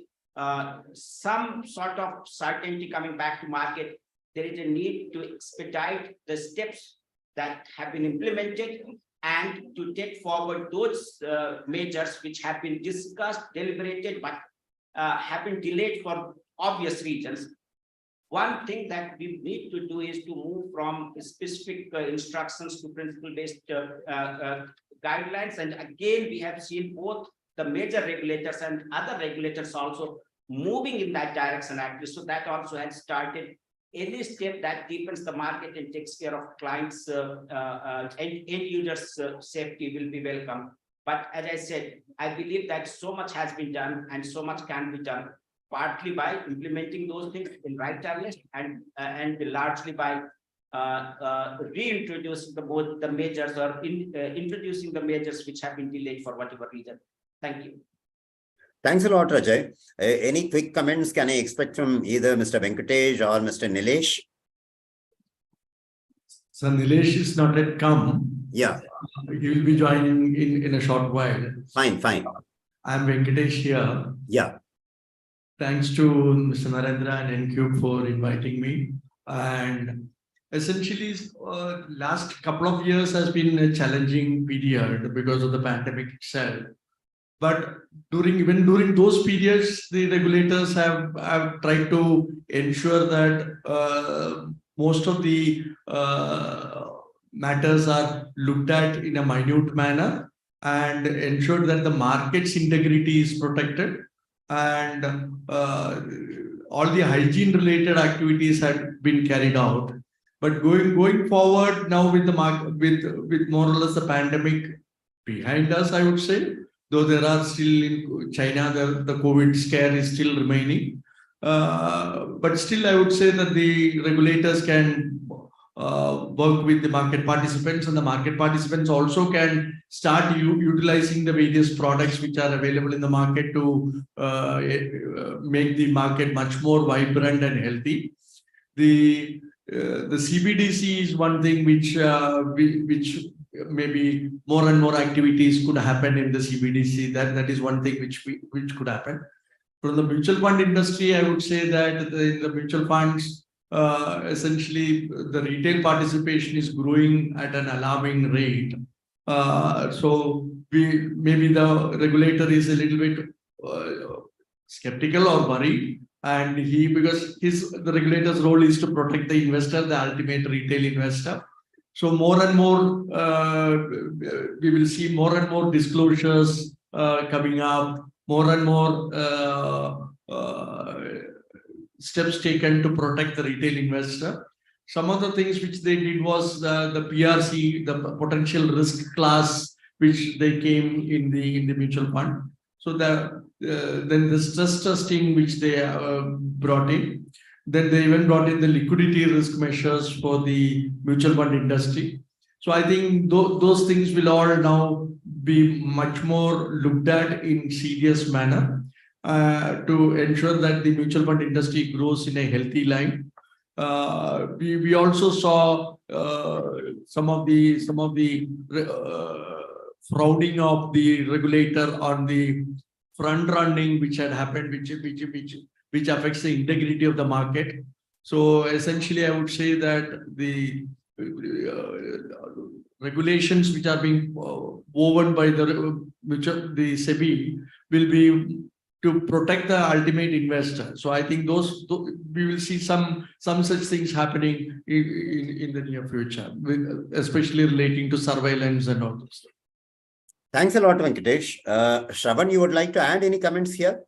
some sort of certainty coming back to market, there is a need to expedite the steps that have been implemented and to take forward those measures which have been discussed, deliberated, but have been delayed for obvious reasons. One thing that we need to do is to move from specific instructions to principle-based guidelines. And again, we have seen both the major regulators and other regulators also moving in that direction actually. So that also has started. Any step that deepens the market and takes care of clients' end users' safety will be welcome. But as I said, I believe that so much has been done and so much can be done, partly by implementing those things in right earnest and largely by reintroducing both the measures or introducing the measures which have been delayed for whatever reason. Thank you. Thanks a lot, Rajay. Any quick comments can I expect from either Mr. Venkatesh or Mr. Nilesh? So Nilesh is not yet come. Yeah. He will be joining in a short while. Fine. I'm Venkatesh here. Yeah. Thanks to Mr. Narendra and N-Cube for inviting me. And essentially, last couple of years has been a challenging period because of the pandemic itself. But even during those periods, the regulators have tried to ensure that most of the matters are looked at in a minute manner and ensured that the market's integrity is protected and all the hygiene related activities had been carried out. But going forward now with the market, with more or less the pandemic behind us, I would say, though there are still in China, the COVID scare is still remaining. But still, I would say that the regulators can work with the market participants, and the market participants also can start utilizing the various products which are available in the market to make the market much more vibrant and healthy. The CBDC is one thing which maybe more and more activities could happen in the CBDC. That is one thing which could happen. From the mutual fund industry, I would say that in the mutual funds, essentially the retail participation is growing at an alarming rate. So maybe the regulator is a little bit skeptical or worried. And because the regulator's role is to protect the investor, the ultimate retail investor. So more and more, we will see more and more disclosures coming up, more and more steps taken to protect the retail investor. Some of the things which they did was the PRC, the potential risk class, which they came in the mutual fund. So then the stress testing which they brought in. Then they even brought in the liquidity risk measures for the mutual fund industry. So I think those things will all now be much more looked at in serious manner to ensure that the mutual fund industry grows in a healthy line. We also saw some of the frowning of the regulator on the front running which had happened, which affects the integrity of the market. So essentially, I would say that the regulations which are being woven by the SEBI will be to protect the ultimate investor. So I think we will see some such things happening in the near future, especially relating to surveillance and all those. Thanks a lot, Venkatesh. Shravan, you would like to add any comments here?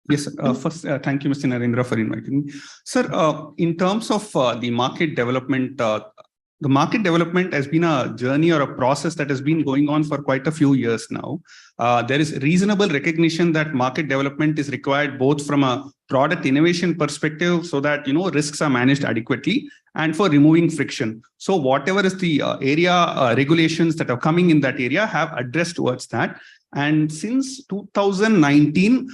Yes, first, thank you, Mr. Narendra, for inviting me. Sir, in terms of the market development has been a journey or a process that has been going on for quite a few years now. There is reasonable recognition that market development is required both from a product innovation perspective so that, risks are managed adequately and for removing friction. So whatever is the area regulations that are coming in that area have addressed towards that. And since 2019,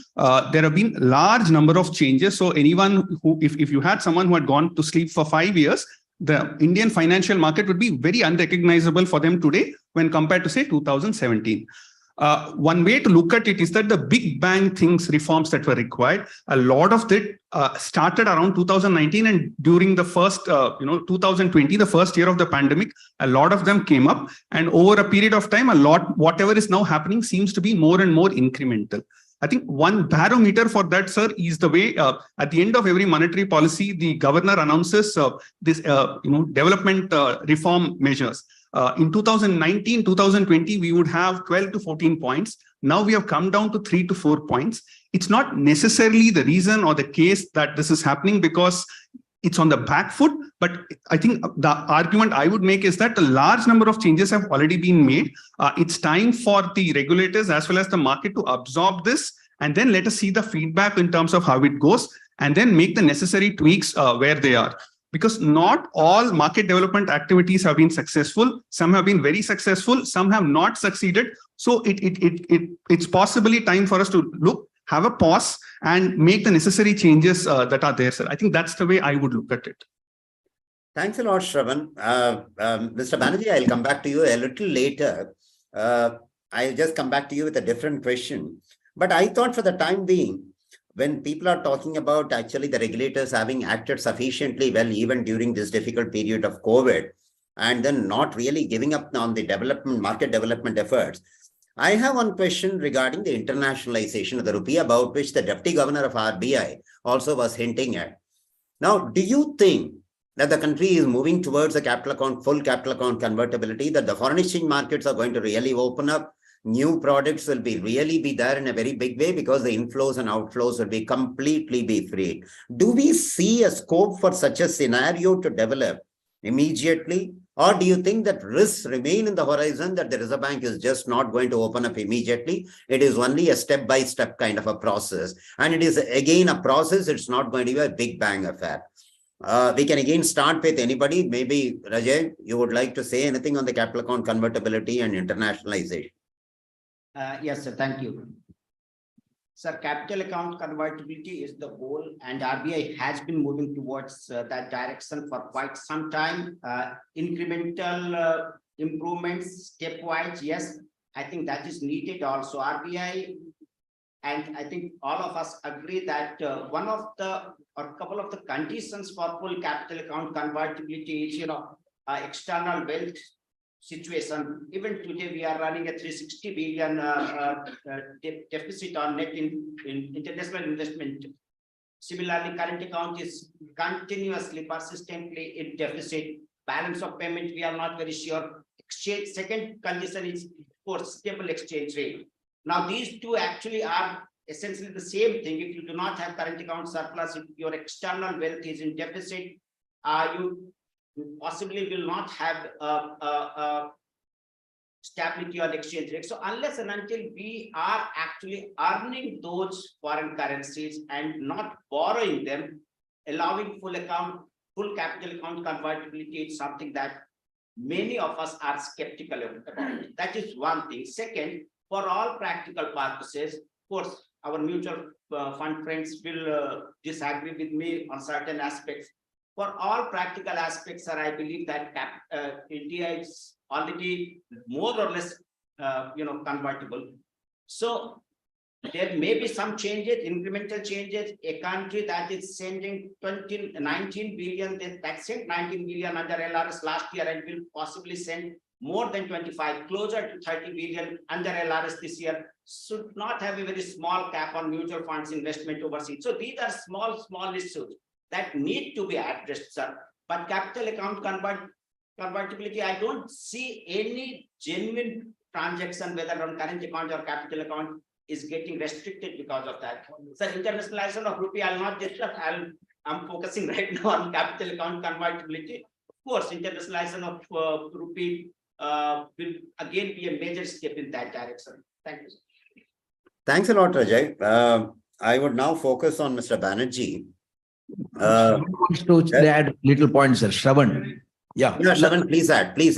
there have been large number of changes. So anyone who, if you had someone who had gone to sleep for 5 years, the Indian financial market would be very unrecognizable for them today when compared to, say, 2017. One way to look at it is that the big bang things, reforms that were required, a lot of it started around 2019, and during the first, 2020, the first year of the pandemic, a lot of them came up, and over a period of time, whatever is now happening seems to be more and more incremental. I think one barometer for that, sir, is the way at the end of every monetary policy, the governor announces this, development reform measures. In 2019, 2020, we would have 12 to 14 points. Now we have come down to 3 to 4 points. It's not necessarily the reason or the case that this is happening because it's on the back foot. But I think the argument I would make is that a large number of changes have already been made. It's time for the regulators as well as the market to absorb this and then let us see the feedback in terms of how it goes and then make the necessary tweaks where they are. Because not all market development activities have been successful. Some have been very successful. Some have not succeeded. So it's possibly time for us to look, have a pause and make the necessary changes that are there, sir. I think that's the way I would look at it. Thanks a lot, Shravan. Mr. Banerjee, I'll come back to you a little later. I'll just come back to you with a different question. But I thought for the time being, when people are talking about actually the regulators having acted sufficiently well, even during this difficult period of COVID, and then not really giving up on the market development efforts, I have one question regarding the internationalization of the rupee, about which the Deputy Governor of RBI also was hinting at. Now, do you think that the country is moving towards a full capital account convertibility, that the foreign exchange markets are going to really open up? New products will really be there in a very big way because the inflows and outflows will be completely free. Do we see a scope for such a scenario to develop immediately? Or do you think that risks remain in the horizon, that the Reserve Bank is just not going to open up immediately? It is only a step-by-step kind of a process. And it is again a process, it's not going to be a big bang affair. We can again start with anybody. Maybe Rajay, you would like to say anything on the capital account convertibility and internationalization? Yes, sir. Thank you. Sir, capital account convertibility is the goal, and RBI has been moving towards that direction for quite some time. Incremental improvements, stepwise, yes, I think that is needed also. RBI, and I think all of us agree that one of the or couple of the conditions for full capital account convertibility is, external wealth situation. Even today, we are running a 360 billion deficit on net in international investment. Similarly, current account is continuously, persistently in deficit. Balance of payment, we are not very sure. Exchange, second condition is for stable exchange rate. Now, these two actually are essentially the same thing. If you do not have current account surplus, if your external wealth is in deficit, you possibly will not have stability on exchange rate. So unless and until we are actually earning those foreign currencies and not borrowing them, allowing full capital account convertibility is something that many of us are skeptical about. That is one thing. Second, for all practical purposes, of course, our mutual fund friends will disagree with me on certain aspects. For all practical aspects, sir, I believe that India is already more or less, convertible. So there may be some changes, incremental changes. A country that is sending 19 billion, that sent 19 billion under LRS last year and will possibly send more than 25, closer to 30 billion under LRS this year, should not have a very small cap on mutual funds investment overseas. So these are small issues that need to be addressed, sir. But capital account convertibility, I don't see any genuine transaction, whether on current account or capital account, is getting restricted because of that. So internationalization of rupee, I'll not discuss. I'm focusing right now on capital account convertibility. Of course, internationalization of rupee will again be a major step in that direction. Thank you, sir. Thanks a lot, Rajay. I would now focus on Mr. Banerjee. Wants to add little points, sir. Shravan. Yeah. Yeah, Shravan, please add. Please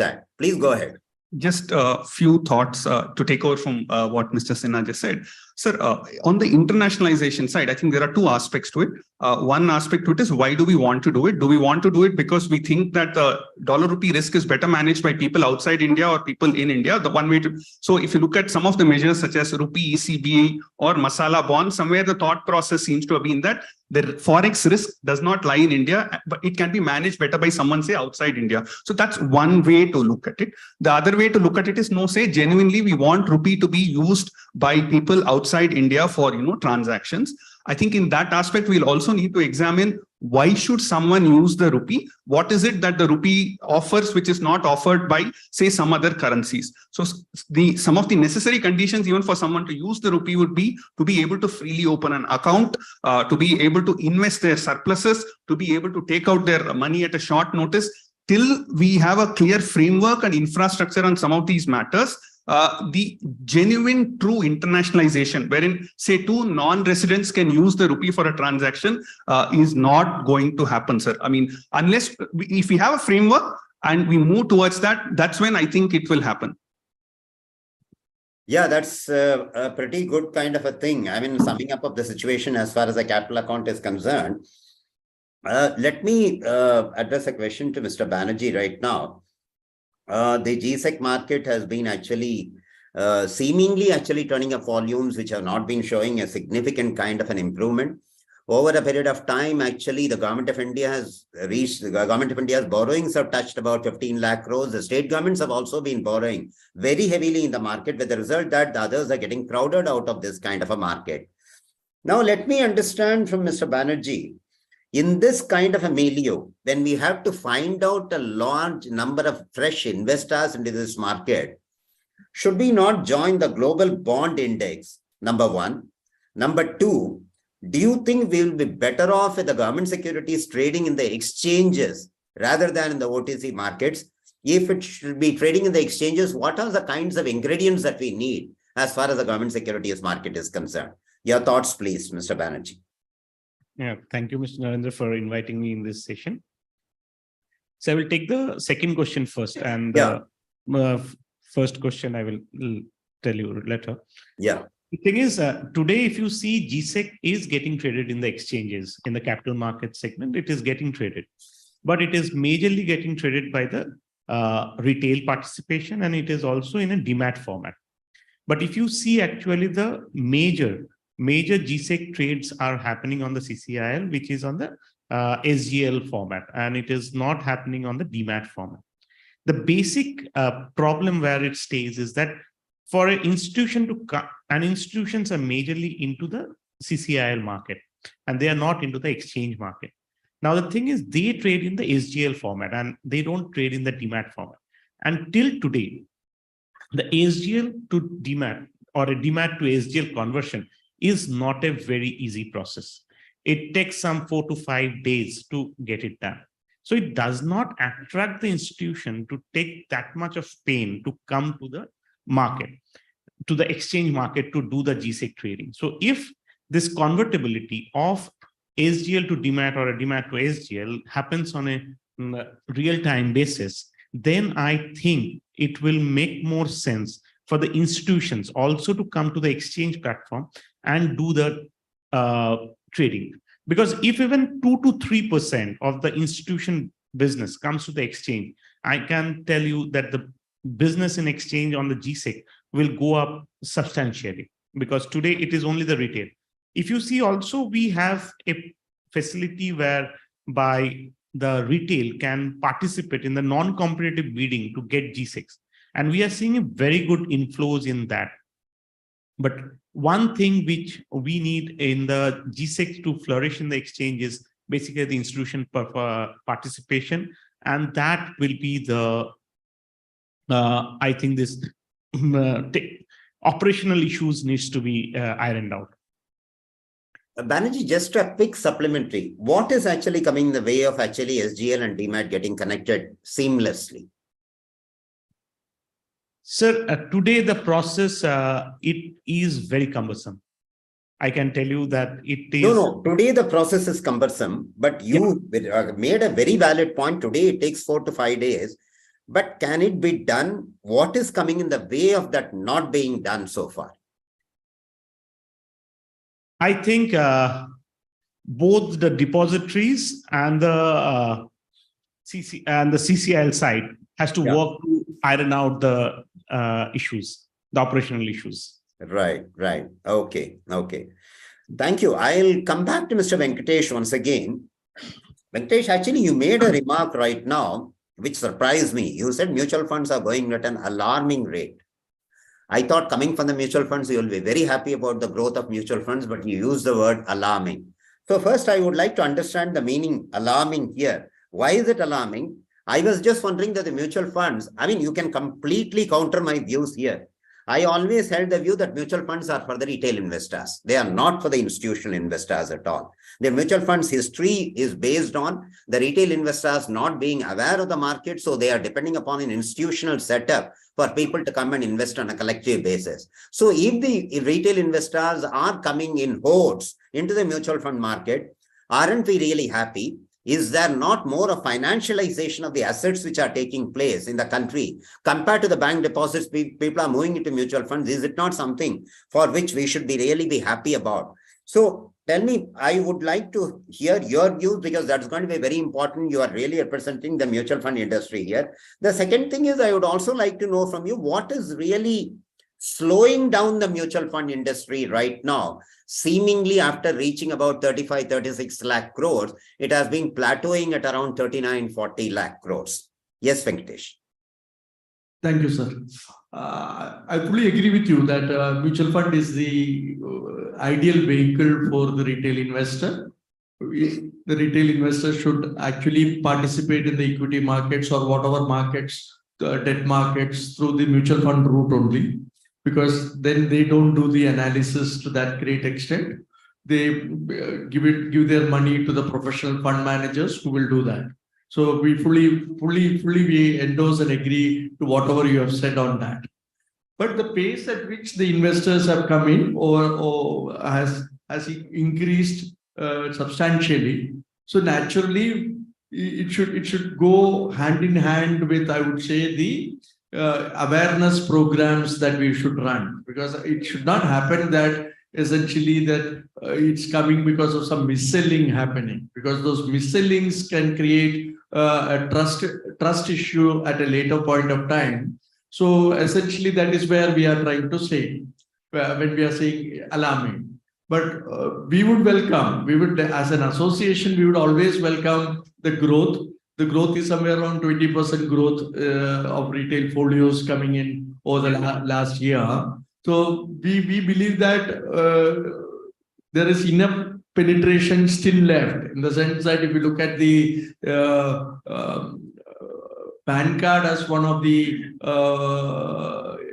go ahead. Just a few thoughts to take over from what Mr. Sinha just said. Sir, on the internationalization side, I think there are two aspects to it. One aspect to it is, why do we want to do it? Do we want to do it because we think that the dollar rupee risk is better managed by people outside India or people in India? The one way to, so if you look at some of the measures such as rupee ECB or masala bond, somewhere the thought process seems to have been that the forex risk does not lie in India, but it can be managed better by someone, say, outside India. So that's one way to look at it. The other way to look at it is, no, say, genuinely we want rupee to be used by people outside India for, transactions. I think in that aspect, we'll also need to examine, why should someone use the rupee? What is it that the rupee offers which is not offered by, say, some other currencies? So some of the necessary conditions even for someone to use the rupee would be to be able to freely open an account, to be able to invest their surpluses, to be able to take out their money at a short notice. Till we have a clear framework and infrastructure on some of these matters, the genuine true internationalization, wherein, say, two non-residents can use the rupee for a transaction, is not going to happen, sir. I mean, unless if we have a framework and we move towards that, that's when I think it will happen. Yeah, that's a pretty good kind of a thing. I mean, summing up of the situation as far as the capital account is concerned. Let me address a question to Mr. Banerjee right now. The GSEC market has been seemingly turning up volumes which have not been showing a significant kind of an improvement. Over a period of time, actually, the government of India has India's borrowings have touched about 15 lakh crores. The state governments have also been borrowing very heavily in the market, with the result that the others are getting crowded out of this kind of a market. Now, let me understand from Mr. Banerjee, in this kind of a milieu, when we have to find out a large number of fresh investors into this market, should we not join the global bond index? Number one. Number two, do you think we will be better off with the government securities trading in the exchanges rather than in the OTC markets? If it should be trading in the exchanges, what are the kinds of ingredients that we need as far as the government securities market is concerned? Your thoughts, please, Mr. Banerjee. Yeah, thank you, Mr. Narendra, for inviting me in this session. So I will take the second question first, and first question I will tell you later. Yeah. The thing is, today, if you see, GSEC is getting traded in the exchanges, in the capital market segment, it is getting traded. But it is majorly getting traded by the retail participation, and it is also in a demat format. But if you see, actually, the major GSEC trades are happening on the CCIL, which is on the SGL format, and it is not happening on the demat format. The basic problem where it stays is that for an institution to come, and institutions are majorly into the CCIL market, and they are not into the exchange market. Now, the thing is, they trade in the SGL format and they don't trade in the DMAT format. And till today, the SGL to DMAT or a DMAT to SGL conversion is not a very easy process. It takes some 4 to 5 days to get it done. So it does not attract the institution to take that much of pain to come to the market, to the exchange market to do the GSEC trading. So if this convertibility of SGL to DMAT or a DMAT to SGL happens on a real-time basis, then I think it will make more sense for the institutions also to come to the exchange platform and do the trading. Because if even 2 to 3% of the institution business comes to the exchange, I can tell you that the business in exchange on the GSEC will go up substantially, because today it is only the retail. If you see also, we have a facility whereby the retail can participate in the non-competitive bidding to get GSECs. And we are seeing very good inflows in that. But one thing which we need in the GSEC to flourish in the exchange is basically the institution participation. And that will be the, I think this operational issues needs to be ironed out. Banerjee, just a quick supplementary. What is actually coming in the way of actually SGL and DMAT getting connected seamlessly? Sir, today the process, it is very cumbersome. I can tell you that it is. No, today the process is cumbersome, but you made a very valid point. Today it takes 4 to 5 days, but can it be done? What is coming in the way of that not being done so far? I think both the depositories and the CCIL side has to work to iron out the issues, the operational issues. Right. Okay. Thank you. I'll come back to Mr. Venkatesh once again. Venkatesh, actually, you made a remark right now, which surprised me. You said mutual funds are going at an alarming rate. I thought coming from the mutual funds, you'll be very happy about the growth of mutual funds, but you use the word alarming. So first, I would like to understand the meaning alarming here. Why is it alarming? I was just wondering that the mutual funds, I mean, you can completely counter my views here. I always held the view that mutual funds are for the retail investors. They are not for the institutional investors at all. The mutual funds history is based on the retail investors not being aware of the market. So they are depending upon an institutional setup for people to come and invest on a collective basis. So if the retail investors are coming in hordes into the mutual fund market, aren't we really happy? Is there not more of financialization of the assets which are taking place in the country compared to the bank deposits? People are moving into mutual funds. Is it not something for which we should really be happy about? So tell me, I would like to hear your views, because that's going to be very important. You are really representing the mutual fund industry here. The second thing is, I would also like to know from you, what is really slowing down the mutual fund industry right now? Seemingly after reaching about 35-36 lakh crores, it has been plateauing at around 39-40 lakh crores. Yes, Venkatesh. Thank you, sir. I fully agree with you that mutual fund is the ideal vehicle for the retail investor. The retail investor should actually participate in the equity markets or whatever markets, debt markets, through the mutual fund route only, because then they don't do the analysis to that great extent. They give their money to the professional fund managers who will do that. So we fully we endorse and agree to whatever you have said on that. But the pace at which the investors have come in or has increased substantially. So naturally, it should go hand in hand with, I would say, the awareness programs that we should run, because it should not happen that essentially that it's coming because of some mis-selling happening, because those mis-sellings can create a trust issue at a later point of time. So essentially that is where we are trying to say when we are saying alarming. But we would welcome, as an association, we would always welcome the growth the growth is somewhere around 20% growth of retail folios coming in over the last year. So we believe that there is enough penetration still left, in the sense that if you look at the PAN card as one of the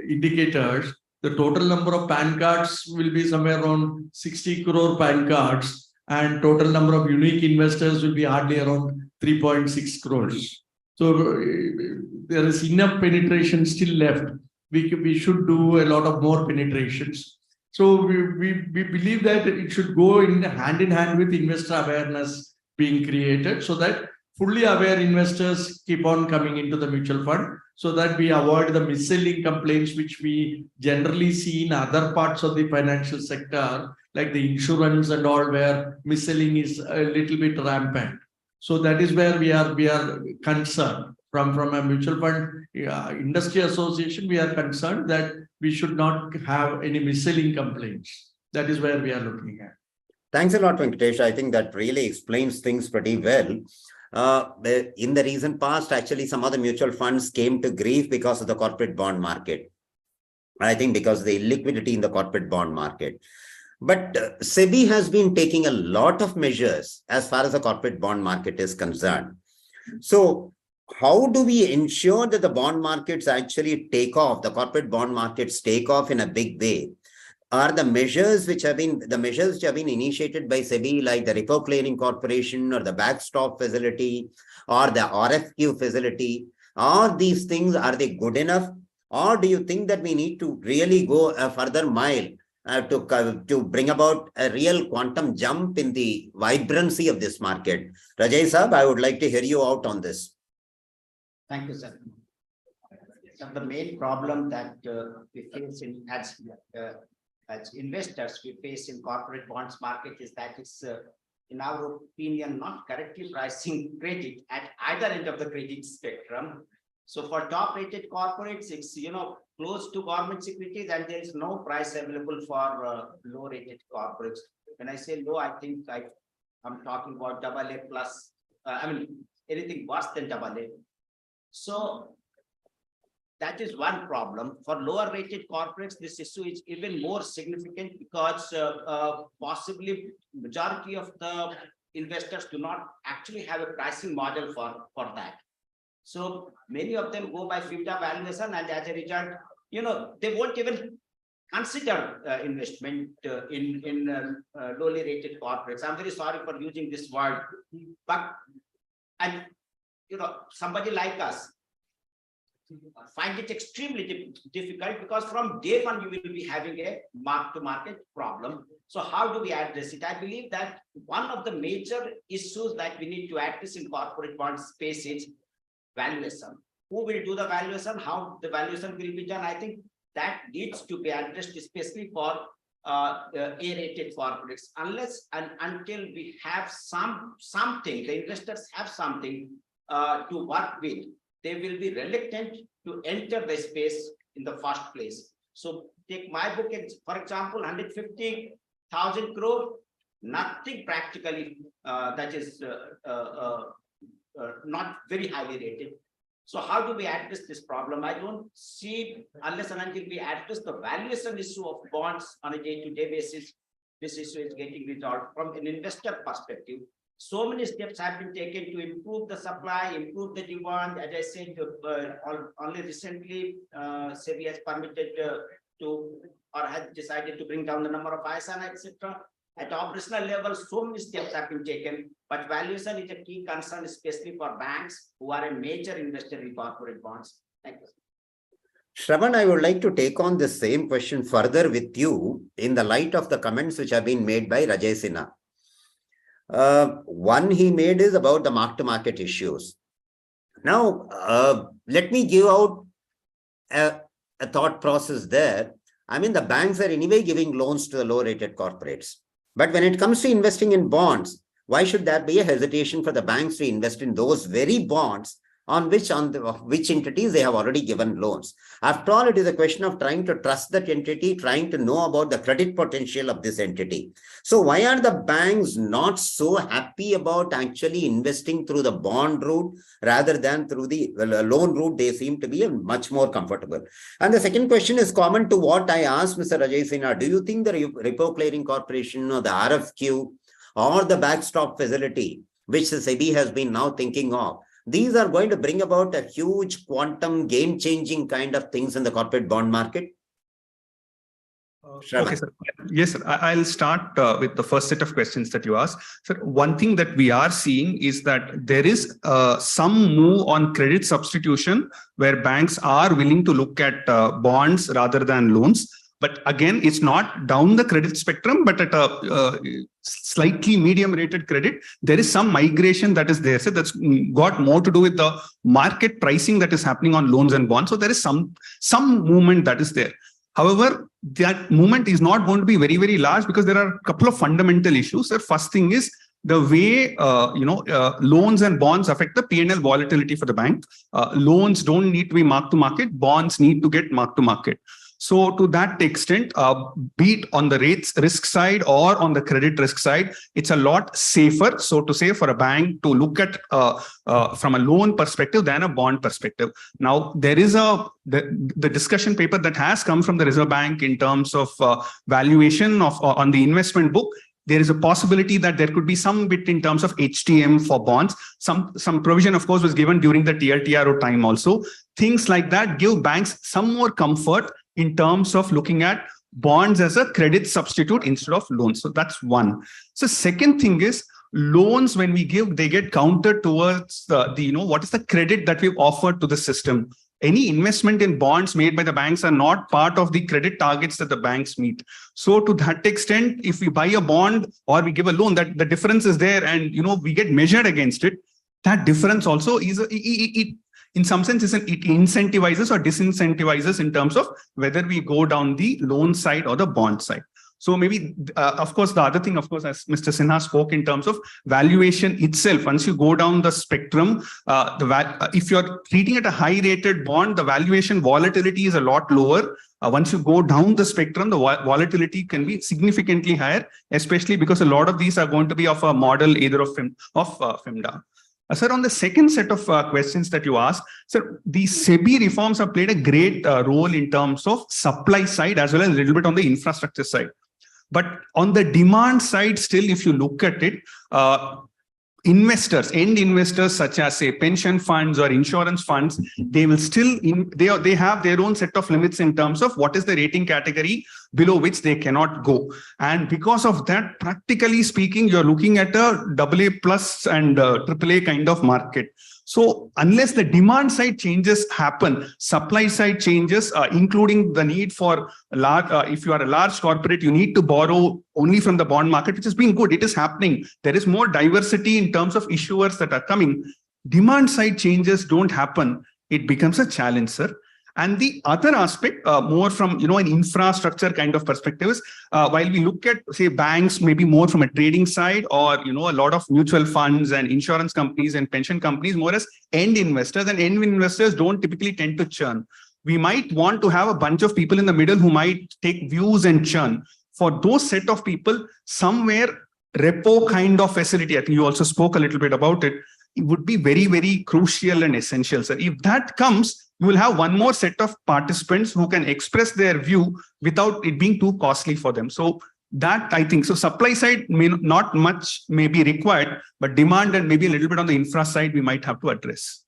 indicators, the total number of PAN cards will be somewhere around 60 crore PAN cards, and total number of unique investors will be hardly around 3.6 crores. So there is enough penetration still left. We should do a lot of more penetrations. So we believe that it should go in hand with investor awareness being created, so that fully aware investors keep on coming into the mutual fund, so that we avoid the mis-selling complaints which we generally see in other parts of the financial sector, like the insurance and all, where mis-selling is a little bit rampant. So that is where we are concerned. From a mutual fund industry association, we are concerned that we should not have any mis-selling complaints. That is where we are looking at. Thanks a lot, Venkatesh. I think that really explains things pretty well. In the recent past, actually, some of the mutual funds came to grief because of the corporate bond market. I think because of the illiquidity in the corporate bond market. But SEBI has been taking a lot of measures as far as the corporate bond market is concerned. So how do we ensure that the bond markets actually take off, the corporate bond markets take off in a big way? Are the measures which have been initiated by SEBI, like the Repo Clearing Corporation or the backstop facility or the RFQ facility, are these things, are they good enough? Or do you think that we need to really go a further mile to bring about a real quantum jump in the vibrancy of this market? Rajay Saab, I would like to hear you out on this. Thank you, sir. So the main problem that we face as investors, we face in corporate bonds market is that it's, in our opinion, not correctly pricing credit at either end of the credit spectrum. So for top-rated corporates, it's close to government securities, and there is no price available for low-rated corporates. When I say low, I think I'm talking about AA plus. Anything worse than AA. So that is one problem. For lower rated corporates, this issue is even more significant because possibly majority of the investors do not actually have a pricing model for that. So many of them go by FIBDA valuation, and as a result, they won't even consider investment in lowly rated corporates. I'm very sorry for using this word, but somebody like us find it extremely difficult, because from day one you will be having a mark-to-market problem. So how do we address it? I believe that one of the major issues that we need to address in corporate bond space is valuation. Who will do the valuation? How the valuation will be done? I think that needs to be addressed, especially for A-rated corporates. Unless and until we have something, the investors have something to work with, they will be reluctant to enter the space in the first place. So take my book, for example, 150,000 crore, nothing practically that is not very highly rated. So how do we address this problem? I don't see, unless and until we address the valuation issue of bonds on a day-to-day basis, this issue is getting resolved. From an investor perspective, so many steps have been taken to improve the supply, improve the demand. As I said, only recently, SEBI has permitted has decided to bring down the number of ISIN, etc. At operational level, so many steps have been taken, but valuation is a key concern, especially for banks who are a major investor in corporate bonds. Thank you. Shravan, I would like to take on the same question further with you in the light of the comments which have been made by Rajay Sinha. One he made is about the mark-to-market issues. Now, let me give out a thought process there. I mean, the banks are anyway giving loans to the low-rated corporates. But when it comes to investing in bonds, why should there be a hesitation for the banks to invest in those very bonds on which entities they have already given loans. After all, it is a question of trying to trust that entity, trying to know about the credit potential of this entity. So why are the banks not so happy about actually investing through the bond route rather than through the loan route? They seem to be much more comfortable. And the second question is common to what I asked Mr. Ajay Sinha. Do you think the Repo Clearing Corporation or the RFQ or the backstop facility, which the SEBI has been now thinking of, these are going to bring about a huge quantum game-changing kind of things in the corporate bond market? Okay, sir. Yes, sir. I'll start with the first set of questions that you asked. Sir, one thing that we are seeing is that there is some move on credit substitution where banks are willing to look at bonds rather than loans. But again, it's not down the credit spectrum, but at a slightly medium rated credit, there is some migration that is there. So that's got more to do with the market pricing that is happening on loans and bonds. So there is some movement that is there. However, that movement is not going to be very, very large because there are a couple of fundamental issues. The first thing is the way loans and bonds affect the P&L volatility for the bank. Loans don't need to be marked to market. Bonds need to get marked to market. So to that extent, be it on the rates risk side or on the credit risk side, it's a lot safer, so to say, for a bank to look at from a loan perspective than a bond perspective. Now, there is the discussion paper that has come from the Reserve Bank in terms of valuation on the investment book. There is a possibility that there could be some bit in terms of HTM for bonds. Some provision, of course, was given during the TLTRO time also. Things like that give banks some more comfort in terms of looking at bonds as a credit substitute instead of loans. So that's one. So second thing is loans, when we give, they get counted towards what is the credit that we've offered to the system. Any investment in bonds made by the banks are not part of the credit targets that the banks meet. So to that extent, if we buy a bond or we give a loan, that the difference is there and we get measured against it. That difference also is in some sense, it incentivizes or disincentivizes in terms of whether we go down the loan side or the bond side. So maybe, of course, the other thing, of course, as Mr. Sinha spoke in terms of valuation itself, once you go down the spectrum, if you're treating it a high-rated bond, the valuation volatility is a lot lower. Once you go down the spectrum, the volatility can be significantly higher, especially because a lot of these are going to be of a model either of FIMDA. Sir, on the second set of questions that you asked, sir, the SEBI reforms have played a great role in terms of supply side as well as a little bit on the infrastructure side. But on the demand side, still, if you look at it, end investors such as say pension funds or insurance funds, they will still they have their own set of limits in terms of what is the rating category below which they cannot go. And because of that, practically speaking, you're looking at a AA plus and AAA kind of market. So unless the demand side changes happen, supply side changes, including the need for large, if you are a large corporate, you need to borrow only from the bond market, which has been good. It is happening. There is more diversity in terms of issuers that are coming. Demand side changes don't happen. It becomes a challenge, sir. And the other aspect, more from an infrastructure kind of perspective, is while we look at say banks, maybe more from a trading side, or a lot of mutual funds and insurance companies and pension companies, more as end investors, and end investors don't typically tend to churn. We might want to have a bunch of people in the middle who might take views and churn. For those set of people, somewhere repo kind of facility, I think you also spoke a little bit about it, it would be very, very crucial and essential, sir. If that comes, you will have one more set of participants who can express their view without it being too costly for them. So that I think, so supply side may not much may be required, but demand and maybe a little bit on the infra side, we might have to address.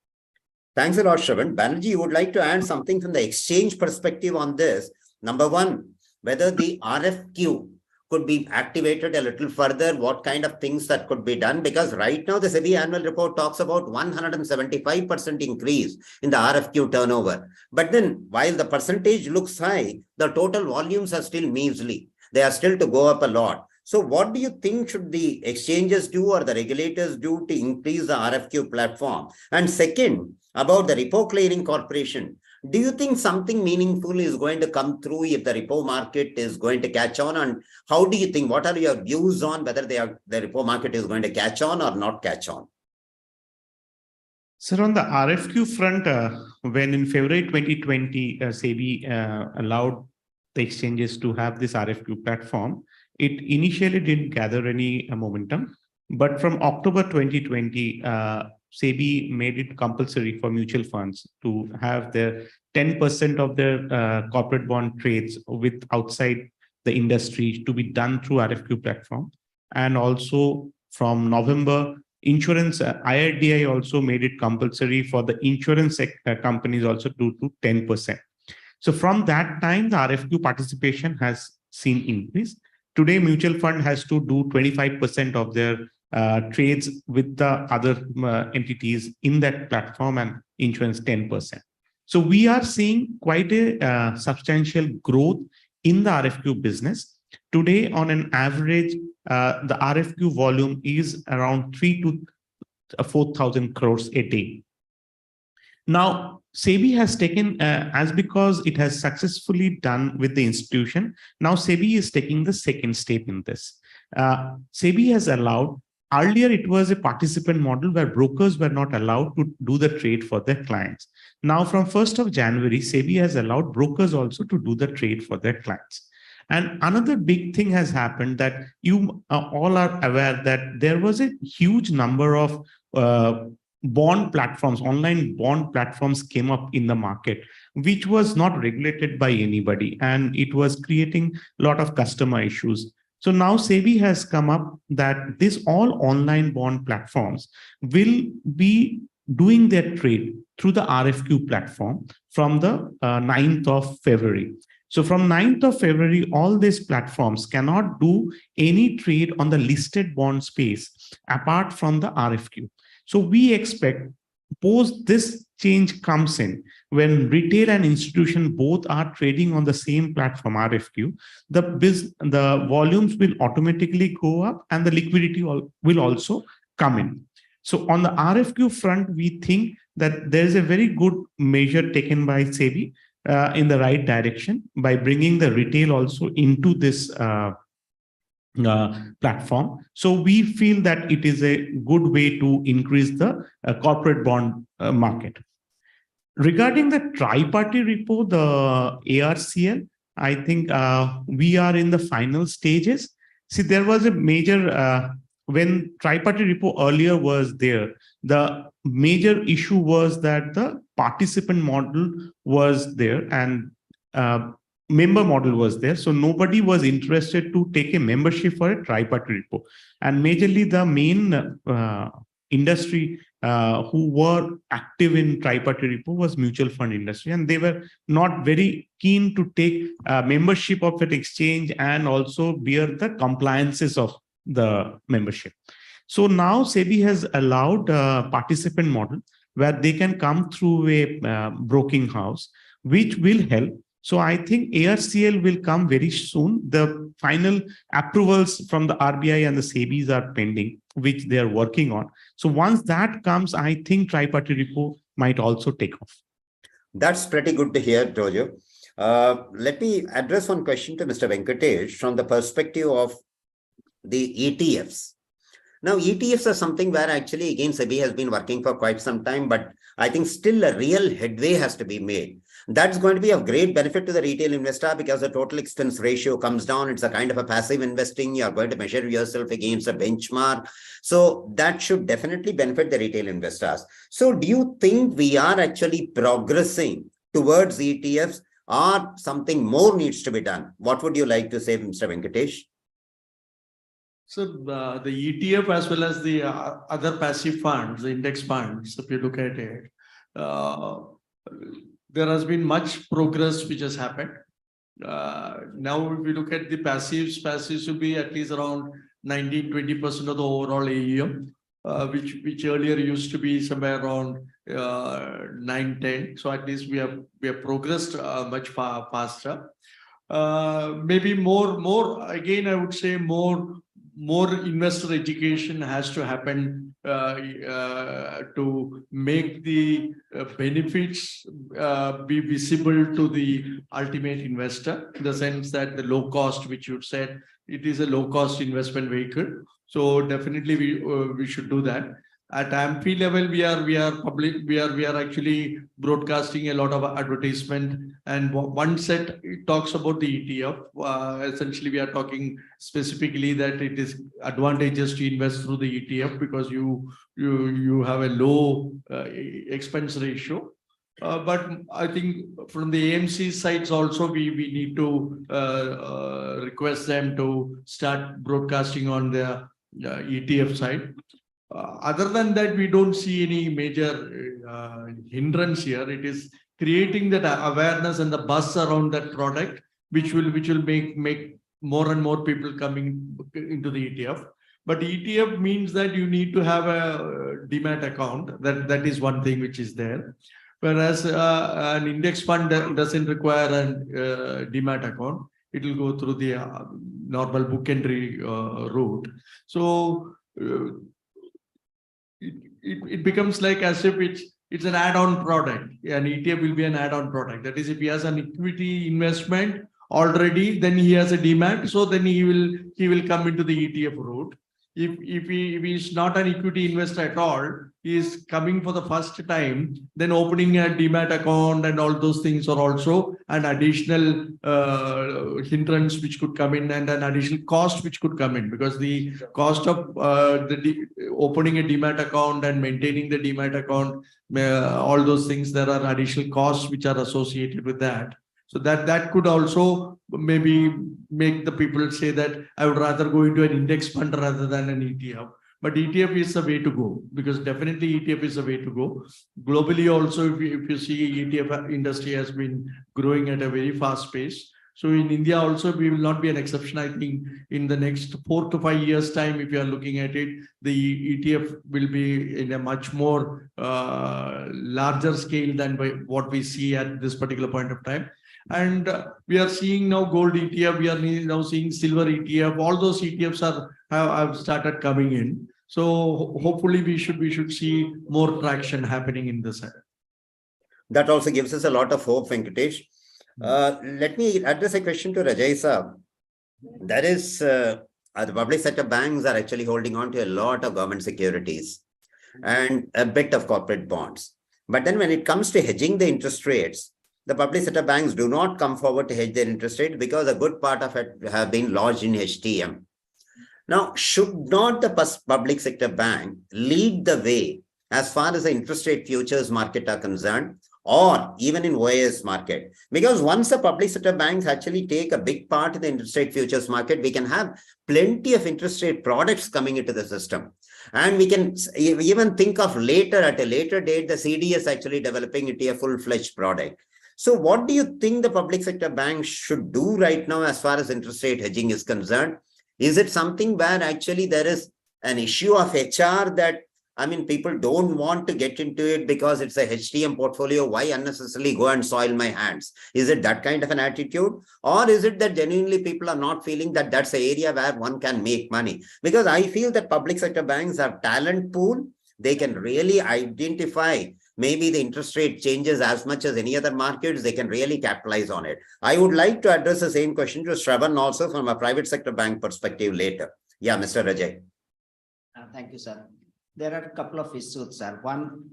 Thanks a lot, Shravan. Banerjee, you would like to add something from the exchange perspective on this. Number one, whether the RFQ could be activated a little further, what kind of things that could be done? Because right now the SEBI annual report talks about 175% increase in the RFQ turnover. But then while the percentage looks high, the total volumes are still measly. They are still to go up a lot. So what do you think should the exchanges do or the regulators do to increase the RFQ platform? And second, about the Repo Clearing Corporation, do you think something meaningful is going to come through if the repo market is going to catch on? And how do you think, what are your views on whether the repo market is going to catch on or not catch on? Sir, on the RFQ front, when in February 2020, SEBI allowed the exchanges to have this RFQ platform, it initially didn't gather any momentum. But from October 2020, SEBI made it compulsory for mutual funds to have their 10% of their corporate bond trades with outside the industry to be done through RFQ platform. And also from November, insurance, IRDAI also made it compulsory for the insurance companies also to 10%. So from that time, the RFQ participation has seen increase. Today, mutual fund has to do 25% of their trades with the other entities in that platform, and insurance 10%. So we are seeing quite a substantial growth in the RFQ business. Today, on an average, the RFQ volume is around 3,000 to 4,000 crores a day. Now, SEBI has taken, as because it has successfully done with the institution, now SEBI is taking the second step in this. SEBI has allowed, earlier it was a participant model where brokers were not allowed to do the trade for their clients. Now from 1st of January, SEBI has allowed brokers also to do the trade for their clients. And another big thing has happened that you all are aware that there was a huge number of bond platforms, online bond platforms came up in the market, which was not regulated by anybody. And it was creating a lot of customer issues. So now SEBI has come up that this all online bond platforms will be doing their trade through the RFQ platform from the 9th of February. So from 9th of February, all these platforms cannot do any trade on the listed bond space apart from the RFQ. So we expect post this change comes in, when retail and institution both are trading on the same platform RFQ, the volumes will automatically go up and the liquidity will also come in. So on the RFQ front, we think that there is a very good measure taken by SEBI in the right direction by bringing the retail also into this platform. So we feel that it is a good way to increase the corporate bond market. Regarding the tri-party repo, the ARCL, I think we are in the final stages. See, there was a major, when tri-party repo earlier was there, the major issue was that the participant model was there and member model was there. So nobody was interested to take a membership for a tri-party repo. And majorly the main industry who were active in tri-party repo was mutual fund industry. And they were not very keen to take membership of an exchange and also bear the compliances of the membership. So now SEBI has allowed a participant model where they can come through a broking house, which will help. So I think ARCL will come very soon. The final approvals from the RBI and the SEBIs are pending, which they are working on. So once that comes, I think tri-party repo might also take off. That's pretty good to hear, Jojo. Let me address one question to Mr. Venkatesh from the perspective of the ETFs. Now, ETFs are something where actually, again, SEBI has been working for quite some time, but I think still a real headway has to be made. That's going to be of great benefit to the retail investor because the total expense ratio comes down. It's a kind of a passive investing. You're going to measure yourself against a benchmark. So that should definitely benefit the retail investors. So do you think we are actually progressing towards ETFs or something more needs to be done? What would you like to say, Mr. Venkatesh? So the ETF as well as the other passive funds, the index funds, if you look at it, there has been much progress which has happened. Now, if we look at the passives will be at least around 19-20% of the overall AUM, which earlier used to be somewhere around 9-10. So at least we have progressed much faster. Maybe more again, I would say more investor education has to happen to make the benefits be visible to the ultimate investor, in the sense that the low cost, which you said, it is a low cost investment vehicle. So definitely we should do that. At AMFI level, we are actually broadcasting a lot of advertisement, and one set it talks about the ETF. Essentially, we are talking specifically that it is advantageous to invest through the ETF because you have a low expense ratio. But I think from the AMC sides also, we need to request them to start broadcasting on the ETF side. Other than that, we don't see any major hindrance here. It is creating that awareness and the buzz around that product, which will make more and more people coming into the ETF. But ETF means that you need to have a demat account. That is one thing which is there. Whereas an index fund doesn't require a demat account. It will go through the normal book entry route. So it becomes like as if it's an add-on product. An ETF will be an add-on product. That is, if he has an equity investment already, then he has a demat. So then he will come into the ETF route. If he is not an equity investor at all, he is coming for the first time, then opening a demat account and all those things are also an additional hindrance which could come in, and an additional cost which could come in, because the cost of opening a demat account and maintaining the demat account, all those things, there are additional costs which are associated with that. So that could also maybe make the people say that I would rather go into an index fund rather than an ETF. But ETF is the way to go, because definitely ETF is the way to go. Globally also, if you see, ETF industry has been growing at a very fast pace. So in India also, we will not be an exception. I think in the next 4 to 5 years time, if you are looking at it, the ETF will be in a much more larger scale than what we see at this particular point of time. And we are seeing now gold ETF, we are now seeing silver ETF, all those ETFs have started coming in. So hopefully we should see more traction happening in this area. That also gives us a lot of hope, Venkatesh. Let me address a question to Rajay sir. That is, the public sector banks are actually holding on to a lot of government securities and a bit of corporate bonds. But then when it comes to hedging the interest rates, the public sector banks do not come forward to hedge their interest rate because a good part of it have been lodged in HTM. Now, should not the public sector bank lead the way as far as the interest rate futures market are concerned, or even in OAS market? Because once the public sector banks actually take a big part in the interest rate futures market, we can have plenty of interest rate products coming into the system. And we can even think of at a later date, the CDS actually developing it a full-fledged product. So what do you think the public sector banks should do right now as far as interest rate hedging is concerned? Is it something where actually there is an issue of HR that, I mean, people don't want to get into it because it's a HTM portfolio? Why unnecessarily go and soil my hands? Is it that kind of an attitude? Or is it that genuinely people are not feeling that that's an area where one can make money? Because I feel that public sector banks have talent pool. They can really identify maybe the interest rate changes as much as any other markets. They can really capitalize on it. I would like to address the same question to Shravan also from a private sector bank perspective later. Yeah, Mr. Rajay. Thank you, sir. There are a couple of issues, sir. One,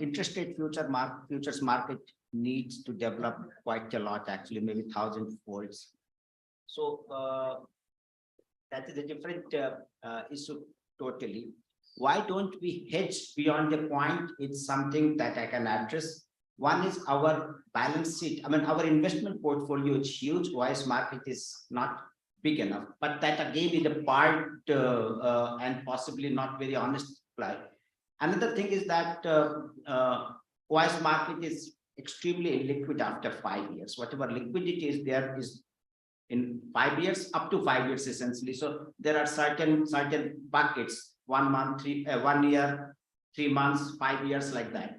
interest rate futures market needs to develop quite a lot, actually, maybe 1,000 folds. So that is a different issue totally. Why don't we hedge beyond the point? It's something that I can address. One is our balance sheet. I mean, our investment portfolio is huge. OAS market is not big enough, but that again is a part and possibly not very honest play. Another thing is that OAS market is extremely illiquid after 5 years. Whatever liquidity is there is in 5 years, up to 5 years essentially. So there are certain buckets. 1 month, 1 year, 3 months, 5 years, like that.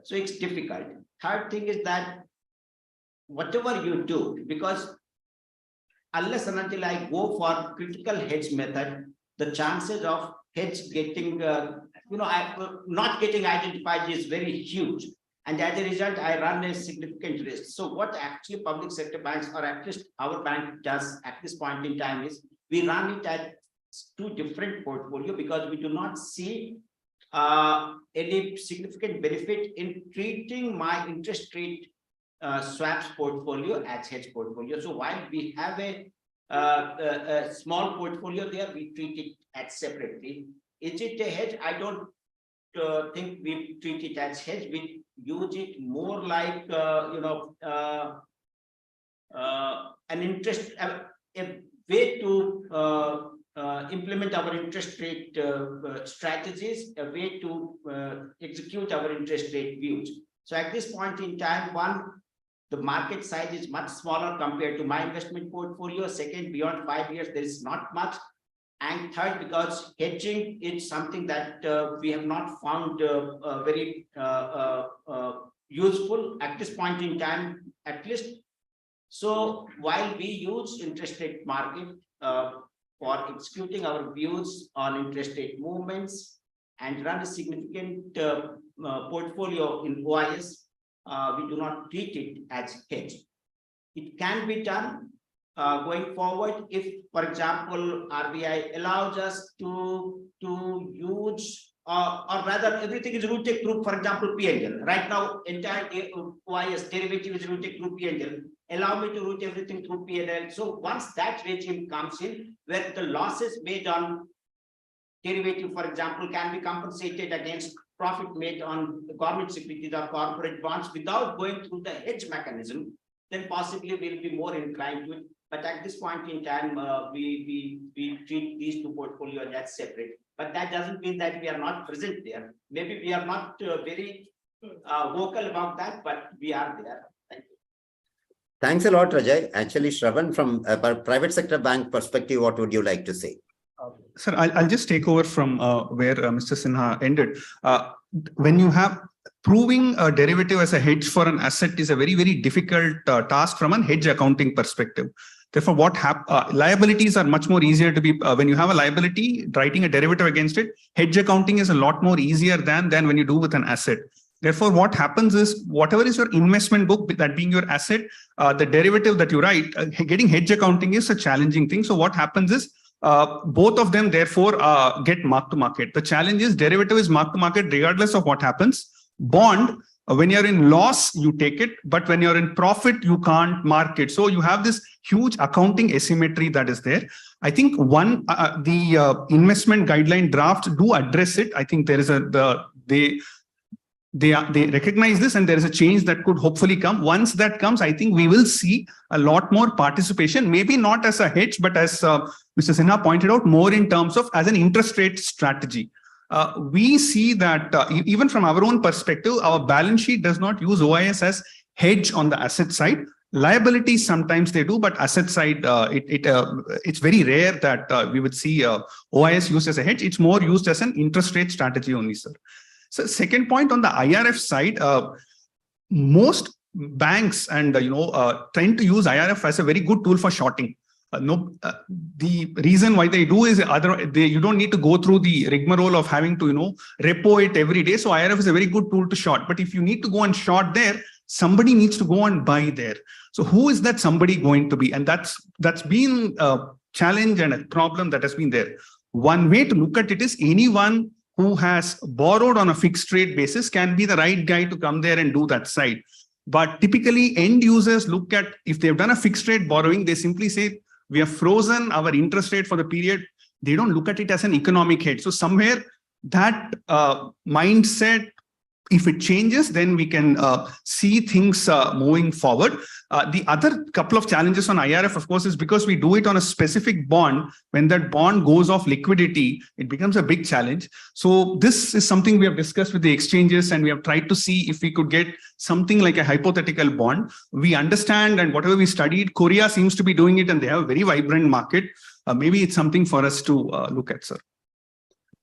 So it's difficult. Third thing is that whatever you do, because unless and until I go for critical hedge method, the chances of hedge getting, not getting identified is very huge. And as a result, I run a significant risk. So what actually public sector banks, or at least our bank does at this point in time, is we run it at 2 different portfolio, because we do not see any significant benefit in treating my interest rate swaps portfolio as hedge portfolio. So while we have a small portfolio there, we treat it as separately. Is it a hedge? I don't think we treat it as hedge. We use it more like an interest, a way to implement our interest rate strategies, a way to execute our interest rate views. So at this point in time, one, the market size is much smaller compared to my investment portfolio. Second, beyond 5 years, there is not much. And third, because hedging is something that we have not found very useful at this point in time, at least. So while we use interest rate market for executing our views on interest rate movements and run a significant portfolio in OIS, we do not treat it as hedge. It can be done going forward if, for example, RBI allows us to use, or rather everything is routed through, for example, P&L. Right now, entire OIS derivative is routed through P&L. Allow me to route everything through P&L. So once that regime comes in, where the losses made on derivative, for example, can be compensated against profit made on the government securities or corporate bonds without going through the hedge mechanism, then possibly we'll be more inclined to it. But at this point in time, we treat these two portfolios as separate. But that doesn't mean that we are not present there. Maybe we are not very vocal about that, but we are there. Thank you. Thanks a lot, Rajay. Actually, Shravan, from a private sector bank perspective, what would you like to say? Sir, I'll just take over from where Mr. Sinha ended. When you have proving a derivative as a hedge for an asset is a very, very difficult task from a hedge accounting perspective. Therefore, liabilities are much more easier to be, when you have a liability, writing a derivative against it, hedge accounting is a lot more easier than when you do with an asset. Therefore, what happens is whatever is your investment book, that being your asset, the derivative that you write, getting hedge accounting is a challenging thing. So what happens is both of them therefore get mark to market. The challenge is derivative is mark to market regardless of what happens. Bond, when you're in loss, you take it, but when you're in profit, you can't mark it. So you have this huge accounting asymmetry that is there. I think the investment guideline draft do address it. I think there is they recognize this, and there is a change that could hopefully come. Once that comes, I think we will see a lot more participation, maybe not as a hedge, but as Mr. Sinha pointed out, more in terms of as an interest rate strategy. We see that even from our own perspective, our balance sheet does not use OIS as hedge on the asset side. Liabilities sometimes they do, but asset side, it's very rare that we would see OIS used as a hedge. It's more used as an interest rate strategy only, sir. So second point on the IRF side, most banks and tend to use IRF as a very good tool for shorting. The reason why they do is you don't need to go through the rigmarole of having to repo it every day. So IRF is a very good tool to short. But if you need to go and short there, somebody needs to go and buy there. So who is that somebody going to be? And that's been a challenge and a problem that has been there. One way to look at it is anyone who has borrowed on a fixed rate basis can be the right guy to come there and do that side. But typically end users look at, if they've done a fixed rate borrowing, they simply say, we have frozen our interest rate for the period. They don't look at it as an economic hedge. So somewhere that mindset, if it changes, then we can see things moving forward. The other couple of challenges on IRF, of course, is because we do it on a specific bond. When that bond goes off liquidity, it becomes a big challenge. So this is something we have discussed with the exchanges, and we have tried to see if we could get something like a hypothetical bond. We understand, and whatever we studied, Korea seems to be doing it, and they have a very vibrant market. Maybe it's something for us to look at, sir.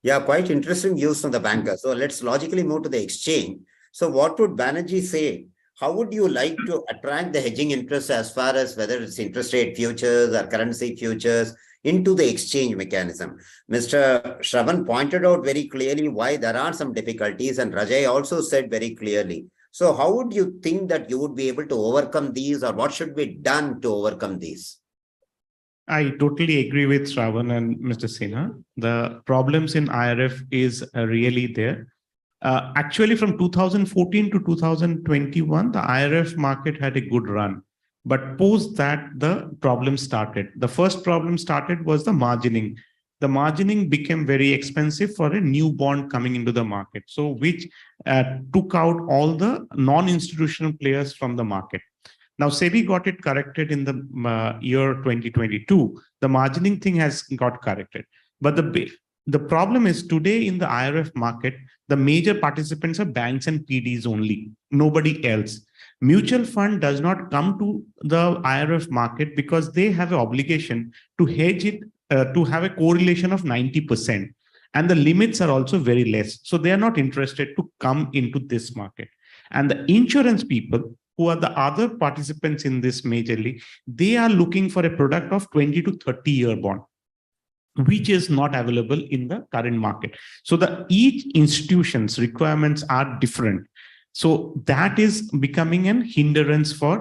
Yeah, quite interesting views from the banker. So let's logically move to the exchange. So what would Banerjee say? How would you like to attract the hedging interest as far as whether it's interest rate futures or currency futures into the exchange mechanism? Mr. Shravan pointed out very clearly why there are some difficulties, and Rajay also said very clearly. So how would you think that you would be able to overcome these, or what should be done to overcome these? I totally agree with Shravan and Mr. Sinha. The problems in IRF is really there. Actually, from 2014 to 2021, the IRF market had a good run. But post that, the problem started. The first problem started was the margining. The margining became very expensive for a new bond coming into the market. So which took out all the non-institutional players from the market. Now, SEBI got it corrected in the year 2022. The margining thing has got corrected. But the problem is today in the IRF market, the major participants are banks and PDs only, nobody else. Mutual fund does not come to the IRF market because they have an obligation to hedge it, to have a correlation of 90%. And the limits are also very less. So they are not interested to come into this market. And the insurance people, who are the other participants in this majorly, they are looking for a product of 20 to 30-year bond, which is not available in the current market. So each institution's requirements are different. So that is becoming an hindrance for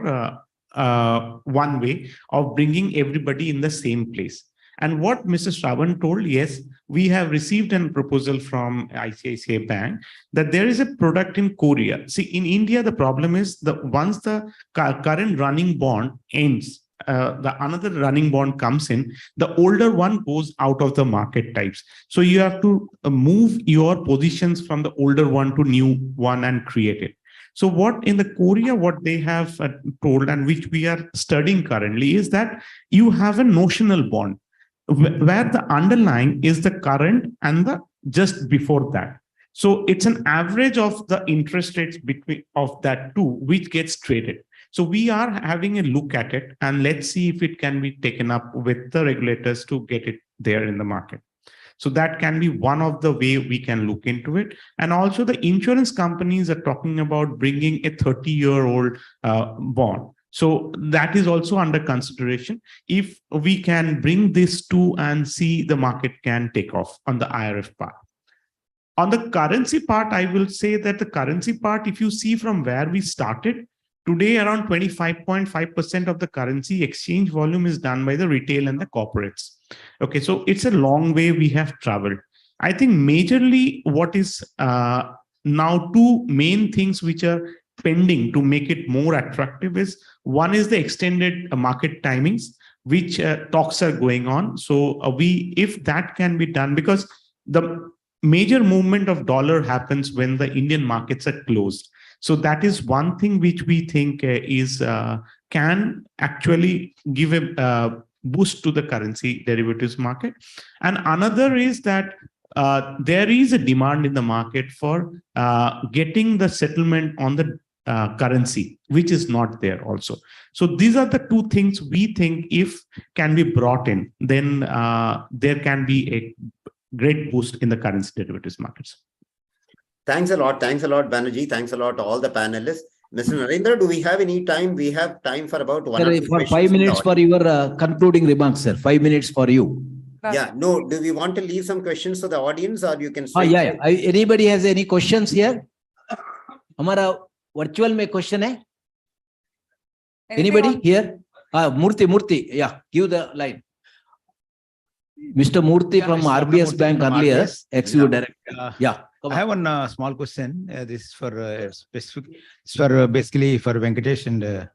one way of bringing everybody in the same place. And what Mr. Shravan told, yes, we have received a proposal from ICICI Bank that there is a product in Korea. See, in India, the problem is that once the current running bond ends, another running bond comes in, the older one goes out of the market types. So you have to move your positions from the older one to new one and create it. So what in the Korea, what they have told and which we are studying currently is that you have a notional bond where the underlying is the current and the just before that. So it's an average of the interest rates between of that two, which gets traded. So we are having a look at it and let's see if it can be taken up with the regulators to get it there in the market. So that can be one of the way we can look into it. And also the insurance companies are talking about bringing a 30-year-old bond. So that is also under consideration. If we can bring this to and see the market can take off on the IRF part. On the currency part, I will say that the currency part, if you see from where we started, today around 25.5% of the currency exchange volume is done by the retail and the corporates. Okay, so it's a long way we have traveled. I think majorly what is now two main things which are pending to make it more attractive is one is the extended market timings, which talks are going on. So if that can be done, because the major movement of dollar happens when the Indian markets are closed. So that is one thing which we think can actually give a boost to the currency derivatives market. And another is that there is a demand in the market for getting the settlement on the currency, which is not there also. So these are the two things we think if can be brought in, then there can be a great boost in the currency derivatives markets. Thanks a lot. Thanks a lot, Banerjee. Thanks a lot to all the panelists. Mr. Narendra, do we have any time? We have time for about one or two for questions 5 minutes for your concluding remarks, sir. 5 minutes for you. Yeah, no, do we want to leave some questions to the audience or you can yeah. Anybody has any questions here? Hamara virtual mein question hai? Anybody here? Murthy, yeah, give the line. Mr. Murthy from RBS Bank earlier, ex-CEO director. Yeah. I have one small question. This is for specific, for basically for Venkatesh. And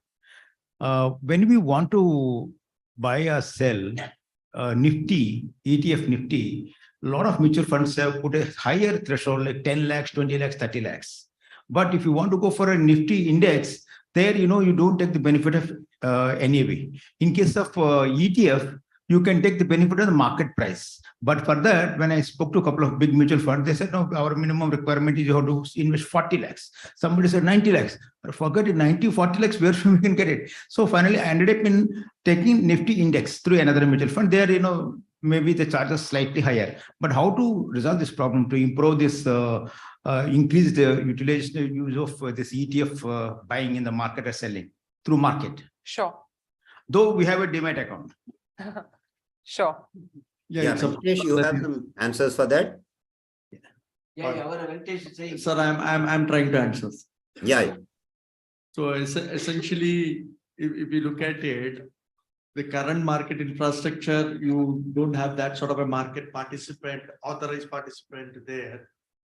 when we want to buy or sell Nifty, ETF Nifty, a lot of mutual funds have put a higher threshold like 10 lakhs, 20 lakhs, 30 lakhs. But if you want to go for a Nifty index, there, you don't take the benefit of NAV. In case of ETF, you can take the benefit of the market price. But for that, when I spoke to a couple of big mutual funds, they said, no, our minimum requirement is you have to invest 40 lakhs. Somebody said 90 lakhs. Forget it, 90, 40 lakhs, where we can get it? So finally, I ended up in taking Nifty index through another mutual fund. There, maybe the charges slightly higher. But how to resolve this problem, to improve this, increase the utilization use of this ETF buying in the market or selling through market? Sure. Though we have a Demat account. Sure. Yeah, Venkatesh, you have some answers for that? Sir, I'm trying to answer. Yeah. So essentially, if you look at it, the current market infrastructure, you don't have that sort of a market participant, authorized participant there,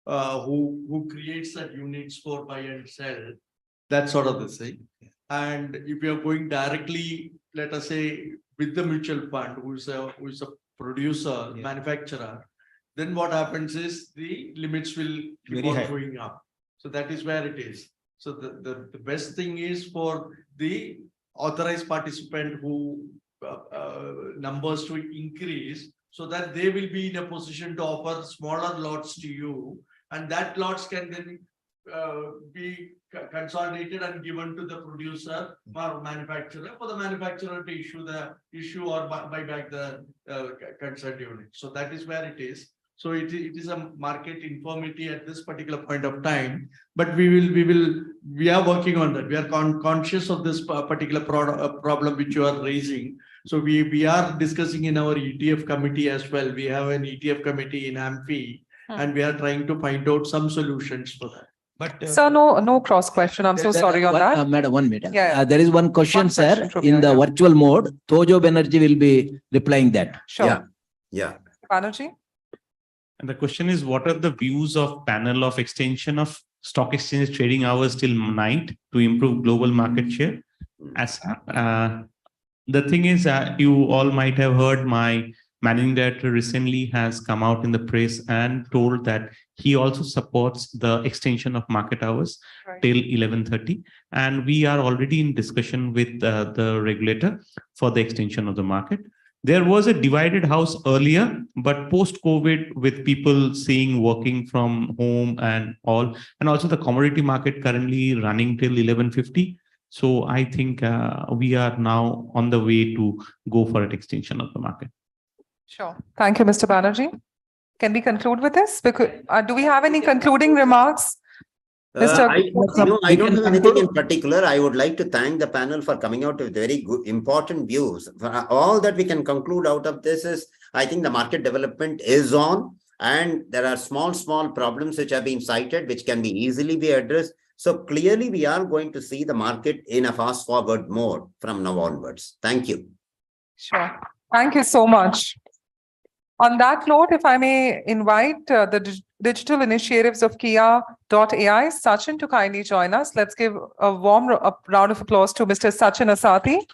who creates that units for buy and sell, that sort of the thing. And if you're going directly, let us say, with the mutual fund, who is a producer, manufacturer, then what happens is the limits will keep on going up. So that is where it is. So the best thing is for the authorized participant who numbers to increase, so that they will be in a position to offer smaller lots to you, and that lots can then be consolidated and given to the producer or manufacturer for the manufacturer to issue or buy back the concerned unit. So that is where it is. So it is a market informity at this particular point of time, but we are working on that. We are conscious of this particular problem which you are raising. So we are discussing in our ETF committee as well. We have an ETF committee in AMFI, and we are trying to find out some solutions for that. But sir, no cross question. I'm so sorry on that. Madam, 1 minute. Yeah. There is one question, sir. In the virtual mode, Tojo Banerjee will be replying that. Sure. Yeah. Banerjee? And the question is, what are the views of panel of extension of stock exchange trading hours till night to improve global market share? As the thing is, you all might have heard my managing director recently has come out in the press and told that he also supports the extension of market hours till 11:30. And we are already in discussion with the regulator for the extension of the market. There was a divided house earlier, but post-COVID, with people seeing working from home and all, and also the commodity market currently running till 11:50. So I think we are now on the way to go for an extension of the market. Sure. Thank you, Mr. Banerjee. Can we conclude with this? Because do we have any concluding remarks? I don't have anything in particular. I would like to thank the panel for coming out with very good, important views. All that we can conclude out of this is, I think the market development is on, and there are small problems which have been cited, which can be easily be addressed. So clearly, we are going to see the market in a fast forward mode from now onwards. Thank you. Sure. Thank you so much. On that note, if I may invite the digital initiatives of Kia.ai, Sachin, to kindly join us. Let's give a warm round of applause to Mr. Sachin Asati.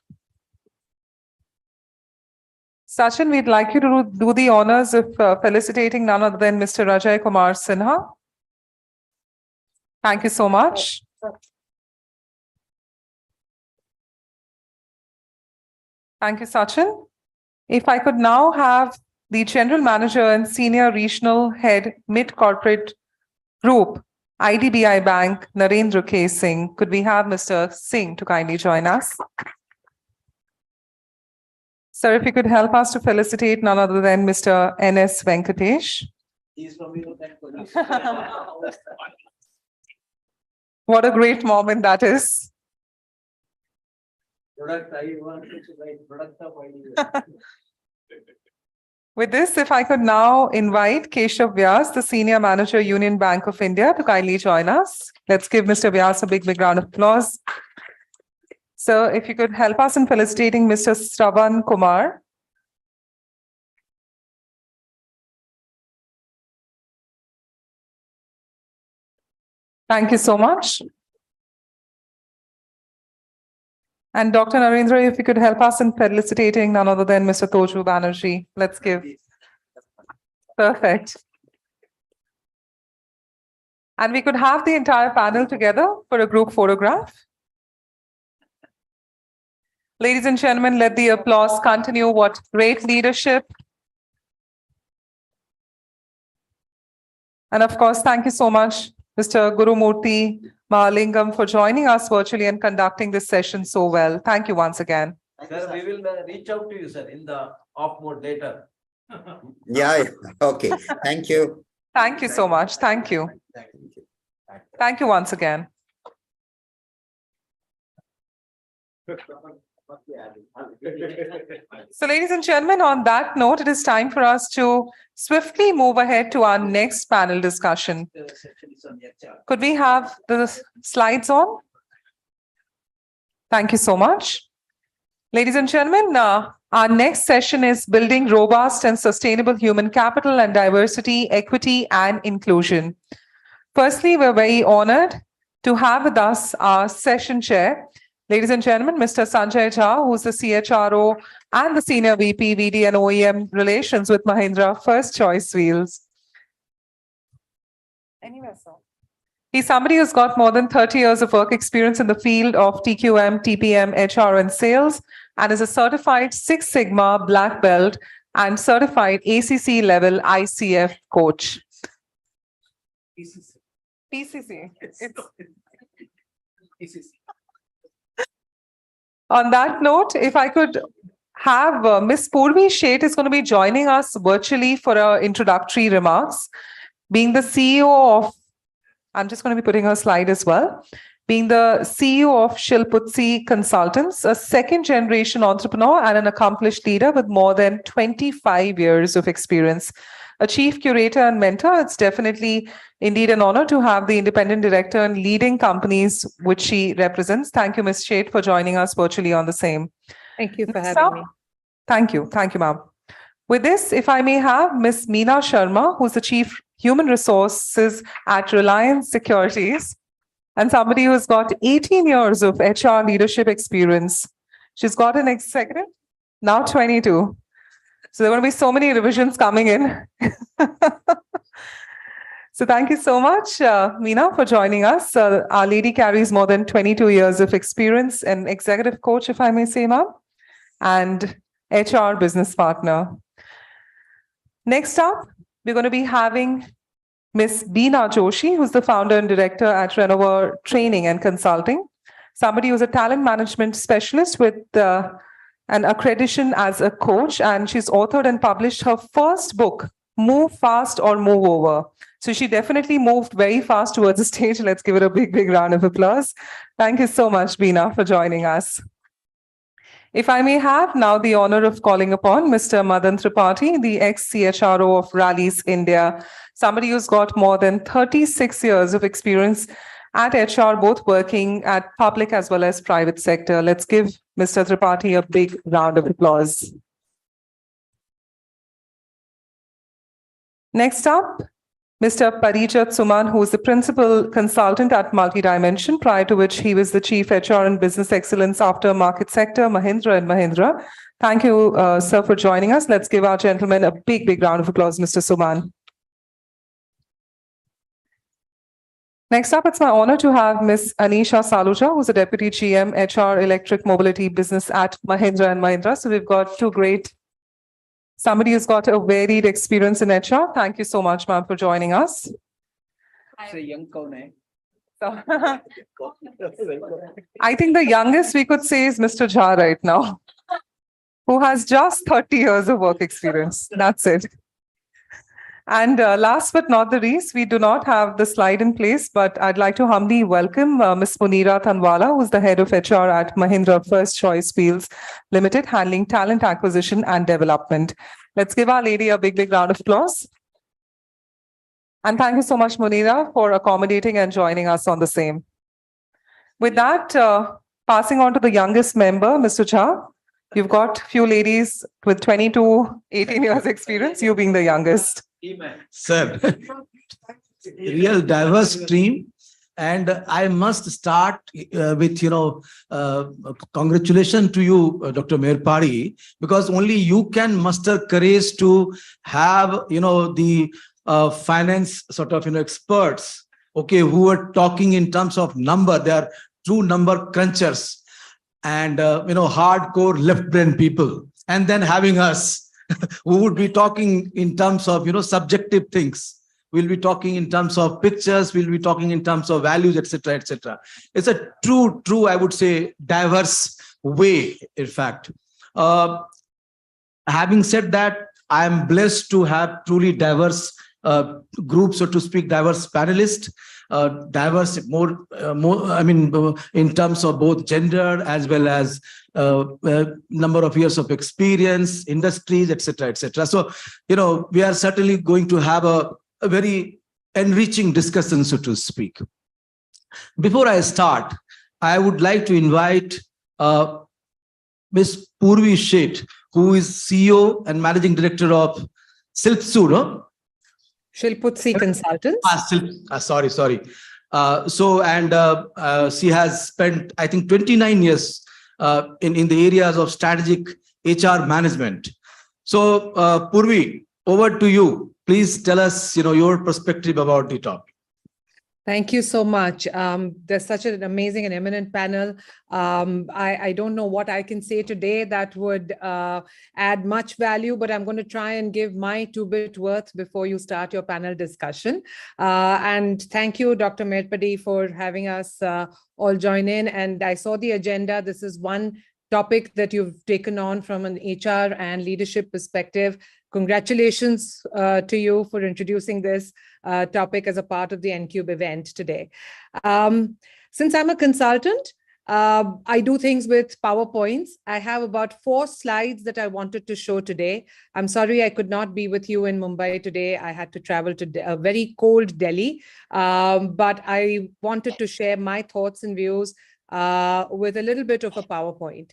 Sachin, we'd like you to do the honors of felicitating none other than Mr. Rajay Kumar Sinha. Thank you so much. Thank you, Sachin. If I could now have the General Manager and Senior Regional Head, Mid-Corporate Group, IDBI Bank, Narendra K. Singh. Could we have Mr. Singh to kindly join us? Sir, if you could help us to felicitate none other than Mr. N.S. Venkatesh. What a great moment that is. With this, if I could now invite Keshav Vyas, the Senior Manager, Union Bank of India, to kindly join us. Let's give Mr. Vyas a big round of applause. Sir, if you could help us in felicitating Mr. Shravan Kumar. Thank you so much. And Dr. Narendra, if you could help us in felicitating none other than Mr. Tojo Banerjee. Let's give. Perfect. And we could have the entire panel together for a group photograph. Ladies and gentlemen, let the applause continue. What great leadership. And of course, thank you so much, Mr. Gurumurthy Mahalingam, for joining us virtually and conducting this session so well. Thank you once again. Sir, we will reach out to you, sir, in the off mode later. Yeah, okay. Thank you. Thank you so much. Thank you. Thank you once again. So, ladies and gentlemen, on that note, it is time for us to swiftly move ahead to our next panel discussion. Could we have the slides on? Thank you so much. Ladies and gentlemen, our next session is building robust and sustainable human capital and diversity, equity, and inclusion. Firstly, we're very honored to have with us our session chair. Ladies and gentlemen, Mr. Sanjay Jha, who's the CHRO and the Senior VP, VD and OEM Relations with Mahindra First Choice Wheels. Anywhere, sir. He's somebody who's got more than 30 years of work experience in the field of TQM, TPM, HR, and sales, and is a certified Six Sigma Black Belt and certified ACC level ICF coach. PCC. On that note, if I could have Ms. Purvi Sheth is going to be joining us virtually for our introductory remarks, being the CEO of, I'm just going to be putting her slide as well, being the CEO of Shilputsi Consultants, a second-generation entrepreneur and an accomplished leader with more than 25 years of experience. A chief curator and mentor, it's definitely indeed an honor to have the independent director and leading companies which she represents. Thank you, Ms. Sheth, for joining us virtually on the same. Thank you for Next having up- me. Thank you. Thank you, ma'am. With this, if I may have Ms. Meena Sharma, who's the Chief Human Resources at Reliance Securities, and somebody who's got 18 years of HR leadership experience. She's got an executive, now 22. So there are going to be so many revisions coming in. So thank you so much, Meena, for joining us. Our lady carries more than 22 years of experience, an executive coach, if I may say, ma'am, and HR business partner. Next up, we're going to be having Ms. Beena Joshi, who's the founder and director at Renover Training and Consulting, somebody who's a talent management specialist with an accreditation as a coach, and she's authored and published her first book, Move Fast or Move Over. So she definitely moved very fast towards the stage. Let's give it a big, big round of applause. Thank you so much, Beena, for joining us. If I may have now the honor of calling upon Mr. Madan Tripathi, the ex-CHRO of Rallies India, somebody who's got more than 36 years of experience at HR, both working at public as well as private sector. Let's give Mr. Tripathi a big round of applause. Next up, Mr. Parijat Suman, who is the principal consultant at Multidimension, prior to which he was the chief HR and business excellence after market sector, Mahindra and Mahindra. Thank you, sir, for joining us. Let's give our gentleman a big, big round of applause, Mr. Suman. Next up, it's my honor to have Ms. Anisha Saluja, who's the Deputy GM, HR Electric Mobility Business at Mahindra and Mahindra. So we've got two great, somebody who's got a varied experience in HR. Thank you so much, ma'am, for joining us. So, I think the youngest we could say is Mr. Jha right now, who has just 30 years of work experience. That's it. And last but not the least, we do not have the slide in place, but I'd like to humbly welcome Ms. Munira Tanwala, who's the head of HR at Mahindra First Choice Wheels Limited, handling talent acquisition and development. Let's give our lady a big, big round of applause. And thank you so much, Munira, for accommodating and joining us on the same. With that, passing on to the youngest member, Mr. Jha. You've got a few ladies with 22, 18 years experience, you being the youngest. Sir, real diverse team. And I must start with, congratulations to you, Dr. Merpari, because only you can muster courage to have, the finance sort of, experts, okay, who are talking in terms of number. They are true number crunchers and, hardcore left brain people. And then having us who would be talking in terms of, subjective things. We'll be talking in terms of pictures. We'll be talking in terms of values, etc., etc. It's a true, I would say, diverse way, in fact. Having said that, I am blessed to have truly diverse group, so to speak, diverse panelists, diverse more, in terms of both gender as well as number of years of experience, industries, etc., etc. So, we are certainly going to have a very enriching discussion, so to speak. Before I start, I would like to invite Ms. Purvi Sheth, who is CEO and Managing Director of Silpsu, no? Shilputsi Consultants. Sorry. She has spent, I think, 29 years in the areas of strategic HR management. So, Purvi, over to you. Please tell us, your perspective about the topic. Thank you so much. There's such an amazing and eminent panel. I don't know what I can say today that would add much value, but I'm going to try and give my 2-bit worth before you start your panel discussion. And thank you, Dr. Medpady, for having us all join in. And I saw the agenda. This is one topic that you've taken on from an HR and leadership perspective. Congratulations to you for introducing this topic as a part of the NCUBE event today. Since I'm a consultant, I do things with PowerPoints. I have about 4 slides that I wanted to show today. I'm sorry I could not be with you in Mumbai today. I had to travel to a very cold Delhi, but I wanted to share my thoughts and views with a little bit of a PowerPoint.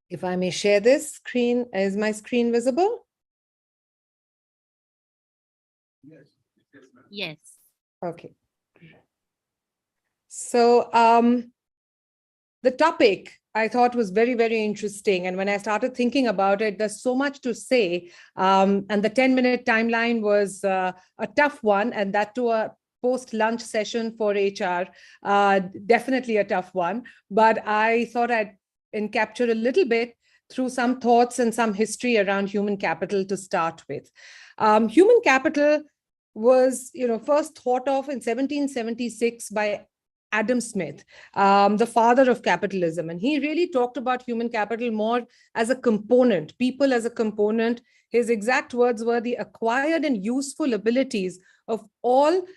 If I may share this screen, is my screen visible? Yes. Okay. So the topic I thought was very, very interesting. And when I started thinking about it, there's so much to say. And the 10-minute timeline was a tough one, and that to a post-lunch session for HR, definitely a tough one. But I thought I'd capture a little bit through some thoughts and some history around human capital to start with. Human capital was, first thought of in 1776 by Adam Smith, the father of capitalism. And he really talked about human capital more as a component, people as a component. His exact words were the acquired and useful abilities of all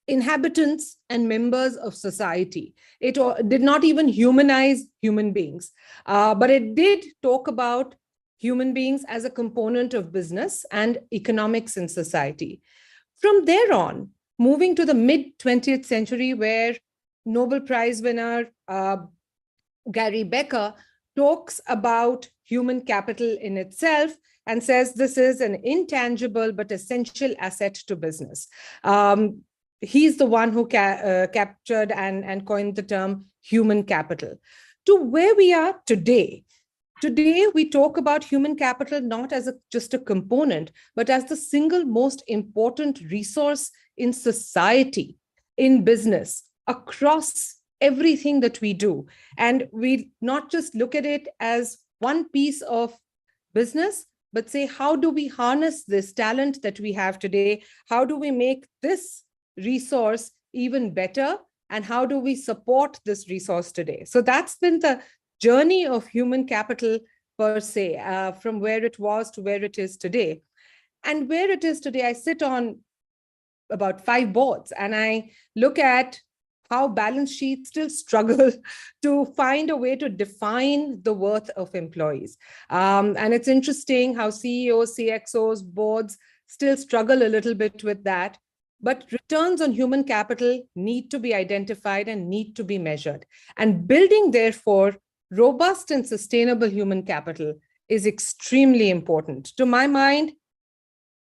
inhabitants and members of society. It did not even humanize human beings, but it did talk about human beings as a component of business and economics in society. From there on, moving to the mid-20th century, where Nobel Prize winner Gary Becker talks about human capital in itself and says this is an intangible but essential asset to business. He's the one who captured and coined the term human capital. To where we are today. Today, we talk about human capital not as just a component, but as the single most important resource in society, in business, across everything that we do. And we not just look at it as one piece of business, but say, how do we harness this talent that we have today? How do we make this resource even better? And how do we support this resource today? So that's been the journey of human capital per se, from where it was to where it is today. And where it is today, I sit on about 5 boards and I look at how balance sheets still struggle to find a way to define the worth of employees. And it's interesting how CEOs, CXOs, boards still struggle a little bit with that. But returns on human capital need to be identified and need to be measured. And building, therefore, robust and sustainable human capital is extremely important. To my mind,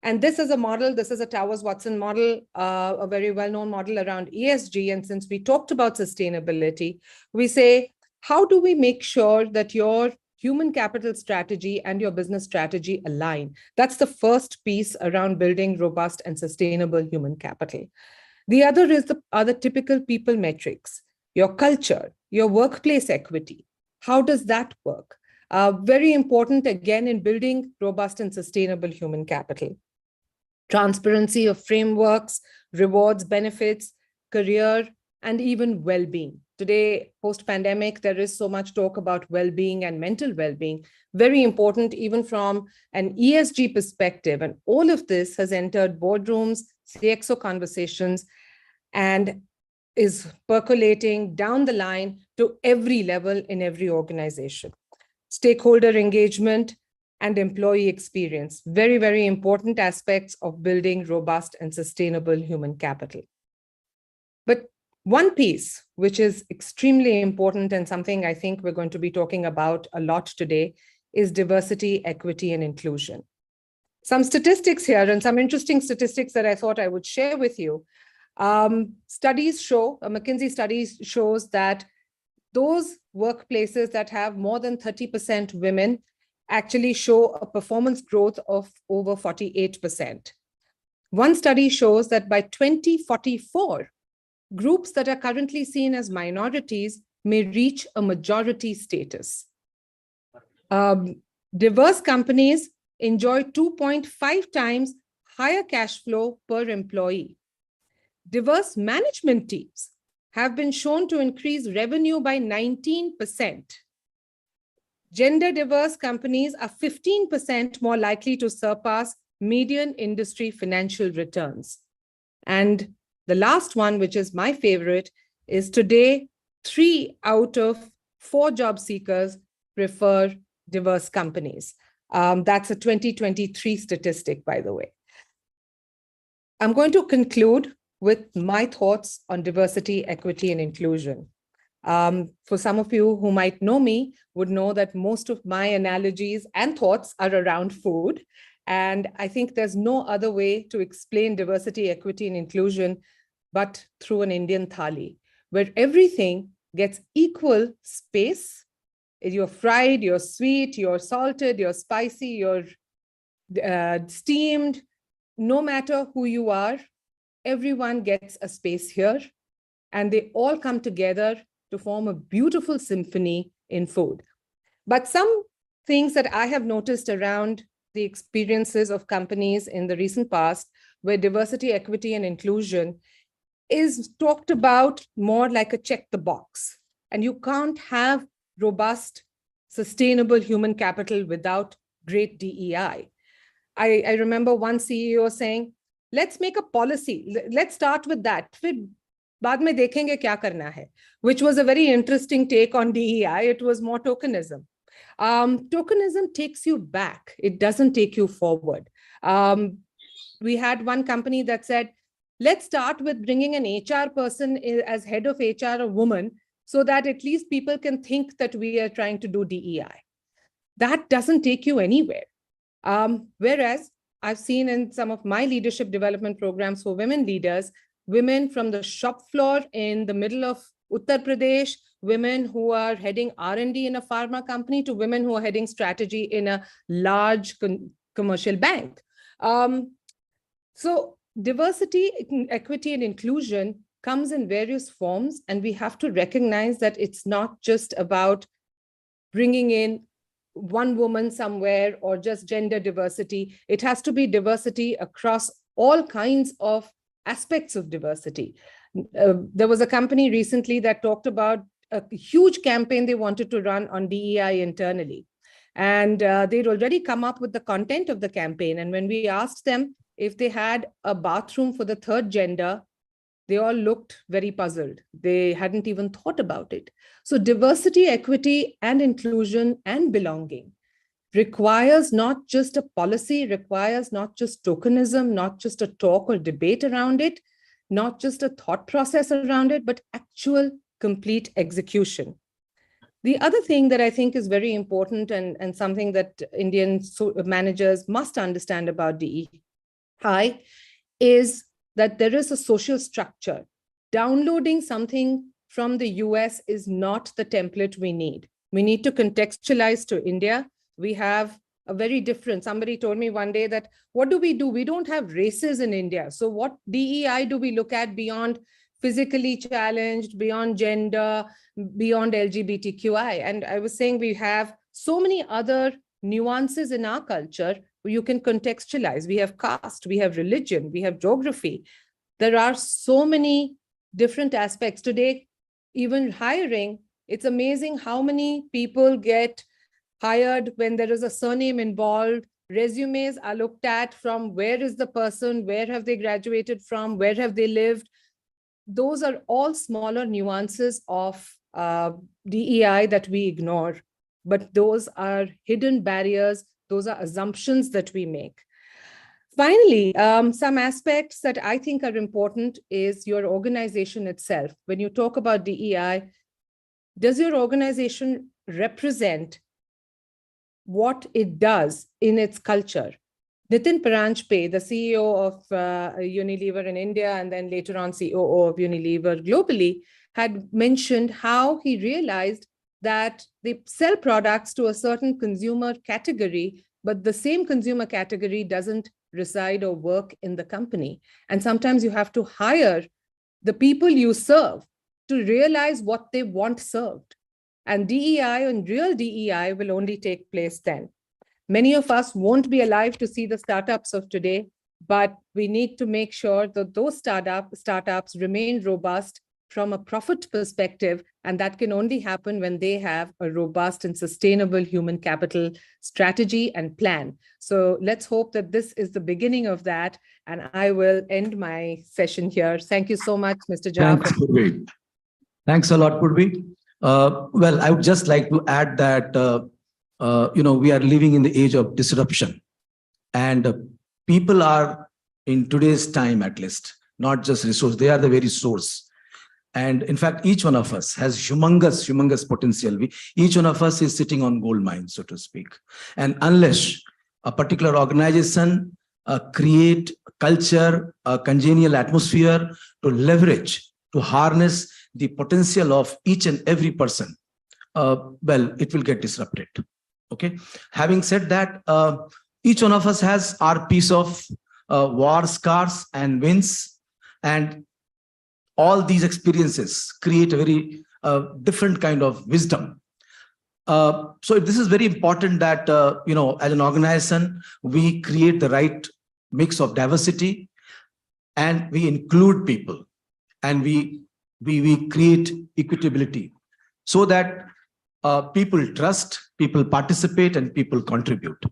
and this is a model, this is a Towers-Watson model, a very well-known model around ESG. And since we talked about sustainability, we say, how do we make sure that your human capital strategy and your business strategy align? That's the first piece around building robust and sustainable human capital. The other is the other typical people metrics, your culture, your workplace equity. How does that work? Very important, again, in building robust and sustainable human capital. Transparency of frameworks, rewards, benefits, career, and even well-being. Today, post-pandemic, there is so much talk about well-being and mental well-being. Very important, even from an ESG perspective. And all of this has entered boardrooms, CXO conversations, and is percolating down the line to every level in every organization. Stakeholder engagement and employee experience, very, very important aspects of building robust and sustainable human capital. But One piece, which is extremely important and something I think we're going to be talking about a lot today, is diversity, equity, and inclusion. Some statistics here and some interesting statistics that I thought I would share with you. Studies show, a McKinsey study shows that those workplaces that have more than 30% women actually show a performance growth of over 48%. One study shows that by 2044, groups that are currently seen as minorities may reach a majority status. Diverse companies enjoy 2.5 times higher cash flow per employee. Diverse management teams have been shown to increase revenue by 19%. Gender diverse companies are 15% more likely to surpass median industry financial returns. And the last one, which is my favorite, is today 3 out of 4 job seekers prefer diverse companies. That's a 2023 statistic, by the way. I'm going to conclude with my thoughts on diversity, equity, and inclusion. For some of you who might know me would know that most of my analogies and thoughts are around food. And I think there's no other way to explain diversity, equity, and inclusion but through an Indian thali, where everything gets equal space. You're fried, you're sweet, you're salted, you're spicy, you're steamed. No matter who you are, everyone gets a space here, and they all come together to form a beautiful symphony in food. But some things that I have noticed around the experiences of companies in the recent past, where diversity, equity, and inclusion is talked about more like a check the box. And you can't have robust, sustainable human capital without great DEI. I remember one CEO saying, let's make a policy. Let's start with that. फिर बाद में देखेंगे क्या करना है, which was a very interesting take on DEI. It was more tokenism. Tokenism takes you back. It doesn't take you forward. We had one company that said, let's start with bringing an HR person as head of HR, a woman, so that at least people can think that we are trying to do DEI. That doesn't take you anywhere. Whereas I've seen in some of my leadership development programs for women leaders, women from the shop floor in the middle of Uttar Pradesh, women who are heading R&D in a pharma company, to women who are heading strategy in a large commercial bank. So diversity, equity, and inclusion comes in various forms, and we have to recognize that it's not just about bringing in one woman somewhere or just gender diversity. It has to be diversity across all kinds of aspects of diversity. There was a company recently that talked about a huge campaign they wanted to run on DEI internally. And they'd already come up with the content of the campaign. And when we asked them if they had a bathroom for the third gender, they all looked very puzzled. They hadn't even thought about it. So diversity, equity, and inclusion and belonging requires not just a policy, requires not just tokenism, not just a talk or debate around it, not just a thought process around it, but actual complete execution. The other thing that I think is very important and something that Indian managers must understand about DEI is that there is a social structure. Downloading something from the US is not the template we need. We need to contextualize to India. We have a very different, somebody told me one day that, what do? We don't have races in India. So what DEI do we look at beyond physically challenged, beyond gender, beyond LGBTQI? And I was saying we have so many other nuances in our culture where you can contextualize. We have caste, we have religion, we have geography. There are so many different aspects today. Even hiring, it's amazing how many people get hired when there is a surname involved. Resumes are looked at from where is the person, where have they graduated from, where have they lived. Those are all smaller nuances of DEI that we ignore, but those are hidden barriers. Those are assumptions that we make. Finally, some aspects that I think are important is your organization itself. When you talk about DEI, does your organization represent what it does in its culture? Nitin Paranjpe, the CEO of Unilever in India and then later on COO of Unilever globally, had mentioned how he realized that they sell products to a certain consumer category, but the same consumer category doesn't reside or work in the company. And sometimes you have to hire the people you serve to realize what they want served. And DEI and real DEI will only take place then. Many of us won't be alive to see the startups of today, but we need to make sure that those startups remain robust from a profit perspective, and that can only happen when they have a robust and sustainable human capital strategy and plan. So let's hope that this is the beginning of that, and I will end my session here. Thank you so much, Mr. Jha. Thanks, Purvi. Thanks a lot, Purvi. Well, I would just like to add that, we are living in the age of disruption, and people are, in today's time at least, not just resource, they are the very source. And in fact, each one of us has humongous potential. Each one of us is sitting on gold mines, so to speak. And unless a particular organization create culture, a congenial atmosphere to leverage, to harness the potential of each and every person, well, it will get disrupted. Okay. Having said that, each one of us has our piece of war scars and wins, and all these experiences create a very different kind of wisdom. So this is very important that, as an organization, we create the right mix of diversity and we include people and we create equitability so that people trust, people participate, and people contribute.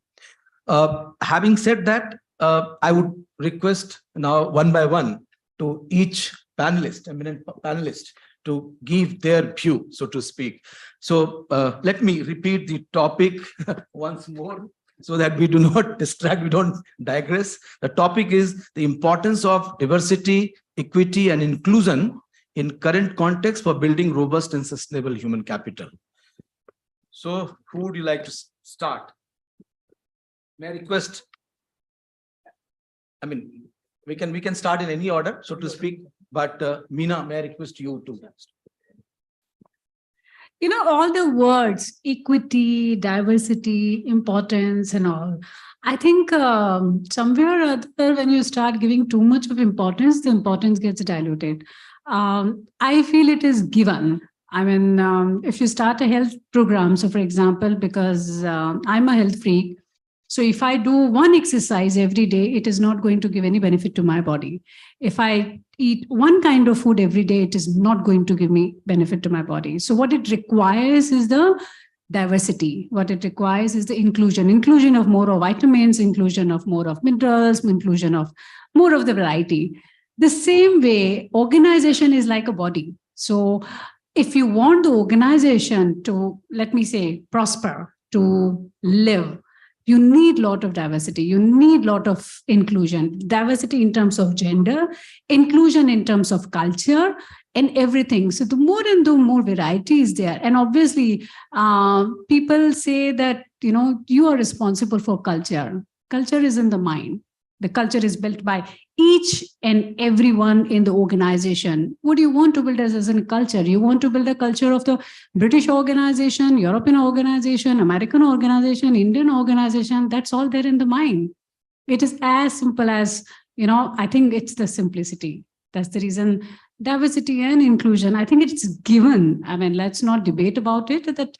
Having said that, I would request now one by one to each eminent panelist, to give their view, so to speak. So let me repeat the topic once more so that we do not distract, we don't digress. The topic is the importance of diversity, equity, and inclusion in current context for building robust and sustainable human capital. So who would you like to start? May I request? I mean, we can start in any order, so to speak. But Meena, may I request you to? All the words, equity, diversity, importance, and all. I think somewhere or other, when you start giving too much of importance, the importance gets diluted. I feel it is given. I mean, if you start a health program, so for example, because I'm a health freak, so if I do one exercise every day, it is not going to give any benefit to my body. If I eat one kind of food every day, it is not going to give me benefit to my body. So what it requires is the diversity. What it requires is the inclusion of more of vitamins, inclusion of more of minerals, inclusion of more of the variety. The same way, organization is like a body. So if you want the organization to, let me say, prosper, to live, you need a lot of diversity. You need a lot of inclusion. Diversity in terms of gender, inclusion in terms of culture, and everything. So the more and the more variety is there. And obviously, people say that, you are responsible for culture. Culture is in the mind. The culture is built by each and everyone in the organization. What do you want to build as a culture? You want to build a culture of the British organization, European organization, American organization, Indian organization. That's all there in the mind. It is as simple as, I think it's the simplicity. That's the reason diversity and inclusion, I think it's given. I mean, let's not debate about it.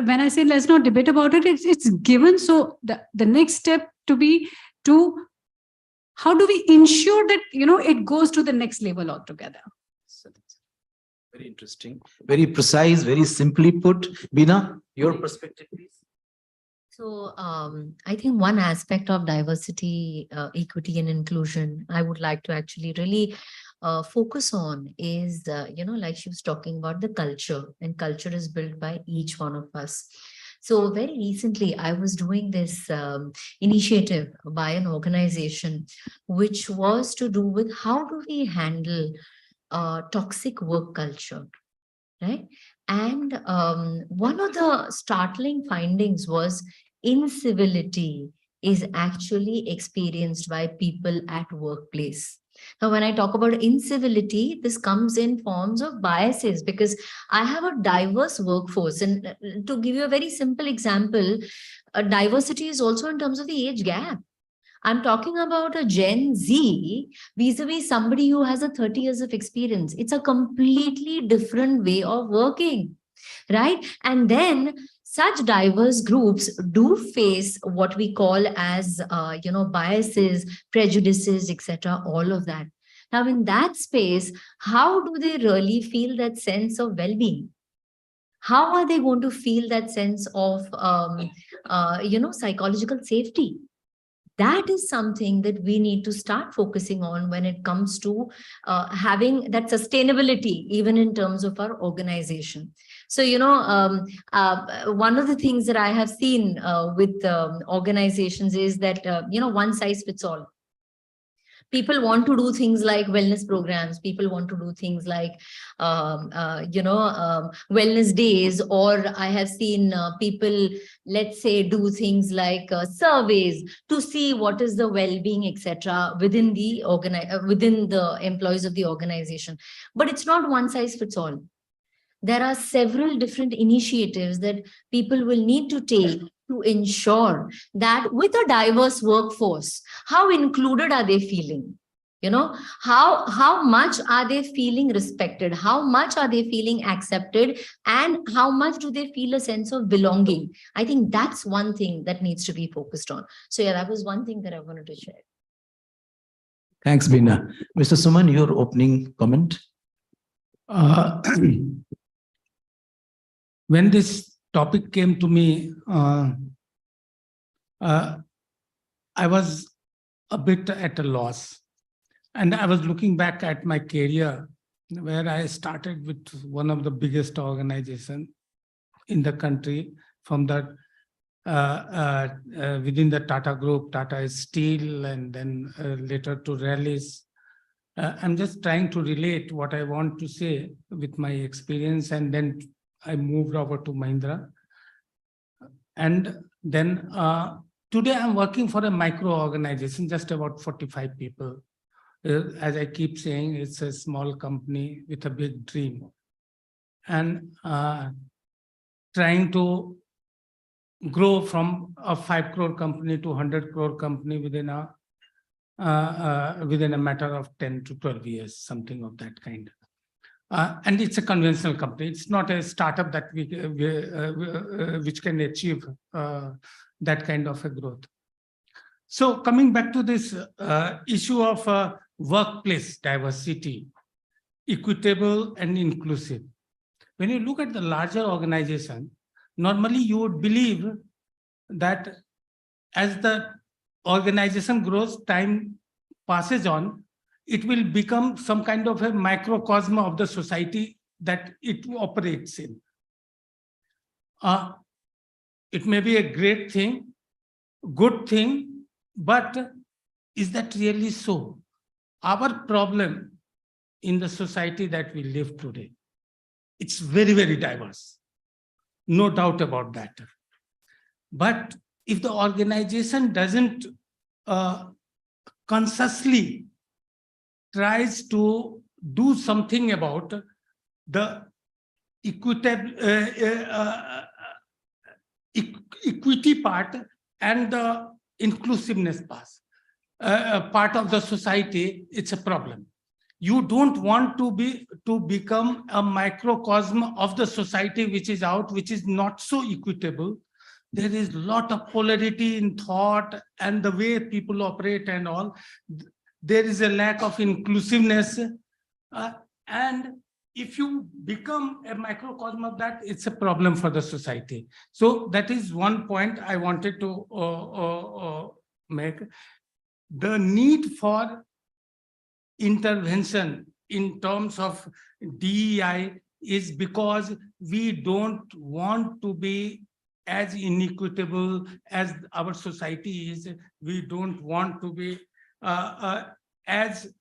When I say let's not debate about it, it's given. So the next step to how do we ensure that, it goes to the next level altogether? Very interesting, very precise, very simply put. Beena, your perspective, please. So I think one aspect of diversity, equity, and inclusion I would like to actually really focus on is, like she was talking about the culture, and culture is built by each one of us. So very recently, I was doing this initiative by an organization, which was to do with how do we handle toxic work culture, right? And one of the startling findings was incivility is actually experienced by people at workplace. Now, when I talk about incivility, this comes in forms of biases because I have a diverse workforce. And to give you a very simple example, diversity is also in terms of the age gap. I'm talking about a Gen Z vis-a-vis somebody who has a 30 years of experience. It's a completely different way of working, right? And then such diverse groups do face what we call as, biases, prejudices, etc., all of that. Now, in that space, how do they really feel that sense of well-being? How are they going to feel that sense of, psychological safety? That is something that we need to start focusing on when it comes to having that sustainability, even in terms of our organization. So, one of the things that I have seen with organizations is that, one size fits all. People want to do things like wellness programs. People want to do things like, wellness days, or I have seen people, let's say, do things like surveys to see what is the well-being, etc., within the within the employees of the organization. But it's not one size fits all. There are several different initiatives that people will need to take to ensure that with a diverse workforce, how included are they feeling? How much are they feeling respected? How much are they feeling accepted? And how much do they feel a sense of belonging? I think that's one thing that needs to be focused on. So yeah, that was one thing that I wanted to share. Thanks, Beena. Mr. Suman, your opening comment. When this topic came to me, I was a bit at a loss. And I was looking back at my career, where I started with one of the biggest organizations in the country, from the within the Tata Group, Tata Steel, and then later to Rallis. I'm just trying to relate what I want to say with my experience, and then I moved over to Mahindra. And then today I'm working for a micro organization, just about 45 people. As I keep saying, it's a small company with a big dream. And trying to grow from a 5 crore company to 100 crore company within a matter of 10 to 12 years, something of that kind. And it's a conventional company. It's not a startup that which can achieve that kind of a growth. So coming back to this issue of workplace diversity, equitable and inclusive. When you look at the larger organization, normally you would believe that as the organization grows, time passes on, it will become some kind of a microcosm of the society that it operates in. It may be a great thing, good thing, but is that really so? Our problem in the society that we live today, it's very, very diverse. No doubt about that. But if the organization doesn't consciously tries to do something about the equity part and the inclusiveness part of the society, it's a problem. You don't want to become a microcosm of the society which is out, which is not so equitable. There is a lot of polarity in thought and the way people operate and all. There is a lack of inclusiveness. And if you become a microcosm of that, it's a problem for the society. So that is one point I wanted to make. The need for intervention in terms of DEI is because we don't want to be as inequitable as our society is. We don't want to be as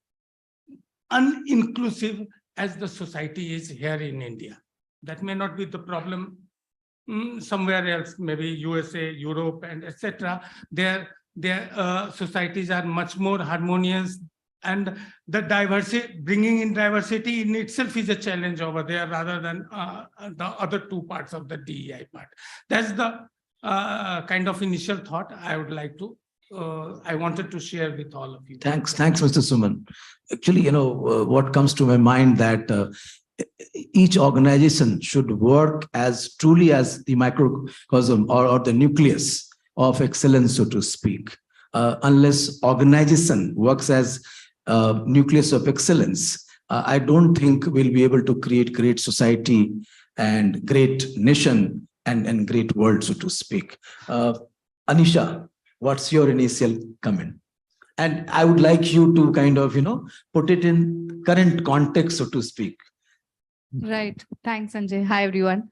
uninclusive as the society is here in India. That may not be the problem somewhere else, maybe USA, Europe, and etc. Their societies are much more harmonious, and the diversity, bringing in diversity in itself is a challenge over there, rather than the other two parts of the DEI part. That's the kind of initial thought I would like to, I wanted to share with all of you. Thanks, Mr. Suman. Actually, what comes to my mind that each organization should work as truly as the microcosm or the nucleus of excellence, so to speak. Unless organization works as nucleus of excellence, I don't think we'll be able to create great society and great nation and great world, so to speak. Anisha, what's your initial comment? And I would like you to kind of, put it in current context, so to speak. Right. Thanks, Sanjay. Hi, everyone.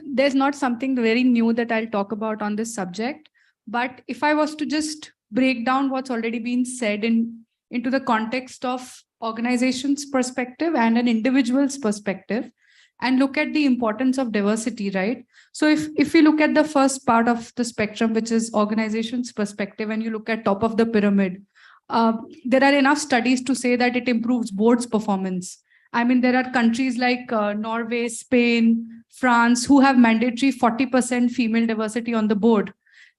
There's not something very new that I'll talk about on this subject, but if I was to just break down what's already been said into the context of organization's perspective and an individual's perspective, and look at the importance of diversity, right? So if we look at the first part of the spectrum, which is organization's perspective, and you look at top of the pyramid, there are enough studies to say that it improves board's performance. I mean, there are countries like Norway, Spain, France, who have mandatory 40% female diversity on the board.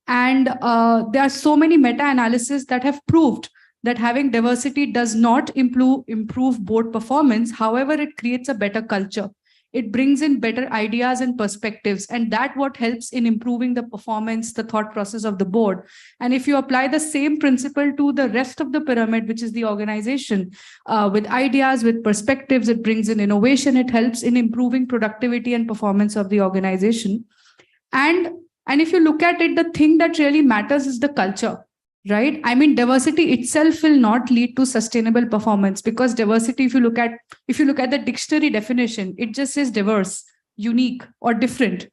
And there are so many meta-analyses that have proved that having diversity does not improve board performance. However, it creates a better culture. It brings in better ideas and perspectives, and that's what helps in improving the performance, the thought process of the board. And if you apply the same principle to the rest of the pyramid, which is the organization, with ideas, with perspectives, it brings in innovation, it helps in improving productivity and performance of the organization. And if you look at it, the thing that really matters is the culture. Right? I mean, diversity itself will not lead to sustainable performance, because diversity, if you look at the dictionary definition, it just says diverse, unique, or different.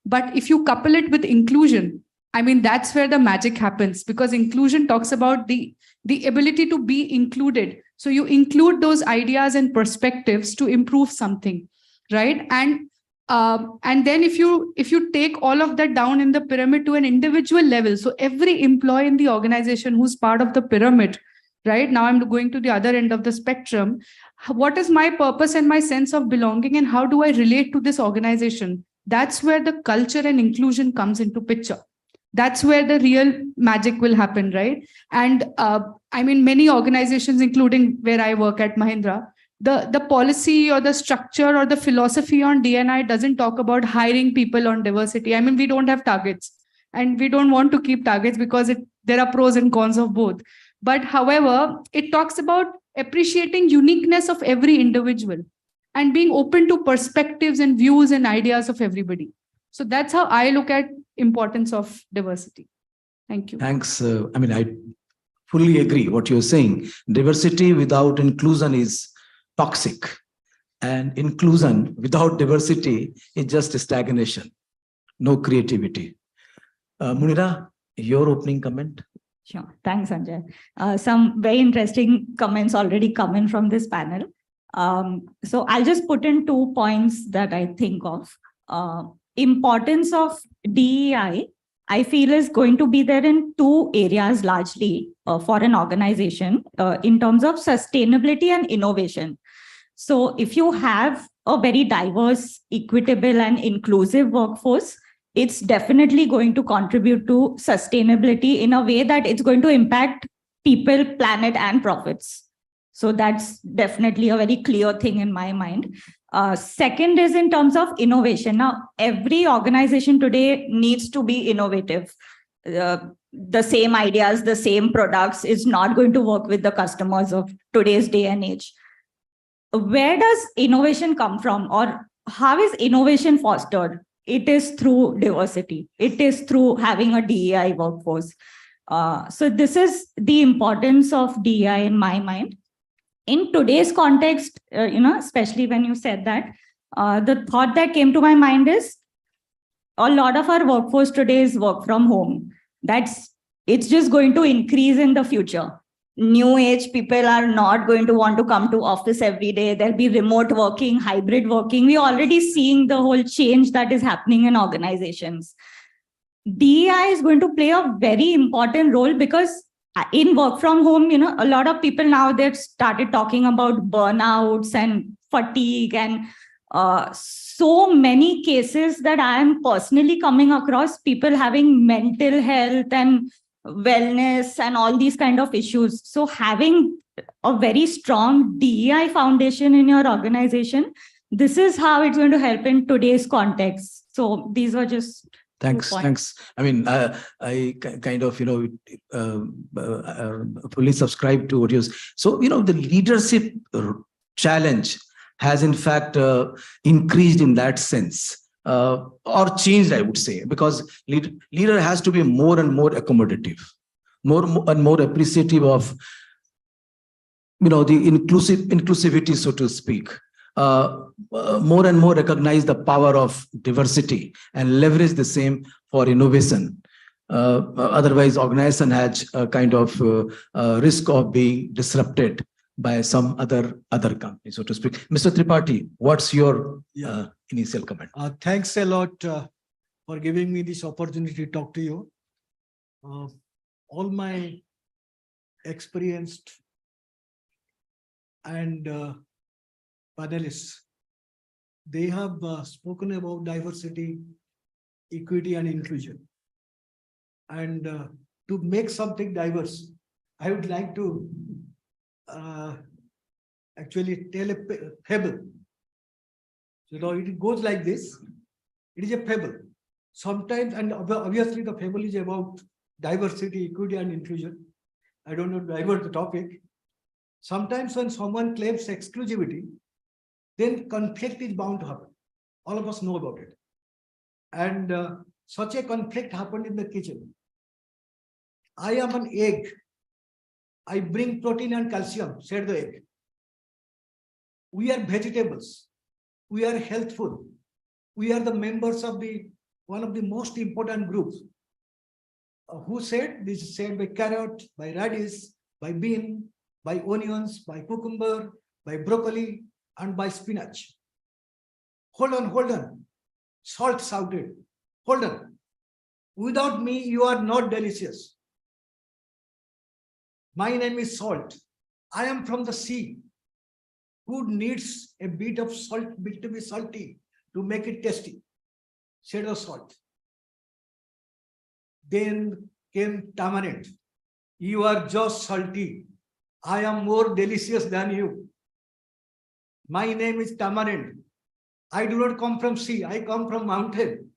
But if you couple it with inclusion, I mean, that's where the magic happens, because inclusion talks about the ability to be included. So you include those ideas and perspectives to improve something, right? And then if you take all of that down in the pyramid to an individual level, so every employee in the organization who's part of the pyramid, right? Now I'm going to the other end of the spectrum. What is my purpose and my sense of belonging, and how do I relate to this organization? That's where the culture and inclusion comes into picture. That's where the real magic will happen, right? And I mean, many organizations, including where I work at Mahindra, the policy or the structure or the philosophy on D&I doesn't talk about hiring people on diversity. I mean, we don't have targets, and we don't want to keep targets because there are pros and cons of both. But however, it talks about appreciating uniqueness of every individual and being open to perspectives and views and ideas of everybody. So that's how I look at importance of diversity. Thank you. Thanks. I mean, I fully agree what you're saying. Diversity without inclusion is toxic, and inclusion without diversity is just stagnation, no creativity. Munira, your opening comment? Sure. Thanks, Sanjay. Some very interesting comments already come in from this panel. So I'll just put in 2 points that I think of. Importance of DEI, I feel, is going to be there in 2 areas largely for an organization in terms of sustainability and innovation. So if you have a very diverse, equitable, and inclusive workforce, it's definitely going to contribute to sustainability in a way that it's going to impact people, planet, and profits. So that's definitely a very clear thing in my mind. Second is in terms of innovation. Now, every organization today needs to be innovative. The same ideas, the same products is not going to work with the customers of today's day and age. Where does innovation come from, or how is innovation fostered? It is through diversity. It is through having a DEI workforce. So this is the importance of DEI in my mind. In today's context, especially when you said that, the thought that came to my mind is a lot of our workforce today is work from home. It's just going to increase in the future. New age people are not going to want to come to office every day. There'll be remote working, hybrid working. We're already seeing the whole change that is happening in organizations. DEI is going to play a very important role because in work from home, a lot of people now, they've started talking about burnouts and fatigue and so many cases that I am personally coming across, people having mental health and wellness and all these kind of issues. So having a very strong DEI foundation in your organization, this is how it's going to help in today's context. So these were just Thanks. I mean, I kind of, fully subscribe to what you. So, the leadership challenge has in fact increased in that sense, or changed, I would say, because leader has to be more and more accommodative, more and more appreciative of, the inclusivity, so to speak. More and more recognize the power of diversity and leverage the same for innovation. Otherwise, organization has a kind of risk of being disrupted by some other company, so to speak. Mr. Tripathi, what's your initial comment? Thanks a lot for giving me this opportunity to talk to you. All my experienced and panelists, they have spoken about diversity, equity, and inclusion. And to make something diverse, I would like to actually tell a fable. It goes like this. It is a fable. Sometimes, and obviously the fable is about diversity, equity, and inclusion. I don't know, divert the topic. Sometimes when someone claims exclusivity, then conflict is bound to happen. All of us know about it. And such a conflict happened in the kitchen. I am an egg. I bring protein and calcium, said the egg. We are vegetables. We are healthful. We are the members of one of the most important groups. Who said? This is said by carrot, by radish, by bean, by onions, by cucumber, by broccoli, and by spinach. Hold on. Salt shouted. Hold on. Without me, you are not delicious. My name is Salt. I am from the sea. Who needs a bit of salt, bit to be salty, to make it tasty? Said the salt. Then came tamarind. You are just salty. I am more delicious than you. My name is Tamarind. I do not come from sea. I come from mountain.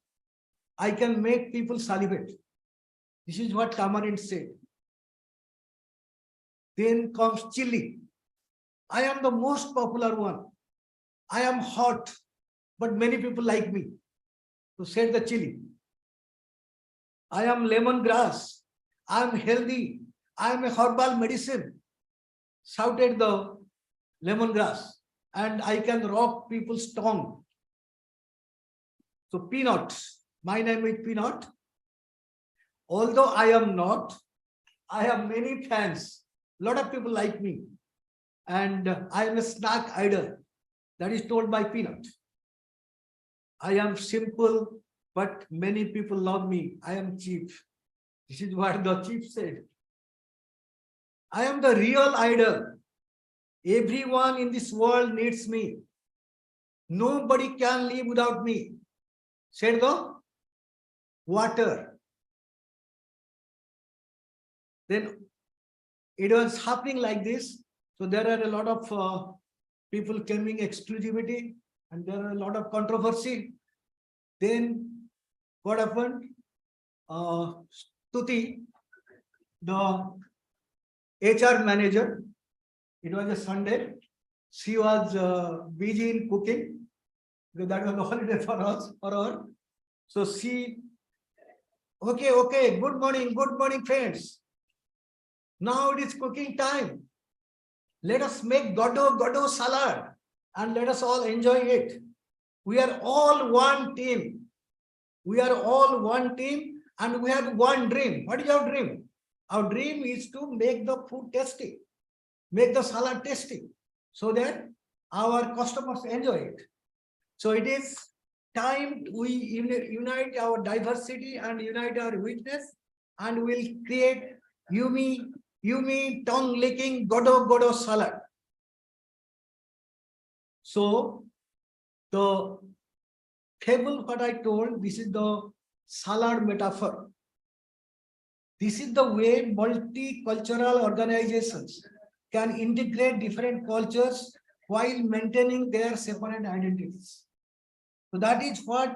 I can make people salivate. This is what Tamarind said. Then comes chili. I am the most popular one. I am hot, but many people like me. So said the chili. I am lemongrass. I am healthy. I am a herbal medicine. Shouted the lemongrass. And I can rock people's tongue. So peanut. My name is Peanut. Although I am not, I have many fans. A lot of people like me. And I am a snack idol. That is told by Peanut. I am simple, but many people love me. I am cheap. This is what the chief said. I am the real idol. Everyone in this world needs me. Nobody can live without me. Said the water. Then it was happening like this. So there are a lot of people claiming exclusivity and there are a lot of controversy. Then what happened? Stuti, the HR manager, it was a Sunday. She was busy in cooking because that was a holiday for us, for her. So she, okay, good morning, friends. Now it is cooking time. Let us make Goddo salad and let us all enjoy it. We are all one team. We are all one team and we have one dream. What is our dream? Our dream is to make the food tasty, make the salad tasty, so that our customers enjoy it. So it is time we unite our diversity and unite our weakness, and we'll create yummy, tongue-licking godo salad. So the fable what I told, this is the salad metaphor. This is the way multicultural organizations can integrate different cultures while maintaining their separate identities. So that is what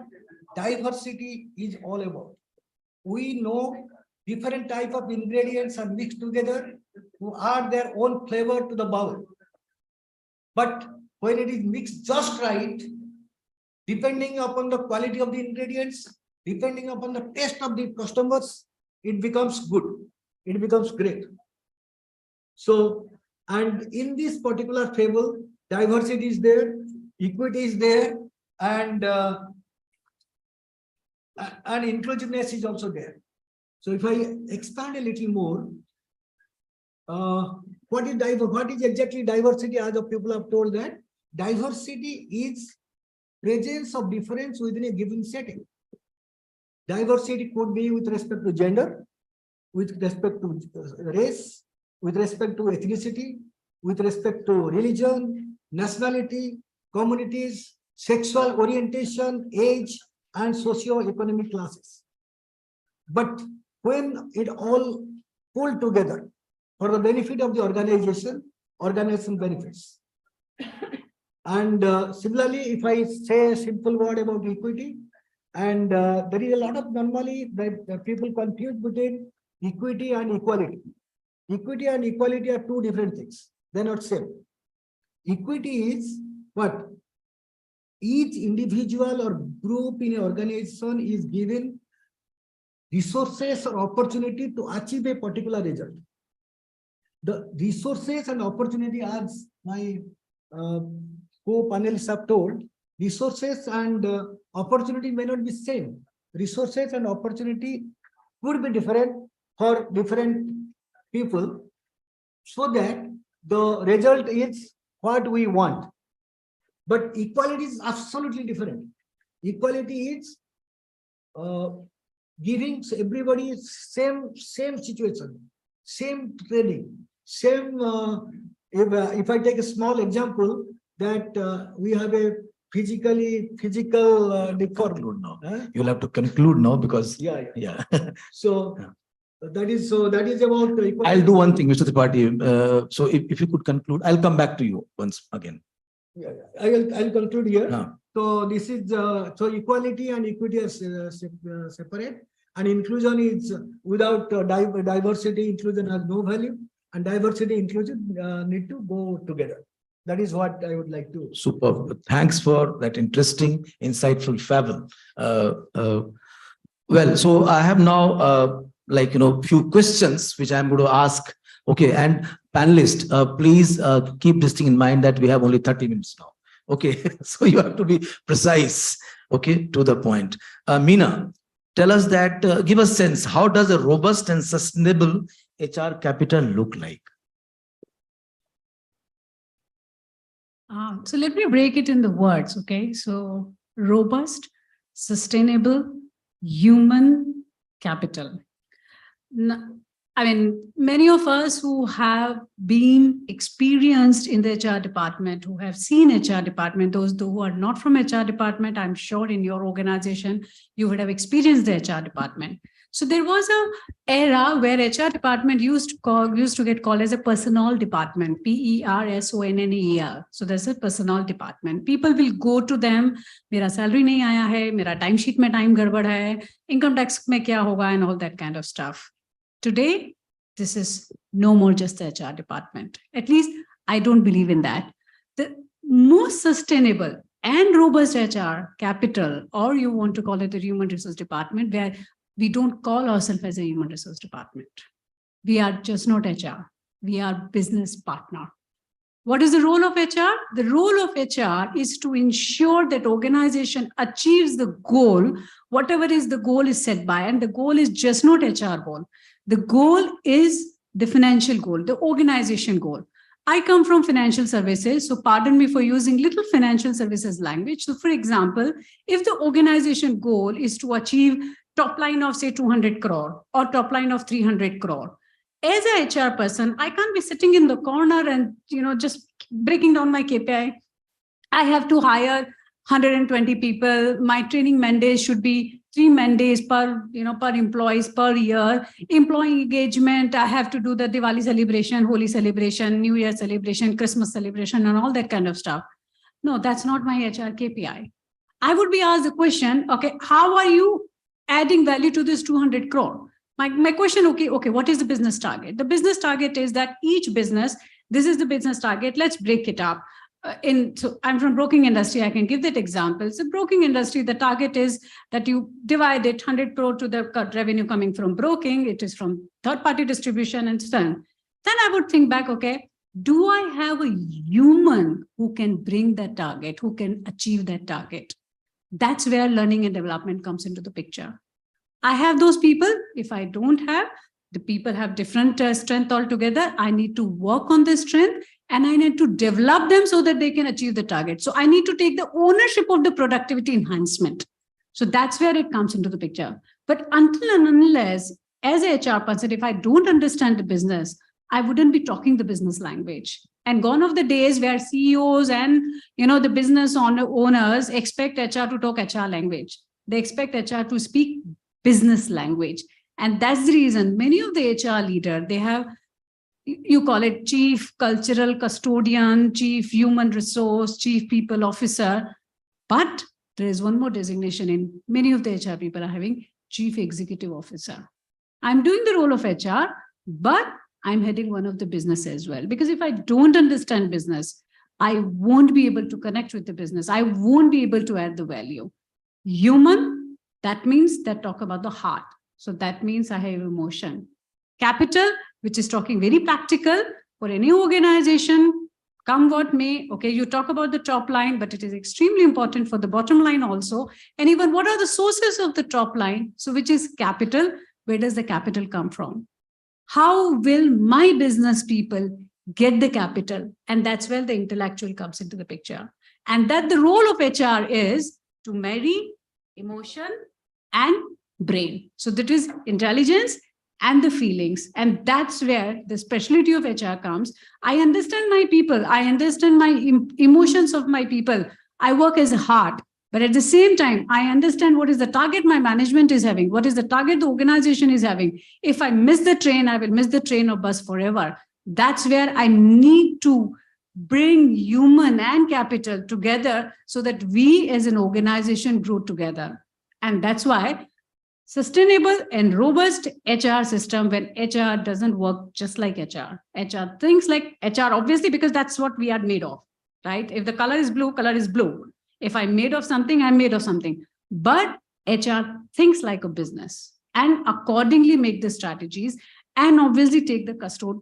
diversity is all about. We know different type of ingredients are mixed together to add their own flavor to the bowl. But when it is mixed just right, depending upon the quality of the ingredients, depending upon the taste of the customers, it becomes good. It becomes great. So, and in this particular fable, diversity is there, equity is there, and inclusiveness is also there. So if I expand a little more, what is exactly diversity? As the people have told that diversity is presence of difference within a given setting. Diversity could be with respect to gender, with respect to race, with respect to ethnicity, with respect to religion, nationality, communities, sexual orientation, age, and socio-economic classes. But when it all pulled together for the benefit of the organization benefits. And similarly, if I say a simple word about equity, and there is a lot of normally that people confuse between equity and equality. Equity and equality are two different things. They're not same. Equity is what? Each individual or group in an organization is given resources or opportunity to achieve a particular result. The resources and opportunity, as my co-panelists have told, resources and opportunity may not be same. Resources and opportunity could be different for different people, so that the result is what we want. But equality is absolutely different. Equality is giving everybody same situation, same training, same. If I take a small example, that we have a physical conclude now. You'll have to conclude now because yeah. So that is about equality. I'll do one thing, Mr. Tripathi. So if you could conclude, I'll come back to you once again. Yeah, I'll conclude here. So this is so equality and equity are separate, and inclusion is without diversity. Inclusion has no value, and diversity inclusion need to go together. That is what I would like to. Superb. Thanks for that interesting, insightful fable. Well, so I have now few questions which I'm going to ask. Okay, and panelists, please keep this thing in mind that we have only 30 minutes now. Okay, so you have to be precise. Okay, to the point. Meena, tell us that, give us sense, how does a robust and sustainable HR capital look like? So let me break it in the words, okay? So robust, sustainable, human capital. I mean, many of us who have been experienced in the HR department, who have seen HR department, those who are not from HR department, I'm sure in your organization, you would have experienced the HR department. So there was an era where HR department used to get called as a personnel department, PERSONNEL. So there's a personnel department. People will go to them, mera salary nahi aaya hai, mera timesheet mein time gadbad hai, income tax mein kya hoga, and all that kind of stuff. Today, this is no more just the HR department. At least I don't believe in that. The most sustainable and robust HR capital, or you want to call it the human resource department, where we don't call ourselves as a human resource department. We are just not HR. We are business partner. What is the role of HR? The role of HR is to ensure that organization achieves the goal, whatever is the goal is set by, and the goal is just not HR goal. The goal is the financial goal, the organization goal. I come from financial services, so pardon me for using little financial services language. So for example, if the organization goal is to achieve top line of say 200 crore or top line of 300 crore, as a HR person, I can't be sitting in the corner and, just breaking down my KPI. I have to hire 120 people. My training mandates should be 3 mandates per employees per year. Employee engagement, I have to do the Diwali celebration, Holi celebration, New Year celebration, Christmas celebration, and all that kind of stuff. No, that's not my HR KPI. I would be asked the question, okay, how are you adding value to this 200 crore? My question, okay, what is the business target? The business target is that each business, this is the business target. Let's break it up. So I'm from broking industry. I can give that example. So broking industry, the target is that you divide it 100 crore to the revenue coming from broking. It is from third-party distribution and so on. Then I would think back, okay, do I have a human who can bring that target, who can achieve that target? That's where learning and development comes into the picture. I have those people. If I don't have, the people have different strength altogether. I need to work on this strength and I need to develop them so that they can achieve the target. So I need to take the ownership of the productivity enhancement. So that's where it comes into the picture. But until and unless, as a HR person, if I don't understand the business, I wouldn't be talking the business language. And gone are the days where CEOs and the business owners expect HR to talk HR language. They expect HR to speak business language. And that's the reason many of the HR leaders, they have, you call it chief cultural custodian, chief human resource, chief people officer. But there is one more designation in many of the HR people are having chief executive officer. I'm doing the role of HR, but I'm heading one of the business as well. Because if I don't understand business, I won't be able to connect with the business. I won't be able to add the value. Human, that means that talk about the heart. So that means I have emotion. Capital, which is talking very practical for any organization, come what may. Okay, you talk about the top line, but it is extremely important for the bottom line also. And even what are the sources of the top line? So which is capital? Where does the capital come from? How will my business people get the capital? And that's where the intellectual comes into the picture. And that the role of HR is to marry emotion and brain. So that is intelligence and the feelings. And that's where the specialty of HR comes. I understand my people. I understand my emotions of my people. I work as a heart. But at the same time, I understand what is the target my management is having. What is the target the organization is having. If I miss the train, I will miss the train or bus forever. That's where I need to bring human and capital together so that we as an organization grow together. And that's why sustainable and robust HR system, when HR doesn't work just like HR. HR thinks like HR, obviously, because that's what we are made of, right? If the color is blue, color is blue. If I'm made of something, I'm made of something. But HR thinks like a business and accordingly make the strategies and obviously take the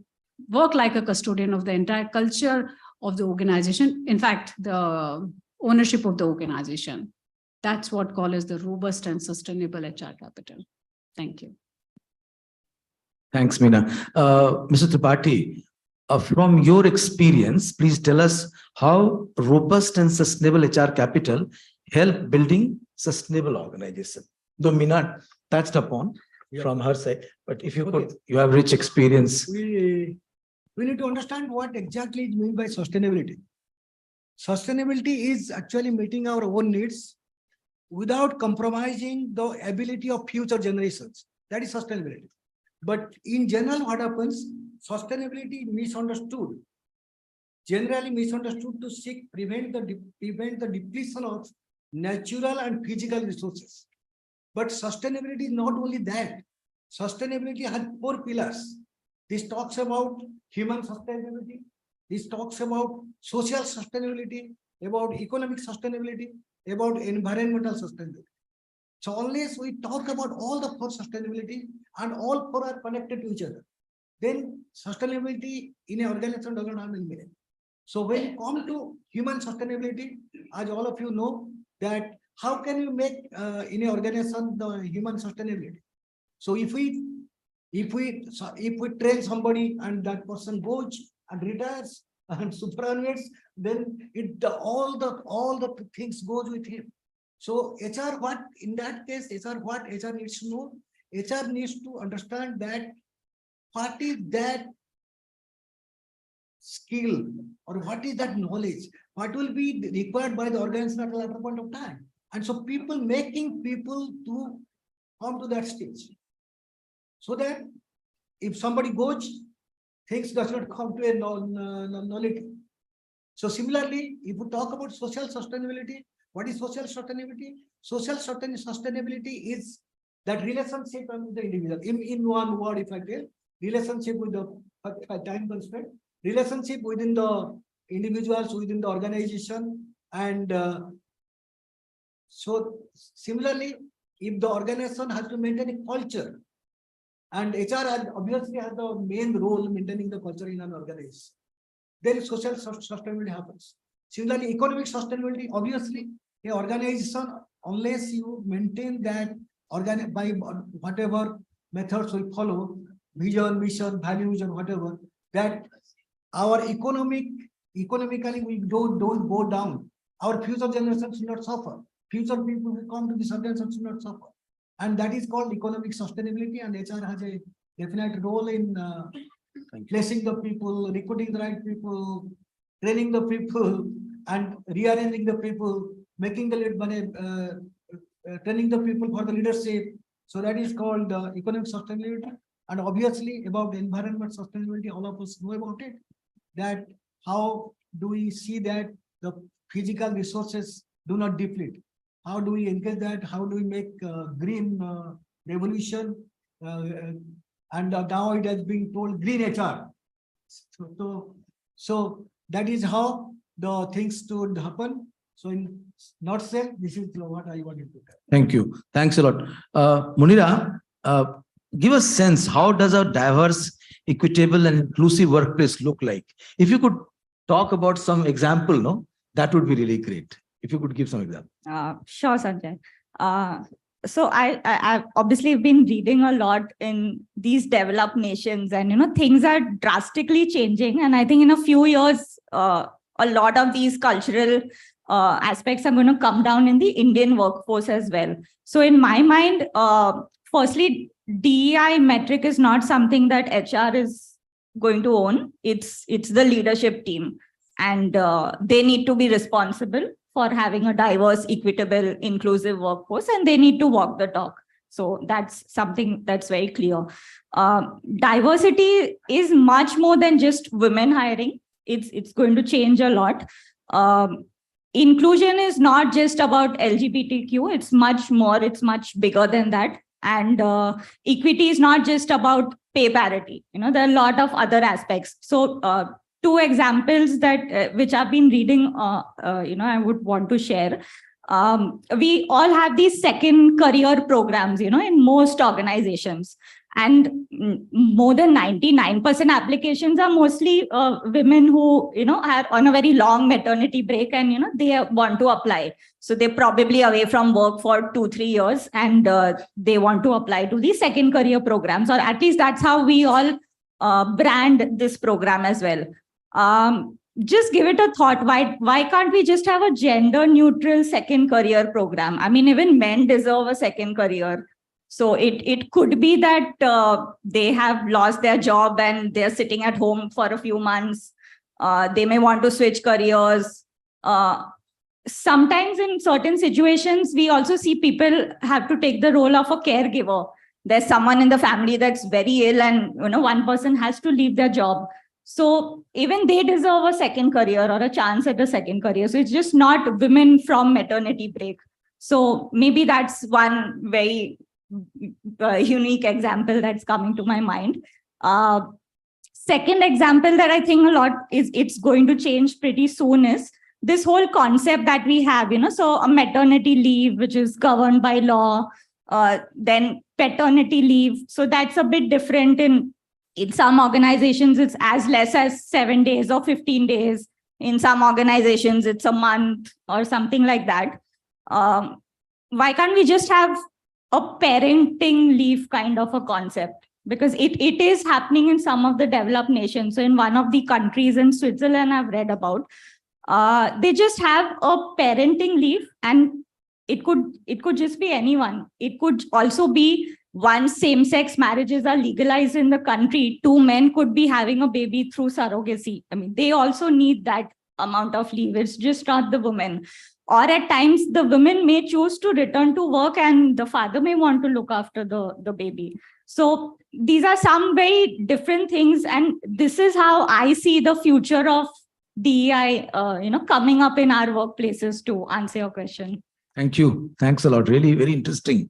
work like a custodian of the entire culture of the organization. In fact, the ownership of the organization. That's what called as the robust and sustainable HR capital. Thank you. Thanks, Meena. Mr. Tripathi, from your experience, please tell us how robust and sustainable HR capital help building sustainable organization. Though Meena touched upon from her side, but if you could, you have rich experience. We need to understand what exactly is meant by sustainability. Sustainability is actually meeting our own needs without compromising the ability of future generations. That is sustainability. But in general, what happens? Sustainability misunderstood. Generally misunderstood to prevent the depletion of natural and physical resources. But sustainability is not only that. Sustainability has 4 pillars. This talks about human sustainability. This talks about social sustainability, about economic sustainability, about environmental sustainability. So unless we talk about all the 4 sustainability and all 4 are connected to each other, then sustainability in an organization doesn't have any meaning. So when you come to human sustainability, as all of you know, that how can you make in an organization the human sustainability? So if we train somebody and that person goes and retires and superannuates, then all the things goes with him. So HR, what in that case, what HR needs to know? HR needs to understand that what is that skill or what is that knowledge, what will be required by the organization at a later point of time. And so making people to come to that stage. So that if somebody goes, things does not come to a nullity. So similarly, if we talk about social sustainability, what is social sustainability? Social sustainability is that relationship with the individual. In one word, if I tell, relationship with the time constraint, relationship within the individuals, within the organization. And so similarly, if the organization has to maintain a culture, and HR obviously has the main role in maintaining the culture in an organization, then social sustainability happens. Similarly, economic sustainability, obviously, an organization, unless you maintain that by whatever methods we follow, vision, mission, values, and whatever, that our economically we don't go down. Our future generations will not suffer. Future people who come to this organization will not suffer. And that is called economic sustainability, and HR has a definite role in placing the people, recruiting the right people, training the people, and rearranging the people, making the training the people for the leadership. So that is called economic sustainability. And obviously about the environment sustainability, all of us know about it, that how do we see that the physical resources do not deplete? How do we engage that? How do we make green revolution? And now it has been told green HR. So that is how the things should happen. So in nutshell, this is what I wanted to tell. Thank you. Thanks a lot. Munira, give us a sense, how does a diverse, equitable and inclusive workplace look like? If you could talk about some example, no, that would be really great. If you could give some example. Sure, Sanjay. So I've obviously been reading a lot in these developed nations, and things are drastically changing. And I think in a few years, a lot of these cultural aspects are going to come down in the Indian workforce as well. So in my mind, firstly, DEI metric is not something that HR is going to own. It's the leadership team, and they need to be responsible for having a diverse, equitable, inclusive workforce, and they need to walk the talk. So that's something that's very clear. Diversity is much more than just women hiring. It's going to change a lot. Inclusion is not just about LGBTQ. It's much more. It's much bigger than that. And equity is not just about pay parity. There are a lot of other aspects. So two examples that which I've been reading, I would want to share. We all have these second career programs, in most organizations. And more than 99% applications are mostly women who, are on a very long maternity break and, they want to apply. So they're probably away from work for 2-3 years and they want to apply to the second career programs, or at least that's how we all brand this program as well. Just give it a thought. Why can't we just have a gender neutral second career program? I mean, even men deserve a second career. So it could be that they have lost their job and they're sitting at home for a few months. They may want to switch careers. Sometimes in certain situations, we also see people have to take the role of a caregiver. There's someone in the family that's very ill and one person has to leave their job. So even they deserve a second career or a chance at a second career. So it's just not women from maternity break. So maybe that's one very unique example that's coming to my mind. Second example that I think a lot is it's going to change pretty soon is this whole concept that we have, so a maternity leave, which is governed by law, then paternity leave. So that's a bit different in some organizations, it's as less as 7 days or 15 days. In some organizations, it's a month or something like that. Why can't we just have a parenting leave kind of a concept? Because it is happening in some of the developed nations. So in one of the countries in Switzerland, I've read about, they just have a parenting leave, and it could just be anyone. It could also be, once same-sex marriages are legalized in the country, 2 men could be having a baby through surrogacy. I mean, they also need that amount of leave. It's just not the women. Or at times, the women may choose to return to work and the father may want to look after the baby. So these are some very different things. And this is how I see the future of DEI, coming up in our workplaces, to answer your question. Thank you. Thanks a lot. Really very interesting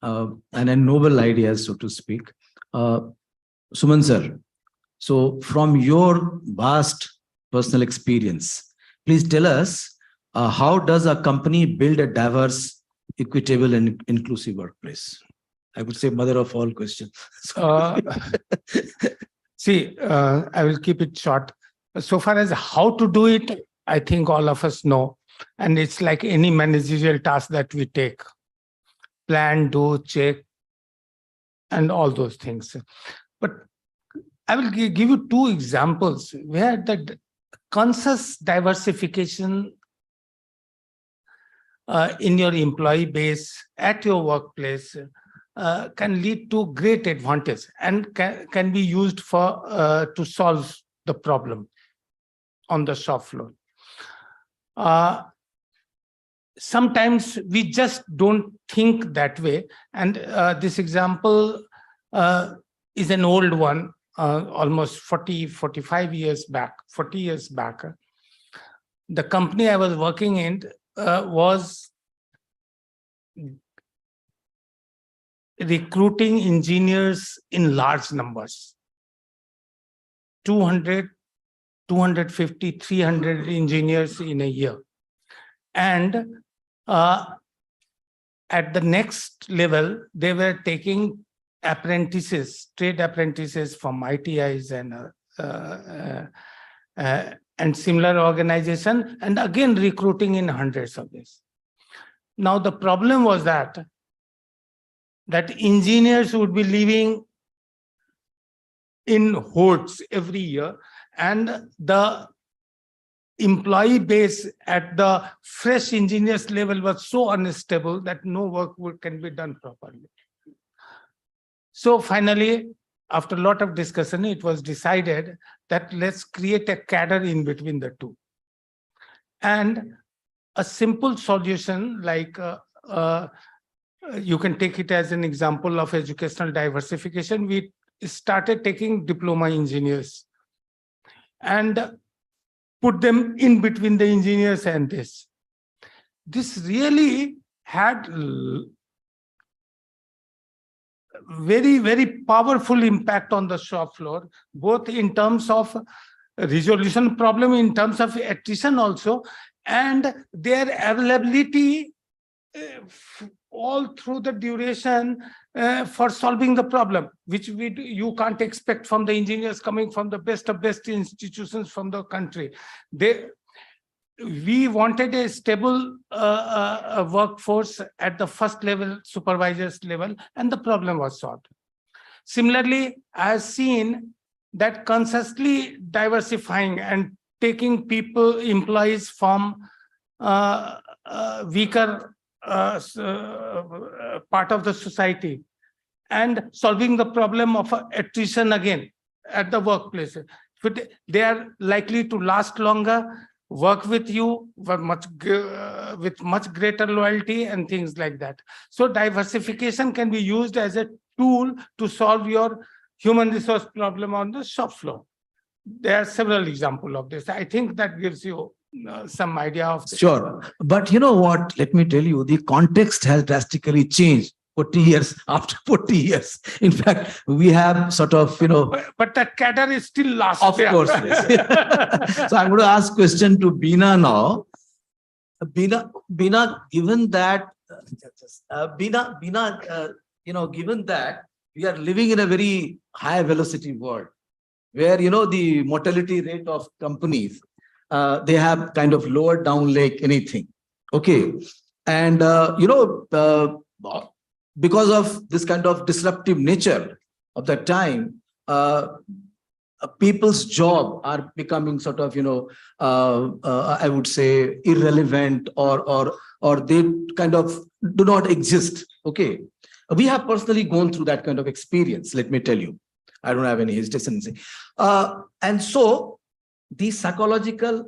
and a noble ideas, so to speak. Suman sir, so from your vast personal experience, please tell us, how does a company build a diverse, equitable and inclusive workplace? I would say mother of all questions. See, I will keep it short. So far as how to do it, I think all of us know. And it's like any managerial task that we take. Plan, do, check, and all those things. But I will give you 2 examples where the conscious diversification in your employee base at your workplace can lead to great advantage and can be used for to solve the problem on the shop floor. Sometimes we just don't think that way. And this example is an old one, almost 40 years back. The company I was working in was recruiting engineers in large numbers. 200, 250, 300 engineers in a year. And at the next level, they were taking apprentices, trade apprentices from ITIs and similar organization, and again recruiting in hundreds of this. Now the problem was that engineers would be leaving in hordes every year, and the employee base at the fresh engineers level was so unstable that no work can be done properly. So finally, after a lot of discussion, it was decided that let's create a cadre in between the two. And a simple solution, like you can take it as an example of educational diversification. We started taking diploma engineers and put them in between the engineers and this. This really had very, very powerful impact on the shop floor, both in terms of resolution problem, in terms of attrition also, and their availability all through the duration for solving the problem, which you can't expect from the engineers coming from the best of best institutions from the country. We wanted a stable workforce at the first level, supervisors level, and the problem was solved. Similarly, I have seen that consciously diversifying and taking employees from weaker part of the society and solving the problem of attrition again at the workplace. They are likely to last longer, work with you with much greater loyalty and things like that. So diversification can be used as a tool to solve your human resource problem on the shop floor. There are several examples of this. I think that gives you some idea of this. Sure. But you know what? Let me tell you, the context has drastically changed 40 years after 40 years. In fact, we have sort of, But that cadre is still last. Of course. Yes. So I'm going to ask question to Beena now. Beena, given that, given that we are living in a very high velocity world, where, the mortality rate of companies they have kind of lowered down like anything. Okay. And, because of this kind of disruptive nature of that time, people's job are becoming sort of, I would say irrelevant, or they kind of do not exist. Okay. We have personally gone through that kind of experience, let me tell you. I don't have any hesitancy. And so the psychological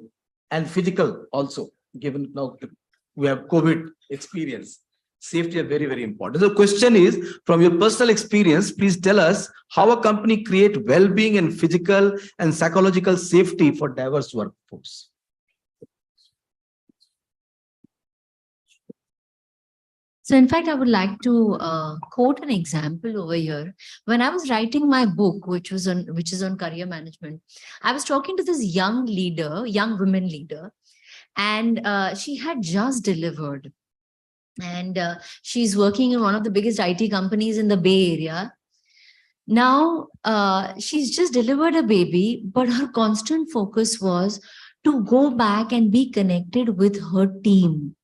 and physical also, given now we have COVID experience, safety are very, very important. The question is, from your personal experience, please tell us how a company create well-being and physical and psychological safety for diverse workforce. So in fact, I would like to quote an example over here. When I was writing my book, which is on career management, I was talking to this young women leader, and she had just delivered. And she's working in one of the biggest IT companies in the Bay Area. Now, she's just delivered a baby, but her constant focus was to go back and be connected with her team.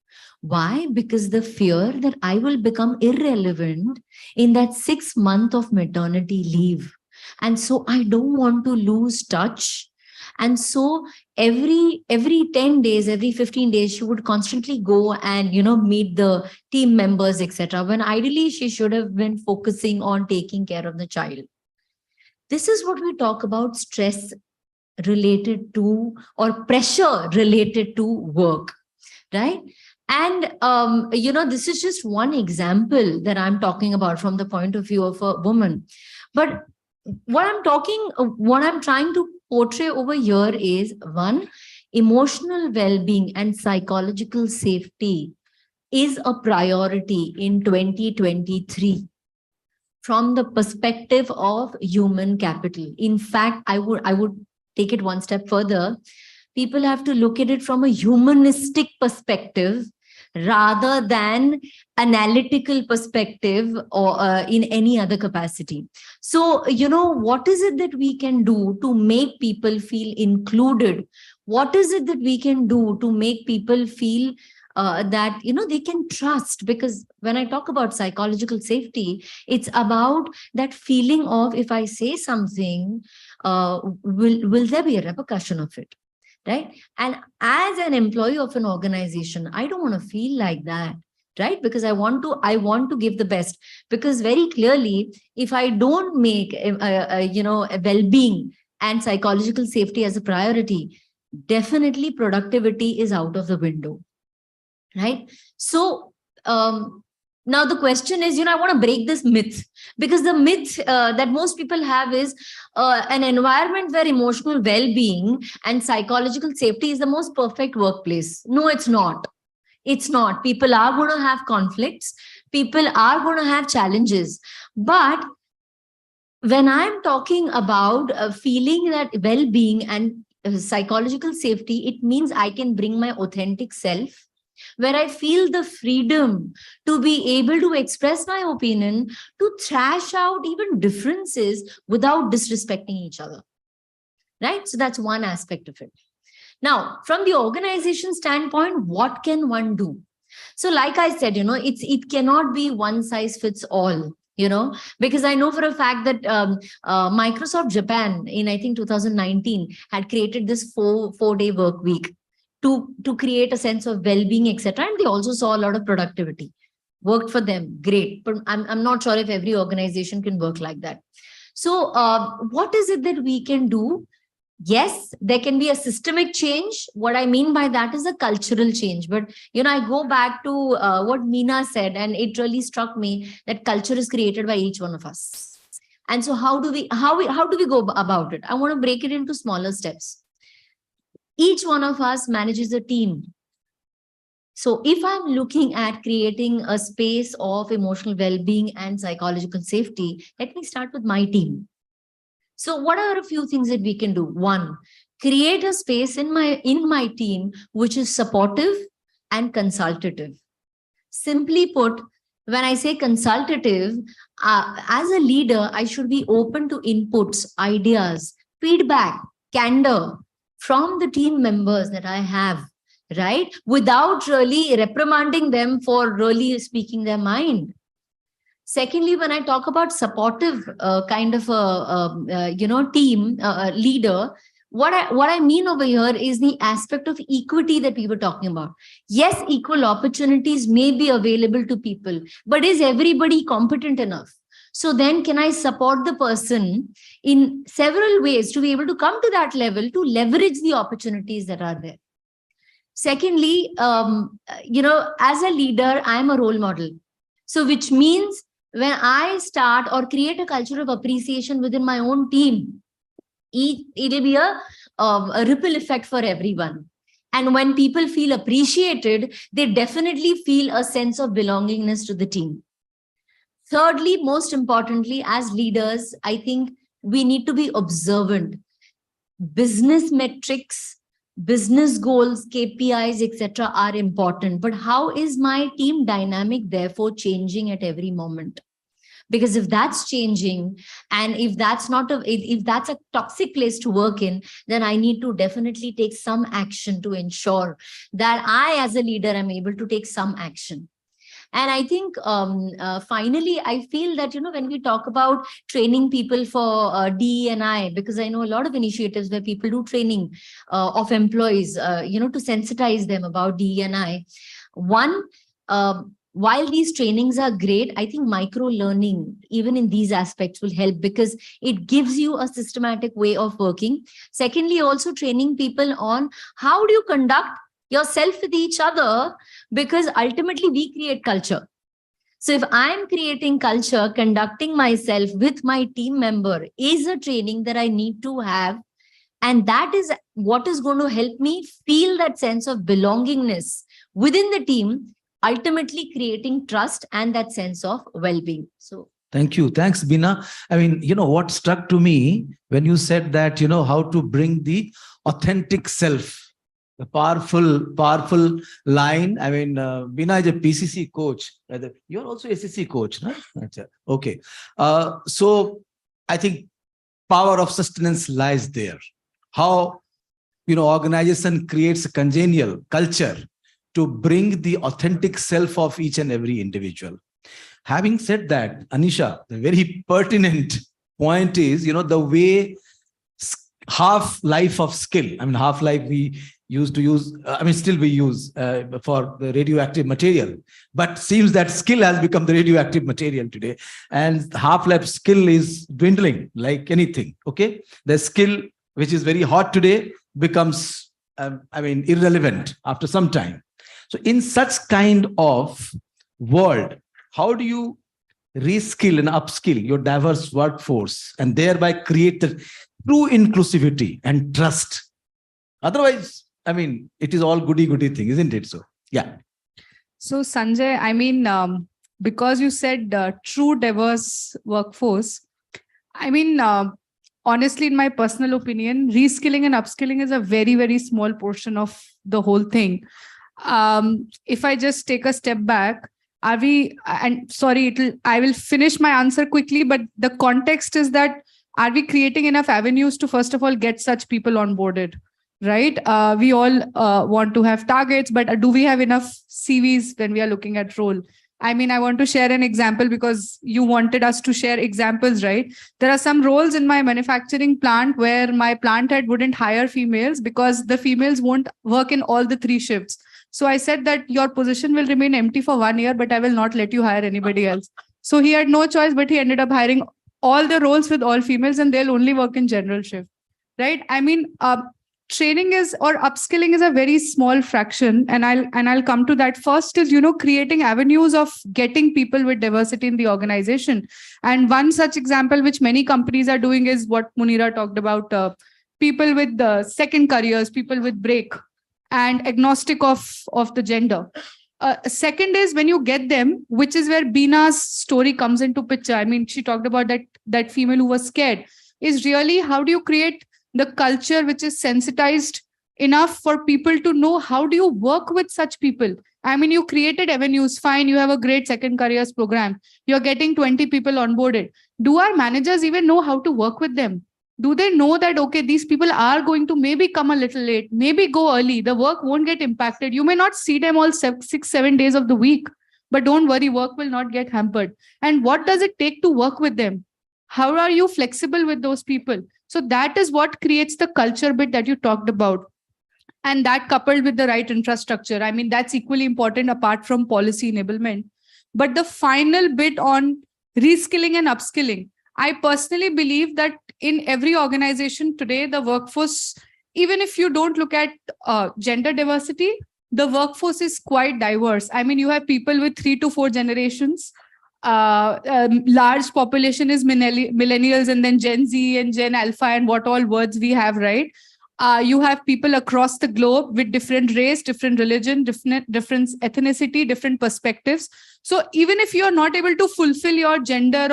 Why? Because the fear that I will become irrelevant in that 6 months of maternity leave. And so I don't want to lose touch. And so every 10 days, every 15 days, she would constantly go and, meet the team members, etc. When ideally she should have been focusing on taking care of the child. This is what we talk about stress related to, or pressure related to work, right? And, this is just one example that I'm talking about from the point of view of a woman. But what I'm trying to portray over here is, one, emotional well-being and psychological safety is a priority in 2023 from the perspective of human capital. In fact, I would take it one step further. People have to look at it from a humanistic perspective rather than analytical perspective or in any other capacity. So, what is it that we can do to make people feel included? What is it that we can do to make people feel that, they can trust? Because when I talk about psychological safety, it's about that feeling of, if I say something, will there be a repercussion of it? Right? And as an employee of an organization, I don't want to feel like that, right? Because I want to give the best. Because very clearly, if I don't make a well-being and psychological safety as a priority, definitely productivity is out of the window, right? So now the question is, I want to break this myth, because the myth that most people have is an environment where emotional well-being and psychological safety is the most perfect workplace. No, it's not. It's not. People are going to have conflicts. People are going to have challenges. But when I'm talking about feeling that well-being and psychological safety, it means I can bring my authentic self, where I feel the freedom to be able to express my opinion, to thrash out even differences without disrespecting each other, right? So that's one aspect of it. Now, from the organization standpoint, what can one do? So like I said, it cannot be one size fits all, because I know for a fact that Microsoft Japan in, I think, 2019 had created this four-day work week to create a sense of well-being, etc. And they also saw a lot of productivity. Worked for them, great. But I'm not sure if every organization can work like that. So what is it that we can do? Yes, there can be a systemic change. What I mean by that is a cultural change. But, I go back to what Meena said, and it really struck me that culture is created by each one of us. And so how do we go about it? I want to break it into smaller steps. Each one of us manages a team. So if I'm looking at creating a space of emotional well-being and psychological safety, let me start with my team. So what are a few things that we can do? One, create a space in my team which is supportive and consultative. Simply put, when I say consultative, as a leader, I should be open to inputs, ideas, feedback, candor, from the team members that I have, right? Without really reprimanding them for really speaking their mind. Secondly, when I talk about supportive kind of a team leader, what I mean over here is the aspect of equity that we were talking about. Yes, equal opportunities may be available to people, but is everybody competent enough? So then can I support the person in several ways to be able to come to that level to leverage the opportunities that are there? Secondly, as a leader, I'm a role model. So which means when I start or create a culture of appreciation within my own team, it'll be a ripple effect for everyone. And when people feel appreciated, they definitely feel a sense of belongingness to the team. Thirdly, most importantly, as leaders, I think we need to be observant. Business metrics, business goals, KPIs, etc. are important. But how is my team dynamic, therefore, changing at every moment? Because if that's changing, and if that's a toxic place to work in, then I need to definitely take some action to ensure that I, as a leader, am able to take some action. And I think finally, I feel that, when we talk about training people for DE&I, because I know a lot of initiatives where people do training of employees, to sensitize them about DE&I. One, while these trainings are great, I think micro-learning, even in these aspects, will help because it gives you a systematic way of working. Secondly, also training people on how do you conduct yourself with each other, because ultimately we create culture. So if I'm creating culture, conducting myself with my team member is a training that I need to have. And that is what is going to help me feel that sense of belongingness within the team, ultimately creating trust and that sense of well-being. So thank you. Thanks, Bina. I mean, what struck to me when you said that, how to bring the authentic self, the powerful line. I mean, Bina is a PCC coach. You're also a SEC coach, right? Okay. So I think power of sustenance lies there. How, organization creates a congenial culture to bring the authentic self of each and every individual. Having said that, Anisha, the very pertinent point is, the way half-life of skill. I mean, half-life we used to use, still we use for the radioactive material, but seems that skill has become the radioactive material today. And half-life skill is dwindling like anything, okay? The skill, which is very hot today, becomes, irrelevant after some time. So in such kind of world, how do you reskill and upskill your diverse workforce and thereby create the true inclusivity and trust? Otherwise, it is all goody thing, isn't it? So, yeah. So Sanjay, because you said true diverse workforce, honestly, in my personal opinion, reskilling and upskilling is a very, very small portion of the whole thing. If I just take a step back, I will finish my answer quickly, but the context is that, are we creating enough avenues to, first of all, get such people onboarded, right? We all want to have targets, but do we have enough CVs when we are looking at role? I want to share an example because you wanted us to share examples, right? There are some roles in my manufacturing plant where my plant head wouldn't hire females because the females won't work in all the 3 shifts. So I said that your position will remain empty for 1 year, but I will not let you hire anybody else. So he had no choice, but he ended up hiring all the roles with all females and they'll only work in general shift, right? Training or upskilling is a very small fraction, and I'll come to that. First is, creating avenues of getting people with diversity in the organization. And one such example, which many companies are doing, is what Munira talked about, people with the second careers, people with break, and agnostic of the gender. Second is when you get them, which is where Bina's story comes into picture. She talked about that female who was scared, is really how do you create the culture which is sensitized enough for people to know how do you work with such people. You created avenues, fine, you have a great second careers program, you're getting 20 people onboarded. Do our managers even know how to work with them? Do they know that, okay, these people are going to maybe come a little late, maybe go early, the work won't get impacted. You may not see them all 6-7 days of the week, but don't worry, work will not get hampered. And what does it take to work with them? How are you flexible with those people? So that is what creates the culture bit that you talked about. And that coupled with the right infrastructure, I mean, that's equally important apart from policy enablement. But the final bit on reskilling and upskilling, I personally believe that in every organization today, the workforce, even if you don't look at gender diversity, the workforce is quite diverse. I mean, you have people with 3 to 4 generations. Large population is millennials and then Gen Z and Gen Alpha and what all words we have, right? You have people across the globe with different race, different religion, different ethnicity, different perspectives. So even if you're not able to fulfill your gender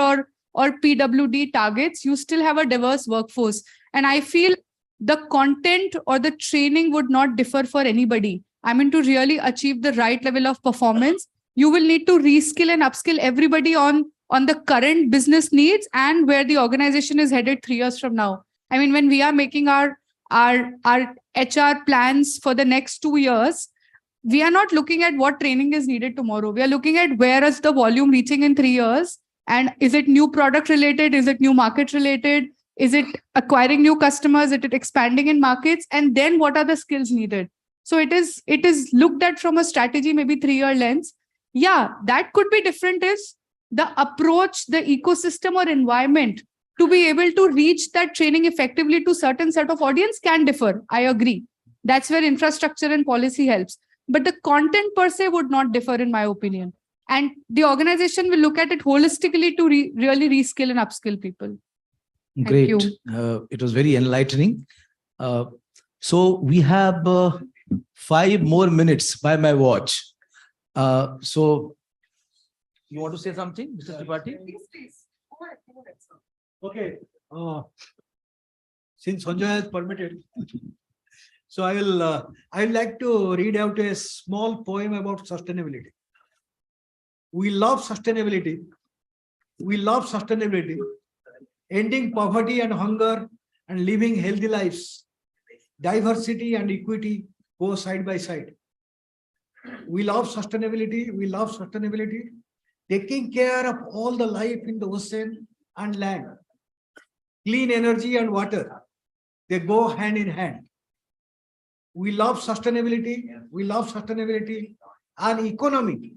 or PWD targets, you still have a diverse workforce. And I feel the content or the training would not differ for anybody. I mean, to really achieve the right level of performance, you will need to reskill and upskill everybody on the current business needs and where the organization is headed 3 years from now. I mean, when we are making our HR plans for the next 2 years, we are not looking at what training is needed tomorrow. We are looking at where is the volume reaching in 3 years. And is it new product related? Is it new market related? Is it acquiring new customers? Is it expanding in markets? And then what are the skills needed? So it is looked at from a strategy, maybe 3-year lens. Yeah, that could be different is the approach, the ecosystem or environment to be able to reach that training effectively to certain set of audience can differ. I agree. That's where infrastructure and policy helps. But the content per se would not differ in my opinion. And the organization will look at it holistically to really reskill and upskill people. Great. Thank you. It was very enlightening. So we have 5 more minutes by my watch. So you want to say something, Mr. Tripathi? Please. Okay. Since Sanjay has permitted, so I'd like to read out a small poem about sustainability. We love sustainability. We love sustainability. Ending poverty and hunger and living healthy lives. Diversity and equity go side by side. We love sustainability. We love sustainability. Taking care of all the life in the ocean and land. Clean energy and water, they go hand in hand. We love sustainability. We love sustainability and economy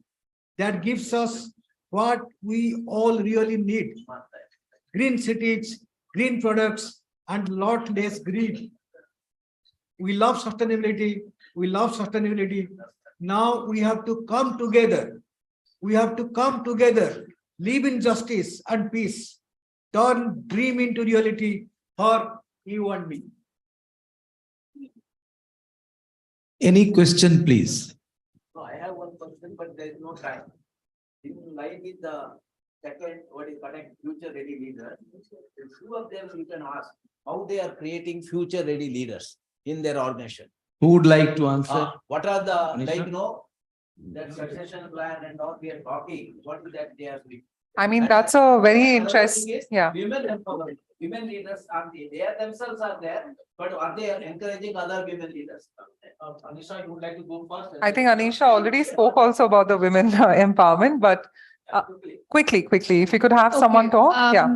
that gives us what we all really need. Green cities, green products, and lot less greed. We love sustainability. We love sustainability. Now we have to come together. We have to come together, live in justice and peace, turn dream into reality for you and me. Any question, please? No, I have one question, but there is no time. In line with the second, what is connect future ready leaders, few of them you can ask how they are creating future ready leaders in their organization. Who would like to answer? What are the, Anisha? that succession plan and all we are talking, what is that they are doing? I mean, that's a very interesting, yeah. Women empowerment, women leaders they are themselves are there, but are they encouraging other women leaders? Anisha, you would like to go first? I think Anisha already spoke also about the women empowerment, but quickly, if you could have someone talk. Yeah.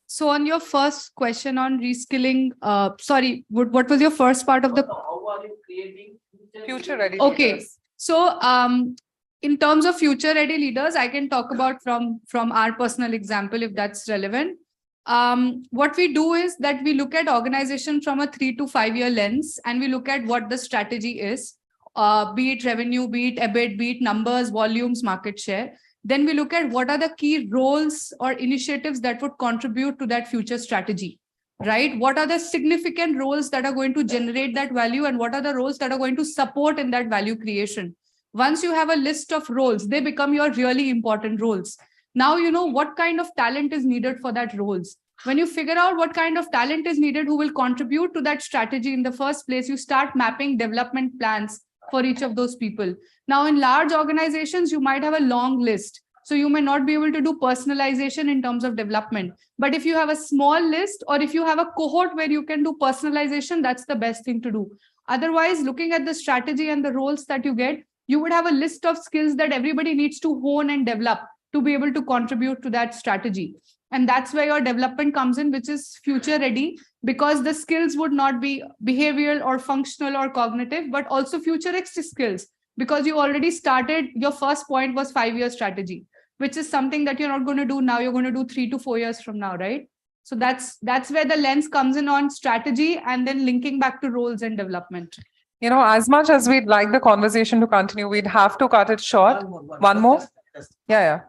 So on your first question on reskilling, sorry, what was your first part of the? How are you creating future ready? Okay. leaders? So in terms of future ready leaders, I can talk about from our personal example, if that's relevant. What we do is that we look at organization from a 3 to 5 year lens, and we look at what the strategy is, be it revenue, be it EBIT, be it numbers, volumes, market share. Then we look at what are the key roles or initiatives that would contribute to that future strategy, right? What are the significant roles that are going to generate that value, and what are the roles that are going to support in that value creation? Once you have a list of roles, they become your really important roles. Now you know what kind of talent is needed for that roles. When you figure out what kind of talent is needed, who will contribute to that strategy in the first place, you start mapping development plans for each of those people. Now in large organizations, you might have a long list. So you may not be able to do personalization in terms of development. But if you have a small list or if you have a cohort where you can do personalization, that's the best thing to do. Otherwise, looking at the strategy and the roles that you get, you would have a list of skills that everybody needs to hone and develop to be able to contribute to that strategy. And that's where your development comes in, which is future ready, because the skills would not be behavioral or functional or cognitive, but also futuristic skills, because you already started, your first point was 5-year strategy, which is something that you're not going to do now, you're going to do 3 to 4 years from now, right? So that's where the lens comes in on strategy and then linking back to roles and development. You know, as much as we'd like the conversation to continue, we'd have to cut it short. One more? Yeah.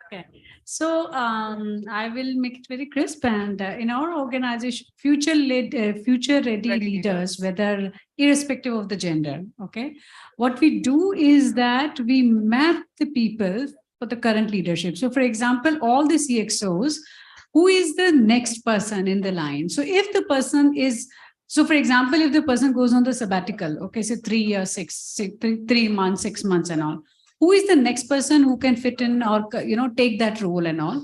Okay. So I will make it very crisp. And in our organization, future ready leaders, whether irrespective of the gender, okay, what we do is that we map the people for the current leadership. So for example, all the CXOs, who is the next person in the line? So if the person is, so for example, if the person goes on the sabbatical, okay, so 3 years, 3 months, 6 months and all, who is the next person who can fit in or, take that role and all?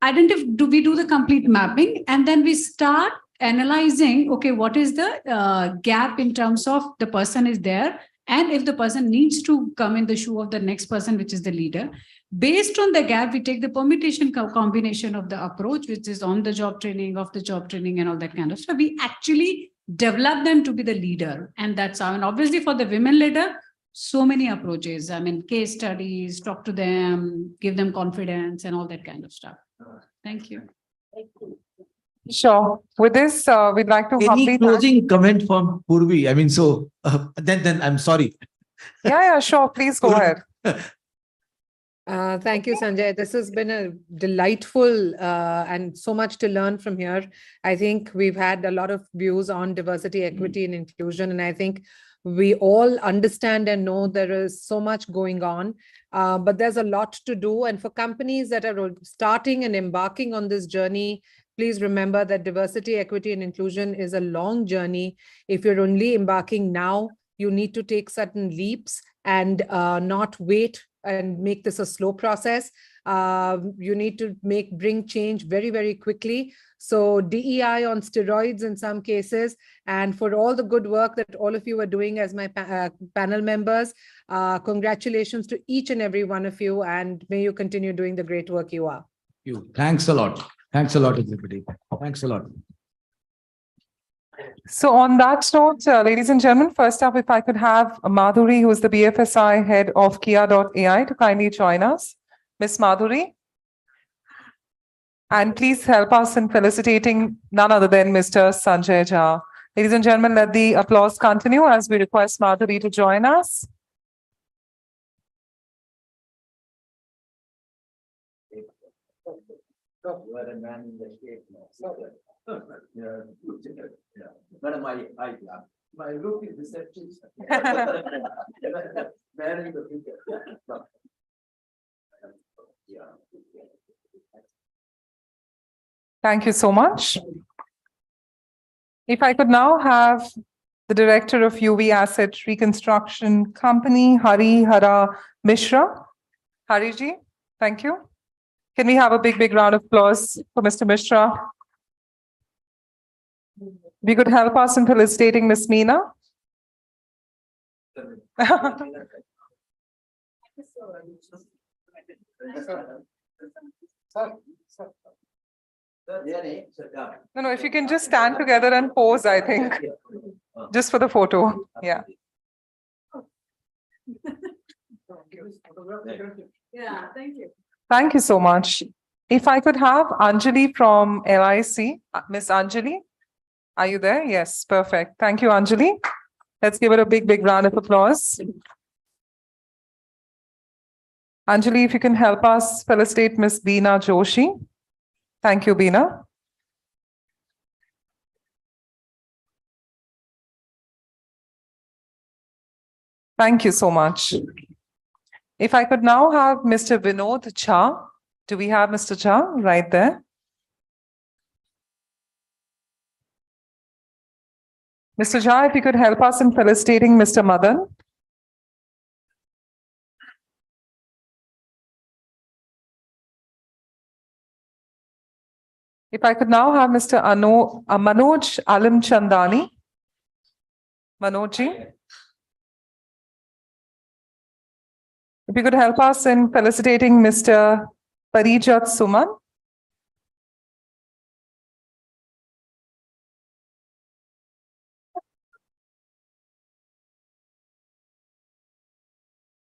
We do the complete mapping, and then we start analyzing, okay, what is the gap in terms of the person is there, and if the person needs to come in the shoe of the next person, which is the leader. Based on the gap, we take the permutation combination of the approach, which is on the job training, off the job training, and all that kind of stuff. We actually develop them to be the leader. And that's how, and obviously for the women leader, so many approaches. I mean, case studies, talk to them, give them confidence and all that kind of stuff. Thank you. Sure. With this, we'd like to Any closing comment from Purvi? I mean, so then I'm sorry. Yeah, sure. Please go ahead. Thank you, Sanjay. This has been a delightful and so much to learn from here. I think we've had a lot of views on diversity, equity, and inclusion, and I think we all understand and know there is so much going on, but there's a lot to do. And for companies that are starting and embarking on this journey, please remember that diversity, equity, and inclusion is a long journey. If you're only embarking now, you need to take certain leaps and not wait and make this a slow process. You need to bring change very, very quickly. So DEI on steroids in some cases, and for all the good work that all of you are doing as my panel members, congratulations to each and every one of you, and may you continue doing the great work you are. Thanks a lot. Thanks a lot, everybody. Thanks a lot. So on that note, ladies and gentlemen, first up, if I could have Madhuri, who is the BFSI head of Kia.ai, to kindly join us. Ms. Madhuri. And please help us in felicitating none other than Mr. Sanjay Jha. Ladies and gentlemen, let the applause continue as we request Madhuri to join us. You are a man in the state now. Madam, my look is deceptive. Man in the future. Thank you so much. If I could now have the director of UV Asset Reconstruction Company, Hari Hara Mishra. Hari ji, thank you. Can we have a big round of applause for Mr. Mishra? If you could help us in felicitating Ms. Meena. No, if you can just stand together and pose, I think, just for the photo. Yeah. Yeah, thank you. Thank you so much. If I could have Anjali from LIC. Miss Anjali, are you there? Yes, perfect. Thank you, Anjali. Let's give her a big round of applause. Anjali, if you can help us felicitate Miss Beena Joshi. Thank you, Beena. Thank you so much. If I could now have Mr. Vinod Jha. Do we have Mr. Jha right there? Mr. Jha, if you could help us in felicitating Mr. Madan. If I could now have Mr. Manoj Alimchandani. Manojji. If you could help us in felicitating Mr. Parijat Suman.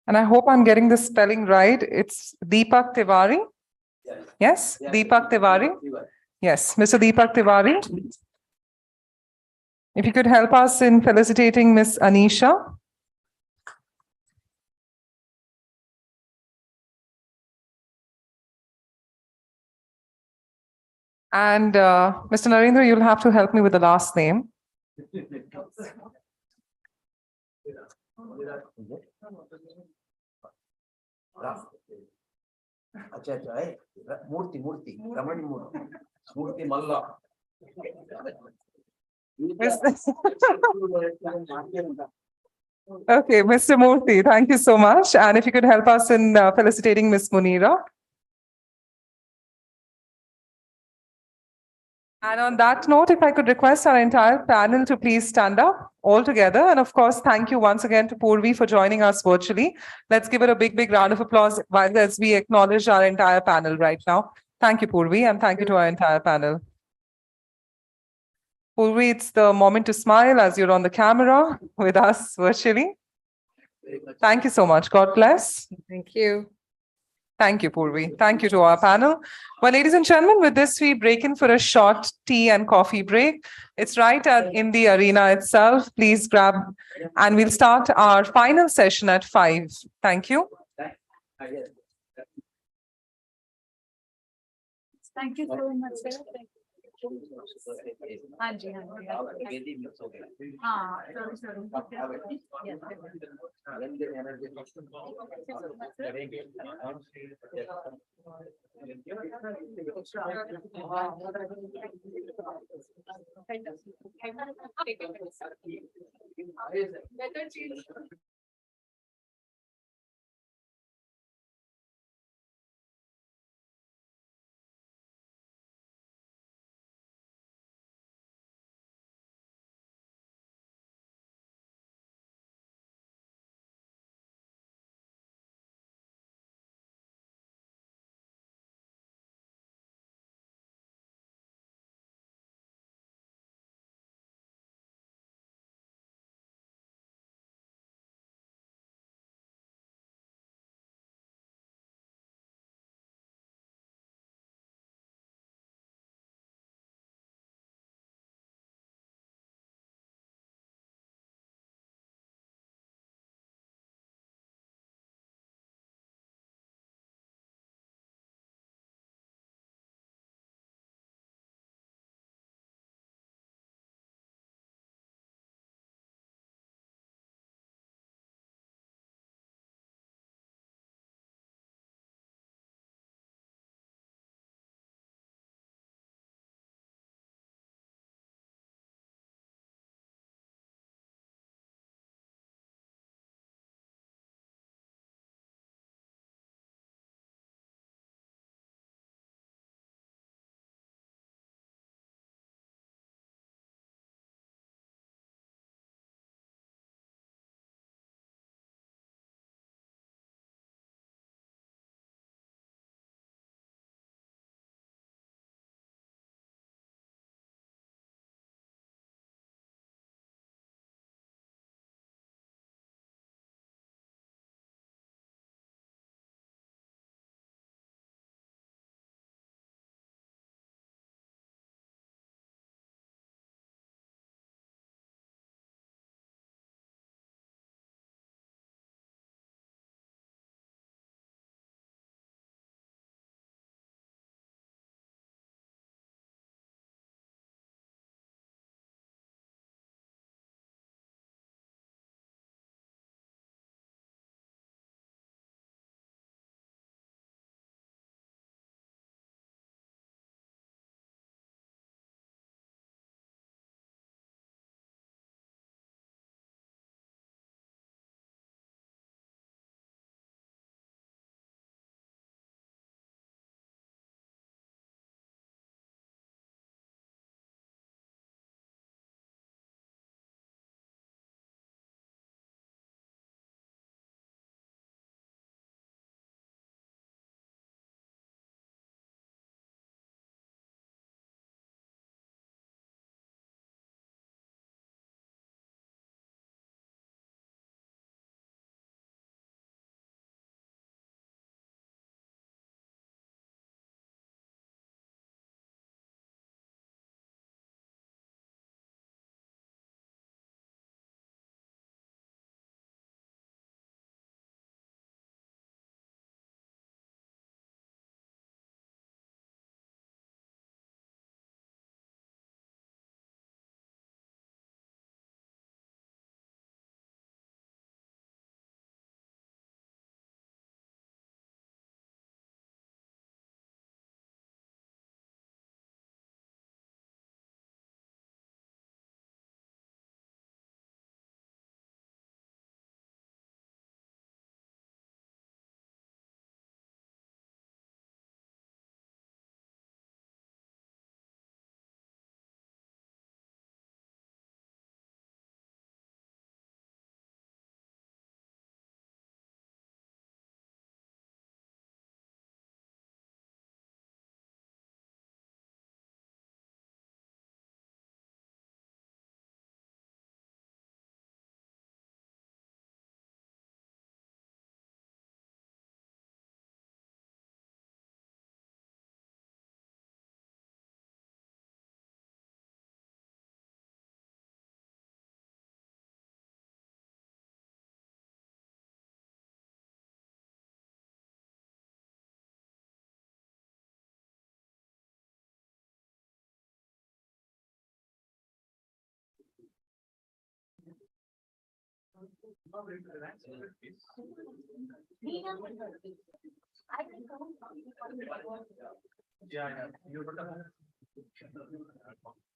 And I hope I'm getting the spelling right. It's Deepak Tiwari. Yes, Deepak Tiwari. Yes, Mr. Deepak Tiwari. If you could help us in felicitating Miss Anisha. And Mr. Narendra, you'll have to help me with the last name. Okay, Mr. Murthy, thank you so much. And if you could help us in felicitating Miss Munira. And on that note, if I could request our entire panel to please stand up all together. And of course, thank you once again to Purvi for joining us virtually. Let's give it a big, big round of applause as we acknowledge our entire panel right now. Thank you, Purvi, and thank you to our entire panel. Purvi, it's the moment to smile as you're on the camera with us virtually. Thank you so much. God bless. Thank you. Thank you, Purvi. Thank you to our panel. Well, ladies and gentlemen, with this, we break in for a short tea and coffee break. It's right in the arena itself. Please grab, and we'll start our final session at 5. Thank you. Thank you so much, sir. हाँ जी हाँ हाँ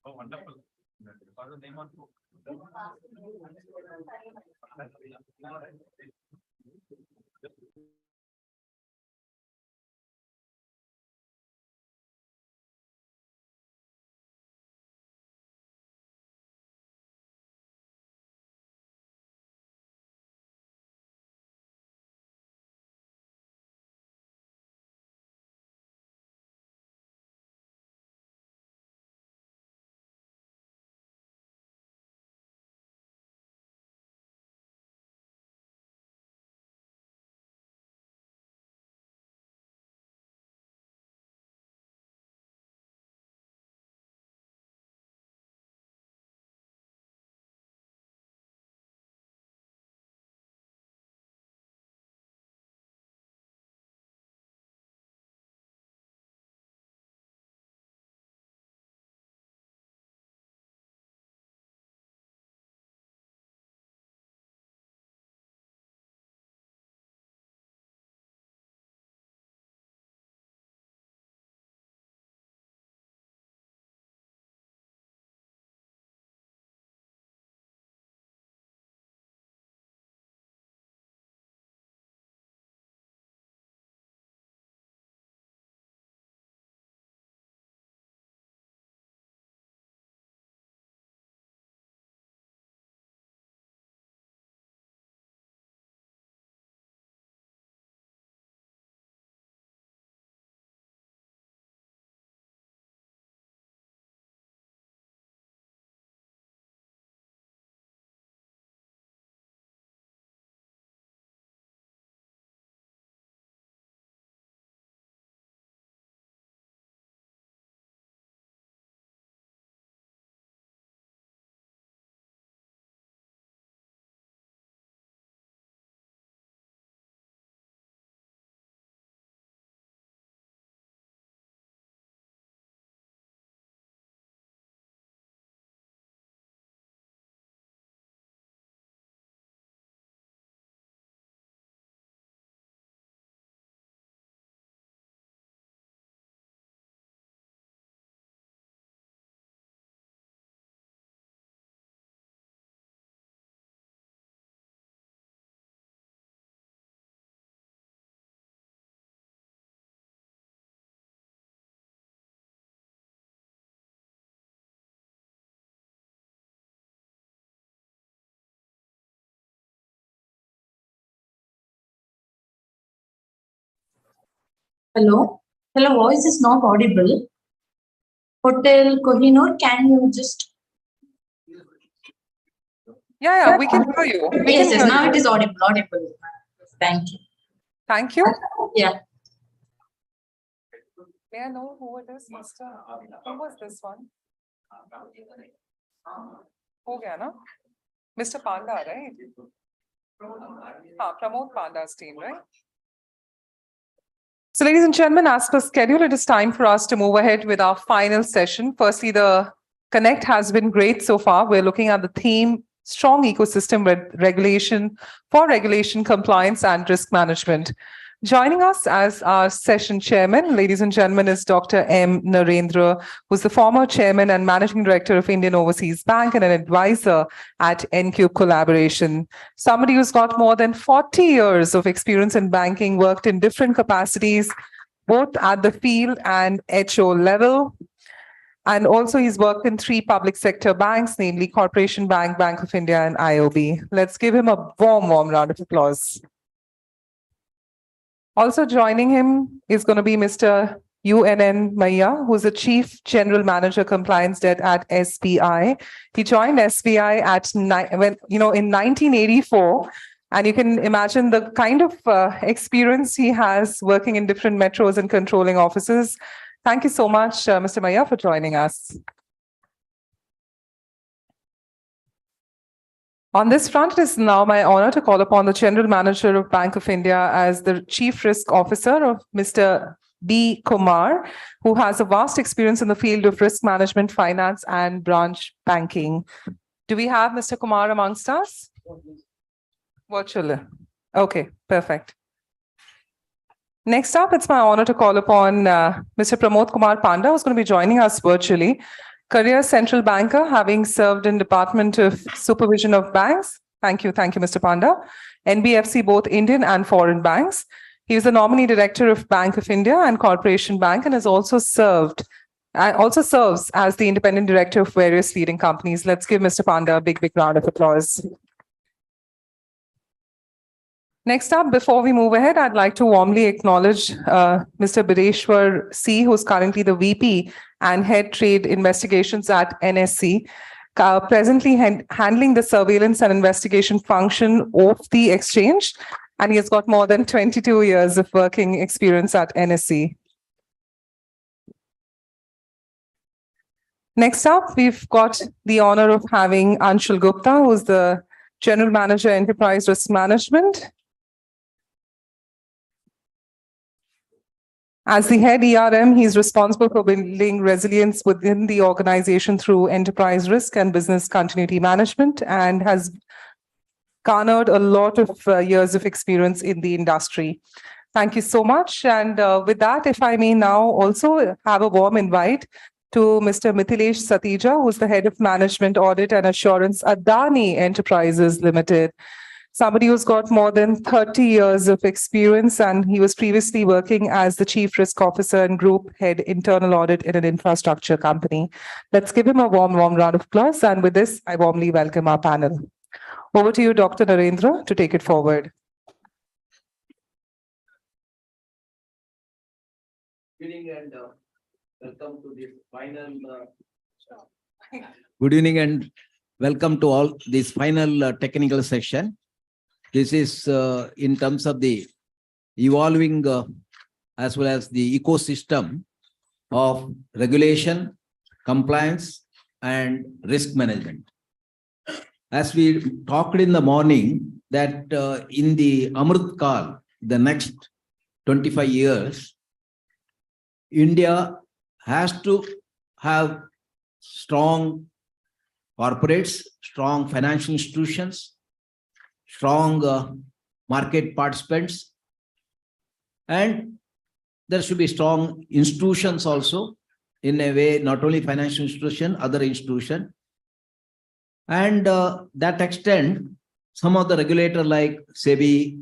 Oh, wonderful. What's the name on Hello, hello, voice is not audible. Hotel Kohinoor, can you just? Yeah, we can hear you. We Yes, can yes, hear now you. it is audible. Thank you. Thank you. Yeah. May I know who it is, Mr. Who was this one? Ho gaya na? Mr. Panda, right? Pramod Panda's team, right? So ladies and gentlemen, as per schedule, it is time for us to move ahead with our final session. Firstly, the Connect has been great so far. We're looking at the theme, strong ecosystem with regulation, compliance and risk management. Joining us as our session chairman, ladies and gentlemen, is Dr. M. Narendra, who's the former chairman and managing director of Indian Overseas Bank and an advisor at N-Cube Collaboration. Somebody who's got more than 40 years of experience in banking, worked in different capacities, both at the field and HO level. And also he's worked in 3 public sector banks, namely Corporation Bank, Bank of India, and IOB. Let's give him a warm round of applause. Also joining him is going to be Mr. UNN Maya, who's the Chief General Manager Compliance Debt at SBI. He joined SBI in 1984, and you can imagine the kind of experience he has working in different metros and controlling offices. Thank you so much, Mr. Maya, for joining us. On this front, it is now my honor to call upon the General Manager of Bank of India as the Chief Risk Officer of Mr. B. Kumar, who has a vast experience in the field of risk management, finance, and branch banking. Do we have Mr. Kumar amongst us? Virtually. Okay, perfect. Next up, it's my honor to call upon Mr. Pramod Kumar Panda, who's going to be joining us virtually. Career Central Banker, having served in Department of Supervision of Banks. Thank you, Mr. Panda. NBFC, both Indian and foreign banks. He is the nominee director of Bank of India and Corporation Bank, and has also serves as the independent director of various leading companies. Let's give Mr. Panda a big round of applause. Next up, before we move ahead, I'd like to warmly acknowledge Mr. Bireshwar C, who's currently the VP and Head Trade Investigations at NSE, presently handling the surveillance and investigation function of the exchange. And he has got more than 22 years of working experience at NSE. Next up, we've got the honor of having Anshul Gupta, who's the General Manager, Enterprise Risk Management. As the head ERM, he's responsible for building resilience within the organization through enterprise risk and business continuity management, and has garnered a lot of years of experience in the industry. Thank you so much. And with that, if I may now also have a warm invite to Mr. Mithilesh Satija, who's the Head of Management Audit and Assurance, Adani Enterprises Limited. Somebody who's got more than 30 years of experience, and he was previously working as the Chief Risk Officer and Group Head Internal Audit in an infrastructure company. Let's give him a warm round of applause. And with this, I warmly welcome our panel. Over to you, Dr. Narendra, to take it forward. Good evening and welcome to this final. Good evening and welcome to all this final technical session. This is in terms of the evolving as well as the ecosystem of regulation, compliance, and risk management. As we talked in the morning, that in the Amrit Kal, the next 25 years, India has to have strong corporates, strong financial institutions, strong market participants, and there should be strong institutions also, in a way, not only financial institution, other institution. And that extent, some of the regulator like SEBI,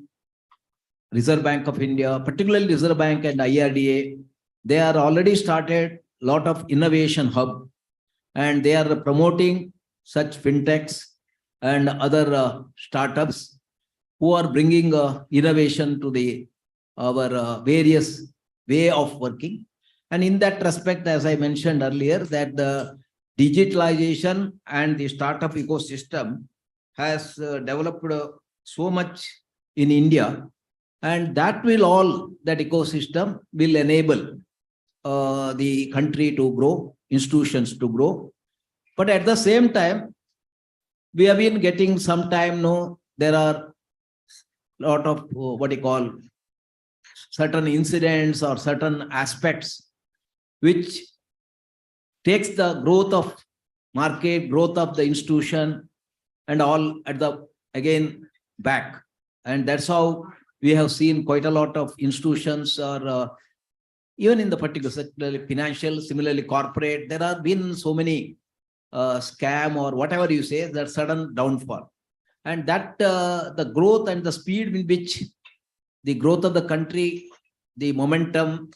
Reserve Bank of India, particularly Reserve Bank and IRDA, they are already started a lot of innovation hub, and they are promoting such fintechs and other startups who are bringing innovation to our various way of working. And in that respect, as I mentioned earlier, that the digitalization and the startup ecosystem has developed so much in India, and that ecosystem will enable the country to grow, institutions to grow. But at the same time, we have been getting some time, there are a lot of certain incidents or certain aspects which takes the growth of market, growth of the institution, and all again back. And that's how we have seen quite a lot of institutions, or even in the particular sector, financial, similarly corporate, there have been so many scam or whatever you say, that sudden downfall. And that the growth and the speed in which the growth of the country, the momentum,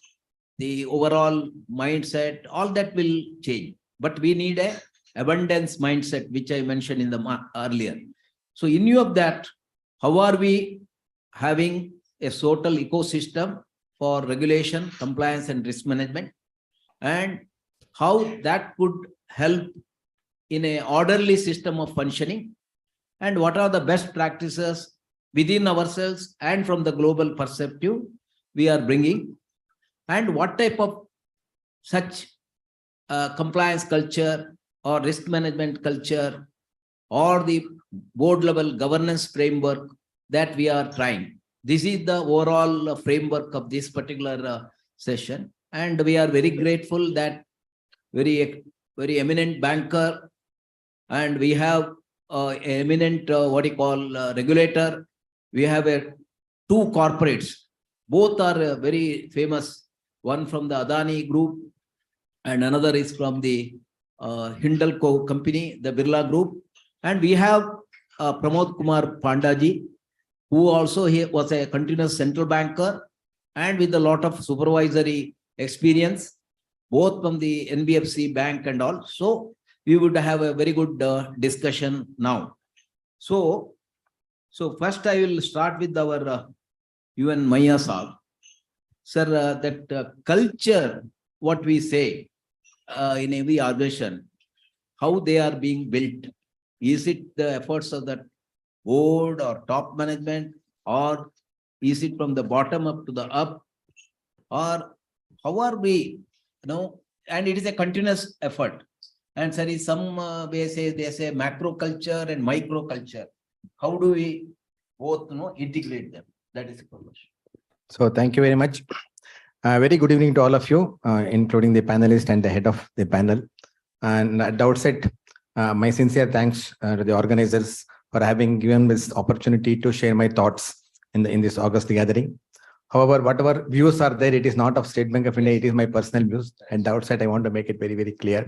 the overall mindset, all that will change. But we need a abundance mindset, which I mentioned in the earlier. So in view of that, how are we having a total ecosystem for regulation, compliance, and risk management, and how that could help in an orderly system of functioning, and what are the best practices within ourselves and from the global perspective we are bringing, and what type of such compliance culture or risk management culture or the board level governance framework that we are trying. This is the overall framework of this particular session, and we are very grateful that very eminent banker, and we have eminent regulator we have two corporates. Both are very famous. One from the Adani Group and another is from the Hindalco company, the Birla Group. And we have Pramod Kumar Pandaji, who also he was a continuous central banker and with a lot of supervisory experience, both from the NBFC bank and all. So we would have a very good discussion now. So first I will start with our UN Maya Saab. Sir, that culture, what we say in every organization, how they are being built. Is it the efforts of the board or top management, or is it from the bottom up to the up, or how are we, and it is a continuous effort. And there is some way they say macro culture and micro culture. How do we both integrate them? That is the question. So thank you very much. Very good evening to all of you, including the panelists and the head of the panel. And at the outset, my sincere thanks to the organizers for having given this opportunity to share my thoughts in this August gathering. However, whatever views are there, it is not of State Bank of India, it is my personal views. At the outset, I want to make it very, very clear.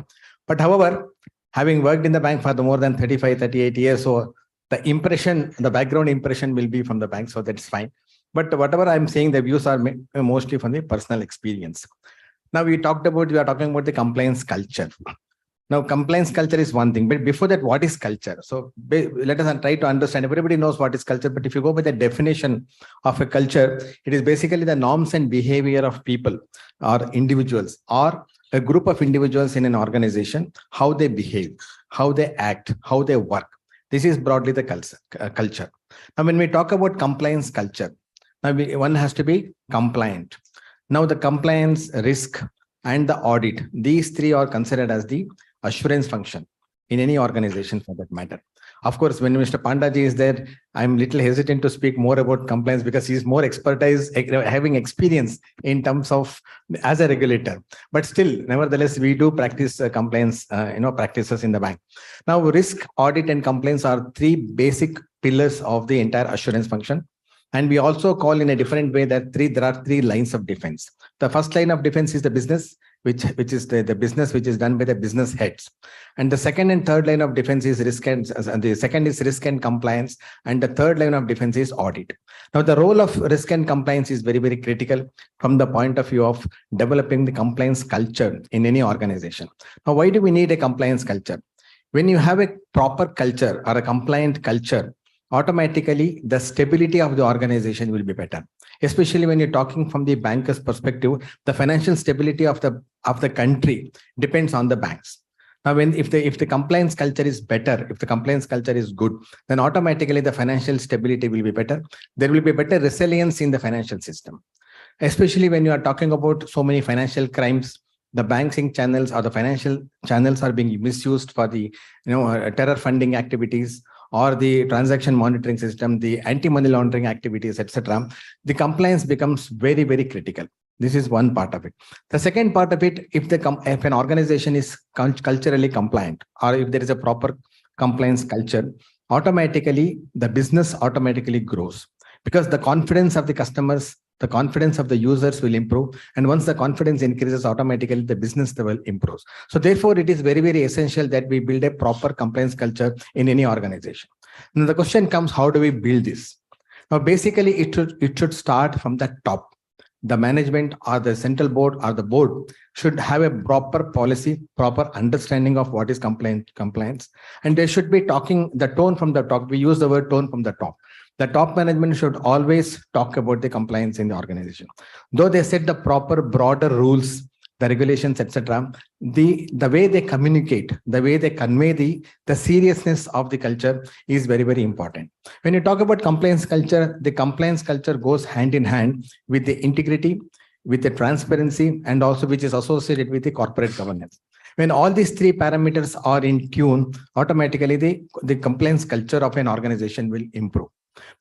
But however, having worked in the bank for more than 35, 38 years, so the background impression will be from the bank, so that's fine. But whatever I'm saying, the views are mostly from the personal experience. Now we are talking about the compliance culture. Now, compliance culture is one thing, but before that, what is culture? So let us try to understand. Everybody knows what is culture, but if you go by the definition of a culture, it is basically the norms and behavior of people or individuals or a group of individuals in an organization, how they behave, how they act, how they work. This is broadly the culture. Now, when we talk about compliance culture, now one has to be compliant. Now, the compliance, risk, and the audit, these three are considered as the assurance function in any organization for that matter. Of course, when Mr. Pandaji is there, I'm little hesitant to speak more about compliance because he's more expertise, having experience in terms of as a regulator. But still, nevertheless, we do practice compliance, practices in the bank. Now, risk, audit, and compliance are three basic pillars of the entire assurance function. And we also call in a different way that there are three lines of defense. The first line of defense is the business, which is the business which is done by the business heads. And the second and third line of defense is risk and compliance. And the third line of defense is audit. Now, the role of risk and compliance is very, very critical from the point of view of developing the compliance culture in any organization. Now, why do we need a compliance culture? When you have a proper culture or a compliant culture, automatically the stability of the organization will be better. Especially when you're talking from the banker's perspective, the financial stability of the country depends on the banks. Now, if the compliance culture is better, if the compliance culture is good, then automatically the financial stability will be better. There will be better resilience in the financial system. Especially when you are talking about so many financial crimes, the banking channels or the financial channels are being misused for the terror funding activities, or the transaction monitoring system, the anti-money laundering activities, etc., the compliance becomes very, very critical. This is one part of it. The second part of it, if an organization is culturally compliant, or if there is a proper compliance culture, automatically the business automatically grows because the confidence of the customers, the confidence of the users will improve. And once the confidence increases, automatically the business level improves. So therefore, it is very, very essential that we build a proper compliance culture in any organization. Now the question comes, how do we build this? Now, basically, it should start from the top. The management or the central board or the board should have a proper policy, proper understanding of what is compliance. And they should be talking the tone from the top. We use the word tone from the top. The top management should always talk about the compliance in the organization. Though they set the proper broader rules, the regulations, etc., the way they communicate, the way they convey the seriousness of the culture is very, very important. When you talk about compliance culture, the compliance culture goes hand in hand with the integrity, with the transparency, and also which is associated with the corporate governance. When all these three parameters are in tune, automatically the compliance culture of an organization will improve.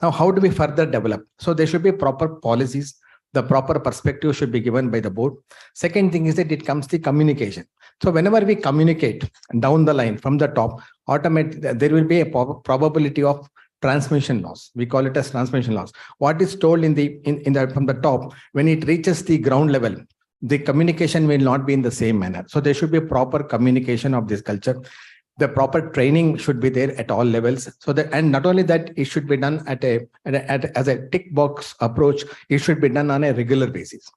Now, how do we further develop? So there should be proper policies. The proper perspective should be given by the board. Second thing is that it comes to communication. So whenever we communicate down the line from the top, there will be a probability of transmission loss. We call it as transmission loss. What is told in the from the top, when it reaches the ground level, the communication will not be in the same manner. So there should be a proper communication of this culture. The proper training should be there at all levels. So that, and not only that, it should be done as a tick box approach. It should be done on a regular basis.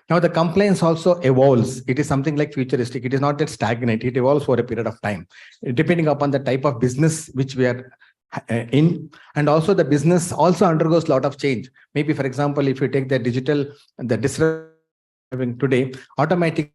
Now the compliance also evolves. It is something like futuristic. It is not that stagnant. It evolves for a period of time, depending upon the type of business which we are in, and also the business also undergoes a lot of change. Maybe, for example, if you take the digital, the disruption today, automatic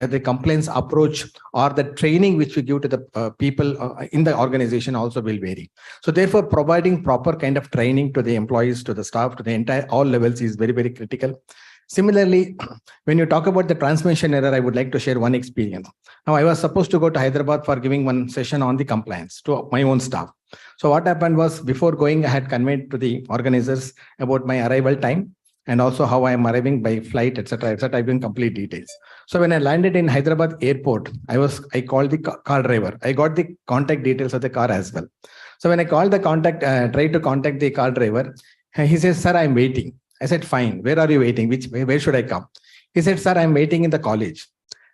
the compliance approach or the training which we give to the people in the organization also will vary. So therefore, providing proper kind of training to the employees, to the staff, to the entire all levels is very, very critical. Similarly, when you talk about the transmission error, I would like to share one experience. Now, I was supposed to go to Hyderabad for giving one session on the compliance to my own staff. So what happened was, before going, I had conveyed to the organizers about my arrival time and also how I am arriving by flight, etc., etc. I've given complete details. So when I landed in Hyderabad airport, I called the car driver. I got the contact details of the car as well. So when I called the tried to contact the car driver, he says, "Sir, I'm waiting." I said, "Fine. Where are you waiting? Where should I come?" He said, "Sir, I'm waiting in the college."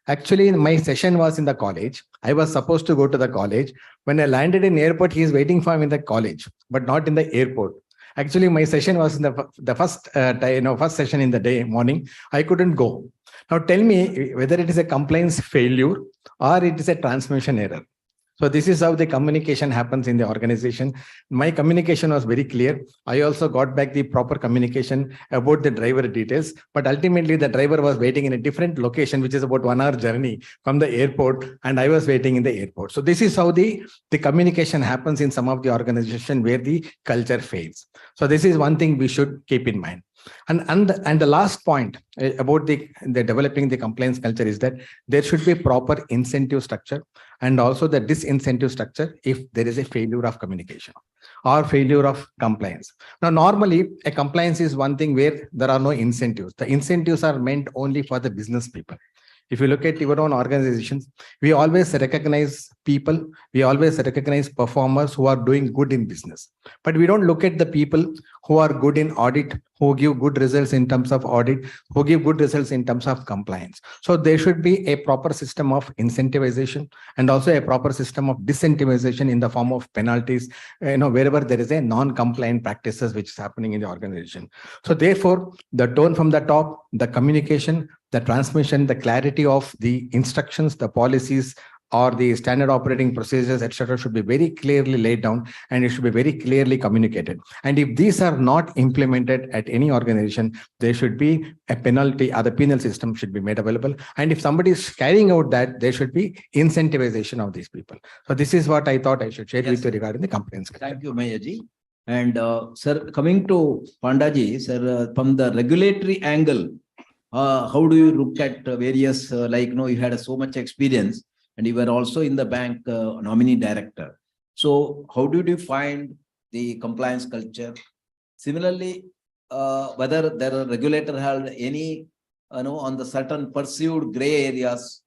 Actually, my session was in the college. I was supposed to go to the college. When I landed in airport, he is waiting for me in the college, but not in the airport. Actually, my session was in the first session in the day morning. I couldn't go. Now tell me whether it is a compliance failure or it is a transmission error. So this is how the communication happens in the organization. My communication was very clear. I also got back the proper communication about the driver details, but ultimately the driver was waiting in a different location, which is about 1 hour journey from the airport, and I was waiting in the airport. So this is how the communication happens in some of the organization where the culture fails. So this is one thing we should keep in mind. And the last point about the developing the compliance culture is that there should be proper incentive structure and also the disincentive structure if there is a failure of communication or failure of compliance. Now, normally a compliance is one thing where there are no incentives. The incentives are meant only for the business people. If you look at your own organizations, we always recognize people, we always recognize performers who are doing good in business. But we don't look at the people who are good in audit, who give good results in terms of audit, who give good results in terms of compliance. So there should be a proper system of incentivization and also a proper system of disincentivization in the form of penalties, wherever there is a non-compliant practices which is happening in the organization. So therefore, the tone from the top, the communication, the transmission, the clarity of the instructions, the policies, or the standard operating procedures, etc., should be very clearly laid down and it should be very clearly communicated. And if these are not implemented at any organization, there should be a penalty, or the penal system should be made available. And if somebody is carrying out that, there should be incentivization of these people. So this is what I thought I should share with you regarding the compliance. Thank you, Mayaji. And sir, coming to Pandaji, sir, from the regulatory angle, how do you look at various, you had so much experience and you were also in the bank nominee director. So how did you find the compliance culture? Similarly, whether the regulator had any, on the certain perceived gray areas,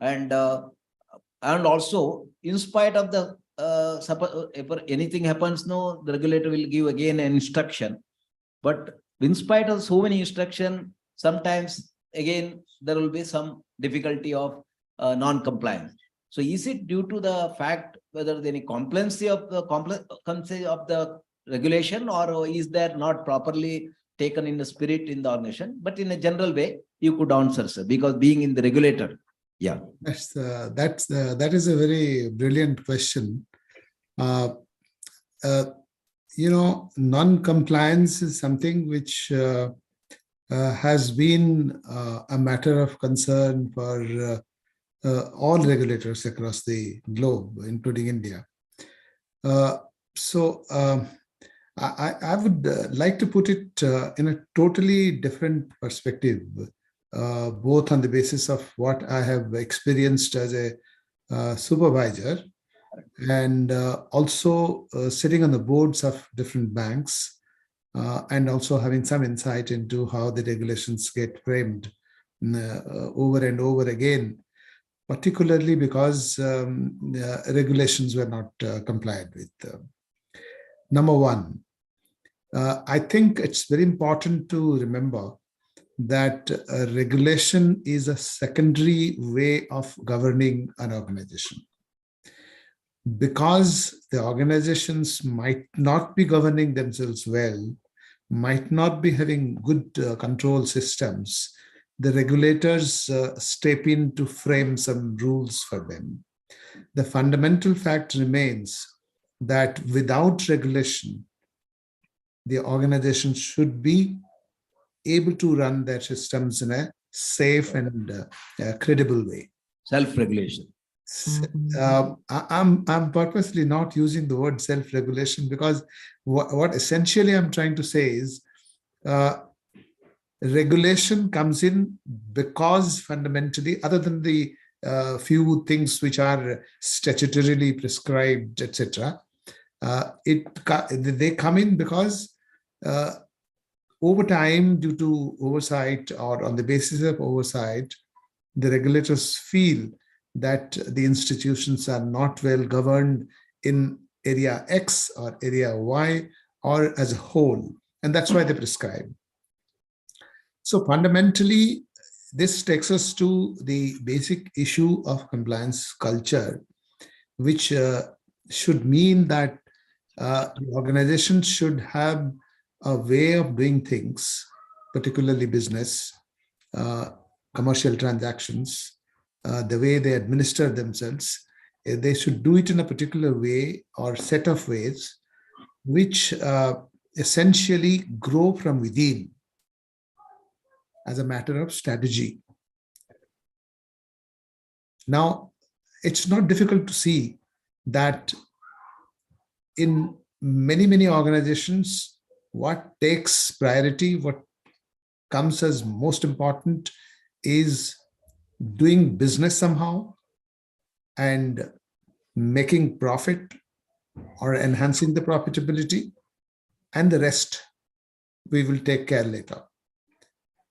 and also in spite of the, if anything happens, the regulator will give again an instruction. But in spite of so many instructions, sometimes again there will be some difficulty of non-compliance. So is it due to the fact whether there any compliance of the regulation, or is there not properly taken in the spirit in the organization? But in a general way, you could answer, sir, because being in the regulator. Yeah. That is a very brilliant question. Non-compliance is something which has been a matter of concern for all regulators across the globe, including India. So I would like to put it in a totally different perspective, both on the basis of what I have experienced as a supervisor and also sitting on the boards of different banks and also having some insight into how the regulations get framed over and over again, particularly because regulations were not complied with. Number one, I think it's very important to remember that regulation is a secondary way of governing an organization. Because the organizations might not be governing themselves well, might not be having good control systems, the regulators step in to frame some rules for them. The fundamental fact remains that without regulation, the organization should be able to run their systems in a safe and credible way. Self-regulation. I'm purposely not using the word self-regulation because what essentially I'm trying to say is regulation comes in because fundamentally, other than the few things which are statutorily prescribed, etc., they come in because over time, due to oversight or on the basis of oversight, the regulators feel that the institutions are not well governed in area X or area Y or as a whole, and that's why they prescribe. So fundamentally, this takes us to the basic issue of compliance culture, which should mean that the organization should have a way of doing things, particularly business, commercial transactions, the way they administer themselves. They should do it in a particular way or set of ways which essentially grow from within as a matter of strategy. Now, it's not difficult to see that in many organizations, what takes priority, what comes as most important is doing business somehow and making profit or enhancing the profitability, and the rest we will take care later.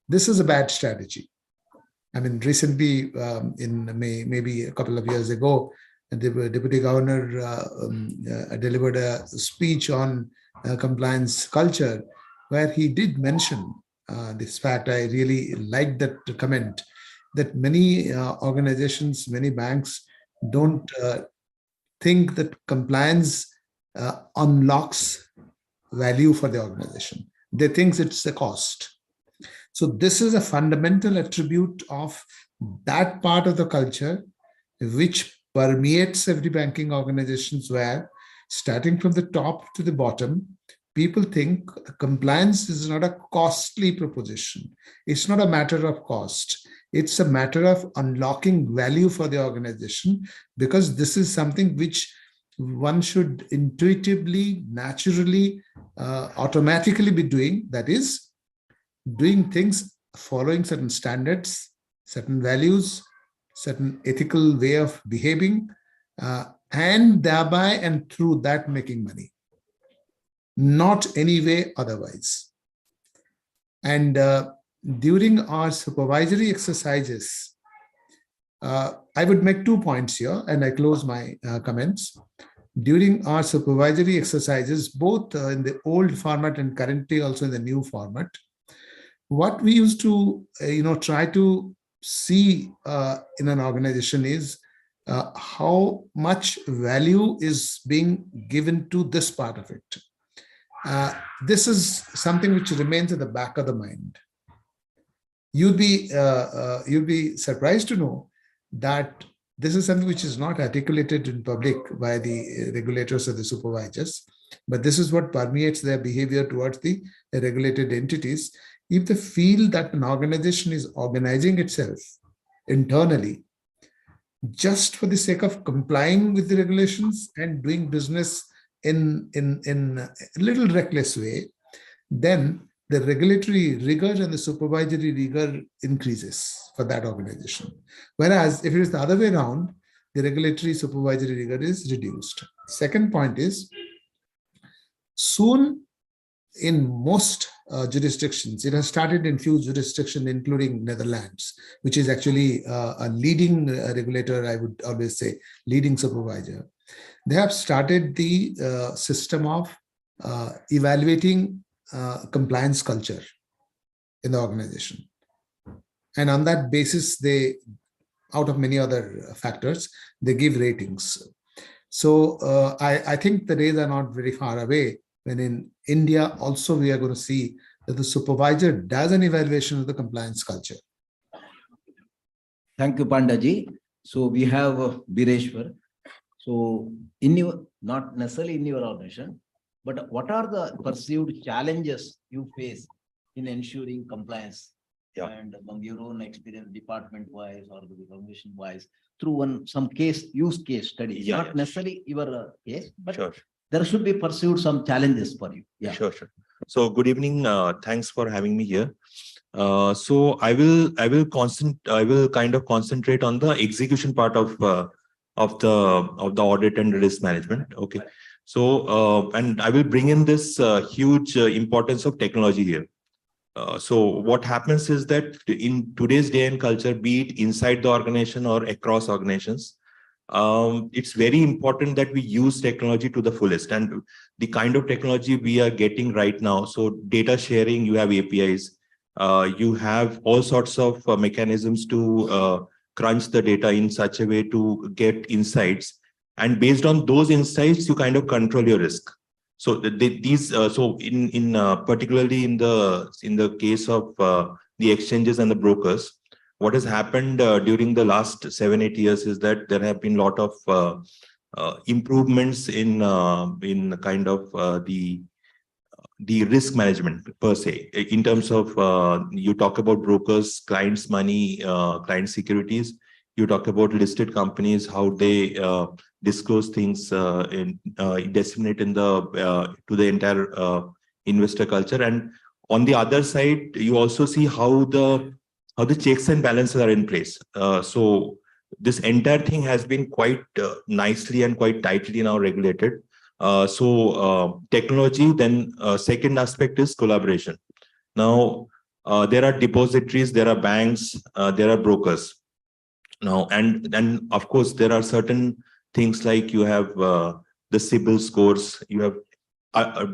This is a bad strategy. I mean, recently, maybe a couple of years ago, the Deputy Governor delivered a speech on compliance culture, where he did mention this fact. I really liked that comment, that many organizations, many banks don't think that compliance unlocks value for the organization. They think it's a cost. So this is a fundamental attribute of that part of the culture which permeates every banking organizations, where starting from the top to the bottom, people think compliance is not a costly proposition. It's not a matter of cost. It's a matter of unlocking value for the organization, because this is something which one should intuitively, naturally, automatically be doing. That is, doing things following certain standards, certain values, certain ethical way of behaving, and thereby and through that making money. Not any way otherwise. And during our supervisory exercises, I would make 2 points here, and I close my comments. During our supervisory exercises, both in the old format and currently also in the new format, what we used to try to see in an organization is how much value is being given to this part of it. This is something which remains at the back of the mind. You'd be surprised to know that this is something which is not articulated in public by the regulators or the supervisors, but this is what permeates their behavior towards the regulated entities. If they feel that an organization is organizing itself internally just for the sake of complying with the regulations and doing business in a little reckless way, then the regulatory rigor and the supervisory rigor increases for that organization. Whereas if it is the other way around, the regulatory supervisory rigor is reduced. Second point is, soon in most jurisdictions, it has started in few jurisdictions, including Netherlands, which is actually a leading regulator, I would always say, leading supervisor. They have started the system of evaluating compliance culture in the organization. And on that basis, they, out of many other factors, they give ratings. So I think the days are not very far away when in India also we are going to see that the supervisor does an evaluation of the compliance culture. Thank you, Pandaji. So we have Bireshwar. So in your, not necessarily in your organization, but what are the perceived challenges you face in ensuring compliance? And among your own experience, department-wise or the organization-wise, through some use case study, not necessarily your case, but there should be pursued some challenges for you. Yeah. Sure. So good evening. Thanks for having me here. So I will kind of concentrate on the execution part of the audit and risk management. Okay. So and I will bring in this huge importance of technology here. So what happens is that in today's day and culture, be it inside the organization or across organizations, it's very important that we use technology to the fullest, and the kind of technology we are getting right now. So data sharing, you have APIs, you have all sorts of mechanisms to crunch the data in such a way to get insights. And based on those insights, you kind of control your risk. So particularly in the case of the exchanges and the brokers, what has happened during the last 7-8 years is that there have been a lot of improvements in kind of the risk management per se, in terms of you talk about brokers, clients' money, client securities. You talk about listed companies, how they disclose things, disseminate in to the entire investor culture. And on the other side, you also see how the checks and balances are in place. So this entire thing has been quite nicely and quite tightly now regulated. So technology, then second aspect is collaboration. Now, there are depositories, there are banks, there are brokers. Now, and of course, there are certain things like you have the CIBIL scores, you have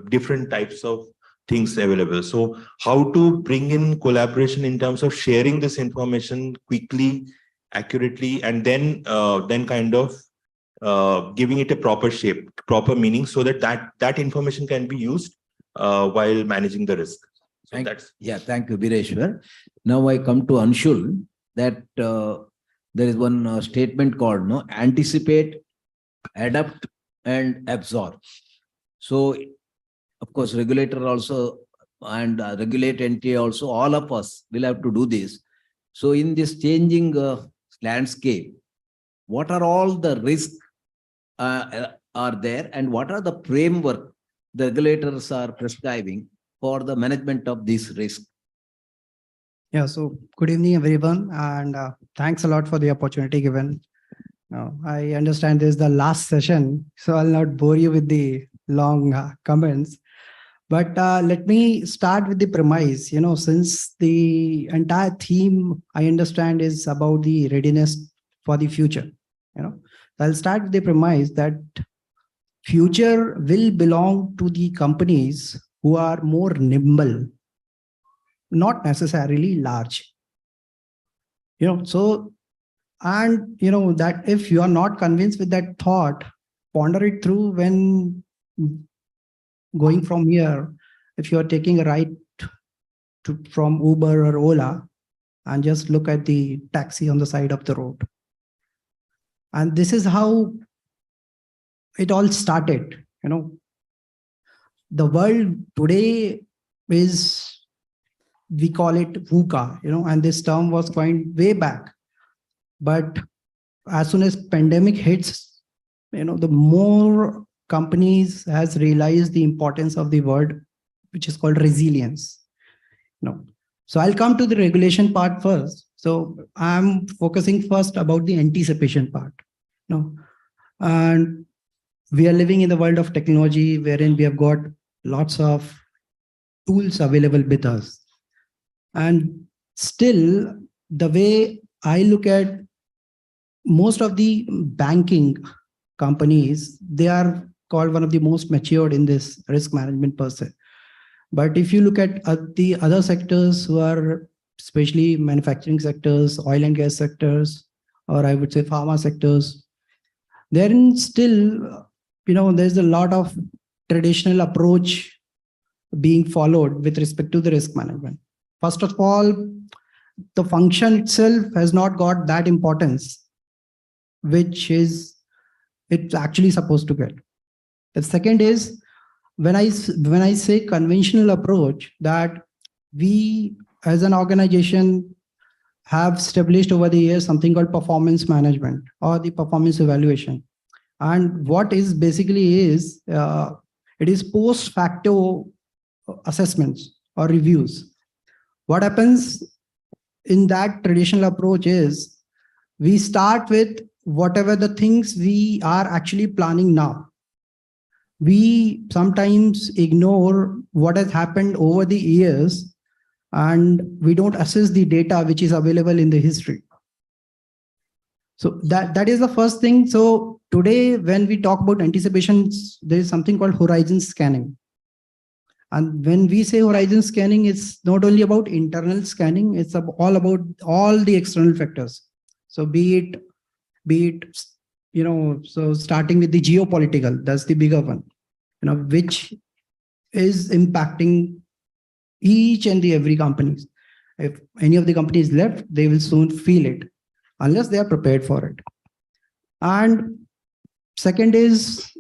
different types of things available. So how to bring in collaboration in terms of sharing this information quickly, accurately, and then kind of giving it a proper shape, proper meaning, so that information can be used while managing the risk. So thank you, Bireshwar. Now I come to Anshul, that there is one statement called anticipate, adapt, and absorb. So, of course, regulator also and regulate entity also, all of us will have to do this. So in this changing landscape, what are all the risks are there, and what are the framework the regulators are prescribing for the management of this risk? Yeah, so good evening, everyone, and thanks a lot for the opportunity given. I understand this is the last session, so I'll not bore you with the long comments. But let me start with the premise. Since the entire theme I understand is about the readiness for the future. I'll start with the premise that future will belong to the companies who are more nimble, not necessarily large. So, and that if you are not convinced with that thought, ponder it through when going from here. If you are taking a ride from Uber or Ola, and just look at the taxi on the side of the road. And this is how it all started. The world today is, we call it VUCA, and this term was coined way back. But as soon as pandemic hits, the more companies has realized the importance of the word, which is called resilience. So I'll come to the regulation part first. So I'm focusing first about the anticipation part. And we are living in the world of technology, wherein we have got lots of tools available with us. And still, the way I look at most of the banking companies, they are called one of the most matured in this risk management per se. But if you look at the other sectors who are especially manufacturing sectors, oil and gas sectors, or I would say pharma sectors, therein still, there's a lot of traditional approach being followed with respect to the risk management. First of all, the function itself has not got that importance, which is it's actually supposed to get. The second is when I say conventional approach, that we as an organization have established over the years something called performance management or the performance evaluation. And what is basically is, it is post facto assessments or reviews. What happens in that traditional approach is we start with whatever the things we are actually planning now. We sometimes ignore what has happened over the years and we don't assess the data which is available in the history. So that is the first thing. So today, when we talk about anticipations, there is something called horizon scanning. And when we say horizon scanning, it's not only about internal scanning, it's all about all the external factors. So be it, so starting with the geopolitical, that's the bigger one, which is impacting each and every company. If any of the companies left, they will soon feel it, unless they are prepared for it. And second is,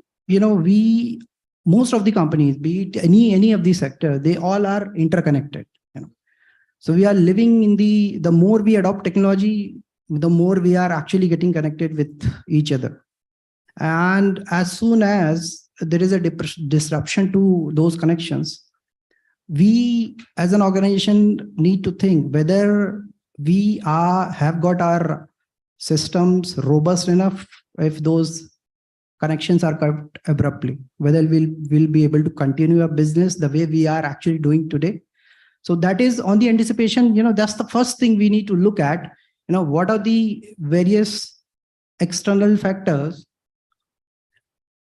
most of the companies, be it any of the sector, they all are interconnected. So we are living in the more we adopt technology, the more we are actually getting connected with each other. And as soon as there is a disruption to those connections, we as an organization need to think whether we have got our systems robust enough if those connections are cut abruptly, whether we'll be able to continue our business the way we are actually doing today. So that is on the anticipation, that's the first thing we need to look at. What are the various external factors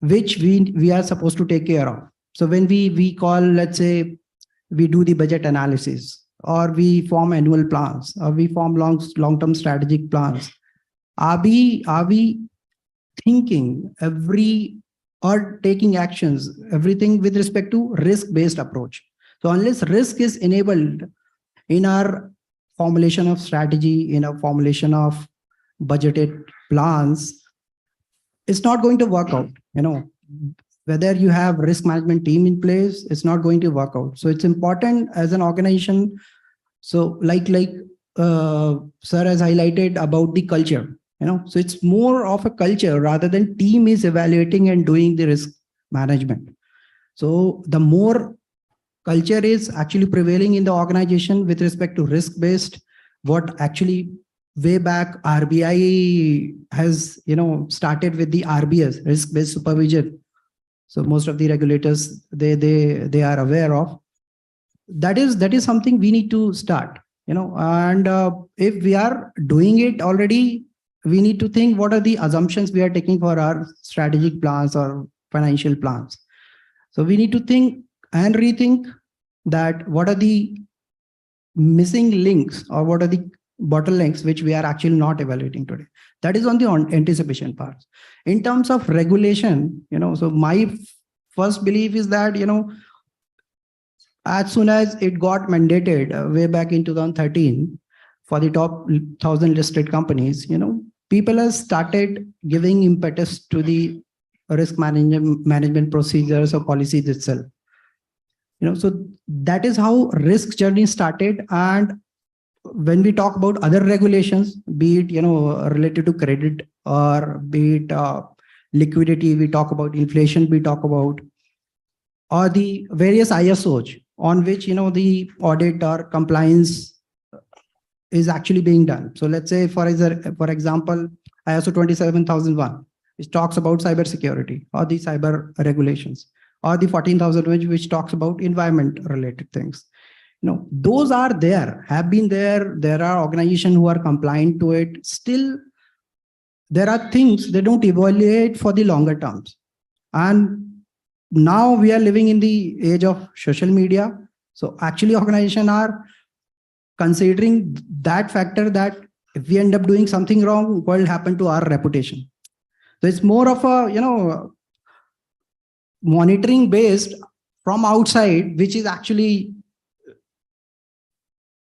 which we are supposed to take care of. So when we call, let's say, we do the budget analysis, or we form annual plans, or we form long-term strategic plans. Are we thinking or taking actions, everything with respect to risk-based approach? So unless risk is enabled in our formulation of strategy, in our formulation of budgeted plans, it's not going to work out. Whether you have risk management team in place, it's not going to work out. So it's important as an organization. So like Sir has highlighted about the culture, so it's more of a culture rather than team is evaluating and doing the risk management. So the more culture is actually prevailing in the organization with respect to risk-based, what actually way back RBI has, started with the RBS, risk-based supervision. So most of the regulators, they are aware of. That is something we need to start, and if we are doing it already, we need to think what are the assumptions we are taking for our strategic plans or financial plans. So we need to think and rethink that what are the missing links or what are the bottlenecks which we are actually not evaluating today. That is on the anticipation part. In terms of regulation, so my first belief is that, as soon as it got mandated way back in 2013 for the top 1,000 listed companies, people have started giving impetus to the risk management procedures or policies itself. So that is how risk journey started. And when we talk about other regulations, be it, related to credit or be it liquidity, we talk about inflation, we talk about, or the various ISOs on which, the audit or compliance is actually being done. So let's say, for example, ISO 27001, which talks about cybersecurity, or the cyber regulations, or the 14,000 which talks about environment related things. Those are there, have been there. There are organizations who are compliant to it. Still, there are things they don't evaluate for the longer terms. And now we are living in the age of social media. So actually organizations are considering that factor that if we end up doing something wrong, what will happen to our reputation? So it's more of a, monitoring based from outside, which is actually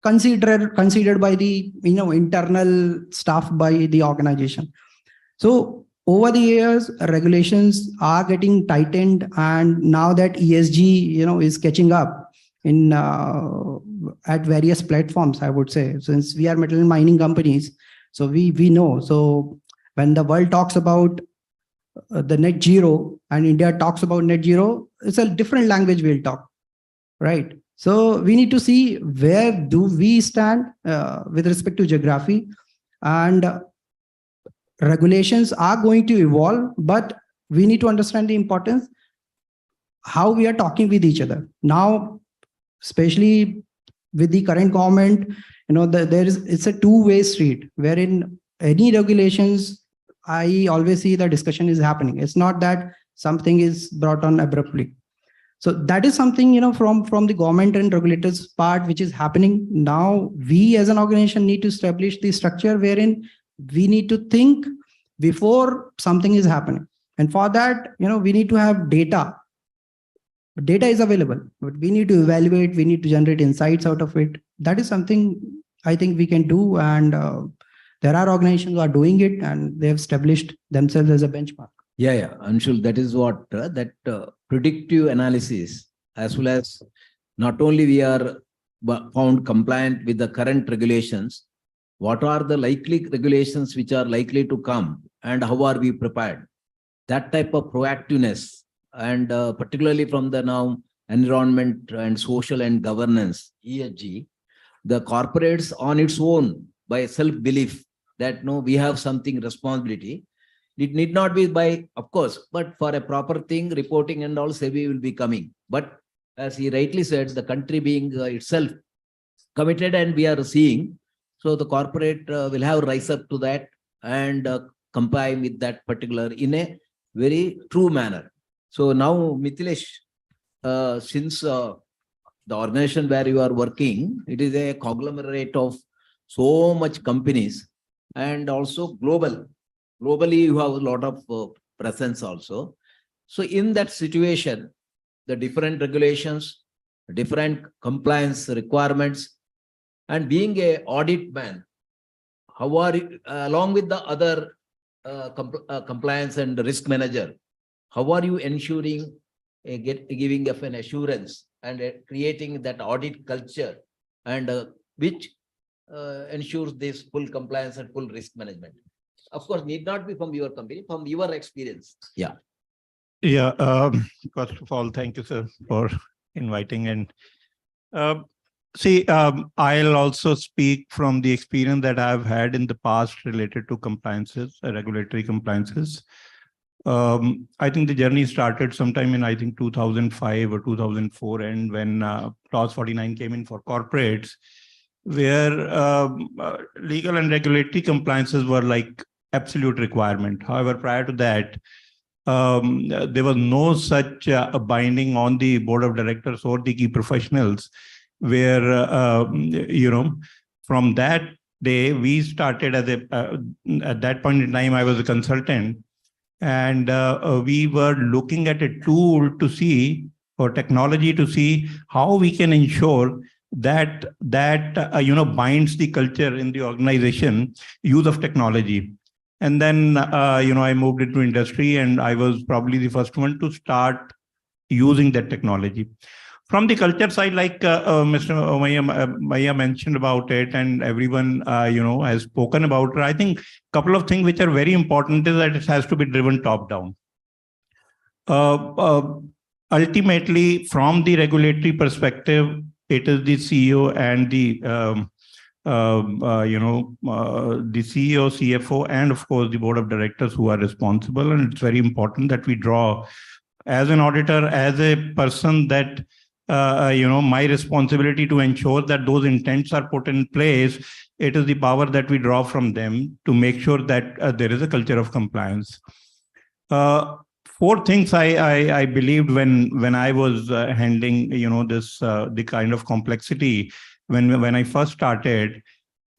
considered by the, internal staff by the organization. So over the years, regulations are getting tightened, and now that ESG, is catching up in at various platforms, I would say, since we are metal and mining companies, so we know. So when the world talks about the net zero and India talks about net zero, it's a different language we'll talk, right? So we need to see where do we stand with respect to geography, and regulations are going to evolve, but we need to understand the importance how we are talking with each other now, especially with the current government. It's a two-way street wherein any regulations, I always see the discussion is happening. It's not that something is brought on abruptly. So that is something, from the government and regulators part, which is happening now. We as an organization need to establish the structure wherein we need to think before something is happening. And for that, we need to have data. Data is available, but we need to evaluate, we need to generate insights out of it. That is something I think we can do. And there are organizations who are doing it, and they have established themselves as a benchmark. Yeah. Anshul, that is what predictive analysis, as well as not only we are found compliant with the current regulations, what are the likely regulations which are likely to come, and how are we prepared? That type of proactiveness, and particularly from the now environment and social and governance, ESG, the corporates on its own by self-belief that no, we have something responsibility. It need not be by, of course, but for a proper thing, reporting and all, SEBI will be coming. But as he rightly said, the country being itself committed, and we are seeing, so the corporate will have rise up to that and comply with that particular in a very true manner. So now, Mithilesh, since the organization where you are working, it is a conglomerate of so much companies, and also globally you have a lot of presence also. So in that situation, the different regulations, different compliance requirements, and being a audit man, how are you, along with the other compliance and risk manager, how are you ensuring giving of an assurance and creating that audit culture, and which ensures this full compliance and full risk management? Of course, need not be from your company, from your experience. Yeah. Yeah. First of all, thank you, sir, for inviting. And I'll also speak from the experience that I've had in the past related to compliances, regulatory compliances. I think the journey started sometime in, I think, 2005 or 2004, and when Clause 49 came in for corporates, where legal and regulatory compliances were like absolute requirement. However, prior to that, there was no such binding on the board of directors or the key professionals, where, from that day, we started as at that point in time, I was a consultant, and we were looking at a tool to see, or technology to see how we can ensure that binds the culture in the organization, use of technology. And then, I moved into industry, and I was probably the first one to start using that technology. From the culture side, like Mr. Maya mentioned about it, and everyone, has spoken about it, I think a couple of things which are very important is that it has to be driven top down. Ultimately, from the regulatory perspective, it is the CEO and the CEO, CFO, and of course the board of directors who are responsible. And it's very important that we draw, as an auditor, as a person, that my responsibility to ensure that those intents are put in place. It is the power that we draw from them to make sure that there is a culture of compliance. four things I believed when I was handling, this the kind of complexity when I first started.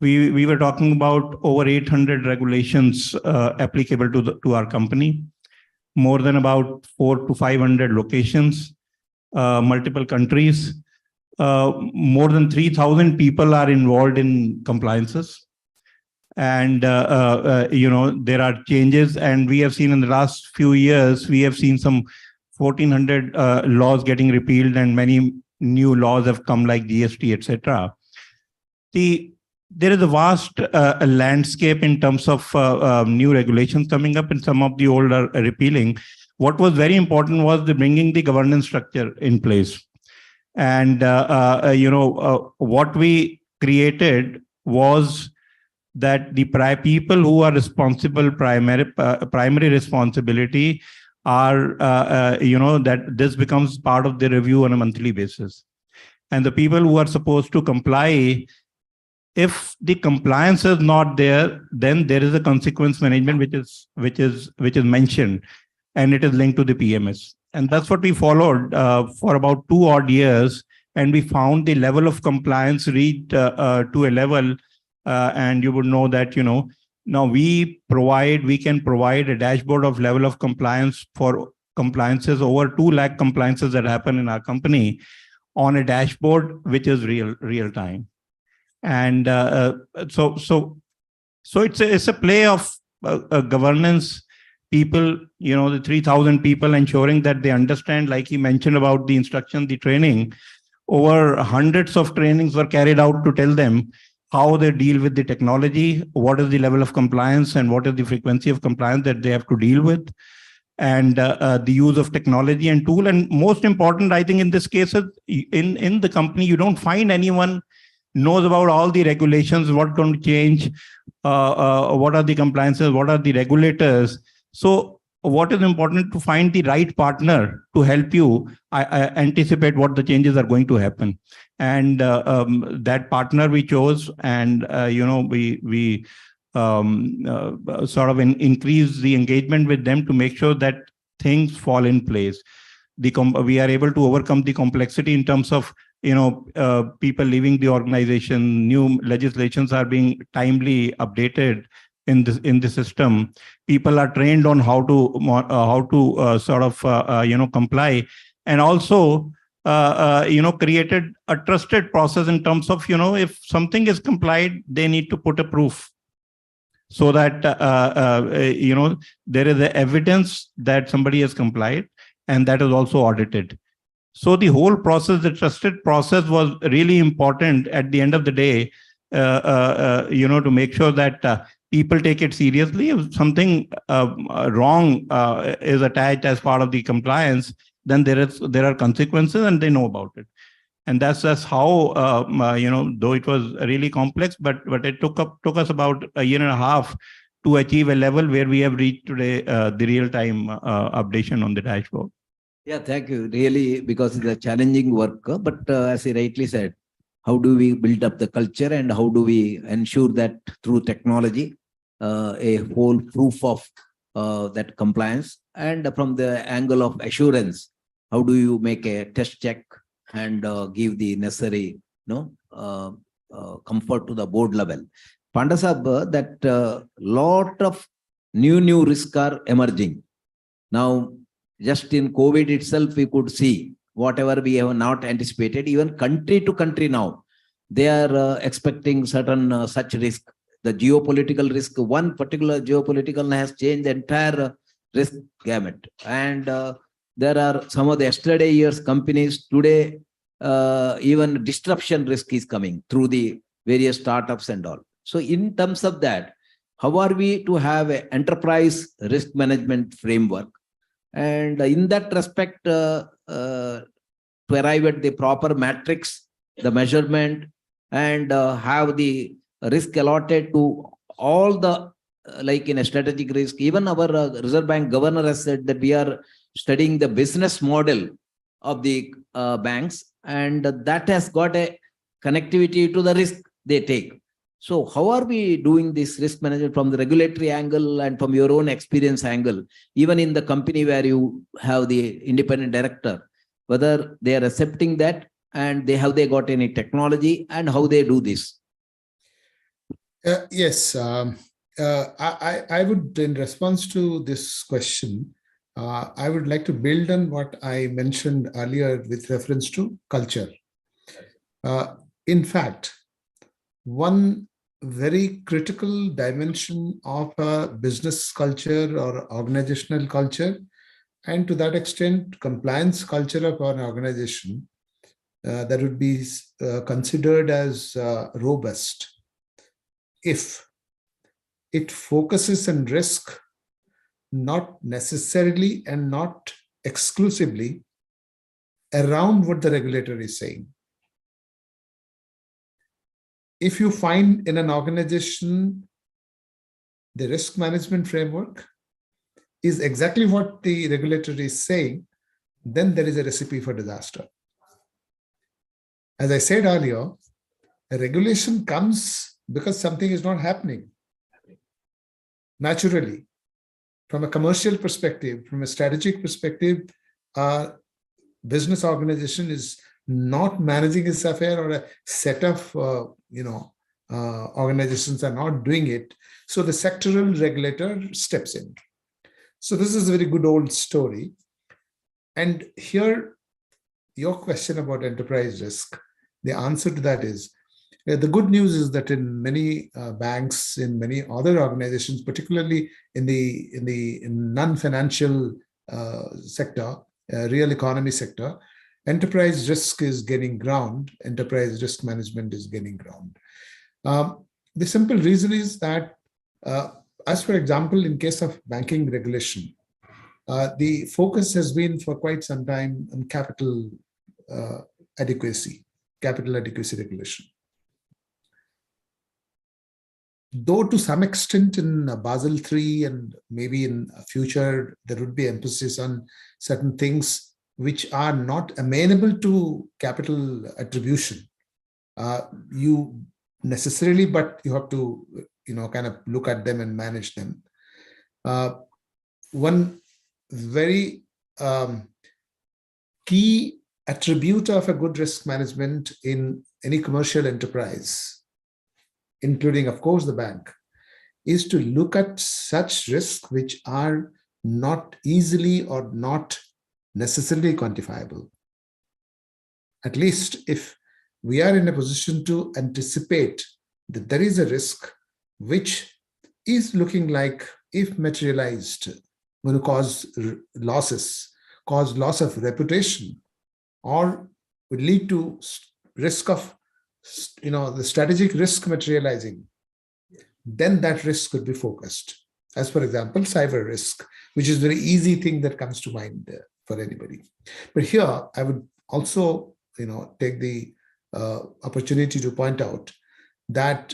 We were talking about over 800 regulations applicable to our company, more than about 400 to 500 locations, multiple countries. More than 3,000 people are involved in compliances. And, there are changes, and we have seen in the last few years, we have seen some 1,400 laws getting repealed, and many new laws have come like GST, etc. There is a vast landscape in terms of new regulations coming up, and some of the old are repealing. What was very important was bringing the governance structure in place. And, what we created was that the people who are responsible, primary responsibility are, that this becomes part of the review on a monthly basis. And the people who are supposed to comply, if the compliance is not there, then there is a consequence management which is mentioned, and it is linked to the PMS. And that's what we followed for about 2 odd years, and we found the level of compliance reached to a level, and you would know that now we can provide a dashboard of level of compliance for compliances, over 2 lakh compliances that happen in our company, on a dashboard which is real time. And so it's a play of governance, people, the 3,000 people, ensuring that they understand, like he mentioned about the instruction, the training. Over hundreds of trainings were carried out to tell them how they deal with the technology, what is the level of compliance, and what is the frequency of compliance that they have to deal with, and the use of technology and tool. And most important, I think in this case, in the company, you don't find anyone knows about all the regulations, what's going to change, what are the compliances, what are the regulators. So what is important to find the right partner to help you I anticipate what the changes are going to happen. And that partner we chose, and we sort of increase the engagement with them to make sure that things fall in place. We are able to overcome the complexity in terms of people leaving the organization. New legislations are being timely updated in the system. People are trained on how to sort of comply, and also created a trusted process in terms of if something is complied, they need to put a proof, so that there is a evidence that somebody has complied, and that is also audited. So the whole process, the trusted process, was really important at the end of the day, to make sure that people take it seriously. If something wrong is attached as part of the compliance, then there are consequences, and they know about it. And that's how though it was really complex, but it took us about 1.5 years to achieve a level where we have reached today, the real-time updation on the dashboard. Yeah, thank you. Really, because it's a challenging work, but as he rightly said, how do we build up the culture, and how do we ensure that through technology, a whole proof of that compliance, and from the angle of assurance, how do you make a test check and give the necessary comfort to the board level. Pandasab, that lot of new risks are emerging. Now, just in COVID itself, we could see whatever we have not anticipated, even country to country now, they are expecting certain such risk. The geopolitical risk, one particular geopolitical has changed the entire risk gamut. And there are some of the yesterday years companies today, even disruption risk is coming through the various startups and all. So in terms of that, how are we to have an enterprise risk management framework? And in that respect, to arrive at the proper matrix, the measurement, and have the risk allotted to all the, like in a strategic risk. Even our Reserve Bank governor has said that we are studying the business model of the banks, and that has got a connectivity to the risk they take. So how are we doing this risk management from the regulatory angle and from your own experience angle, even in the company where you have the independent director, whether they are accepting that and they got any technology and how they do this? Yes, I would, in response to this question, I would like to build on what I mentioned earlier with reference to culture. In fact, one very critical dimension of a business culture or organizational culture, and to that extent, compliance culture of an organization that would be considered as robust if it focuses on risk, not necessarily and not exclusively around what the regulator is saying. If you find in an organization the risk management framework is exactly what the regulator is saying, then there is a recipe for disaster. As I said earlier, a regulation comes because something is not happening naturally. From a commercial perspective, from a strategic perspective, a business organization is not managing its affair, or a set of organizations are not doing it. So the sectoral regulator steps in. So this is a very good old story. And here, your question about enterprise risk, the answer to that is, the good news is that in many banks, in many other organizations, particularly in the non-financial sector, real economy sector, enterprise risk is gaining ground. Enterprise risk management is gaining ground. The simple reason is that, as for example, in case of banking regulation, the focus has been for quite some time on capital adequacy regulation. Though to some extent in Basel III and maybe in future, there would be emphasis on certain things which are not amenable to capital attribution. You necessarily, but you have to, kind of look at them and manage them. One very key attribute of a good risk management in any commercial enterprise, including, of course, the bank, is to look at such risks which are not easily or not necessarily quantifiable. At least if we are in a position to anticipate that there is a risk which is looking like, if materialized, going to cause losses, cause loss of reputation, or would lead to risk of the strategic risk materializing, then that risk could be focused. As for example, cyber risk, which is a very easy thing that comes to mind for anybody. But here, I would also, take the opportunity to point out that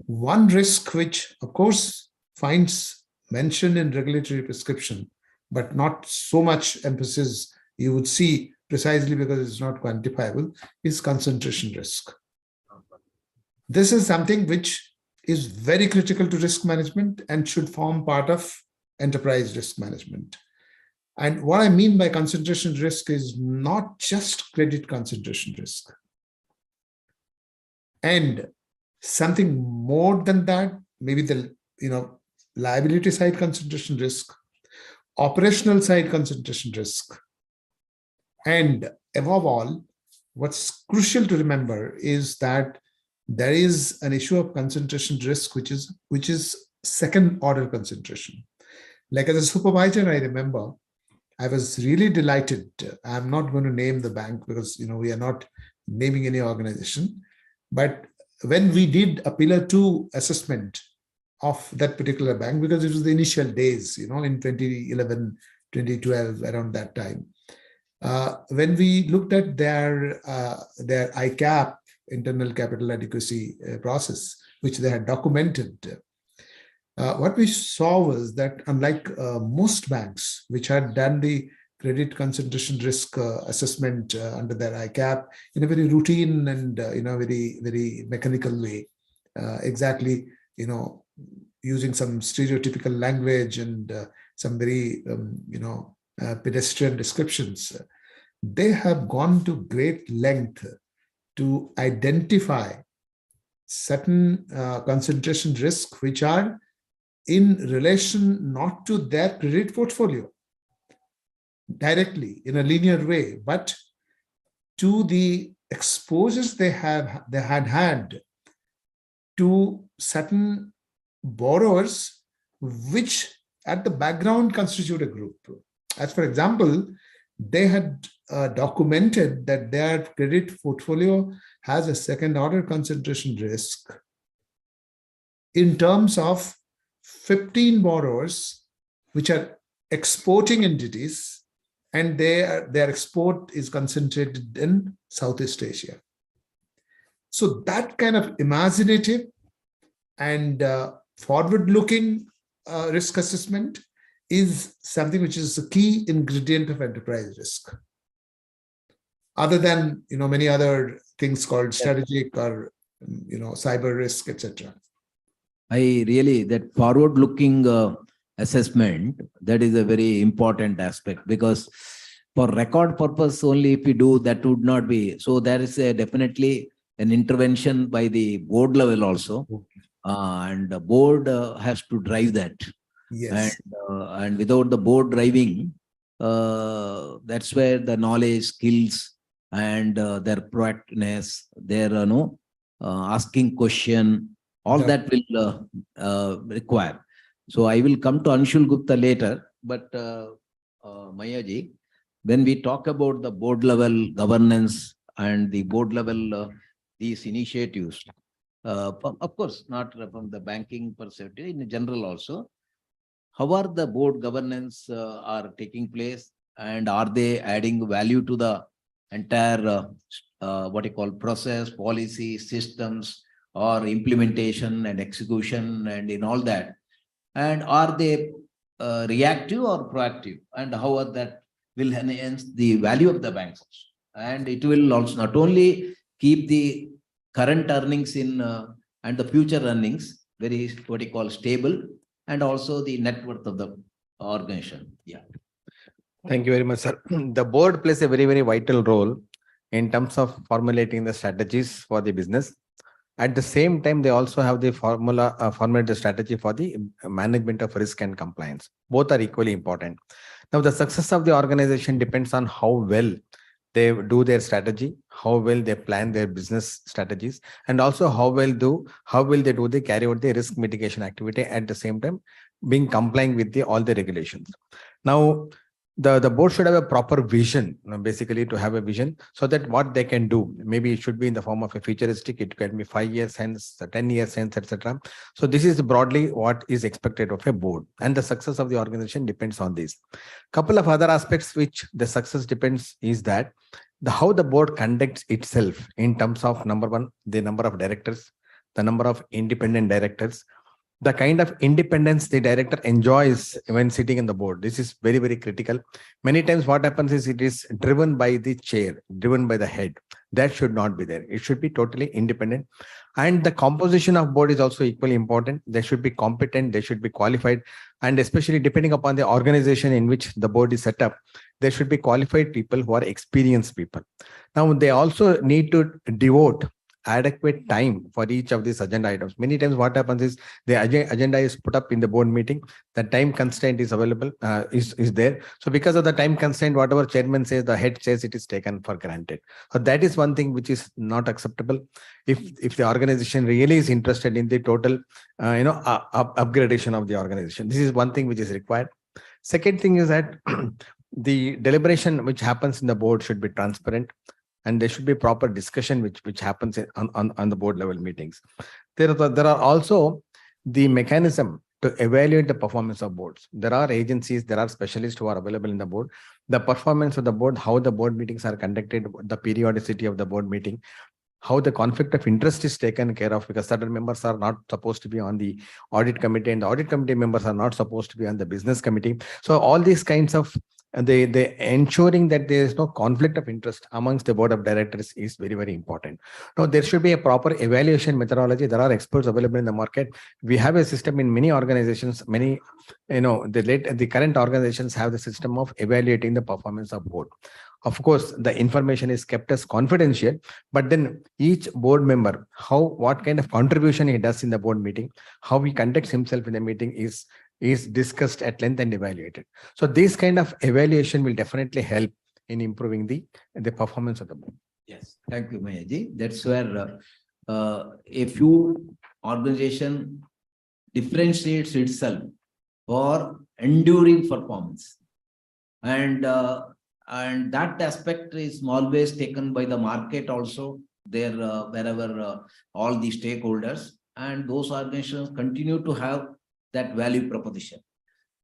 one risk which, of course, finds mention in regulatory prescription, but not so much emphasis you would see precisely because it's not quantifiable, is concentration risk. This is something which is very critical to risk management and should form part of enterprise risk management. And what I mean by concentration risk is not just credit concentration risk. And something more than that, maybe the liability side concentration risk, operational side concentration risk. And above all, what's crucial to remember is that there is an issue of concentration risk, which is second order concentration. Like as a supervisor, I remember I was really delighted. I'm not going to name the bank because we are not naming any organization. But when we did a Pillar 2 assessment of that particular bank, because it was the initial days, in 2011, 2012, around that time, when we looked at their ICAP, internal capital adequacy process, which they had documented, what we saw was that unlike most banks which had done the credit concentration risk assessment under their ICAP in a very routine and very, very mechanical way, exactly, using some stereotypical language and some very, pedestrian descriptions. They have gone to great length to identify certain concentration risks which are in relation not to their credit portfolio directly in a linear way, but to the exposures they had to certain borrowers which at the background constitute a group. As for example, they had documented that their credit portfolio has a second order concentration risk in terms of 15 borrowers which are exporting entities, and their export is concentrated in Southeast Asia. So that kind of imaginative and forward-looking risk assessment is something which is a key ingredient of enterprise risk. Other than many other things called strategic or cyber risk, etc. That forward-looking assessment, that is a very important aspect, because for record purpose only if we do, that would not be. So there is definitely an intervention by the board level also. And the board has to drive that. Yes. And without the board driving, that's where the knowledge, skills, and their proactiveness, their asking question, all that will require. So I will come to Anshul Gupta later, but Mayaji, when we talk about the board level governance and the board level these initiatives, of course, not from the banking perspective, in general also, how are the board governance are taking place, and are they adding value to the entire what you call process, policy, systems, or implementation and execution, and in all that? And are they reactive or proactive, and how are that will enhance the value of the banks? And it will also not only keep the current earnings in and the future earnings very what you call stable, and also the net worth of the organization. Yeah. Thank you very much, sir. The board plays a very, very vital role in terms of formulating the strategies for the business. At the same time, they also have the formulate the strategy for the management of risk and compliance. Both are equally important. Now, the success of the organization depends on how well they do their strategy, how well they plan their business strategies, and also how will they carry out the risk mitigation activity at the same time being complying with all the regulations. Now, the board should have a proper vision, basically to have a vision so that what they can do, maybe it should be in the form of a futuristic, it can be 5 years hence, 10 years hence, etc. So this is broadly what is expected of a board, and the success of the organization depends on this. Couple of other aspects which the success depends is that how the board conducts itself in terms of number one, the number of directors, the number of independent directors, the kind of independence the director enjoys when sitting in the board. This is very, very critical. Many times what happens is it is driven by the chair, driven by the head. That should not be there. It should be totally independent. And the composition of board is also equally important. They should be competent, they should be qualified, and especially depending upon the organization in which the board is set up, there should be qualified people who are experienced people. Now, they also need to devote adequate time for each of these agenda items. Many times what happens is the agenda is put up in the board meeting, the time constraint is available, is there. So because of the time constraint, whatever chairman says, the head says, it is taken for granted. So that is one thing which is not acceptable. If the organization really is interested in the total upgradation of the organization, this is one thing which is required. Second thing is that the deliberation which happens in the board should be transparent, and there should be proper discussion which happens on the board level meetings. There are also the mechanism to evaluate the performance of boards. There are agencies, there are specialists who are available in the board. The performance of the board, how the board meetings are conducted, the periodicity of the board meeting, how the conflict of interest is taken care of, because certain members are not supposed to be on the audit committee and the audit committee members are not supposed to be on the business committee. So all these kinds of and they ensuring that there is no conflict of interest amongst the board of directors is very, very important. Now, there should be a proper evaluation methodology. There are experts available in the market. We have a system in many organizations, many, the current organizations have the system of evaluating the performance of board. Of course, the information is kept as confidential, but then each board member, what kind of contribution he does in the board meeting, how he conducts himself in the meeting is discussed at length and evaluated. So this kind of evaluation will definitely help in improving the performance of the board. Yes, thank you, Mayaji. That's where a few organization differentiates itself for enduring performance. And that aspect is always taken by the market also, there wherever all the stakeholders and those organizations continue to have that value proposition.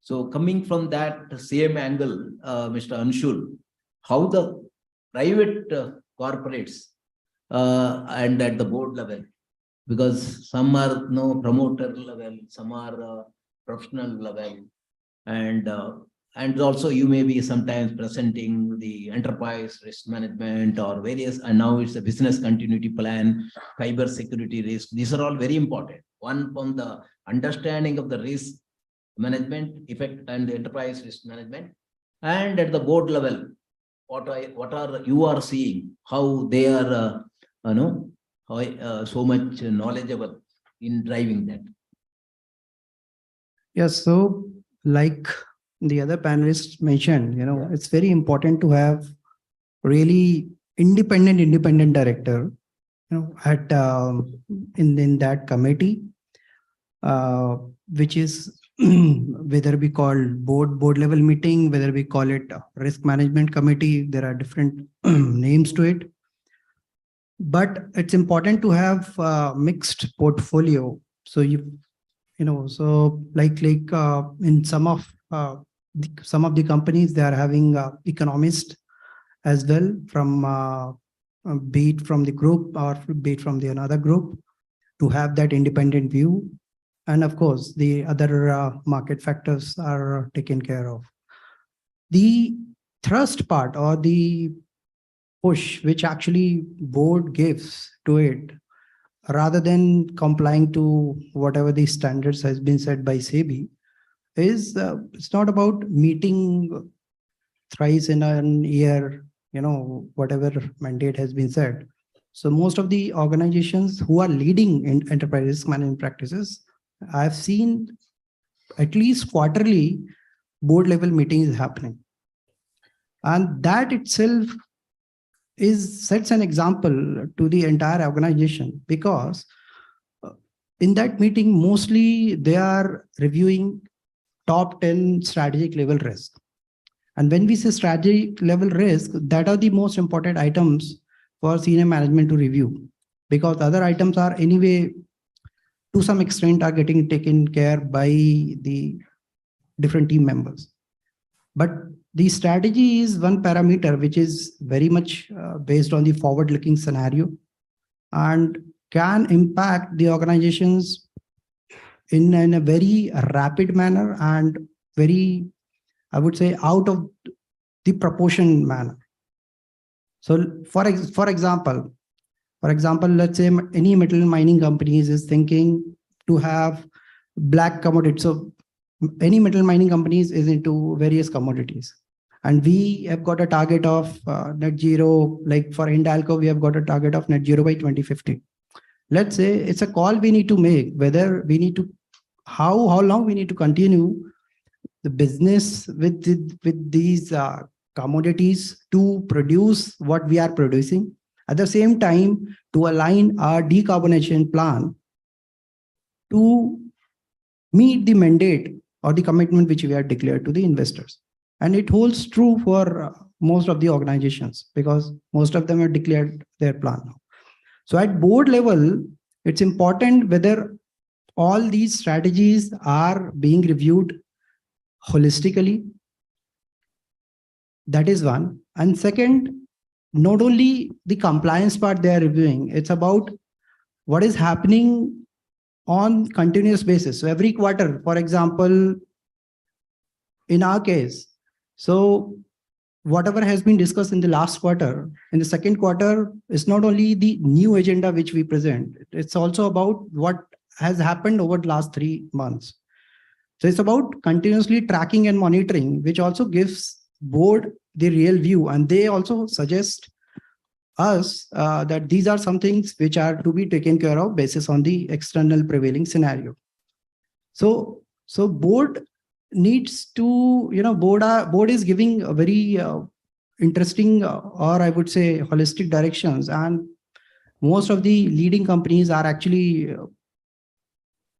So coming from that same angle, Mr. Anshul, how the private corporates and at the board level, because some are promoter level, some are professional level, and also you may be sometimes presenting the enterprise risk management or various, and now it's a business continuity plan, cyber security risk. These are all very important. One from the understanding of the risk management effect and the enterprise risk management, and at the board level, what are you are seeing, how they are so much knowledgeable in driving that. Yes, so like the other panelists mentioned, it's very important to have really independent director, at in that committee, which is whether we call board level meeting, whether we call it risk management committee, there are different names to it. But it's important to have a mixed portfolio. So so like in some of the companies, they are having economists as well, from be it from the group or be it from the another group, to have that independent view. And of course, the other market factors are taken care of. The thrust part or the push which actually board gives to it, rather than complying to whatever the standards has been set by SEBI, is it's not about meeting thrice in a year, whatever mandate has been set. So most of the organizations who are leading in enterprise risk management practices, I've seen at least quarterly board level meetings happening. And that itself sets an example to the entire organization, because in that meeting, mostly they are reviewing top 10 strategic level risk. And when we say strategic level risk, that are the most important items for senior management to review, because other items are anyway, to some extent, are getting taken care by the different team members. But the strategy is one parameter which is very much based on the forward-looking scenario and can impact the organizations in a very rapid manner and very, I would say, out of the proportion manner. So for example, let's say any metal mining companies is thinking to have black commodities. So any metal mining companies is into various commodities. And we have got a target of net zero, like for Hindalco, we have got a target of net zero by 2050. Let's say it's a call we need to make, whether we need to, how long we need to continue the business with these commodities to produce what we are producing. At the same time, to align our decarbonization plan to meet the mandate or the commitment which we have declared to the investors. And it holds true for most of the organizations, because most of them have declared their plan now. So at board level, it's important whether all these strategies are being reviewed holistically. That is one. And second, not only the compliance part they are reviewing, it's about what is happening on continuous basis. So every quarter, for example, in our case, So whatever has been discussed in the last quarter, in the second quarter, is not only the new agenda which we present, it's also about what has happened over the last 3 months. So it's about continuously tracking and monitoring, which also gives board the real view. And they also suggest us that these are some things which are to be taken care of basis on the external prevailing scenario. So board needs to, board is giving a very interesting or I would say holistic directions, and most of the leading companies are actually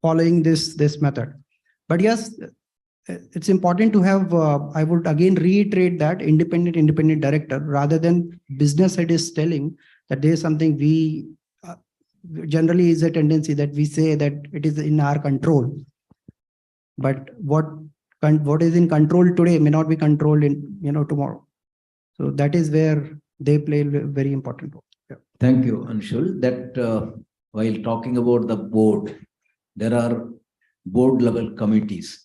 following this method. But yes, it's important to have, I would again reiterate that independent director rather than business head is telling that there is something we generally is a tendency that we say that it is in our control. But what is in control today may not be controlled in tomorrow. So that is where they play a very important role. Yeah. Thank you, Anshul. That while talking about the board, there are board level committees.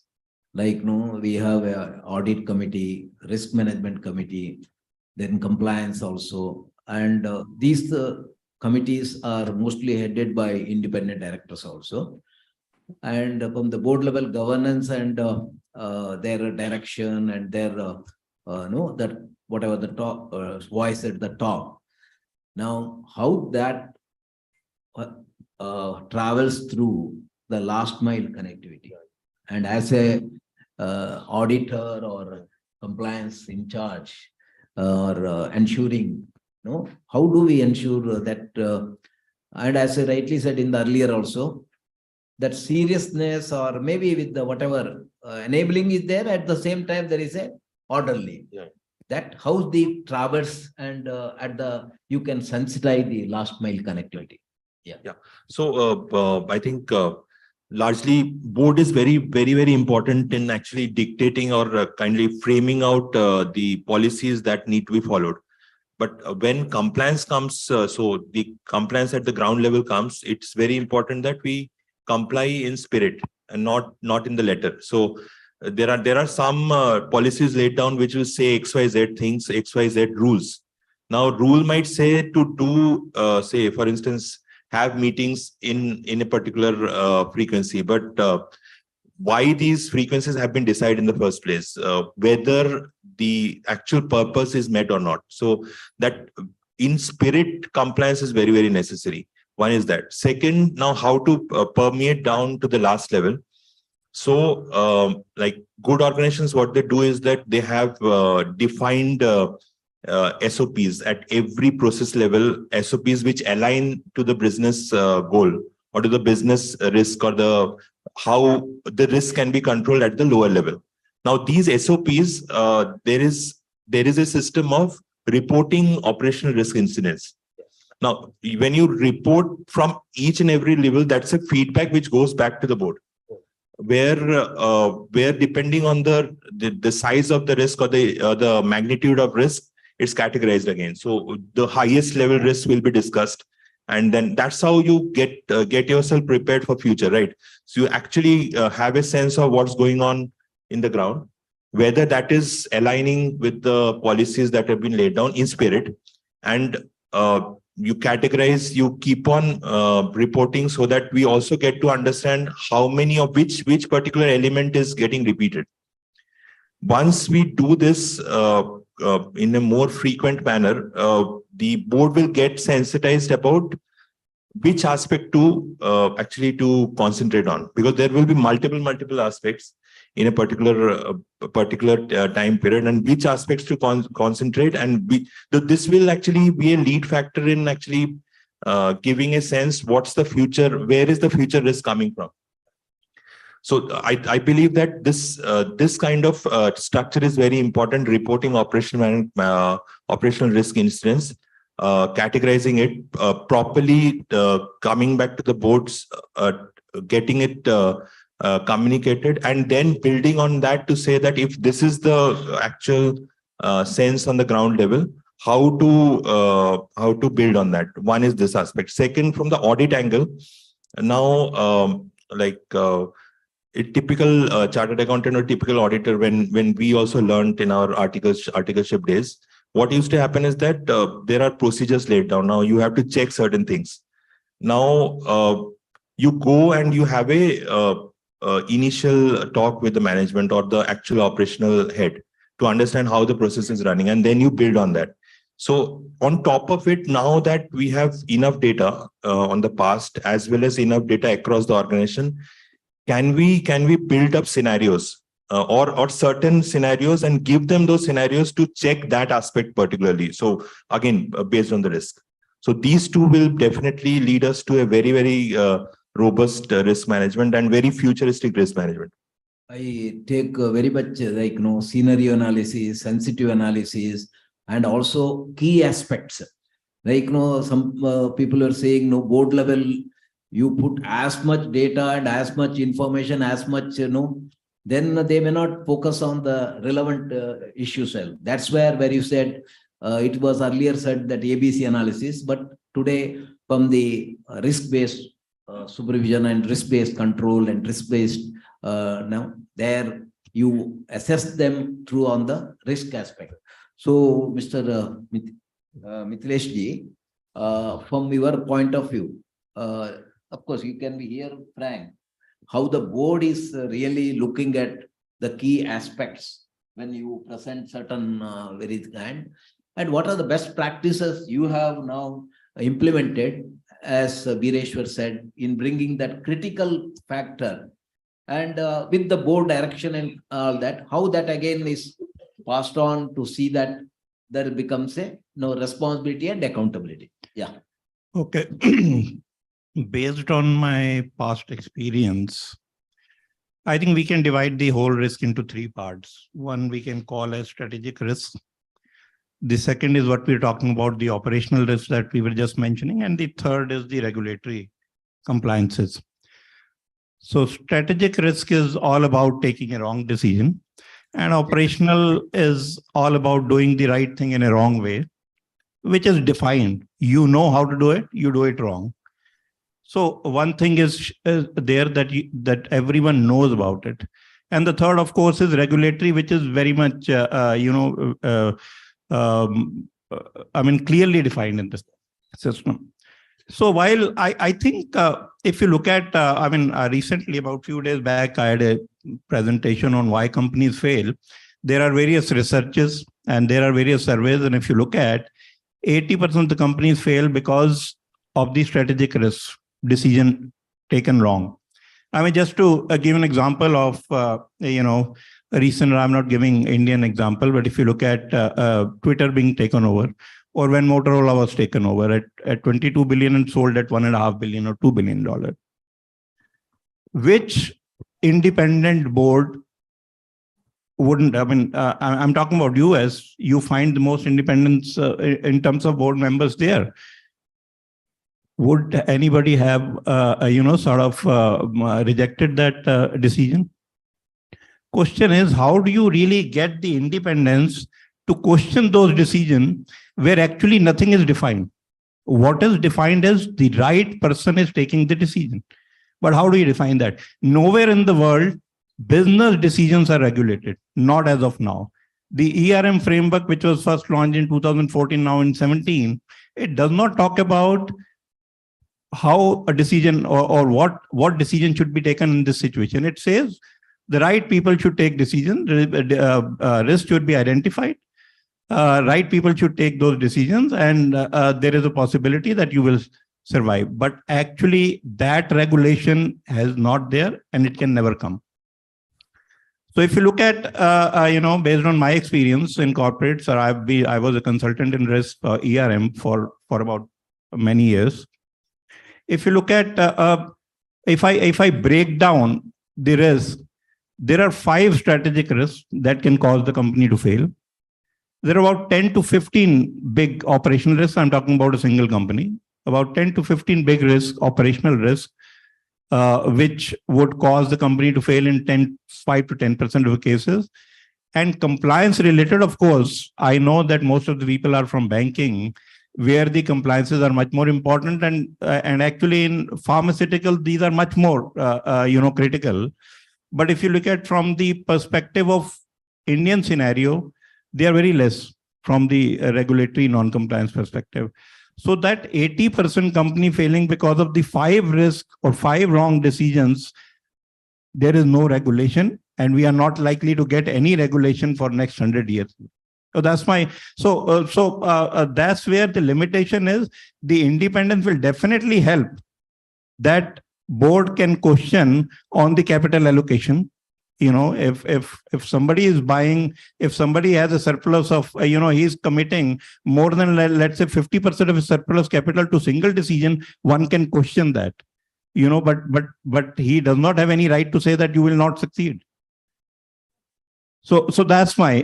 Like we have an audit committee, risk management committee, then compliance also. And these committees are mostly headed by independent directors also. And from the board level governance and their direction and their that whatever the top voice at the top. Now, how that travels through the last mile connectivity, and as a auditor or compliance in charge or ensuring, how do we ensure that? And as I rightly said in the earlier also, that seriousness or maybe with the whatever enabling is there, at the same time there is a orderly. Yeah. That how the travels and you can sensitize the last mile connectivity. Yeah. Yeah. So I think largely board is very important in actually dictating or kindly framing out the policies that need to be followed. But when compliance comes, so the compliance at the ground level comes, it's very important that we comply in spirit and not in the letter. So there are some policies laid down which will say XYZ things, XYZ rules. Now rule might say to do say for instance have meetings in a particular frequency, but why these frequencies have been decided in the first place, whether the actual purpose is met or not. So that in spirit compliance is very necessary. One is that. Second, now how to permeate down to the last level. So like good organizations, what they do is that they have defined SOPs at every process level, SOPs which align to the business goal or to the business risk or how the risk can be controlled at the lower level. Now these SOPs, there is a system of reporting operational risk incidents. Now, when you report from each and every level, that's a feedback which goes back to the board, where depending on the size of the risk or the magnitude of risk, it's categorized again. So the highest level risk will be discussed, and then that's how you get yourself prepared for future, right? So you actually have a sense of what's going on in the ground, whether that is aligning with the policies that have been laid down in spirit, and you categorize, you keep on reporting so that we also get to understand how many of which particular element is getting repeated. Once we do this in a more frequent manner, the board will get sensitized about which aspect to actually to concentrate on, because there will be multiple aspects in a particular time period, and which aspects to concentrate, and this will actually be a lead factor in actually giving a sense what's the future, where is the future risk coming from. So I believe that this kind of structure is very important. Reporting operational risk incidents, categorizing it properly, coming back to the boards, getting it communicated, and then building on that to say that if this is the actual sense on the ground level, how to build on that. One is this aspect. Second, from the audit angle, now a typical chartered accountant or typical auditor, when we also learned in our articleship days, what used to happen is that there are procedures laid down. Now you have to check certain things. Now you go and you have a initial talk with the management or the actual operational head to understand how the process is running, and then you build on that. So on top of it, now that we have enough data on the past as well as enough data across the organization, can we build up scenarios or certain scenarios and give them those scenarios to check that aspect particularly? So again, based on the risk. So these two will definitely lead us to a very, very robust risk management and very futuristic risk management. I take very much like, scenario analysis, sensitive analysis, and also key aspects. Like, some people are saying, board level, you put as much data and as much information, as much, then they may not focus on the relevant issues. That's where you said, it was earlier said that ABC analysis, but today from the risk-based supervision and risk-based control and risk-based, now there you assess them through on the risk aspect. So, Mr. Mithilesh ji, from your point of view, of course, you can be here, frank, how the board is really looking at the key aspects when you present certain and what are the best practices you have now implemented, as Bireshwar said, in bringing that critical factor, and with the board direction and all that, how that again is passed on to see that there becomes a responsibility and accountability. Yeah. Okay. Based on my past experience, I think we can divide the whole risk into three parts. One we can call as strategic risk. The second is what we're talking about, the operational risks that we were just mentioning. And the third is the regulatory compliances. So strategic risk is all about taking a wrong decision. And operational is all about doing the right thing in a wrong way, which is defined. You know how to do it, you do it wrong. So one thing is there that everyone knows about it. And the third, of course, is regulatory, which is very much, clearly defined in this system. So while I think if you look at, recently, about a few days back, I had a presentation on why companies fail. There are various researches and there are various surveys. And if you look at 80% of the companies fail because of the strategic risk decision taken wrong. Just to give an example of, recent, I'm not giving Indian example, but if you look at Twitter being taken over, or when Motorola was taken over at 22 billion and sold at $1.5 billion or $2 billion, which independent board wouldn't, I'm talking about US, you find the most independence in terms of board members there. Would anybody have, rejected that decision? Question is, how do you really get the independence to question those decisions where actually nothing is defined? What is defined is the right person is taking the decision. But how do you define that? Nowhere in the world, business decisions are regulated, not as of now. The ERM framework, which was first launched in 2014, now in 17, it does not talk about how a decision or what decision should be taken in this situation. It says the right people should take decisions, risk should be identified, right people should take those decisions, and there is a possibility that you will survive. But actually that regulation has not there and it can never come. So if you look at, based on my experience in corporates, or I was a consultant in risk ERM for about many years. If you look at, if I break down the risk, there are 5 strategic risks that can cause the company to fail. There are about 10 to 15 big operational risks. I'm talking about a single company. About 10 to 15 big risks, operational risks, which would cause the company to fail in 5 to 10% of the cases. And compliance related, of course, I know that most of the people are from banking, where the compliances are much more important, and actually in pharmaceutical, these are much more, critical. But if you look at from the perspective of Indian scenario, they are very less from the regulatory non-compliance perspective. So that 80% company failing because of the 5 risk or 5 wrong decisions, there is no regulation, and we are not likely to get any regulation for next 100 years. So that's my, that's where the limitation is. The independence will definitely help. That board can question on the capital allocation. You know, if somebody is buying, if somebody has a surplus of, he's committing more than, let's say, 50% of his surplus capital to single decision, one can question that. But he does not have any right to say that you will not succeed. So that's my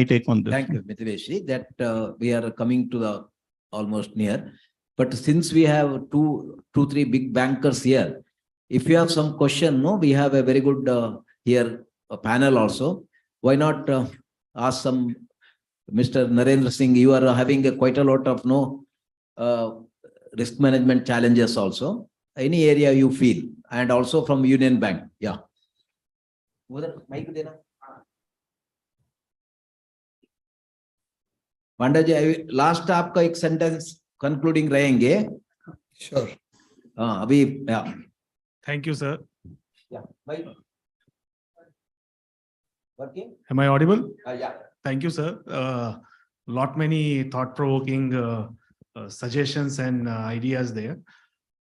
take on this. Thank you, Mithileshji, that we are coming to the almost near. But since we have two, three big bankers here, if you have some question, we have a very good here a panel also. Why not ask some, Mr. Narendra Singh, you are having quite a lot of risk management challenges also. Any area you feel, and also from Union Bank. Yeah. Panda ji, last आपका एक sentence concluding रहेंगे. Sure. अभी, yeah. Thank you, sir. Yeah. Bye. Working? Am I audible? Yeah. Thank you, sir. Lot many thought-provoking suggestions and ideas there.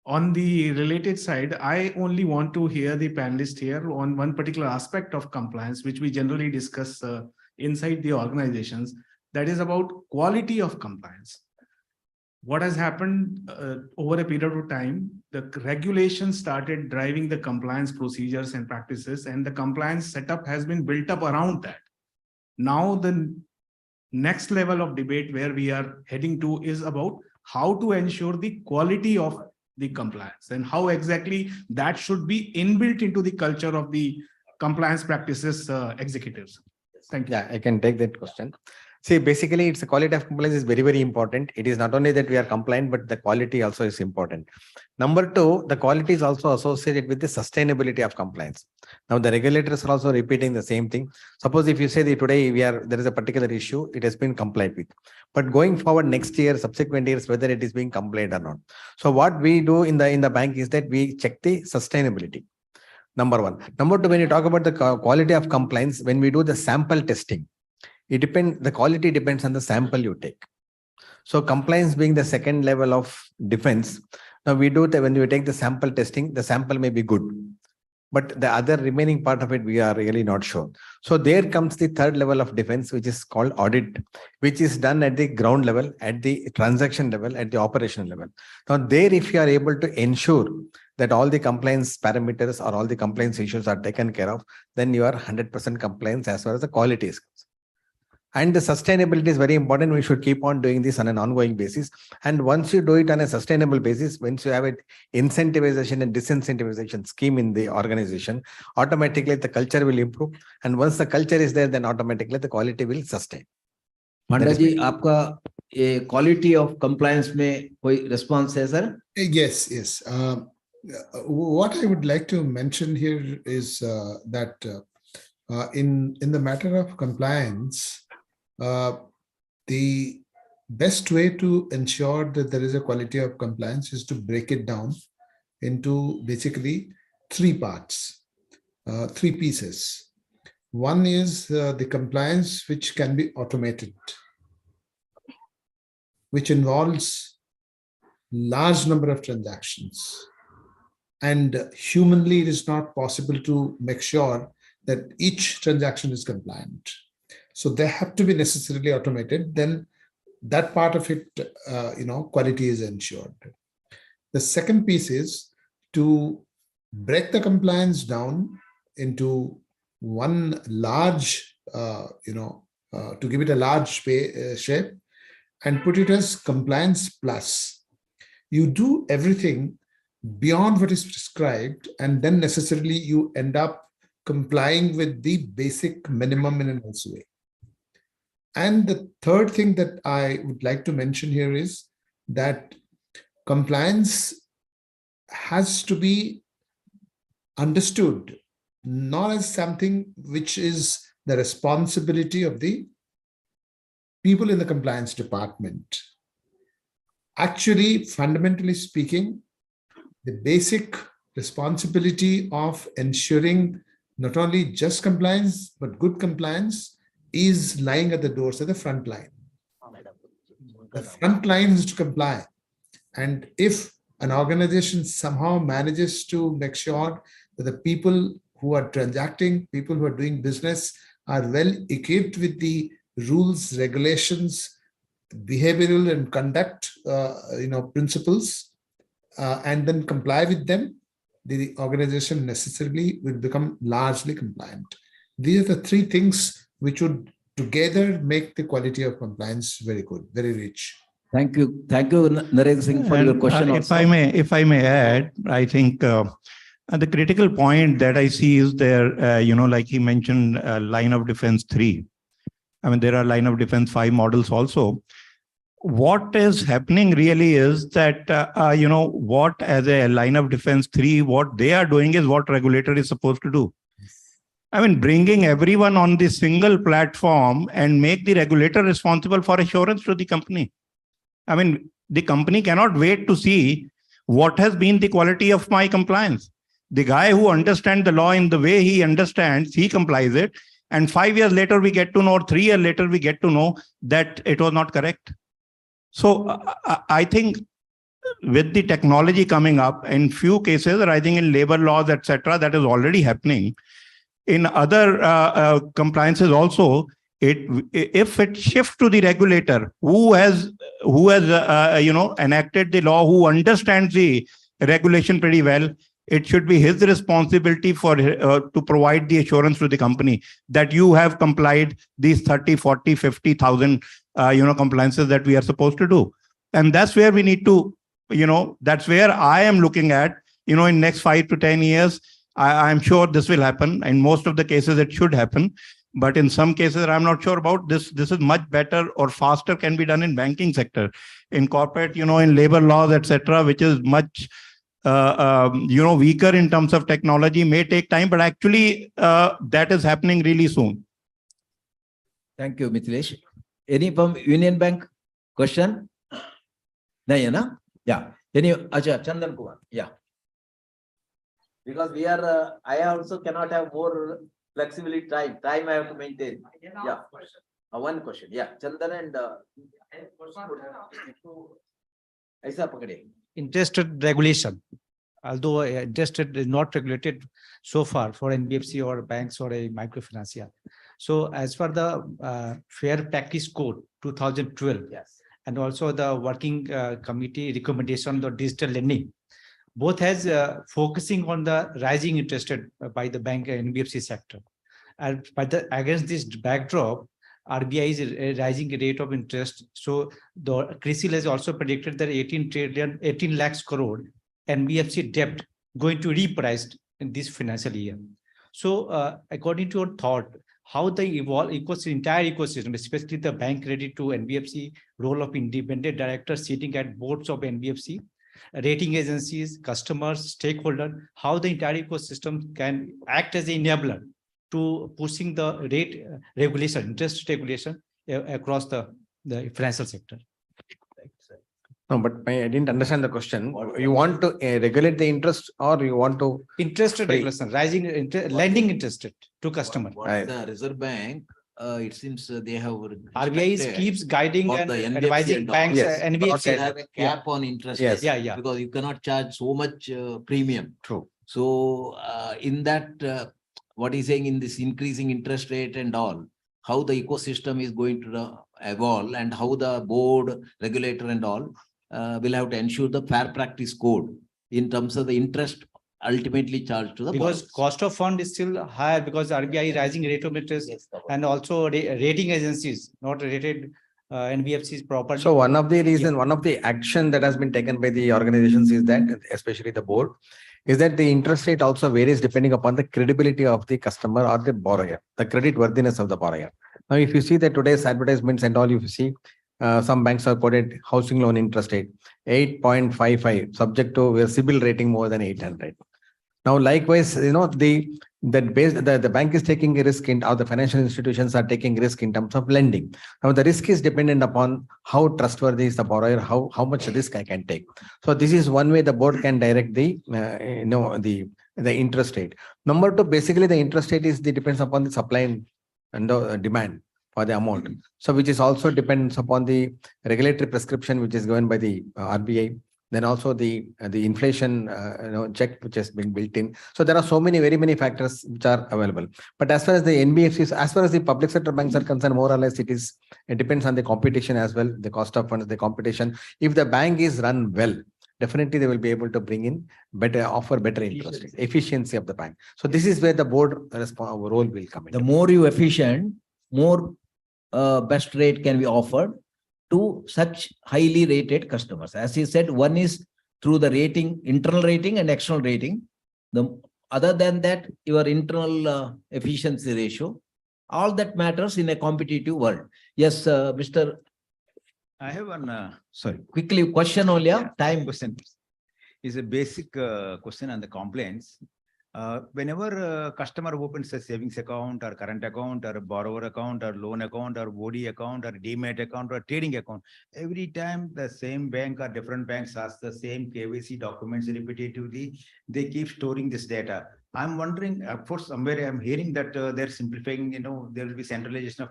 On the related side, I only want to hear the panelists here on one particular aspect of compliance, which we generally discuss inside the organizations, that is about quality of compliance. What has happened over a period of time, the regulation started driving the compliance procedures and practices, and the compliance setup has been built up around that. Now, the next level of debate where we are heading to is about how to ensure the quality of the compliance and how exactly that should be inbuilt into the culture of the compliance practices executives. Thank you. Yeah, I can take that question. See, basically, it's the quality of compliance is very, very important. It is not only that we are compliant, but the quality also is important. Number 2, the quality is also associated with the sustainability of compliance. Now, the regulators are also repeating the same thing. Suppose if you say that today there is a particular issue, it has been complied with. But going forward next year, subsequent years, whether it is being complied or not. So what we do in the bank is that we check the sustainability. Number 1. Number 2, when you talk about the quality of compliance, when we do the sample testing, the quality depends on the sample you take. So compliance being the second level of defense. Now we do that when we take the sample testing, the sample may be good, but the other remaining part of it, we are really not sure. So there comes the third level of defense, which is called audit, which is done at the ground level, at the transaction level, at the operational level. Now there, if you are able to ensure that all the compliance parameters or all the compliance issues are taken care of, then you are 100% compliance as far as the quality is concerned. And the sustainability is very important. We should keep on doing this on an ongoing basis. And once you do it on a sustainable basis, once you have an incentivization and disincentivization scheme in the organization, automatically the culture will improve. And once the culture is there, then automatically the quality will sustain. Panda ji, आपका quality of compliance में कोई response है, sir? Yes, yes. What I would like to mention here is that in the matter of compliance, the best way to ensure that there is a quality of compliance is to break it down into basically 3 parts, 3 pieces. One is the compliance which can be automated, which involves large number of transactions. And humanly, it is not possible to make sure that each transaction is compliant. So they have to be necessarily automated. Then that part of it, quality is ensured. The second piece is to break the compliance down into one large, to give it a large shape and put it as compliance plus. You do everything beyond what is prescribed, and then necessarily you end up complying with the basic minimum in a nice way. And the third thing that I would like to mention here is that compliance has to be understood not as something which is the responsibility of the people in the compliance department. Actually, fundamentally speaking, the basic responsibility of ensuring not only just compliance, but good compliance is lying at the doors of the front line. The front line is to comply. And if an organization somehow manages to make sure that the people who are transacting, people who are doing business are well equipped with the rules, regulations, behavioral and conduct principles, and then comply with them, the organization necessarily will become largely compliant. These are the three things which would together make the quality of compliance very good, very rich. Thank you, Narendra Singh, for your question. If I may add, I think the critical point that I see is there. Like he mentioned, line of defense 3. I mean, there are line of defense 5 models also. What is happening really is that, what as a line of defense 3, what they are doing is what regulator is supposed to do. I mean, bringing everyone on the single platform and make the regulator responsible for assurance to the company. I mean, the company cannot wait to see what has been the quality of my compliance. The guy who understands the law in the way he understands, he complies it. And 5 years later, we get to know, or 3 years later, we get to know that it was not correct. So I think with the technology coming up, in few cases, I think in labor laws, etc., that is already happening. In other compliances also, if it shifts to the regulator who has enacted the law, who understands the regulation pretty well, it should be his responsibility for to provide the assurance to the company that you have complied these 30, 40, 50,000 compliances that we are supposed to do. And that's where we need to, that's where I am looking at, in next 5 to 10 years, I'm sure this will happen. In most of the cases, it should happen. But in some cases, I'm not sure about this. This is much better or faster can be done in banking sector, in corporate, in labor laws, etc., which is much, weaker in terms of technology, may take time, but actually that is happening really soon. Thank you, Mithilesh. Any from Union Bank question? No, yeah. Any, Chandan Kumar, yeah. Because we are, I also cannot have more flexibility time. Time I have to maintain. Yeah. One question. Yeah. Chandan and Aisa Pakade. Interested regulation. Although interested is not regulated so far for NBFC or banks or a microfinance. Yeah. So as for the Fair Practice Code 2012, yes, and also the working committee recommendation on the digital lending, both has focusing on the rising interest rate by the bank and NBFC sector. And against this backdrop, RBI is rising rate of interest. So the CRISIL has also predicted that 18 lakhs crore NBFC debt going to repriced in this financial year. So according to your thought, how the entire ecosystem, especially the bank credit to NBFC, role of independent directors sitting at boards of NBFC, rating agencies, customers, stakeholders, how the entire ecosystem can act as an enabler to pushing the rate regulation, interest regulation across the financial sector. No, but I didn't understand the question. You want to regulate the interest, or you want to interest regulation, rising lending interest to customer. The Reserve Bank, it seems they have RBI keeps guiding and advising banks. NBFC have a cap on interest. Yes. Yeah. Because you cannot charge so much premium. True. So in that, what he's saying in this increasing interest rate and all, how the ecosystem is going to evolve and how the board, regulator and all will have to ensure the fair practice code in terms of the interest ultimately charged to the because borrowers. Cost of fund is still higher because RBI rising rate of interest, and also rating agencies not rated NBFCs properly. So one of the reason, one of the action that has been taken by the organizations is that, especially the board, is that the interest rate also varies depending upon the credibility of the customer or the borrower, the credit worthiness of the borrower. Now, if you see that today's advertisements and all, you see some banks have quoted housing loan interest rate 8.55, subject to a CIBIL rating more than 800. Now, likewise, the that the bank is taking a risk or the financial institutions are taking risk in terms of lending. Now the risk is dependent upon how trustworthy is the borrower, how much risk I can take. So this is one way the board can direct the interest rate. Number two, basically the interest rate depends upon the supply and demand for the amount. So which is also depends upon the regulatory prescription which is given by the RBI. Then also the inflation check which has been built in. So there are very many factors which are available. But as far as the NBFCs, as far as the public sector banks are concerned, more or less it depends on the competition as well, the cost of funds, the competition. If the bank is run well, definitely they will be able to bring in offer better interest rate, efficiency of the bank. So this is where the board role will come in. The more you efficient, more best rate can be offered to such highly rated customers. As he said, one is through the rating, internal rating and external rating. Other than that, your internal efficiency ratio, all that matters in a competitive world. Yes, Mr. I have one, Quickly, question only, time. Question is a basic question on the complaints. Whenever a customer opens a savings account or current account or a borrower account or loan account or OD account or demat account or trading account, every time the same bank or different banks ask the same KYC documents repetitively, they keep storing this data. I'm wondering, of course, somewhere I'm hearing that they're simplifying, there will be centralization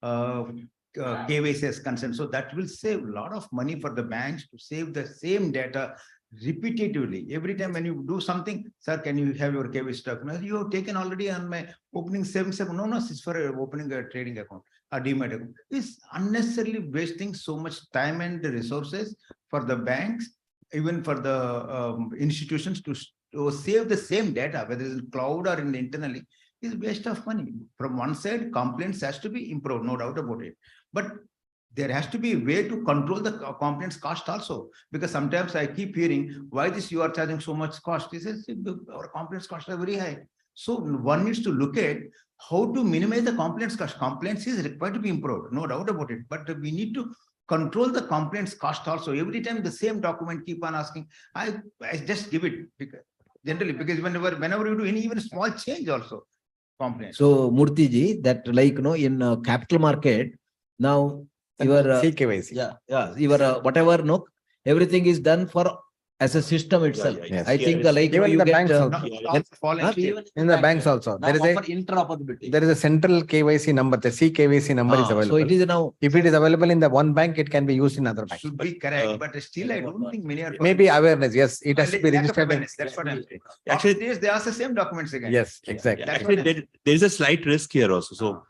of KYC as concerned. So that will save a lot of money for the banks to save the same data repetitively. Every time when you do something, sir, can you have your KYC document? You have taken already on my opening 7. No, it's for opening a trading account, a demat account. It's unnecessarily wasting so much time and resources for the banks, even for the institutions to save the same data, whether it's in cloud or in internally, is waste of money. From one side, complaints has to be improved, no doubt about it. But there has to be a way to control the complaints cost also, because sometimes I keep hearing, why you are charging so much cost? He says, our complaints costs are very high. So one needs to look at how to minimize the complaints cost. Complaints is required to be improved, no doubt about it. But we need to control the complaints cost also. Every time the same document keep on asking, I just give it generally, because whenever you do any even small change also, complaints. So Murthy ji, that in capital market, now your CKYC. Your whatever everything is done for as a system itself. Yes. I think even you the get banks in the banks also there is a central KYC number, the CKYC number is available. So it is now, if it is available in the one bank, it can be used in other banks. Should be correct, but still I don't think many are. Maybe awareness, yes, it has to be registered. That's what I'm saying. Actually, they ask the same documents again. Yes, exactly. Actually, there is a slight risk here also.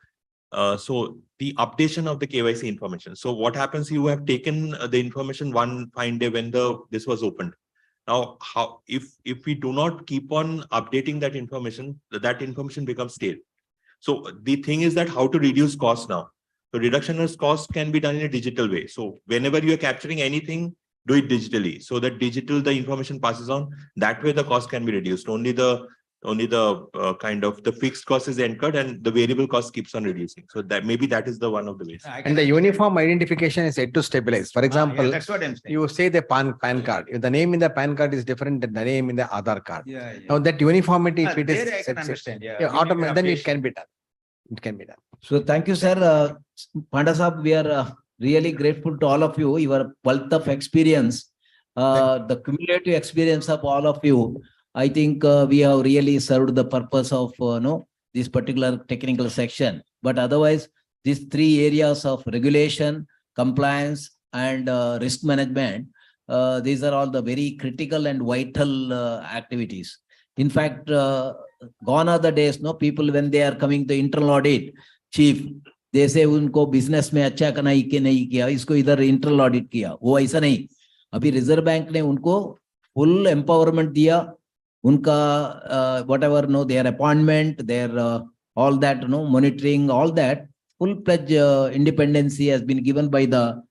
So the updation of the KYC information. So what happens? You have taken the information one fine day when this was opened. Now, if we do not keep on updating that information becomes stale. So the thing is that how to reduce costs now. So reduction of cost can be done in a digital way. So whenever you are capturing anything, do it digitally. So that the information passes on. That way the cost can be reduced. Only the kind of the fixed cost is incurred and the variable cost keeps on reducing. So that maybe that is the one of the ways. And the uniform identification is yet to stabilize. For example, that's what I'm saying. you say the PAN card. If the name in the PAN card is different than the name in the Aadhaar card. Yeah. Now that uniformity, if it There I is can understand. automatic, then it can be done. It can be done. so thank you, sir. Panda Saab, we are really grateful to all of you. Your wealth of experience, the cumulative experience of all of you. I think we have really served the purpose of this particular technical section. But otherwise, these three areas of regulation, compliance, and risk management, these are all the very critical and vital activities. In fact, gone are the days, people when they are coming to internal audit, chief, they say उनको business में अच्छा करना ही कि नहीं किया, इसको इधर internal audit किया, वो ऐसा नहीं. अभी रिजर्व बैंक ने उनको full empowerment दिया. Unka whatever their appointment, their all that monitoring, all that full-fledged independency has been given by the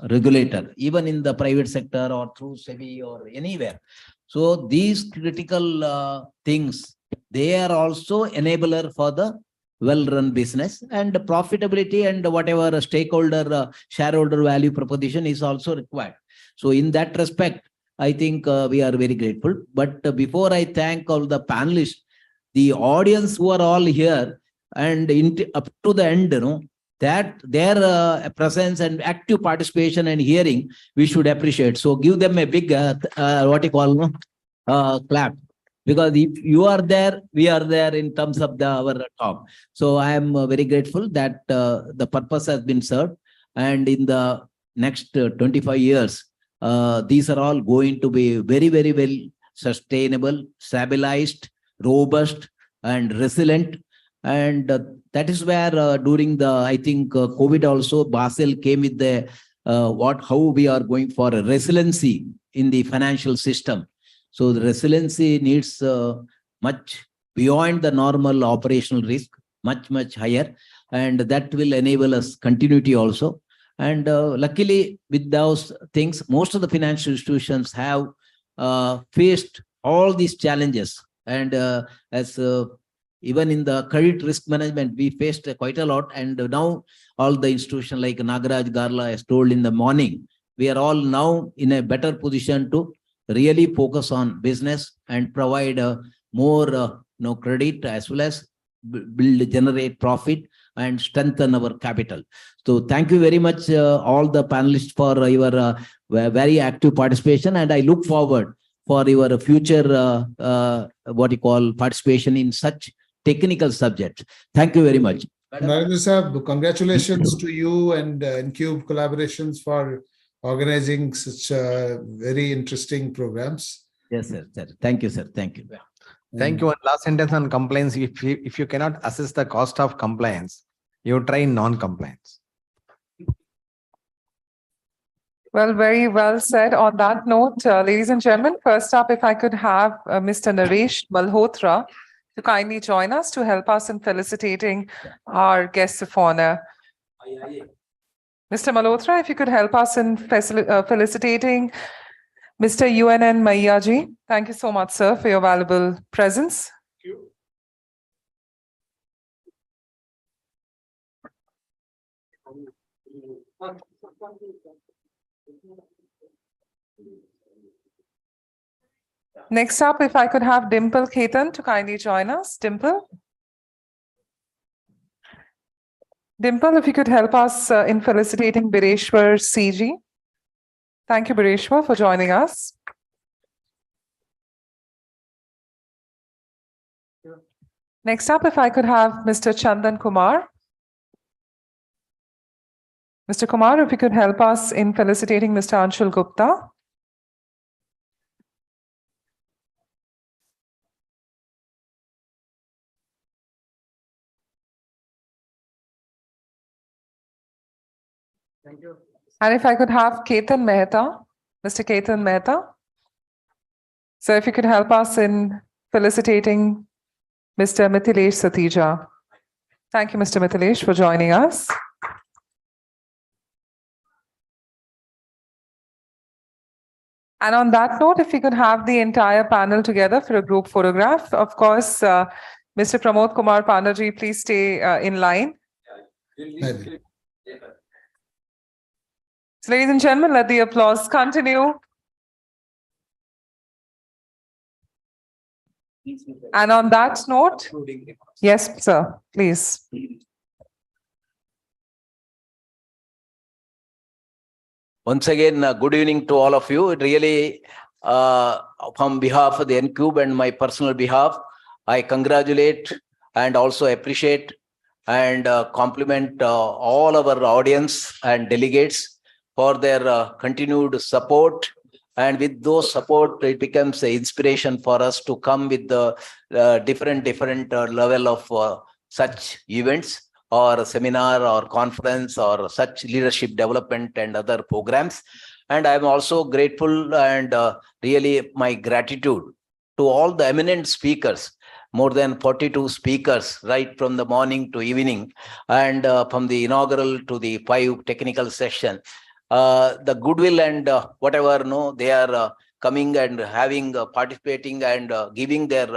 regulator, even in the private sector or through SEBI or anywhere. So these critical things, they are also enabler for the well-run business, and profitability and whatever stakeholder shareholder value proposition is also required. So in that respect, I think we are very grateful. But before I thank all the panelists, the audience who are all here and up to the end, that their presence and active participation and hearing, we should appreciate. So give them a big, clap. Because if you are there, we are there in terms of our talk. So I am very grateful that the purpose has been served. And in the next 25 years, these are all going to be very, very well sustainable, stabilized, robust, and resilient. And that is where during the, I think, COVID also, Basel came with the how we are going for a resiliency in the financial system. So the resiliency needs much beyond the normal operational risk, much, much higher. And that will enable us continuity also. And luckily, with those things, most of the financial institutions have faced all these challenges. And as even in the credit risk management, we faced quite a lot. And now all the institutions like Nagaraj Garla has told in the morning, we are all now in a better position to really focus on business and provide more credit as well as generate profit and strengthen our capital. So thank you very much, all the panelists, for your very active participation. And I look forward for your future, participation in such technical subjects. Thank you very much. Narendra Sahab, congratulations to you and Incube Collaborations for organizing such very interesting programs. Yes, sir. Thank you, sir. Thank you. Thank you. One last sentence on compliance. If you cannot assess the cost of compliance, you try non-compliance. Well, very well said. On that note, ladies and gentlemen, first up, if I could have Mr. Naresh Malhotra to kindly join us to help us in felicitating our guests of honor. Mr. Malhotra, if you could help us in felicitating Mr. UNN Maiyaji. Thank you so much, sir, for your valuable presence. Thank you. Next up, if I could have Dimple Khetan to kindly join us. Dimple? Dimple, if you could help us in felicitating Bireshwar CG. Thank you, Bireshwar, for joining us. Next up, if I could have Mr. Chandan Kumar. Mr. Kumar, if you could help us in felicitating Mr. Anshul Gupta. Thank you. And if I could have Ketan Mehta, Mr. Ketan Mehta. So if you could help us in felicitating Mr. Mithilesh Satija. Thank you, Mr. Mithilesh, for joining us. And on that note, if we could have the entire panel together for a group photograph. Of course, Mr. Pramod Kumar Panerjee, please stay in line. So, ladies and gentlemen, let the applause continue. And on that note, yes, sir, please. Once again, good evening to all of you. Really, from behalf of the Incube and my personal behalf, I congratulate and also appreciate and compliment all our audience and delegates for their continued support. And with those support, it becomes an inspiration for us to come with the different level of such events or seminar or conference or such leadership development and other programs. And I'm also grateful and really my gratitude to all the eminent speakers, more than 42 speakers, right from the morning to evening, and from the inaugural to the 5 technical sessions. The goodwill and whatever, they are coming and having, participating and giving their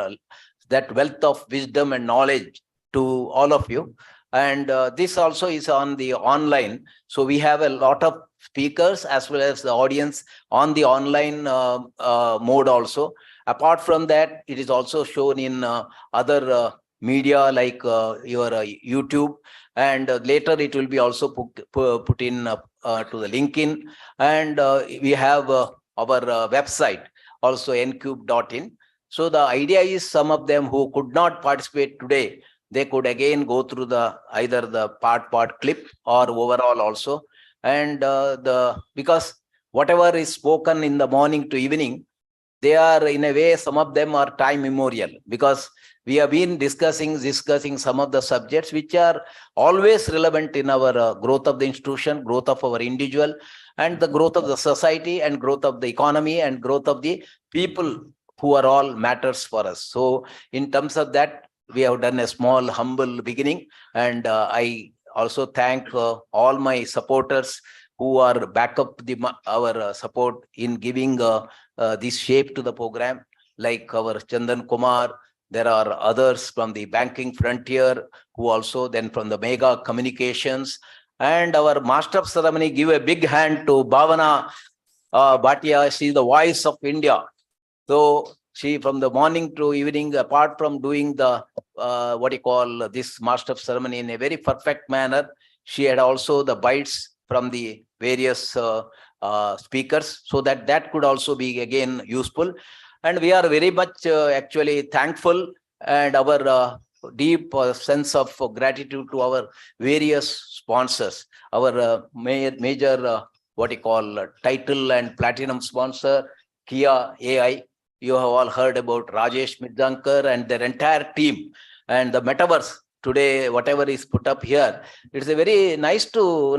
that wealth of wisdom and knowledge to all of you. And this also is on the online. So we have a lot of speakers as well as the audience on the online mode also. Apart from that, it is also shown in other media like your YouTube, and later it will be also put in to the LinkedIn, and we have our website also ncube.in. So the idea is some of them who could not participate today, they could again go through the either the part clip or overall also. And because whatever is spoken in the morning to evening, they are in a way, some of them are time immemorial, because we have been discussing some of the subjects which are always relevant in our growth of the institution, growth of our individual, and the growth of the society, and growth of the economy, and growth of the people who are all matters for us. So in terms of that, we have done a small, humble beginning. And I also thank all my supporters who are back up our support in giving this shape to the program, like our Chandan Kumar. There are others from the banking frontier who also, then from the Mega Communications, and our master of ceremony. Give a big hand to Bhavana Bhatia. She is the voice of India. So she, from the morning to evening, apart from doing the this master of ceremony in a very perfect manner, she had also the bites from the various speakers, so that could also be again useful. And we are very much actually thankful, and our deep sense of gratitude to our various sponsors, our major title and platinum sponsor, Kia AI. You have all heard about Rajesh Midhankar and their entire team, and the metaverse. Today, whatever is put up here, it's a very nice to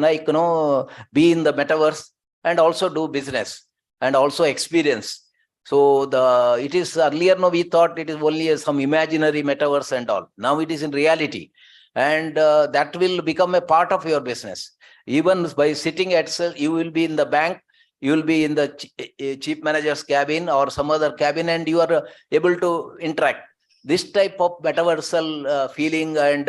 be in the metaverse and also do business and also experience. So it is earlier, we thought it is only some imaginary metaverse and all. Now it is in reality, and that will become a part of your business. Even by sitting at, you will be in the bank, you will be in the chief manager's cabin or some other cabin, and you are able to interact. This type of metaversal feeling, and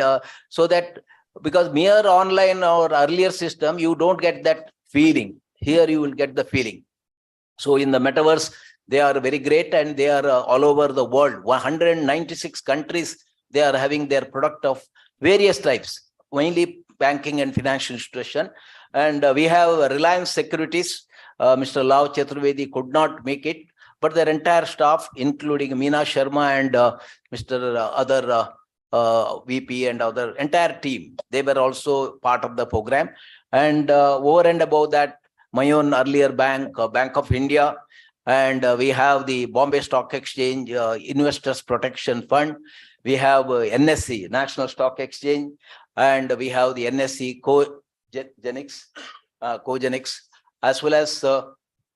so that, because mere online or earlier system, you don't get that feeling. Here you will get the feeling. So in the metaverse, they are very great, and they are all over the world. 196 countries, they are having their product of various types, mainly banking and financial institution. And we have Reliance Securities. Mr. Lal Chaturvedi could not make it, but their entire staff, including Meena Sharma and Mr. Other VP and other entire team, they were also part of the program. And over and above that, my own earlier bank, Bank of India, and we have the Bombay Stock Exchange Investors Protection Fund. We have NSE, National Stock Exchange, and we have the NSE Cogenix, as well as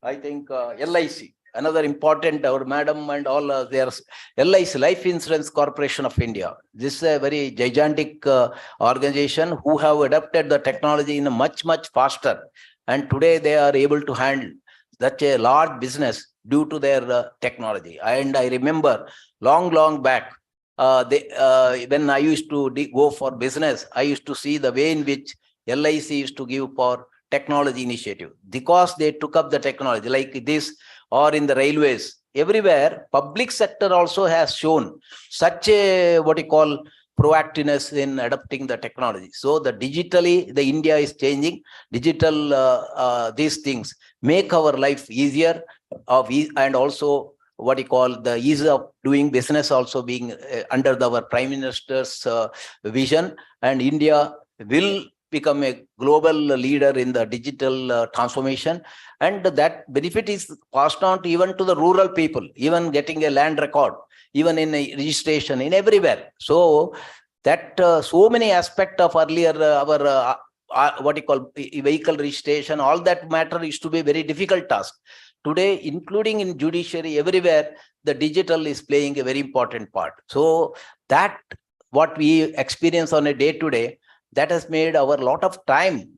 I think LIC. Another important, our madam and all, there's LIC, Life Insurance Corporation of India. This is a very gigantic organization who have adapted the technology in a much faster. And today they are able to handle such a large business due to their technology. And I remember long back, when I used to go for business, I used to see the way in which LIC used to give for technology initiative, because they took up the technology like this, or in the railways, everywhere. Public sector also has shown such a proactiveness in adopting the technology. So the digitally, the India is changing. Digital, these things make our life easier, and also the ease of doing business also being under our Prime Minister's vision. And India will become a global leader in the digital transformation, and that benefit is passed on to even to the rural people, even getting a land record, even in a registration, in everywhere. So that so many aspects of earlier our vehicle registration, all that matter used to be a very difficult task. Today, including in judiciary, everywhere, the digital is playing a very important part. So that what we experience on a day-to-day, that has made our lot of time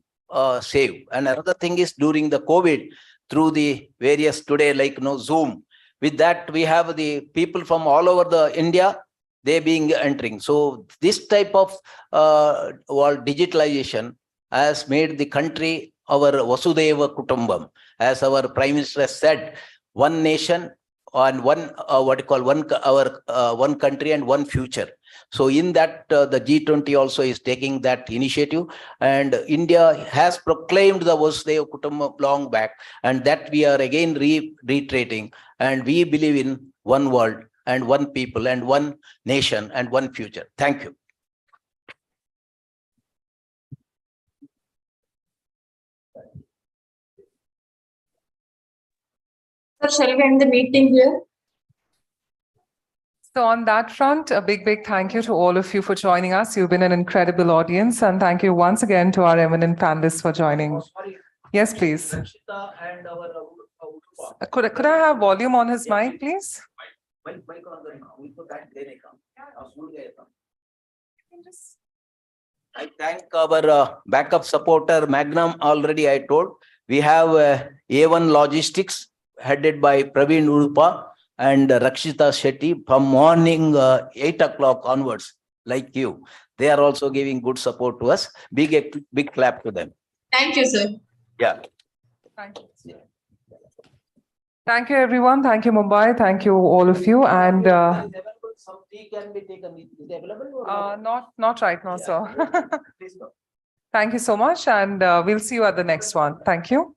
save. And another thing is, during the COVID, through the various today, like Zoom, with that we have the people from all over the India, they being entering. So this type of digitalization has made the country our Vasudhaiva Kutumbam. As our Prime Minister has said, one nation, on one, what you call one country and one future. So in that, the G20 also is taking that initiative, and India has proclaimed the Vasudhaiva Kutumbakam long back, and that we are again reiterating, and we believe in one world and one people and one nation and one future. Thank you. So shall we end the meeting here? So on that front, a big thank you to all of you for joining us. You've been an incredible audience, and thank you once again to our eminent panelists for joining. Yes, please. Could I have volume on his mic, please? I thank our backup supporter, Magnum. Already I told. We have A1 Logistics headed by Praveen Udupa and Rakshita Shetty from morning 8 o'clock onwards, like you. They are also giving good support to us. Big clap to them. Thank you, sir. Yeah. Thank you. Thank you, everyone. Thank you, Mumbai. Thank you, all of you. And Some tea can be taken. Is it available? not right now, sir. Thank you so much, and we'll see you at the next one. Thank you.